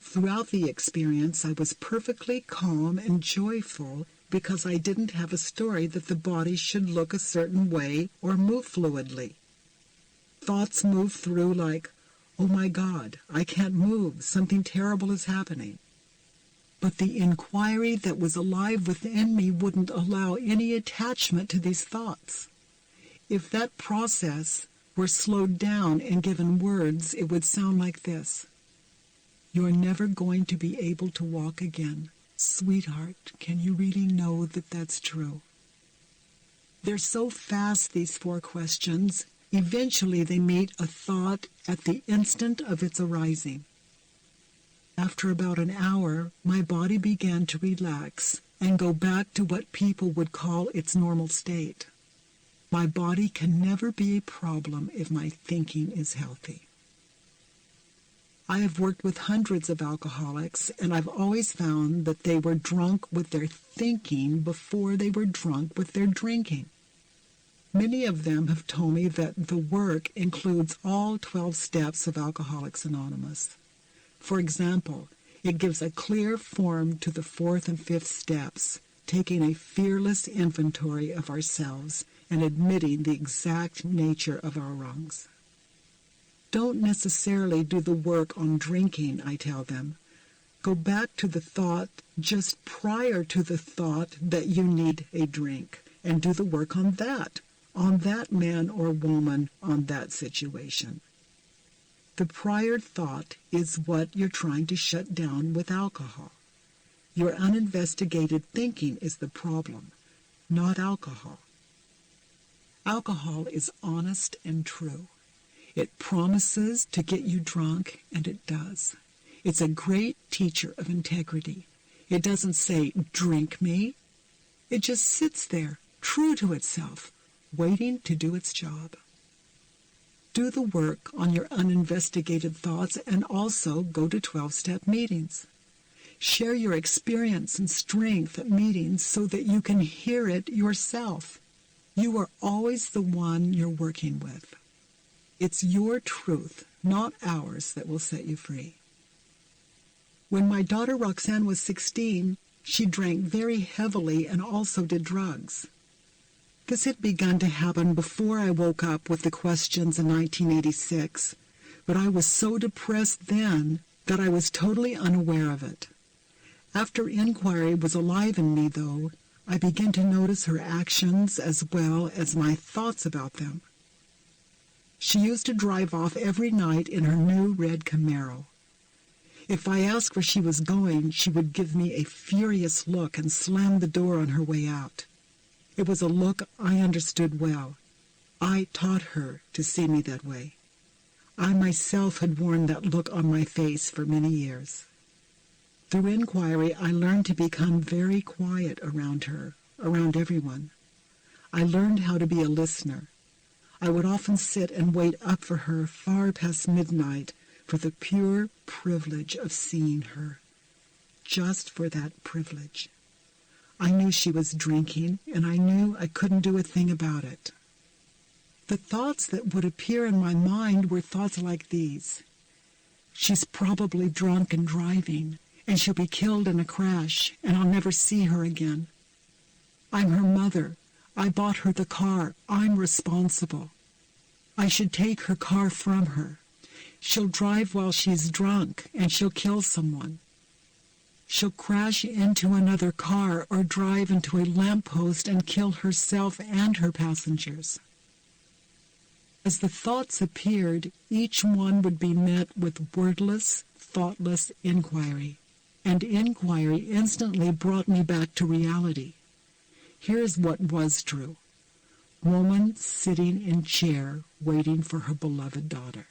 Throughout the experience, I was perfectly calm and joyful because I didn't have a story that the body should look a certain way or move fluidly. Thoughts moved through like, oh my God, I can't move, something terrible is happening. But the inquiry that was alive within me wouldn't allow any attachment to these thoughts. If that process were slowed down and given words, it would sound like this. You're never going to be able to walk again. Sweetheart, can you really know that that's true? They're so fast, these 4 questions. Eventually they meet a thought at the instant of its arising. After about an hour, my body began to relax and go back to what people would call its normal state. My body can never be a problem if my thinking is healthy. I have worked with hundreds of alcoholics, and I've always found that they were drunk with their thinking before they were drunk with their drinking. Many of them have told me that the work includes all 12 steps of Alcoholics Anonymous. For example, it gives a clear form to the 4th and 5th steps, taking a fearless inventory of ourselves and admitting the exact nature of our wrongs. Don't necessarily do the work on drinking, I tell them. Go back to the thought just prior to the thought that you need a drink, and do the work on that man or woman, on that situation. The prior thought is what you're trying to shut down with alcohol. Your uninvestigated thinking is the problem, not alcohol. Alcohol is honest and true. It promises to get you drunk, and it does. It's a great teacher of integrity. It doesn't say, drink me. It just sits there, true to itself, waiting to do its job. Do the work on your uninvestigated thoughts and also go to 12-step meetings. Share your experience and strength at meetings so that you can hear it yourself. You are always the one you're working with. It's your truth, not ours, that will set you free. When my daughter Roxanne was 16, she drank very heavily and also did drugs. This had begun to happen before I woke up with the questions in 1986, but I was so depressed then that I was totally unaware of it. After inquiry was alive in me, though, I began to notice her actions as well as my thoughts about them. She used to drive off every night in her new red Camaro. If I asked where she was going, she would give me a furious look and slam the door on her way out. It was a look I understood well. I taught her to see me that way. I myself had worn that look on my face for many years. Through inquiry, I learned to become very quiet around her, around everyone. I learned how to be a listener. I would often sit and wait up for her far past midnight for the pure privilege of seeing her. Just for that privilege. I knew she was drinking, and I knew I couldn't do a thing about it. The thoughts that would appear in my mind were thoughts like these. She's probably drunk and driving, and she'll be killed in a crash, and I'll never see her again. I'm her mother. I bought her the car. I'm responsible. I should take her car from her. She'll drive while she's drunk, and she'll kill someone. She'll crash into another car or drive into a lamppost and kill herself and her passengers. As the thoughts appeared, each one would be met with wordless, thoughtless inquiry, and inquiry instantly brought me back to reality. Here's what was true. Woman sitting in chair waiting for her beloved daughter.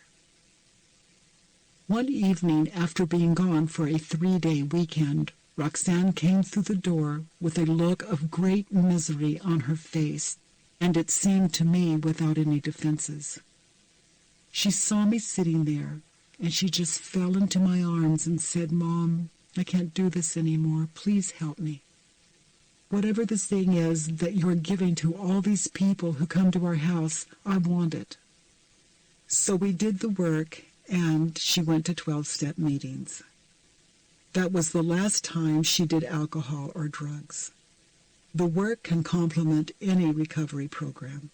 One evening, after being gone for a 3-day weekend, Roxanne came through the door with a look of great misery on her face, and it seemed to me without any defenses. She saw me sitting there, and she just fell into my arms and said, "Mom, I can't do this anymore. Please help me. Whatever this thing is that you're giving to all these people who come to our house, I want it." So we did the work, and she went to 12-step meetings. That was the last time she did alcohol or drugs. The work can complement any recovery program.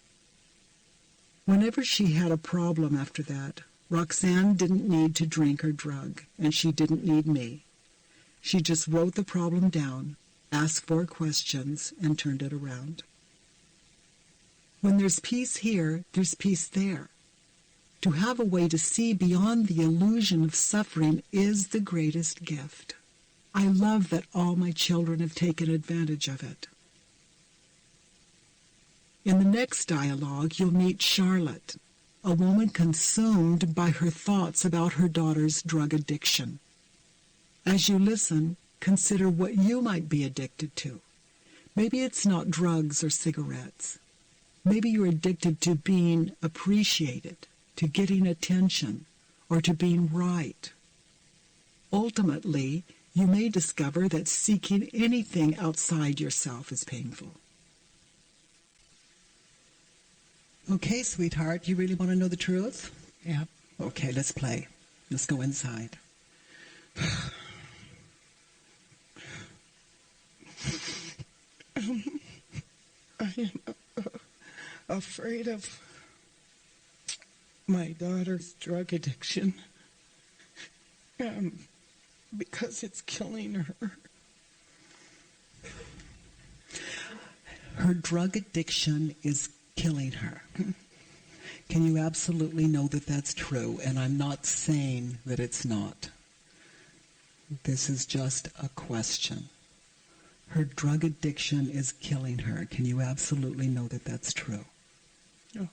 Whenever she had a problem after that, Roxanne didn't need to drink or drug, and she didn't need me. She just wrote the problem down, asked 4 questions, and turned it around. When there's peace here, there's peace there. To have a way to see beyond the illusion of suffering is the greatest gift. I love that all my children have taken advantage of it. In the next dialogue, you'll meet Charlotte, a woman consumed by her thoughts about her daughter's drug addiction. As you listen, consider what you might be addicted to. Maybe it's not drugs or cigarettes. Maybe you're addicted to being appreciated, to getting attention, or to being right. Ultimately, you may discover that seeking anything outside yourself is painful. Okay, sweetheart, you really want to know the truth? Yeah. Okay, let's play. Let's go inside. I am afraid of my daughter's drug addiction because it's killing her. Her drug addiction is killing her. Can you absolutely know that that's true? And I'm not saying that it's not. This is just a question. Her drug addiction is killing her. Can you absolutely know that that's true? No.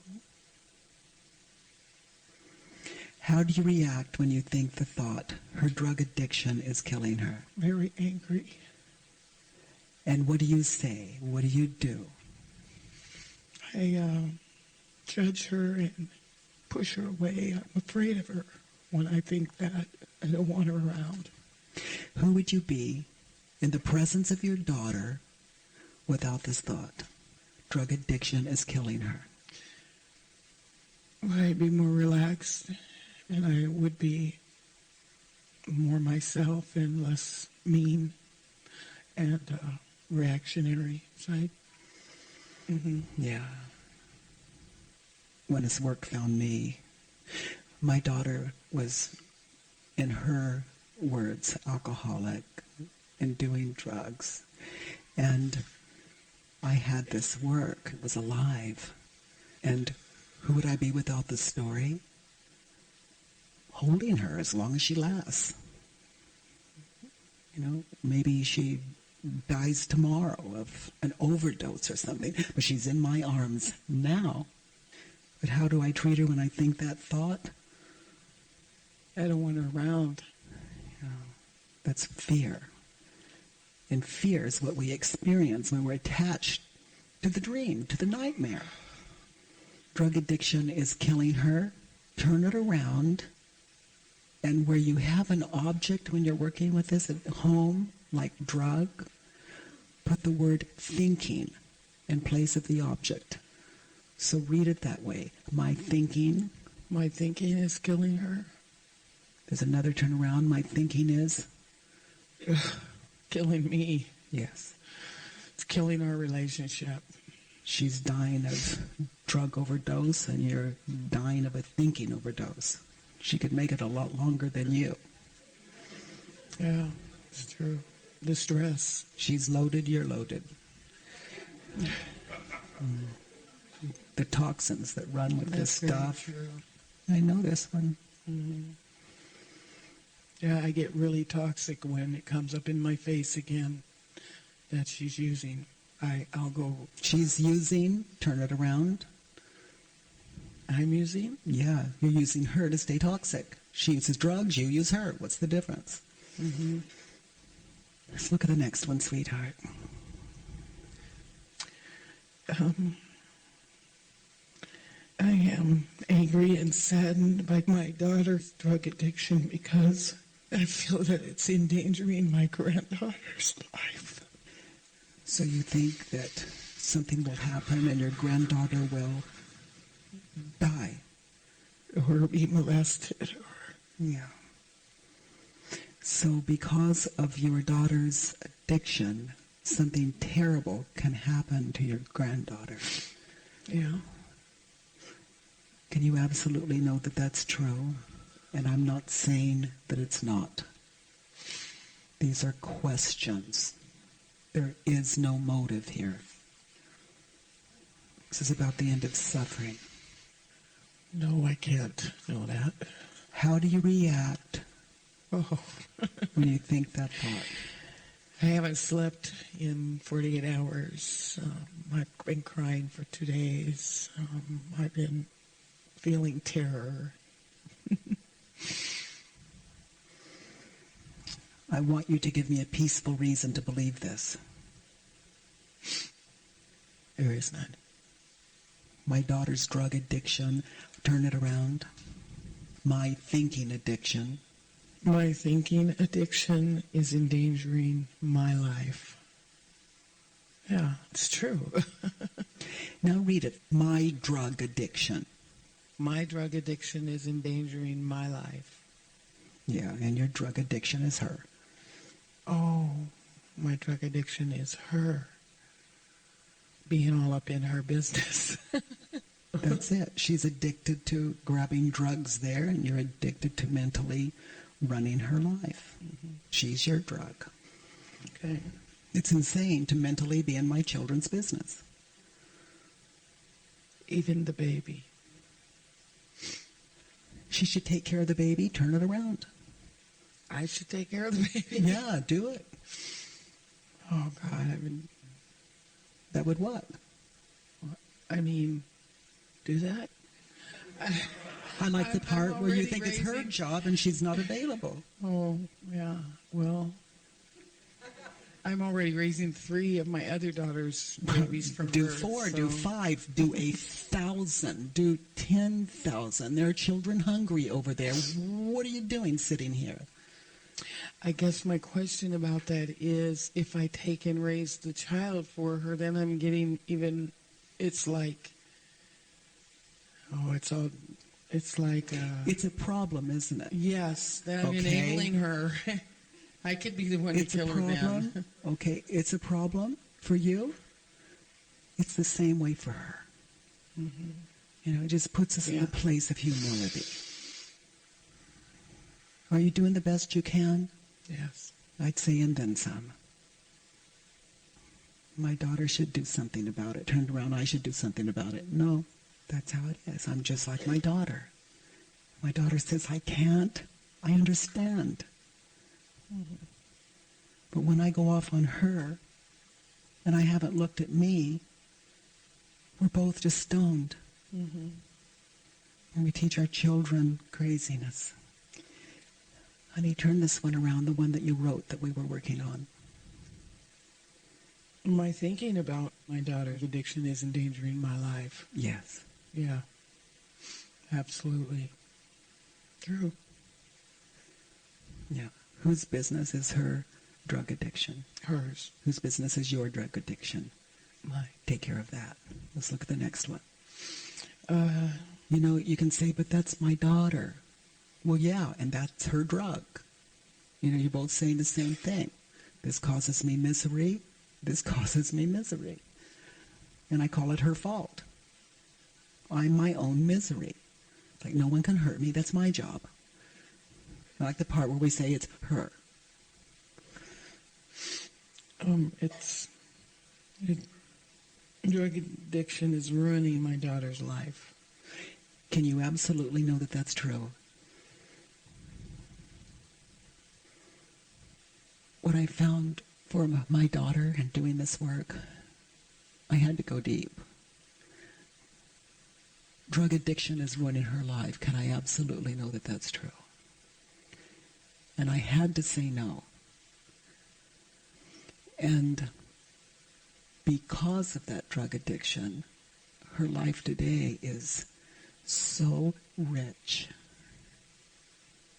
How do you react when you think the thought, her drug addiction is killing her? Very angry. And what do you say? What do you do? I judge her and push her away. I'm afraid of her when I think that. I don't want her around. Who would you be in the presence of your daughter without this thought? Drug addiction is killing her. I'd be more relaxed, and I would be more myself and less mean and reactionary side. Mm-hmm. Yeah. When his work found me, my daughter was, in her words, alcoholic and doing drugs. And I had this work. It was alive. And who would I be without the story? Holding her as long as she lasts. You know, maybe she dies tomorrow of an overdose or something, but she's in my arms now. But how do I treat her when I think that thought? I don't want her around. You know, that's fear. And fear is what we experience when we're attached to the dream, to the nightmare. Drug addiction is killing her. Turn it around. And where you have an object when you're working with this at home, like drug, put the word thinking in place of the object. So read it that way. My thinking. My thinking is killing her. There's another turnaround. My thinking is killing me. Yes. It's killing our relationship. She's dying of drug overdose, and you're dying of a thinking overdose. She could make it a lot longer than you. Yeah, it's true. The stress. She's loaded, you're loaded. The toxins that run with this stuff. True. I know this one. Mm-hmm. Yeah, I get really toxic when it comes up in my face again that she's using. I'll go. She's using, turn it around. I'm using? Yeah, you're using her to stay toxic. She uses drugs, you use her. What's the difference? Mm-hmm. Let's look at the next one, sweetheart. I am angry and saddened by my daughter's drug addiction because I feel that it's endangering my granddaughter's life. So you think that something will happen and your granddaughter will die? Or be molested. Yeah. So because of your daughter's addiction, something terrible can happen to your granddaughter. Yeah. Can you absolutely know that that's true? And I'm not saying that it's not. These are questions. There is no motive here. This is about the end of suffering. No, I can't know that. How do you react Oh. when you think that thought? I haven't slept in 48 hours. I've been crying for 2 days. I've been feeling terror. I want you to give me a peaceful reason to believe this. There is none. My daughter's drug addiction, turn it around. My thinking addiction. My thinking addiction is endangering my life. Yeah, it's true. Now read it. My drug addiction. My drug addiction is endangering my life. Yeah, and your drug addiction is her. Oh, my drug addiction is her. Being all up in her business. That's it. She's addicted to grabbing drugs there, and you're addicted to mentally running her life. Mm-hmm. She's your drug. Okay. It's insane to mentally be in my children's business. Even the baby. She should take care of the baby, turn it around. I should take care of the baby? Yeah, do it. Oh, God, I mean... That would what? I mean, do that? I like the part where you think it's her job and she's not available. Oh, yeah. Well, I'm already raising 3 of my other daughter's babies from Do birth, 4, so... do 5, do 1,000, do 10,000. There are children hungry over there. What are you doing sitting here? I guess my question about that is if I take and raise the child for her, then I'm getting even, it's like, it's like... It's a problem, isn't it? Yes, that I'm enabling her. I could be the one to kill her then. Okay, it's a problem for you. It's the same way for her. Mm-hmm. You know, it just puts us in a place of humility. Are you doing the best you can? Yes. I'd say, and then some. My daughter should do something about it. Turned around, I should do something about it. No, that's how it is. I'm just like my daughter. My daughter says, I can't. I understand. Mm-hmm. But when I go off on her, and I haven't looked at me, we're both just stoned. Mm-hmm. And we teach our children craziness. Honey, turn this one around, the one that you wrote that we were working on. My thinking about my daughter's addiction is endangering my life. Yes. Yeah. Absolutely. True. Yeah. Whose business is her drug addiction? Hers. Whose business is your drug addiction? Mine. Take care of that. Let's look at the next one. Uh, You know, you can say, but that's my daughter. Well, yeah, and that's her drug. You know, you're both saying the same thing. This causes me misery. This causes me misery. And I call it her fault. I'm my own misery. Like, no one can hurt me. That's my job. I like the part where we say it's her. Drug addiction is ruining my daughter's life. Can you absolutely know that that's true? What I found for my daughter in doing this work, I had to go deep. Drug addiction is ruining her life. Can I absolutely know that that's true? And I had to say no. And because of that drug addiction, her life today is so rich.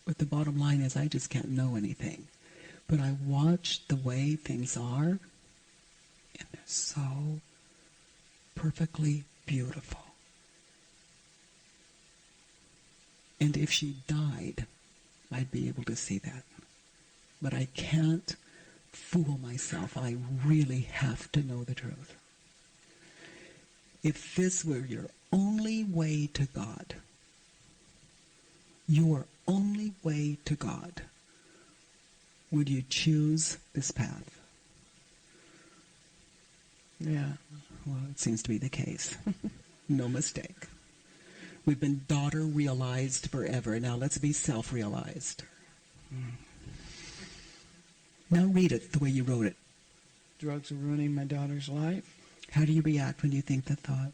But the bottom line is I just can't know anything. But I watch the way things are, and they're so perfectly beautiful. And if she died, I'd be able to see that. But I can't fool myself. I really have to know the truth. If this were your only way to God, your only way to God, would you choose this path? Yeah. Well, it seems to be the case. No mistake. We've been daughter-realized forever. Now let's be self-realized. Now read it the way you wrote it. Drugs are ruining my daughter's life. How do you react when you think that thought?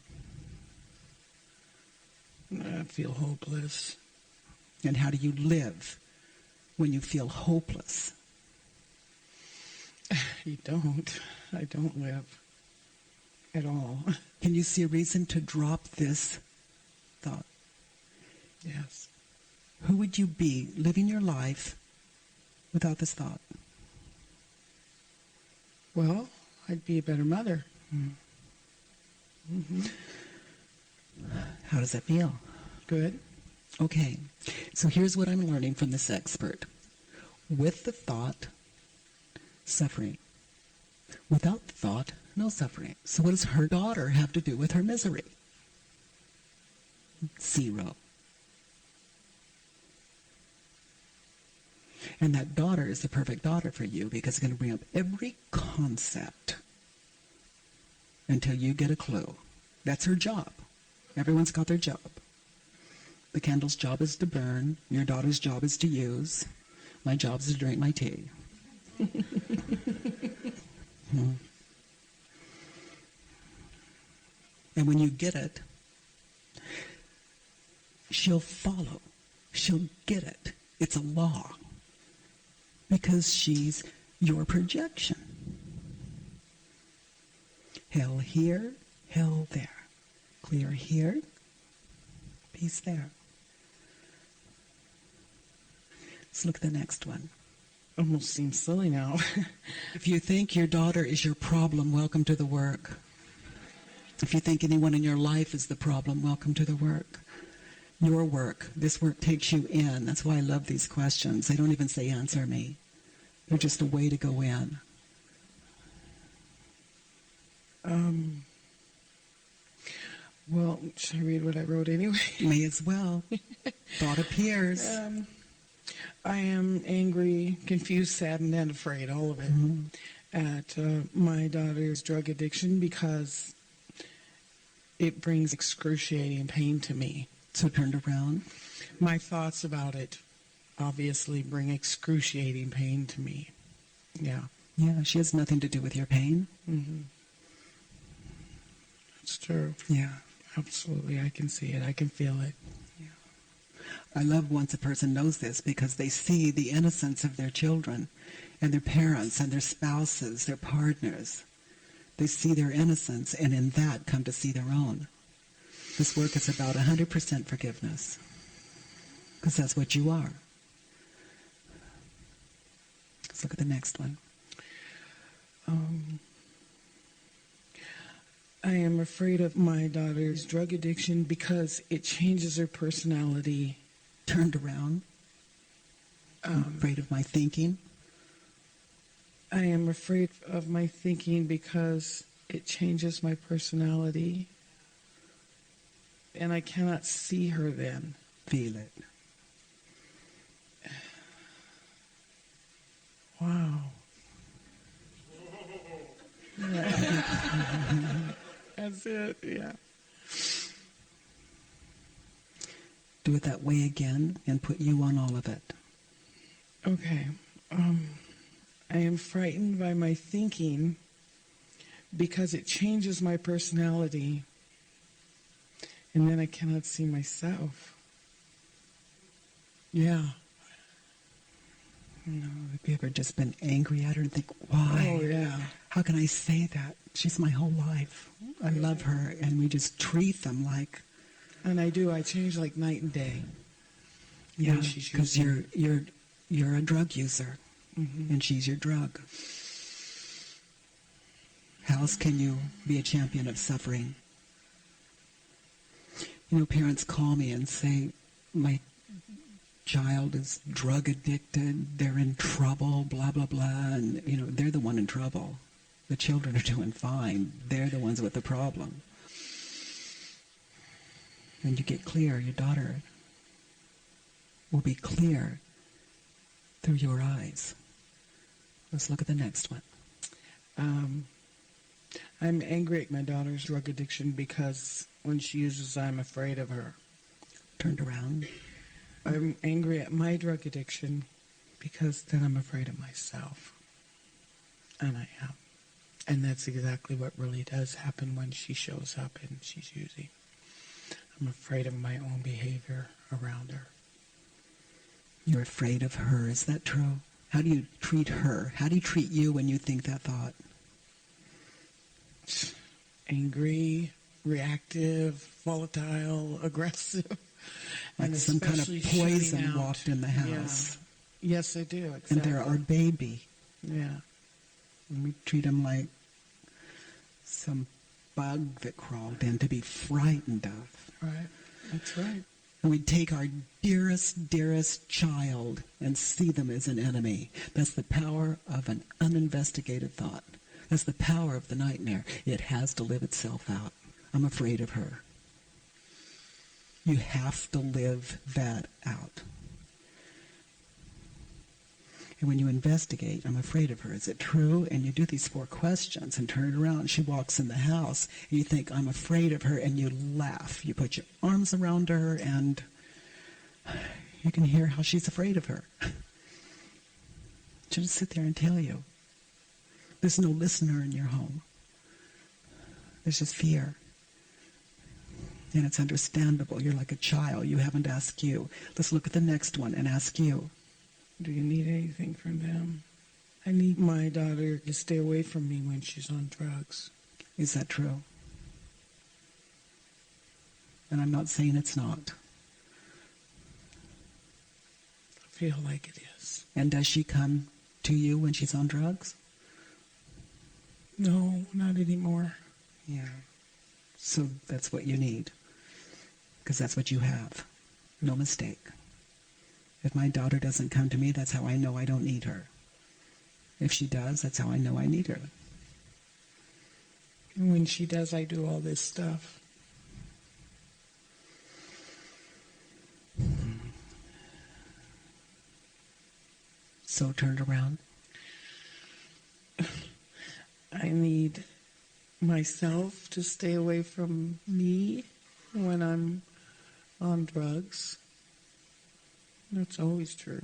I feel hopeless. And how do you live when you feel hopeless? You don't. I don't live at all. Can you see a reason to drop this thought? Yes. Who would you be living your life without this thought? Well, I'd be a better mother. Mm-hmm. How does that feel? Good. Okay, so here's what I'm learning from this expert. With the thought, suffering. Without the thought, no suffering. So what does her daughter have to do with her misery? Zero. And that daughter is the perfect daughter for you because it's going to bring up every concept until you get a clue. That's her job. Everyone's got their job. The candle's job is to burn. Your daughter's job is to use. My job is to drink my tea. And when you get it, she'll follow. She'll get it. It's a law. Because she's your projection. Hell here, hell there. Clear here, peace there. Let's look at the next one. Almost seems silly now. If you think your daughter is your problem, welcome to the work. If you think anyone in your life is the problem, welcome to the work. Your work. This work takes you in. That's why I love these questions. They don't even say answer me. They're just a way to go in. Well, should I read what I wrote anyway? May as well. Thought appears. I am angry, confused, saddened, and afraid, all of it, at my daughter's drug addiction because it brings excruciating pain to me. So turned around? My thoughts about it obviously bring excruciating pain to me. Yeah. Yeah, she has nothing to do with your pain. Mm-hmm. That's true. Yeah. Absolutely. I can see it. I can feel it. I love once a person knows this because they see the innocence of their children and their parents and their spouses, their partners. They see their innocence and in that come to see their own. This work is about 100% forgiveness, because that's what you are. Let's look at the next one. I am afraid of my daughter's drug addiction because it changes her personality. Turned around. I'm afraid of my thinking. I am afraid of my thinking because it changes my personality. And I cannot see her then. Feel it. Wow. That's it, yeah. Do it that way again and put you on all of it. Okay. I am frightened by my thinking because it changes my personality, and then I cannot see myself. Yeah. No, have you ever just been angry at her and think, why? Oh, yeah. How can I say that? She's my whole life. I love her, and we just treat them like... And I do. I change like night and day. Yeah, because you're a drug user, and she's your drug. How else can you be a champion of suffering? You know, parents call me and say, my child is drug addicted, they're in trouble, blah, blah, blah, and, you know, they're the one in trouble. The children are doing fine. They're the ones with the problem. And you get clear, your daughter will be clear through your eyes. Let's look at the next one. I'm angry at my daughter's drug addiction because when she uses, I'm afraid of her. Turned around. I'm angry at my drug addiction because then I'm afraid of myself. And I am. And that's exactly what really does happen when she shows up and she's using. I'm afraid of my own behavior around her. You're afraid of her. Is that true? How do you treat her? How do you treat you when you think that thought? Angry, reactive, volatile, aggressive. Like some kind of poison walked in the house. Yeah. Yes, I do. Exactly. And they're our baby. Yeah. And we treat them like some bug that crawled in to be frightened of. Right. That's right. And we take our dearest, dearest child and see them as an enemy. That's the power of an uninvestigated thought. That's the power of the nightmare. It has to live itself out. I'm afraid of her. You have to live that out. And when you investigate, I'm afraid of her. Is it true? And you do these 4 questions and turn it around. She walks in the house. And you think, I'm afraid of her. And you laugh. You put your arms around her and you can hear how she's afraid of her. She'll just sit there and tell you. There's no listener in your home. There's just fear. And it's understandable. You're like a child. You haven't asked you. Let's look at the next one and ask you. Do you need anything from them? I need my daughter to stay away from me when she's on drugs. Is that true? And I'm not saying it's not. I feel like it is. And does she come to you when she's on drugs? No, not anymore. Yeah. So that's what you need. Because that's what you have. No mistake. If my daughter doesn't come to me, that's how I know I don't need her. If she does, that's how I know I need her. And when she does, I do all this stuff. So turned around. I need myself to stay away from me when I'm on drugs. That's always true.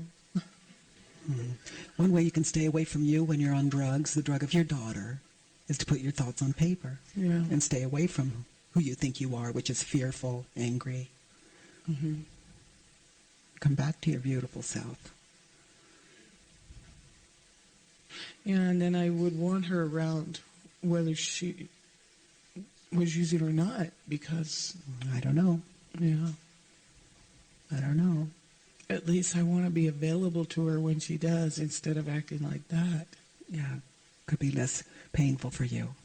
One way you can stay away from you when you're on drugs, the drug of your daughter, is to put your thoughts on paper. Yeah. And stay away from who you think you are, which is fearful, angry. Mm-hmm. Come back to your beautiful self. Yeah, and then I would want her around whether she was using or not, because... I don't know. Yeah. I don't know. At least I want to be available to her when she does, instead of acting like that. Yeah. Could be less painful for you.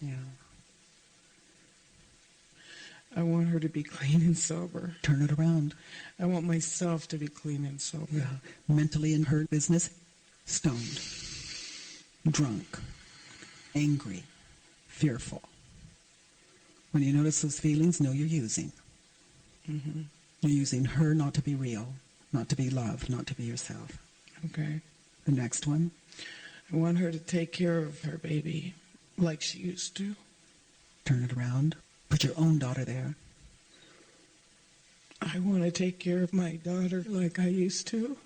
Yeah. I want her to be clean and sober. Turn it around. I want myself to be clean and sober. Yeah. Mentally in her business, stoned, drunk, angry, fearful. When you notice those feelings, know you're using. Mm-hmm. You're using her not to be real, not to be loved, not to be yourself. Okay. The next one? I want her to take care of her baby like she used to. Turn it around. Put your own daughter there. I want to take care of my daughter like I used to.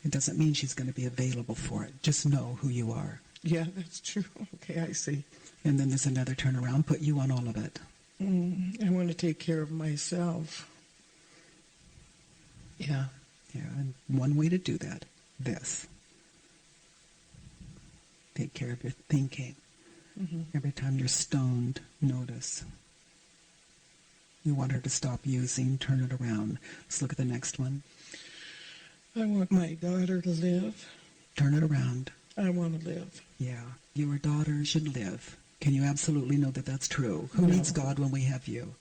It doesn't mean she's going to be available for it. Just know who you are. Yeah, that's true. Okay, I see. And then there's another turnaround. Put you on all of it. I want to take care of myself. Yeah. Yeah, and one way to do that, this. Take care of your thinking. Mm-hmm. Every time you're stoned, notice. You want her to stop using, turn it around. Let's look at the next one. I want my daughter to live. Turn it around. I want to live. Yeah, your daughter should live. Can you absolutely know that that's true? Who No. needs God when we have you?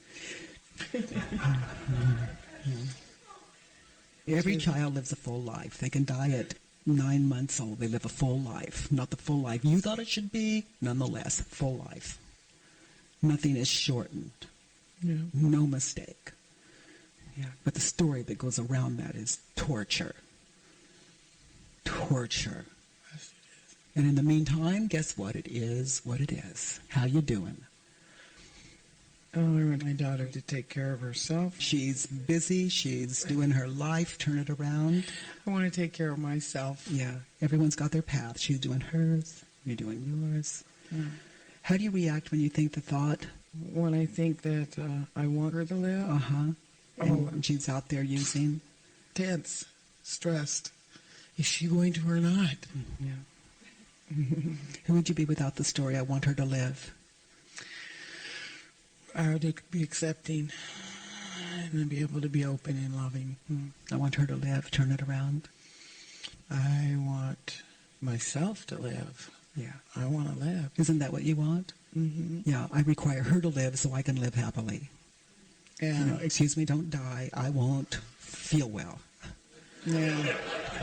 Every child lives a full life. They can die at 9 months old. They live a full life. Not the full life you thought it should be, nonetheless, full life. Nothing is shortened. Yeah. No mistake. Yeah. But the story that goes around that is torture. Torture. Yes, it is. And in the meantime, guess what? It is what it is. How you doing? I want my daughter to take care of herself. She's busy. She's doing her life. Turn it around. I want to take care of myself. Yeah. Everyone's got their path. She's doing hers. You're doing yours. Yeah. How do you react when you think the thought? When I think that I want her to live. Uh-huh. And she's out there using? Tense. Stressed. Is she going to or not? Yeah. Who would you be without the story, I want her to live? I would be accepting and be able to be open and loving. I want her to live. Turn it around. I want myself to live. Yeah. I want to live. Isn't that what you want? Mm-hmm. Yeah, I require her to live so I can live happily. Yeah. You know, excuse me, don't die. I won't feel well. Yeah.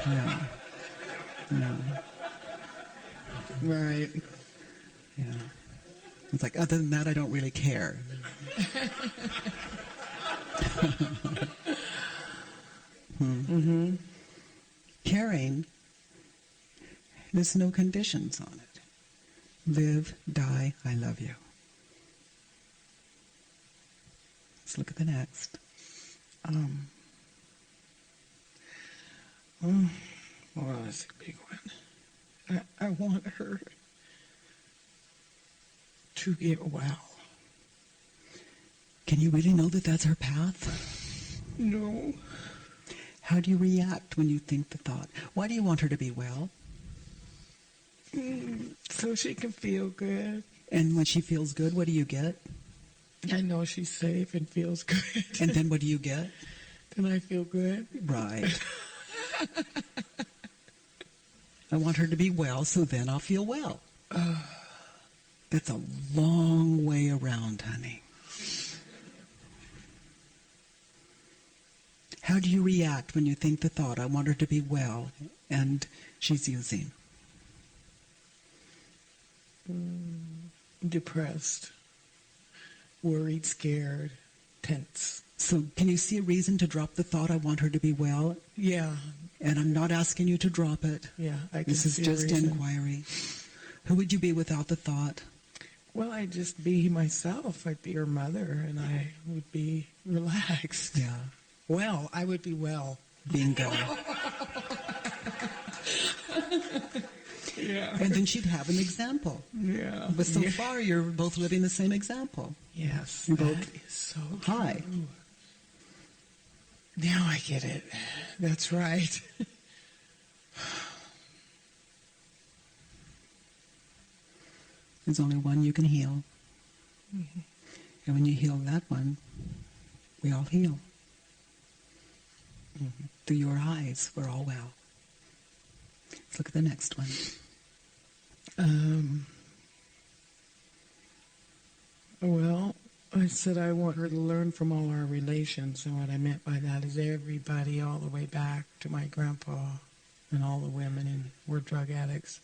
No. No. Right. Yeah. It's like, other than that, I don't really care. Mm-hmm. Caring, there's no conditions on it. Live, die, I love you. Let's look at the next. Well, that's a big one. I want her to get well. Can you really know that that's her path? No. How do you react when you think the thought? Why do you want her to be well? So she can feel good. And when she feels good, what do you get? I know she's safe and feels good. And then what do you get? Then I feel good. Right. I want her to be well, so then I'll feel well. That's a long way around, honey. How do you react when you think the thought, I want her to be well, and she's using? Depressed, worried, scared, tense. So can you see a reason to drop the thought, I want her to be well? Yeah. And I'm not asking you to drop it. Yeah, I can This is see a just reason. inquiry. Who would you be without the thought? Well, I'd just be myself. I'd be her mother, and I would be relaxed. Yeah. Well, I would be well. Bingo. Yeah. And then she'd have an example. Yeah. But so Yeah. far, you're both living the same example. Yes. You're That both is so high. true. Now I get it. That's right. There's only one you can heal. Mm-hmm. And when you heal that one, we all heal. Mm-hmm. Through your eyes, we're all well. Let's look at the next one. Well, I said I want her to learn from all our relations, and what I meant by that is everybody all the way back to my grandpa and all the women and were drug addicts,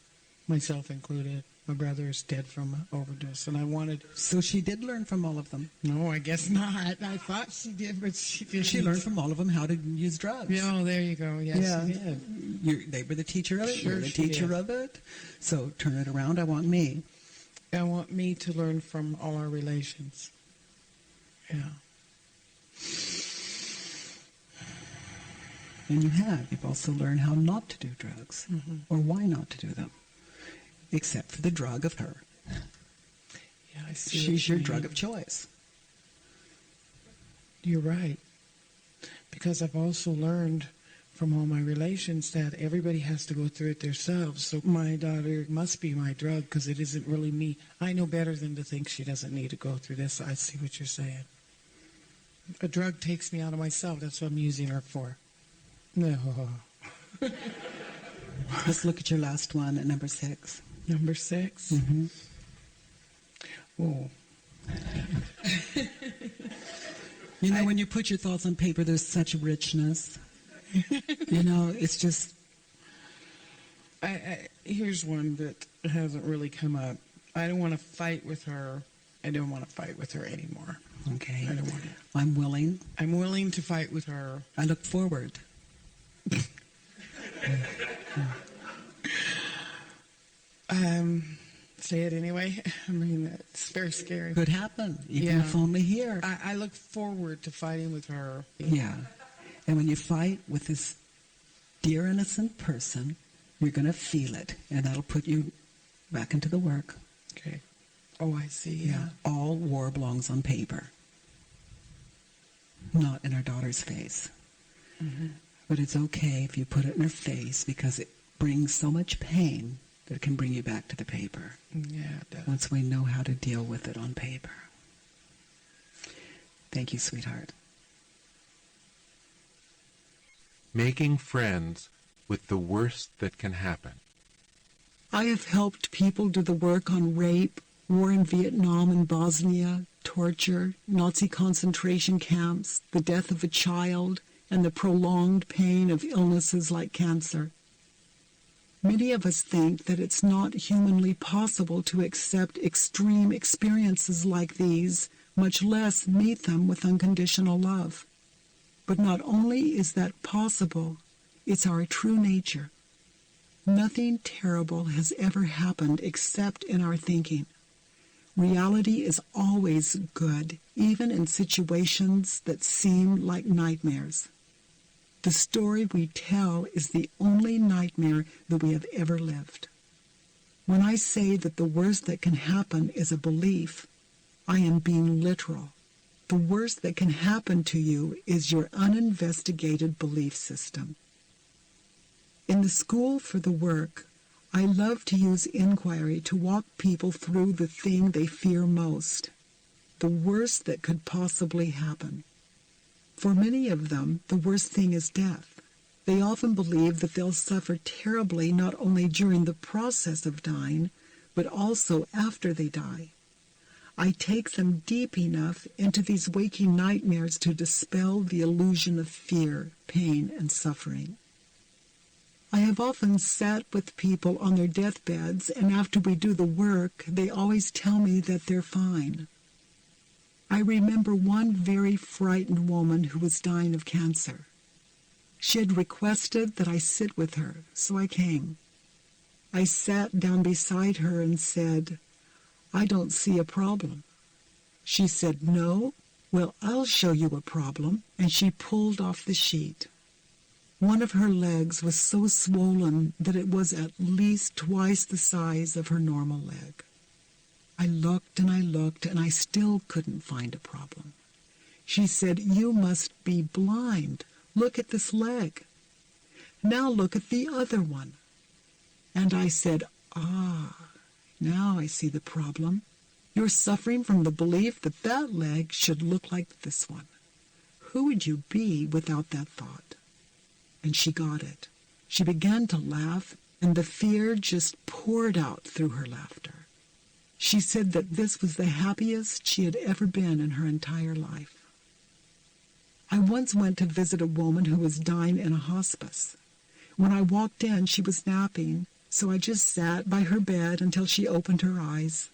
myself included. My brother is dead from an overdose, and I wanted... So she did learn from all of them? No, I guess not. I thought she did, but she didn't. She learned from all of them how to use drugs. Yeah, oh, there you go. Yes, yeah. she did. They were the teacher of it. Sure, You're the she teacher did. of it. So turn it around. I want me. I want me to learn from all our relations. Yeah. And you have. You've also learned how not to do drugs, or why not to do them, except for the drug of her. Yeah, I see. She's your drug of choice. You're right. Because I've also learned from all my relations that everybody has to go through it themselves. So my daughter must be my drug because it isn't really me. I know better than to think she doesn't need to go through this. I see what you're saying. A drug takes me out of myself. That's what I'm using her for. No. Let's look at your last one at number 6. Number 6? Mm-hmm. Oh. You know, when you put your thoughts on paper, there's such richness. You know, it's just... Here's one that hasn't really come up. I don't want to fight with her. I don't want to fight with her anymore. Okay. I don't want to. I'm willing. I'm willing to fight with her. I look forward. Say it anyway. I mean, it's very scary. Could happen, even if only here. I look forward to fighting with her. Yeah. And when you fight with this dear innocent person, you're going to feel it, and that'll put you back into the work. Okay. Oh, I see. Yeah. All war belongs on paper, not in our daughter's face. Mm-hmm. But it's okay if you put it in her face because it brings so much pain that it can bring you back to the paper. Yeah, it does. Once we know how to deal with it on paper. Thank you, sweetheart. Making friends with the worst that can happen. I have helped people do the work on rape, war in Vietnam and Bosnia, torture, Nazi concentration camps, the death of a child, and the prolonged pain of illnesses like cancer. Many of us think that it's not humanly possible to accept extreme experiences like these, much less meet them with unconditional love. But not only is that possible, it's our true nature. Nothing terrible has ever happened except in our thinking. Reality is always good, even in situations that seem like nightmares. The story we tell is the only nightmare that we have ever lived. When I say that the worst that can happen is a belief, I am being literal. The worst that can happen to you is your uninvestigated belief system. In the School for the Work, I love to use inquiry to walk people through the thing they fear most, the worst that could possibly happen. For many of them, the worst thing is death. They often believe that they'll suffer terribly not only during the process of dying, but also after they die. I take them deep enough into these waking nightmares to dispel the illusion of fear, pain, and suffering. I have often sat with people on their deathbeds, and after we do the work, they always tell me that they're fine. I remember one very frightened woman who was dying of cancer. She had requested that I sit with her, so I came. I sat down beside her and said, "I don't see a problem." She said, "No? Well, I'll show you a problem," and she pulled off the sheet. One of her legs was so swollen that it was at least twice the size of her normal leg. I looked, and I still couldn't find a problem. She said, "You must be blind. Look at this leg." Now look at the other one. And I said, ah, now I see the problem. You're suffering from the belief that that leg should look like this one. Who would you be without that thought? And she got it. She began to laugh, and the fear just poured out through her laughter. She said that this was the happiest she had ever been in her entire life. I once went to visit a woman who was dying in a hospice. When I walked in, she was napping, so I just sat by her bed until she opened her eyes.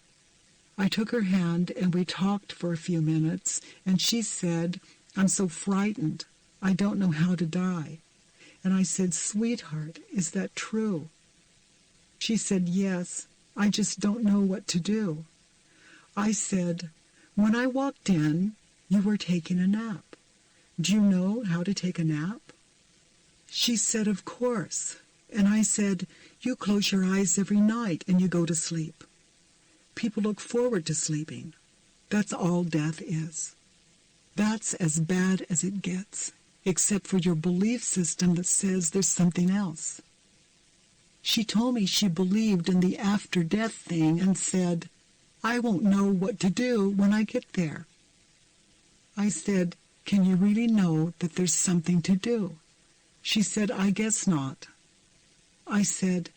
I took her hand and we talked for a few minutes, and she said, "I'm so frightened. I don't know how to die." And I said, "Sweetheart, is that true?" She said, "Yes, I just don't know what to do." I said, "When I walked in, you were taking a nap. Do you know how to take a nap?" She said, "Of course." And I said, "You close your eyes every night and you go to sleep. People look forward to sleeping. That's all death is. That's as bad as it gets, except for your belief system that says there's something else." She told me she believed in the after-death thing and said, "I won't know what to do when I get there." I said, "Can you really know that there's something to do?" She said, "I guess not." I said,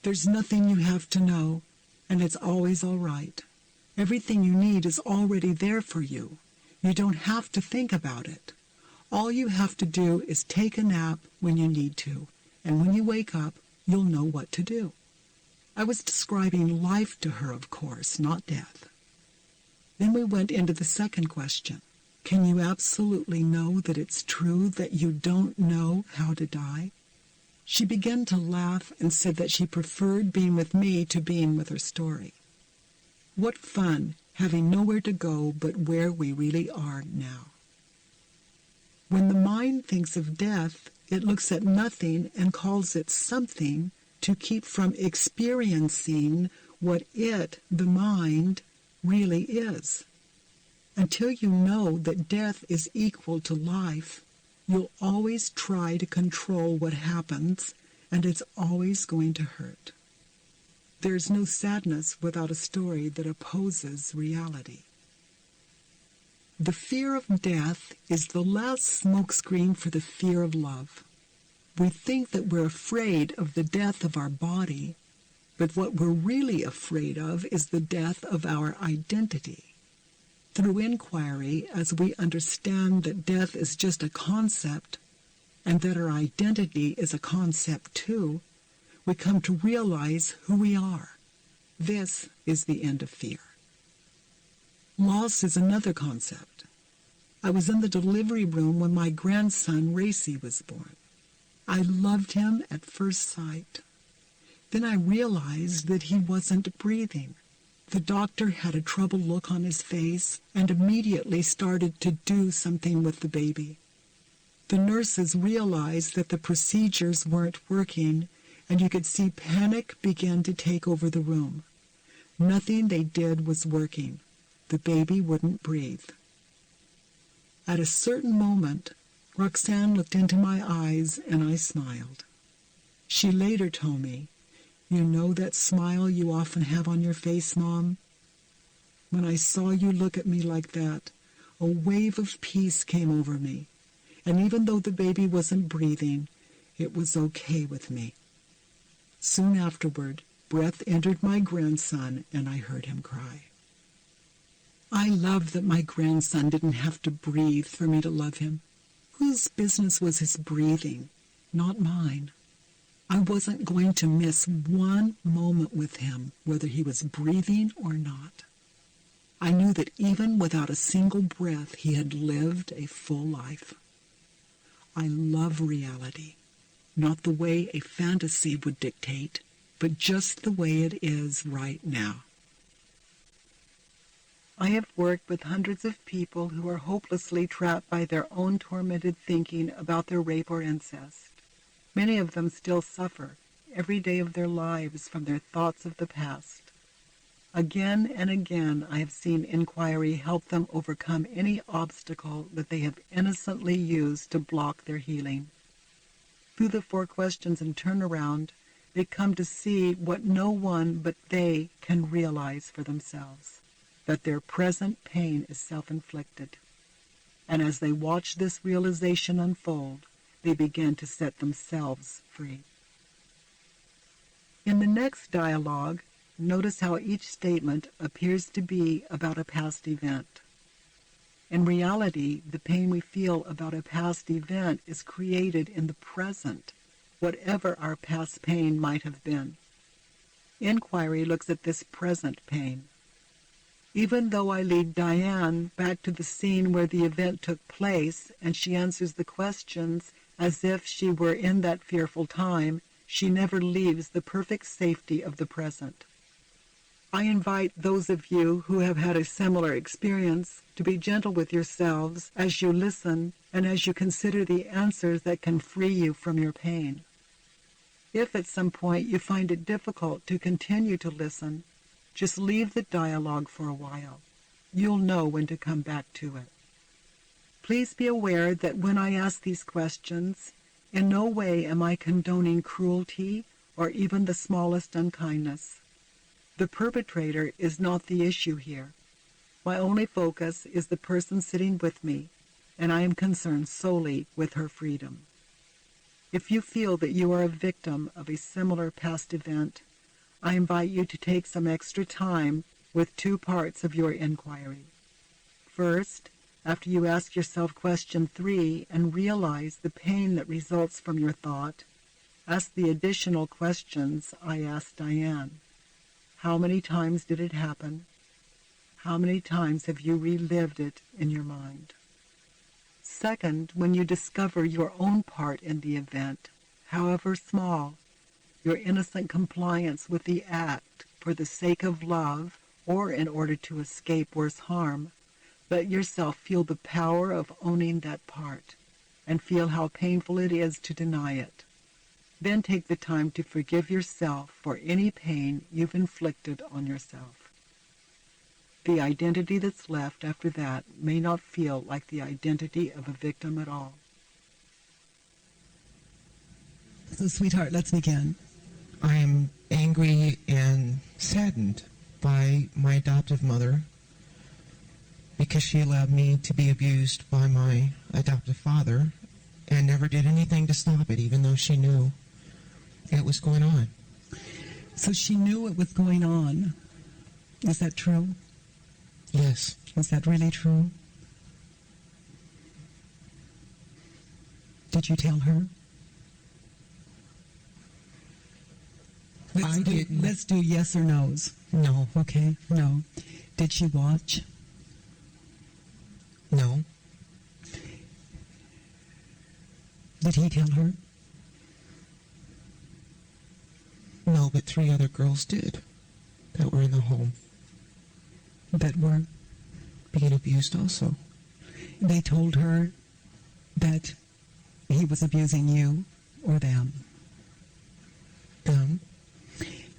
"There's nothing you have to know, and it's always all right. Everything you need is already there for you. You don't have to think about it. All you have to do is take a nap when you need to, and when you wake up, you'll know what to do." I was describing life to her, of course, not death. Then we went into the second question. Can you absolutely know that it's true that you don't know how to die? She began to laugh and said that she preferred being with me to being with her story. What fun, having nowhere to go but where we really are now. When the mind thinks of death, it looks at nothing and calls it something to keep from experiencing what it, the mind, really is. Until you know that death is equal to life, you'll always try to control what happens, and it's always going to hurt. There's no sadness without a story that opposes reality. The fear of death is the last smokescreen for the fear of love. We think that we're afraid of the death of our body, but what we're really afraid of is the death of our identity. Through inquiry, as we understand that death is just a concept, and that our identity is a concept too, we come to realize who we are. This is the end of fear. Loss is another concept. I was in the delivery room when my grandson, Racy, was born. I loved him at first sight. Then I realized that he wasn't breathing. The doctor had a troubled look on his face and immediately started to do something with the baby. The nurses realized that the procedures weren't working, and you could see panic begin to take over the room. Nothing they did was working. The baby wouldn't breathe. At a certain moment, Roxanne looked into my eyes and I smiled. She later told me, "You know that smile you often have on your face, Mom? When I saw you look at me like that, a wave of peace came over me, and even though the baby wasn't breathing, it was okay with me." Soon afterward, breath entered my grandson and I heard him cry. I love that my grandson didn't have to breathe for me to love him. Whose business was his breathing? Not mine. I wasn't going to miss one moment with him, whether he was breathing or not. I knew that even without a single breath, he had lived a full life. I love reality, not the way a fantasy would dictate, but just the way it is right now. I have worked with hundreds of people who are hopelessly trapped by their own tormented thinking about their rape or incest. Many of them still suffer every day of their lives from their thoughts of the past. Again and again, I have seen inquiry help them overcome any obstacle that they have innocently used to block their healing. Through the 4 questions and turnaround, they come to see what no one but they can realize for themselves, that their present pain is self-inflicted. And as they watch this realization unfold, they begin to set themselves free. In the next dialogue, notice how each statement appears to be about a past event. In reality, the pain we feel about a past event is created in the present, whatever our past pain might have been. Inquiry looks at this present pain. Even though I lead Diane back to the scene where the event took place and she answers the questions as if she were in that fearful time, she never leaves the perfect safety of the present. I invite those of you who have had a similar experience to be gentle with yourselves as you listen and as you consider the answers that can free you from your pain. If at some point you find it difficult to continue to listen, just leave the dialogue for a while. You'll know when to come back to it. Please be aware that when I ask these questions, in no way am I condoning cruelty or even the smallest unkindness. The perpetrator is not the issue here. My only focus is the person sitting with me, and I am concerned solely with her freedom. If you feel that you are a victim of a similar past event, I invite you to take some extra time with 2 parts of your inquiry. First, after you ask yourself question 3 and realize the pain that results from your thought, ask the additional questions I asked Diane. How many times did it happen? How many times have you relived it in your mind? Second, when you discover your own part in the event, however small, your innocent compliance with the act for the sake of love or in order to escape worse harm, let yourself feel the power of owning that part and feel how painful it is to deny it. Then take the time to forgive yourself for any pain you've inflicted on yourself. The identity that's left after that may not feel like the identity of a victim at all. So, sweetheart, let's begin. I am angry and saddened by my adoptive mother because she allowed me to be abused by my adoptive father and never did anything to stop it, even though she knew it was going on. So she knew it was going on. Is that true? Yes. Is that really true? Did you tell her? Let's do yes or no's. No. Okay, no. Did she watch? No. Did he tell her? No, but 3 other girls did that were in the home. That were? Being abused also. They told her that he was abusing you or them? Them.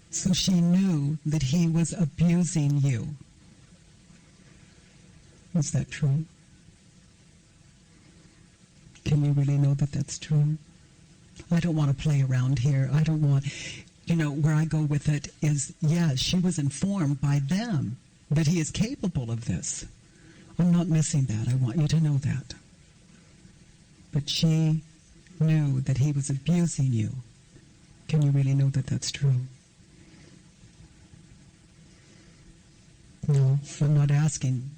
So she knew that he was abusing you. Is that true? Can you really know that that's true? I don't want to play around here. I don't want, where I go with it is, yes, she was informed by them that he is capable of this. I'm not missing that. I want you to know that. But she knew that he was abusing you. Can you really know that that's true? No, I'm not asking,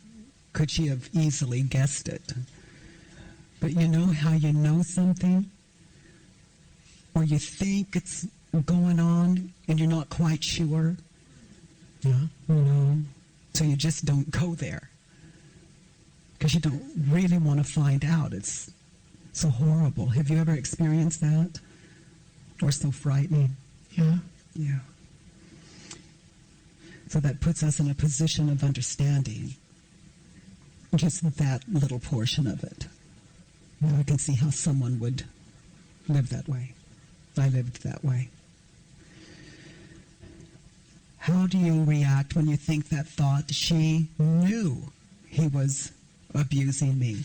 could she have easily guessed it? But you know how you know something? Or you think it's going on and you're not quite sure? Yeah. So you just don't go there. Because you don't really want to find out. It's so horrible. Have you ever experienced that? Or so frightening? Yeah. Yeah. So that puts us in a position of understanding just that little portion of it. I can see how someone would live that way. I lived that way. How do you react when you think that thought? She knew he was abusing me,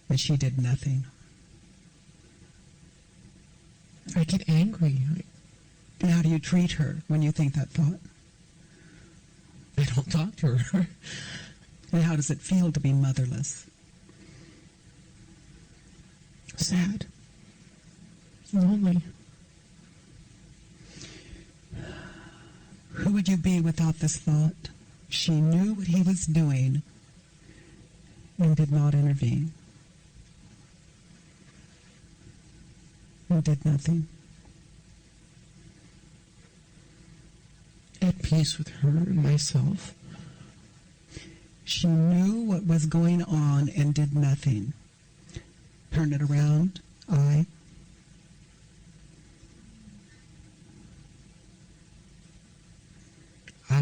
and she did nothing. I get angry. And how do you treat her when you think that thought? I don't talk to her. And how does it feel to be motherless? Sad. Lonely. Who would you be without this thought? She knew what he was doing and did not intervene. And did nothing. At peace with her and myself. She knew what was going on and did nothing. Turn it around. I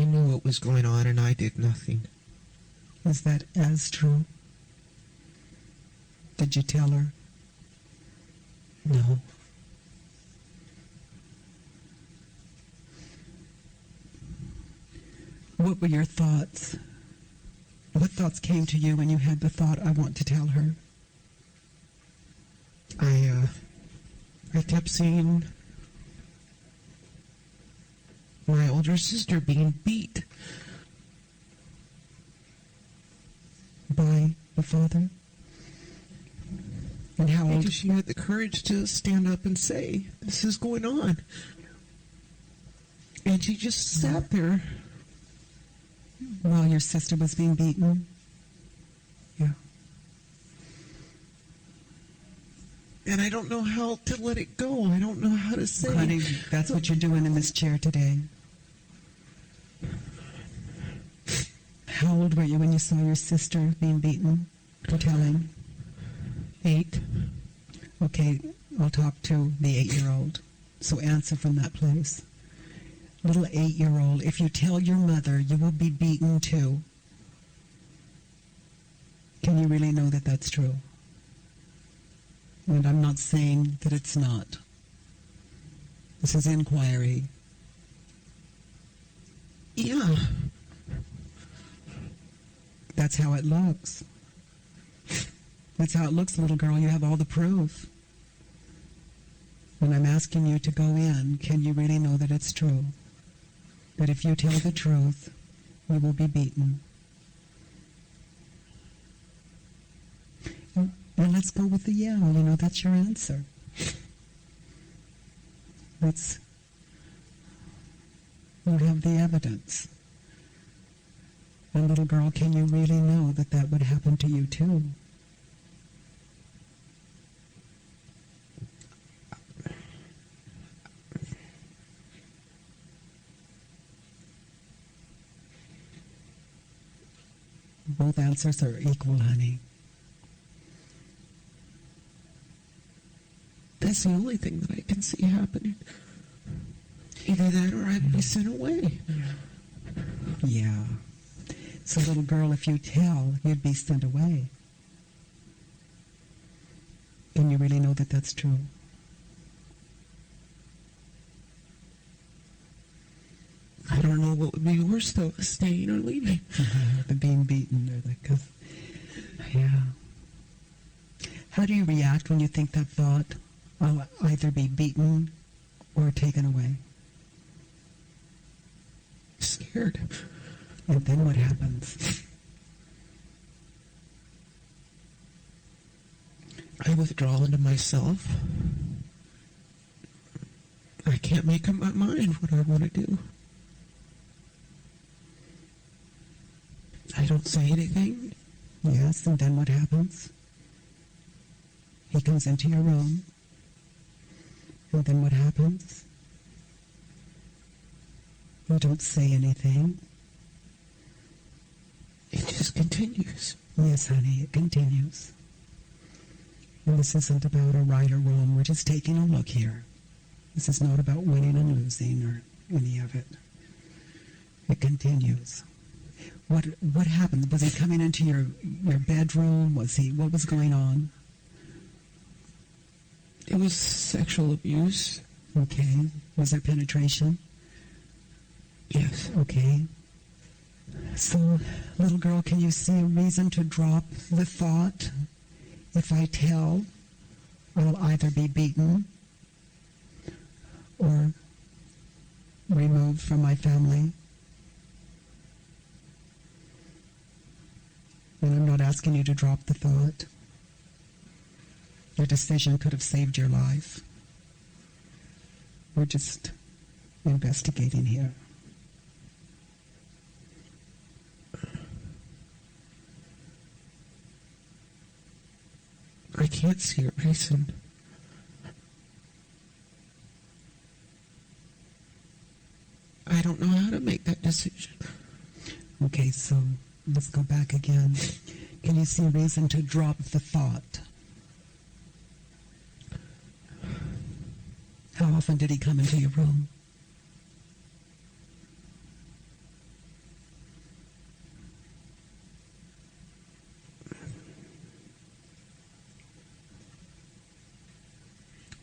knew what was going on and I did nothing. Is that as true? Did you tell her? No. What were your thoughts? What thoughts came to you when you had the thought, I want to tell her? I kept seeing my older sister being beat by the father. And how old? Because she had the courage to stand up and say, this is going on. And she just sat there. While your sister was being beaten? Yeah. And I don't know how to let it go. I don't know how to say. Honey, that's what you're doing in this chair today. How old were you when you saw your sister being beaten for telling? 8. Okay, I'll talk to the 8-year-old. So answer from that place. Little 8-year-old, if you tell your mother, you will be beaten too. Can you really know that that's true? And I'm not saying that it's not. This is inquiry. Yeah. That's how it looks. That's how it looks, little girl. You have all the proof. When I'm asking you to go in, can you really know that it's true? That if you tell the truth, you will be beaten. And let's go with the yeah. You know, that's your answer. You have the evidence. And little girl, can you really know that that would happen to you too? Both answers are equal, honey. That's the only thing that I can see happening. Either that or I'd be sent away. Yeah. So, little girl, if you tell, you'd be sent away. And you really know that that's true? I don't know what would be worse, though, staying or leaving. The being beaten, or the... Yeah. How do you react when you think that thought, I'll either be beaten or taken away? Scared. And then what happens? I withdraw into myself. I can't make up my mind what I want to do. I don't say anything. Yes, and then what happens? He comes into your room. And then what happens? You don't say anything. It just continues. Yes, honey, it continues. And this isn't about a right or wrong. We're just taking a look here. This is not about winning and losing or any of it. It continues. What happened? Was he coming into your bedroom? What was going on? It was sexual abuse. Okay. Was there penetration? Yes. Okay. So, little girl, can you see a reason to drop the thought? If I tell, I'll either be beaten or removed from my family. And I'm not asking you to drop the thought. Your decision could have saved your life. We're just investigating here. I can't see a reason. I don't know how to make that decision. Okay, so let's go back again. Can you see a reason to drop the thought? How often did he come into your room?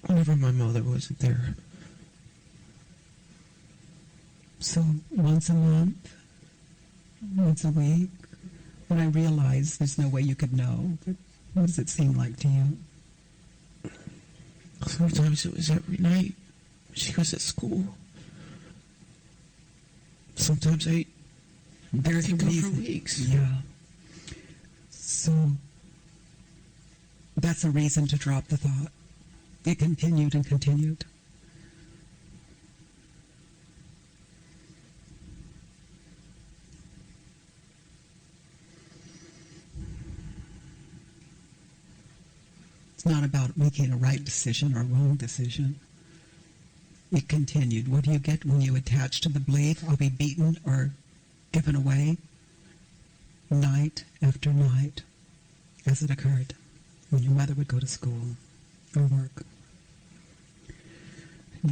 Whenever my mother wasn't there. So once a month? Once a week? When I realize there's no way you could know, but what does it seem like to you? Sometimes it was every night. She was at school. Sometimes I There's a didn't go for reason. weeks. Yeah. So that's a reason to drop the thought. It continued and continued. It's not about making a right decision or wrong decision. It continued. What do you get when you attach to the belief, I'll be beaten or given away? Night after night, as it occurred, when your mother would go to school or work.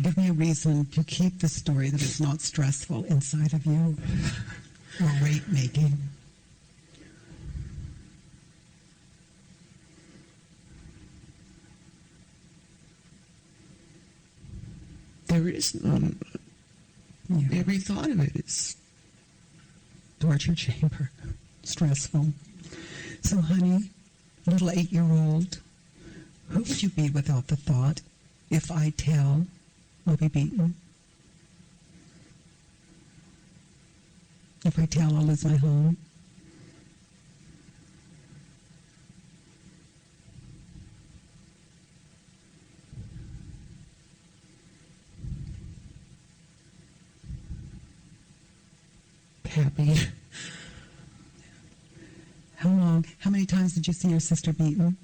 Give me a reason to keep the story that is not stressful inside of you or weight making. There is none. Yeah. Every thought of it is Torture chamber. Stressful. So, honey, little 8-year-old, who would you be without the thought, if I tell, I'll be beaten? If I tell, I'll lose my home? happy. How many times did you see your sister beaten?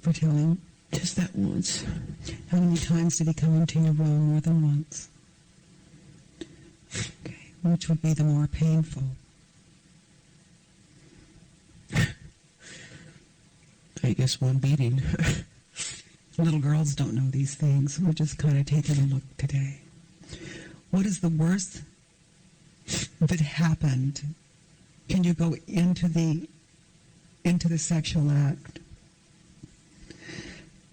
For telling? Just that once. How many times did he come into your room? More than once. Okay. Which would be the more painful? I guess one beating. Little girls don't know these things. We're just kind of taking a look today. What is the worst that happened? Can you go into the sexual act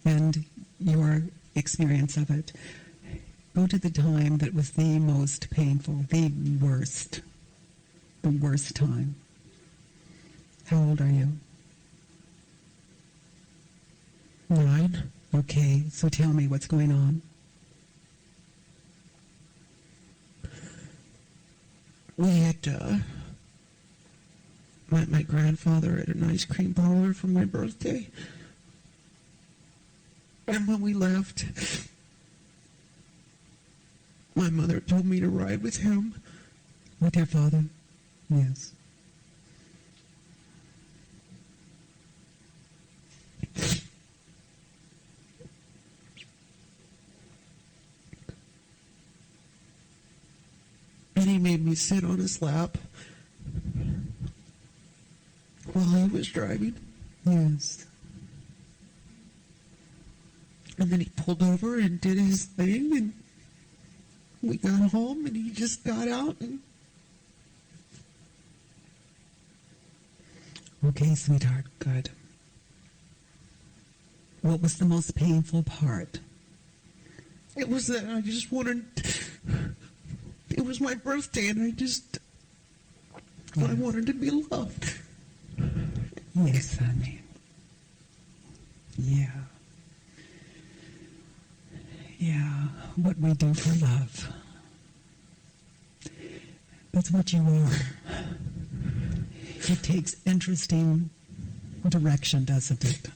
and your experience of it? Go to the time that was the most painful, the worst time. How old are you? 9. Okay, so tell me what's going on. We had, my grandfather had an ice cream parlor for my birthday. And when we left, my mother told me to ride with him. With your father? Yes. And he made me sit on his lap while he was driving. Yes. And then he pulled over and did his thing, and we got home, and he just got out. And okay, sweetheart, good. What was the most painful part? it was that I just wanted... It was my birthday, and I wanted to be loved. Yes, honey. Yeah. Yeah, what we do for love. That's what you are. It takes interesting direction, doesn't it?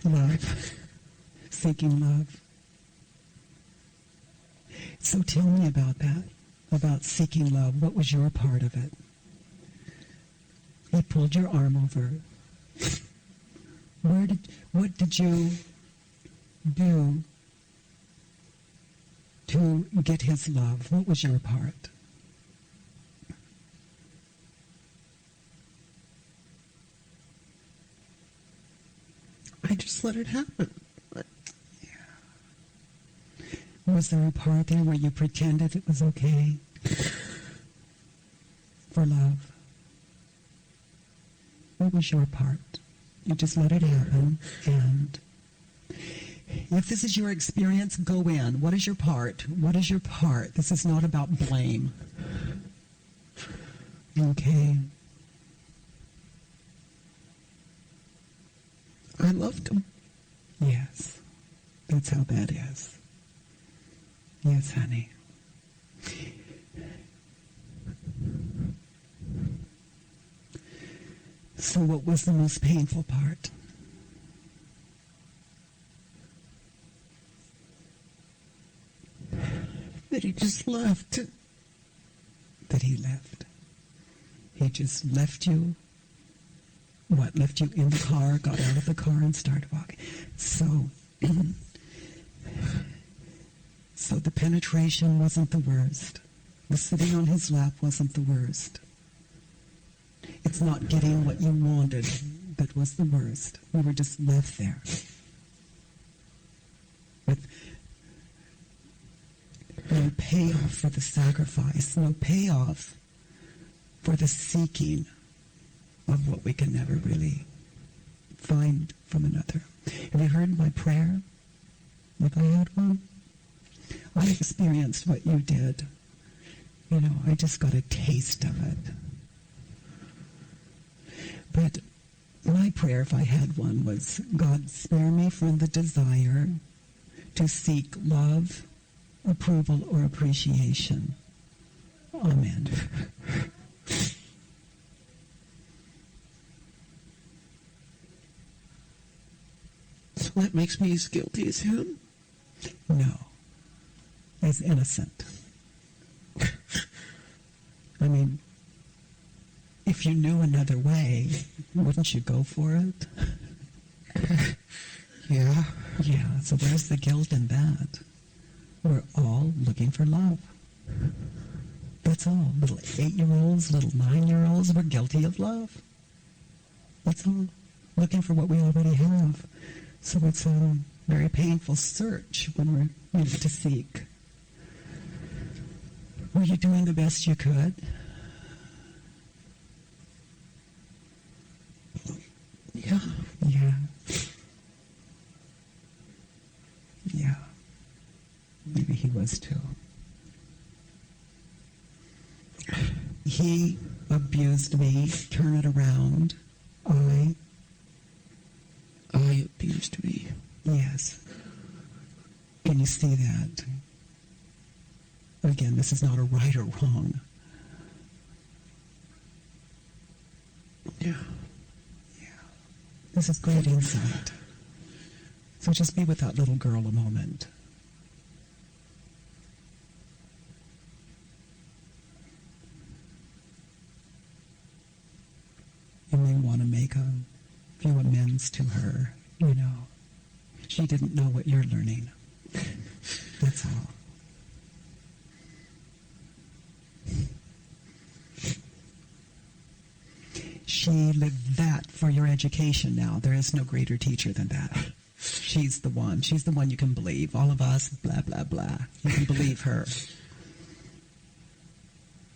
Love. Seeking love. So tell me about that, about seeking love. What was your part of it? He pulled your arm over. What did you do to get his love? What was your part? I just let it happen. Was there a part there where you pretended it was okay for love? What was your part? You just let it happen, and if this is your experience, go in. What is your part? What is your part? This is not about blame. Okay. I loved him. Yes. That's how that is. Yes, honey. So what was the most painful part? That he just left. That he left. He just left you. What, left you in the car, got out of the car and started walking. So, so the penetration wasn't the worst. The sitting on his lap wasn't the worst. It's not getting what you wanted that was the worst. You were just left there. With no payoff for the sacrifice, no payoff for the seeking of what we can never really find from another. Have you heard my prayer? If I had one? I experienced what you did. You know, I just got a taste of it. But my prayer, if I had one, was, God, spare me from the desire to seek love, approval, or appreciation. Amen. So that makes me as guilty as him? No. As innocent. I mean, if you knew another way, wouldn't you go for it? Yeah. Yeah, so where's the guilt in that? We're all looking for love. That's all. Little 8-year-olds, little 9-year-olds, we're guilty of love. That's all. Looking for what we already have. So it's a very painful search when we're to seek. Were you doing the best you could? Yeah. Yeah. Yeah. Maybe he was too. He abused me. Turn it around. I abused me. Yes. Can you see that? Again, this is not a right or wrong. Yeah. Yeah. This is great insight. So just be with that little girl a moment. You may want to make a few amends to her, you know. She didn't know what you're learning. That's all. She lived that for your education now. There is no greater teacher than that. She's the one. She's the one you can believe. All of us, blah, blah, blah. You can believe her.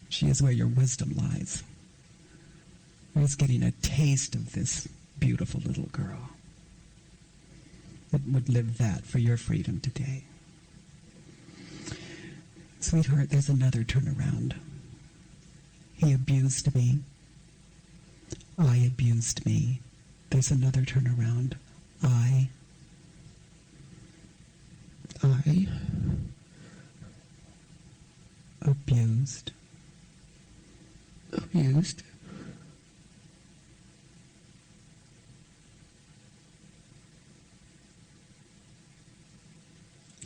She is where your wisdom lies. I was getting a taste of this beautiful little girl that would live that for your freedom today. Sweetheart, there's another turnaround. He abused me. I abused me. There's another turnaround. I I abused. Abused.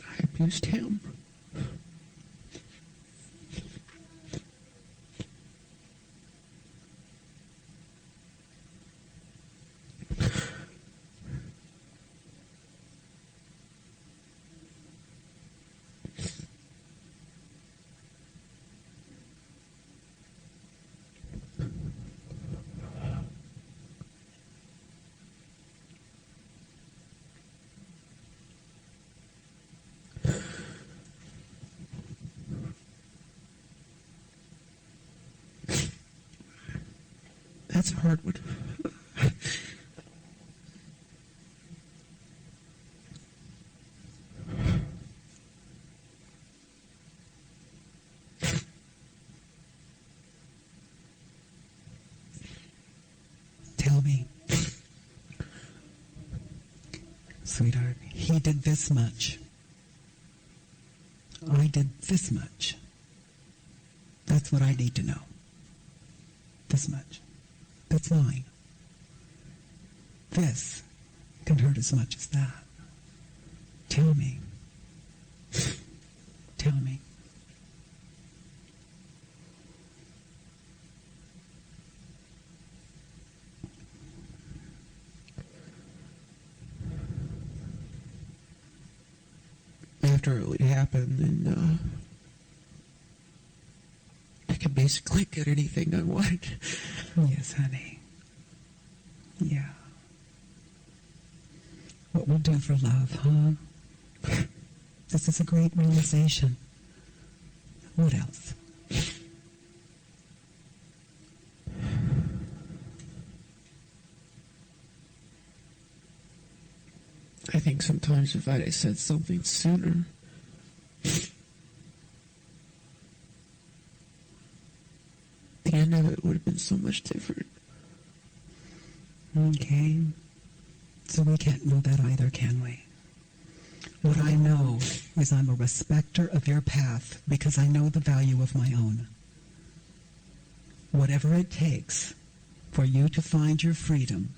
I abused him. That's a hard one. Tell me, sweetheart, he did this much. I did this much. That's what I need to know. This much. That's mine. This can hurt as much as that. Tell me. Tell me. After it happened, and I could basically get anything I want. Yes, honey. Yeah. What we'll do for love, huh? This is a great realization. What else? I think sometimes if I'd have said something sooner, the end of it would have been so much different. Okay. So we can't know that either, can we? What I know is I'm a respecter of your path because I know the value of my own. Whatever it takes for you to find your freedom,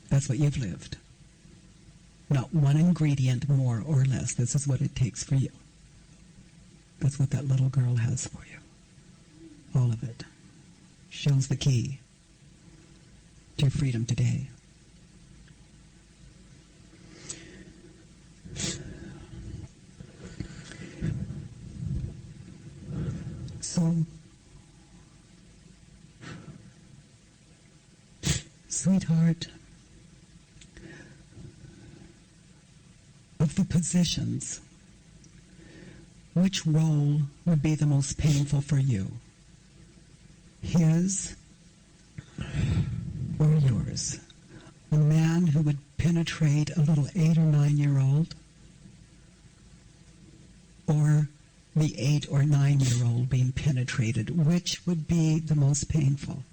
that's what you've lived. Not one ingredient more or less. This is what it takes for you. That's what that little girl has for you. All of it. Shows the key to your freedom today. So, sweetheart, of the positions, which role would be the most painful for you? His or yours? A man who would penetrate a little 8 or 9-year-old? Or the 8 or 9-year-old being penetrated? Which would be the most painful?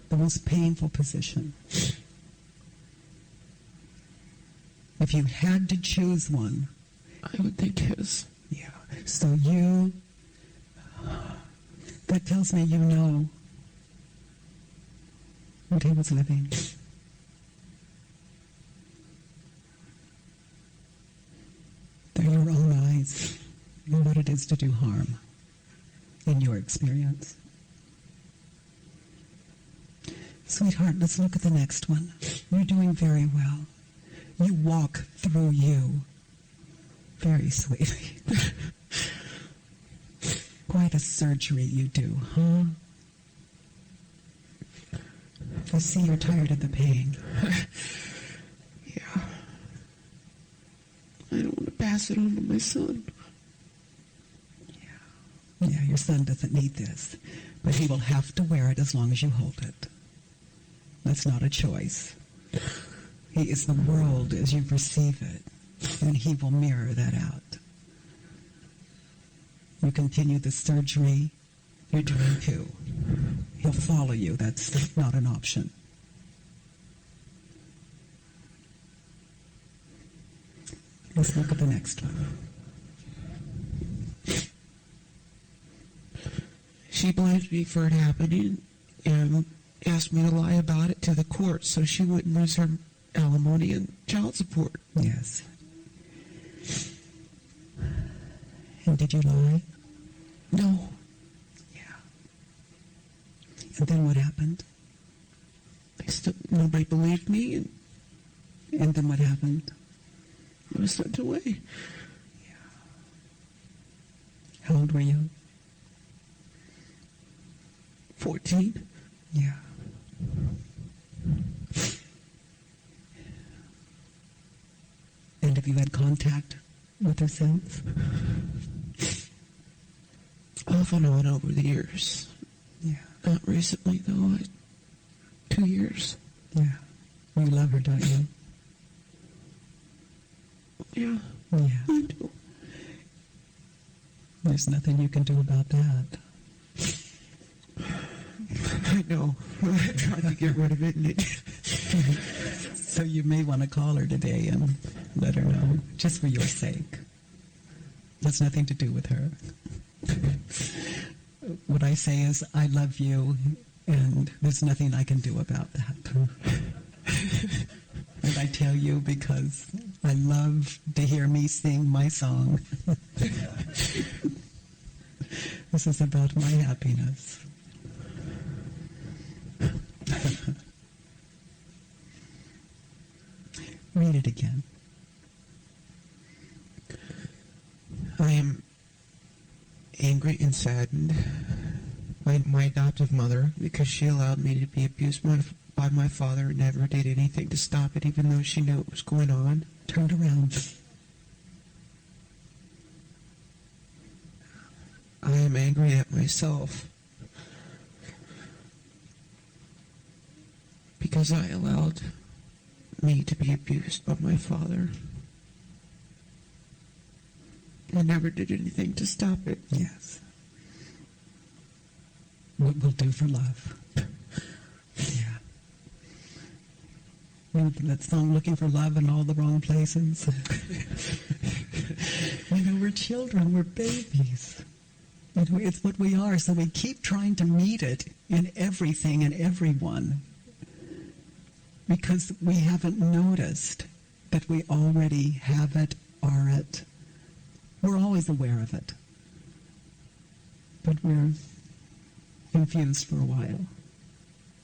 The most painful position. If you had to choose one, I would think his. Yeah. So you, that tells me you know what he was living. They're your own eyes and what it is to do harm in your experience. Sweetheart, let's look at the next one. You're doing very well. You walk through you very sweetly. Quite a surgery you do, huh? I see you're tired of the pain. Yeah. I don't want to pass it on to my son. Yeah, your son doesn't need this, but he will have to wear it as long as you hold it. That's not a choice. He is the world as you perceive it, and he will mirror that out. You continue the surgery, you're doing too. He'll follow you. That's not an option. Let's look at the next one. She blamed me for it happening and asked me to lie about it to the court so she wouldn't lose her alimony and child support. Yes. And did you lie? No. And then what happened? Nobody believed me, and then what happened? I was sent away. How old were you? 14. Yeah. And have you had contact with her since? Off and on over the years. Yeah. Not recently, though. 2 years. Yeah. You love her, don't you? Yeah. Yeah. I do. There's nothing you can do about that. I know. I tried to get rid of it. So you may want to call her today and let her know, just for your sake. That's nothing to do with her. What I say is, I love you, and there's nothing I can do about that. And I tell you because I love to hear me sing my song. This is about my happiness. Read it again. I am angry and saddened by my adoptive mother because she allowed me to be abused by my father and never did anything to stop it, even though she knew it was going on. Turn around. I am angry at myself because I allowed me to be abused by my father. I never did anything to stop it. Yes. What we'll do for love. Yeah. That song, Looking for Love in All the Wrong Places. We're children, we're babies. It's what we are, so we keep trying to meet it in everything and everyone because we haven't noticed that we already have it, are it. We're always aware of it, but we're confused for a while.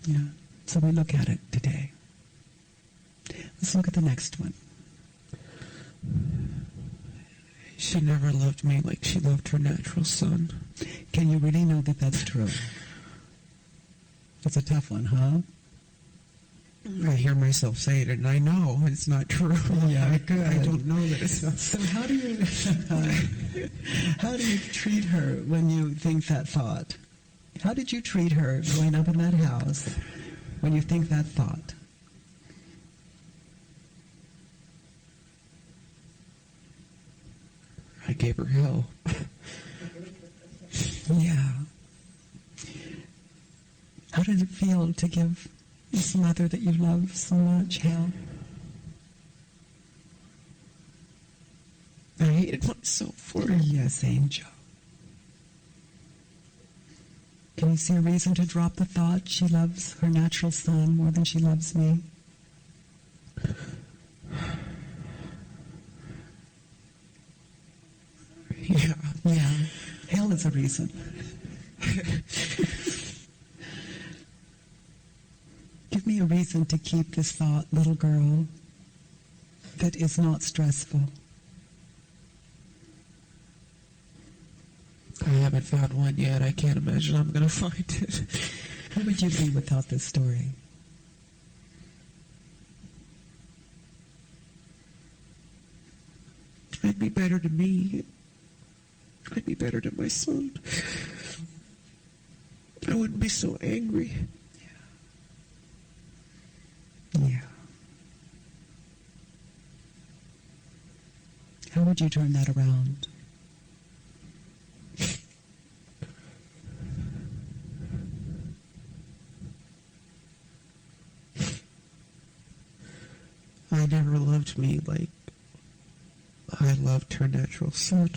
Yeah, so we look at it today. Let's look at the next one. She never loved me like she loved her natural son. Can you really know that that's true? That's a tough one, huh? I hear myself say it, and I know it's not true. Yeah, good. I don't know that it's not. So how do you treat her when you think that thought? How did you treat her growing up in that house when you think that thought? I gave her hell. Yeah. How did it feel to give this mother that you love so much hell? I hated myself for it. Yes, Angel. Can you see a reason to drop the thought she loves her natural son more than she loves me? Yeah. Yeah. Hell is a reason. Give me a reason to keep this thought, little girl, that is not stressful. I haven't found one yet. I can't imagine I'm going to find it. Who would you be without this story? I'd be better to me. I'd be better to my son. I wouldn't be so angry. Yeah. How would you turn that around? I never loved me like loved her natural son.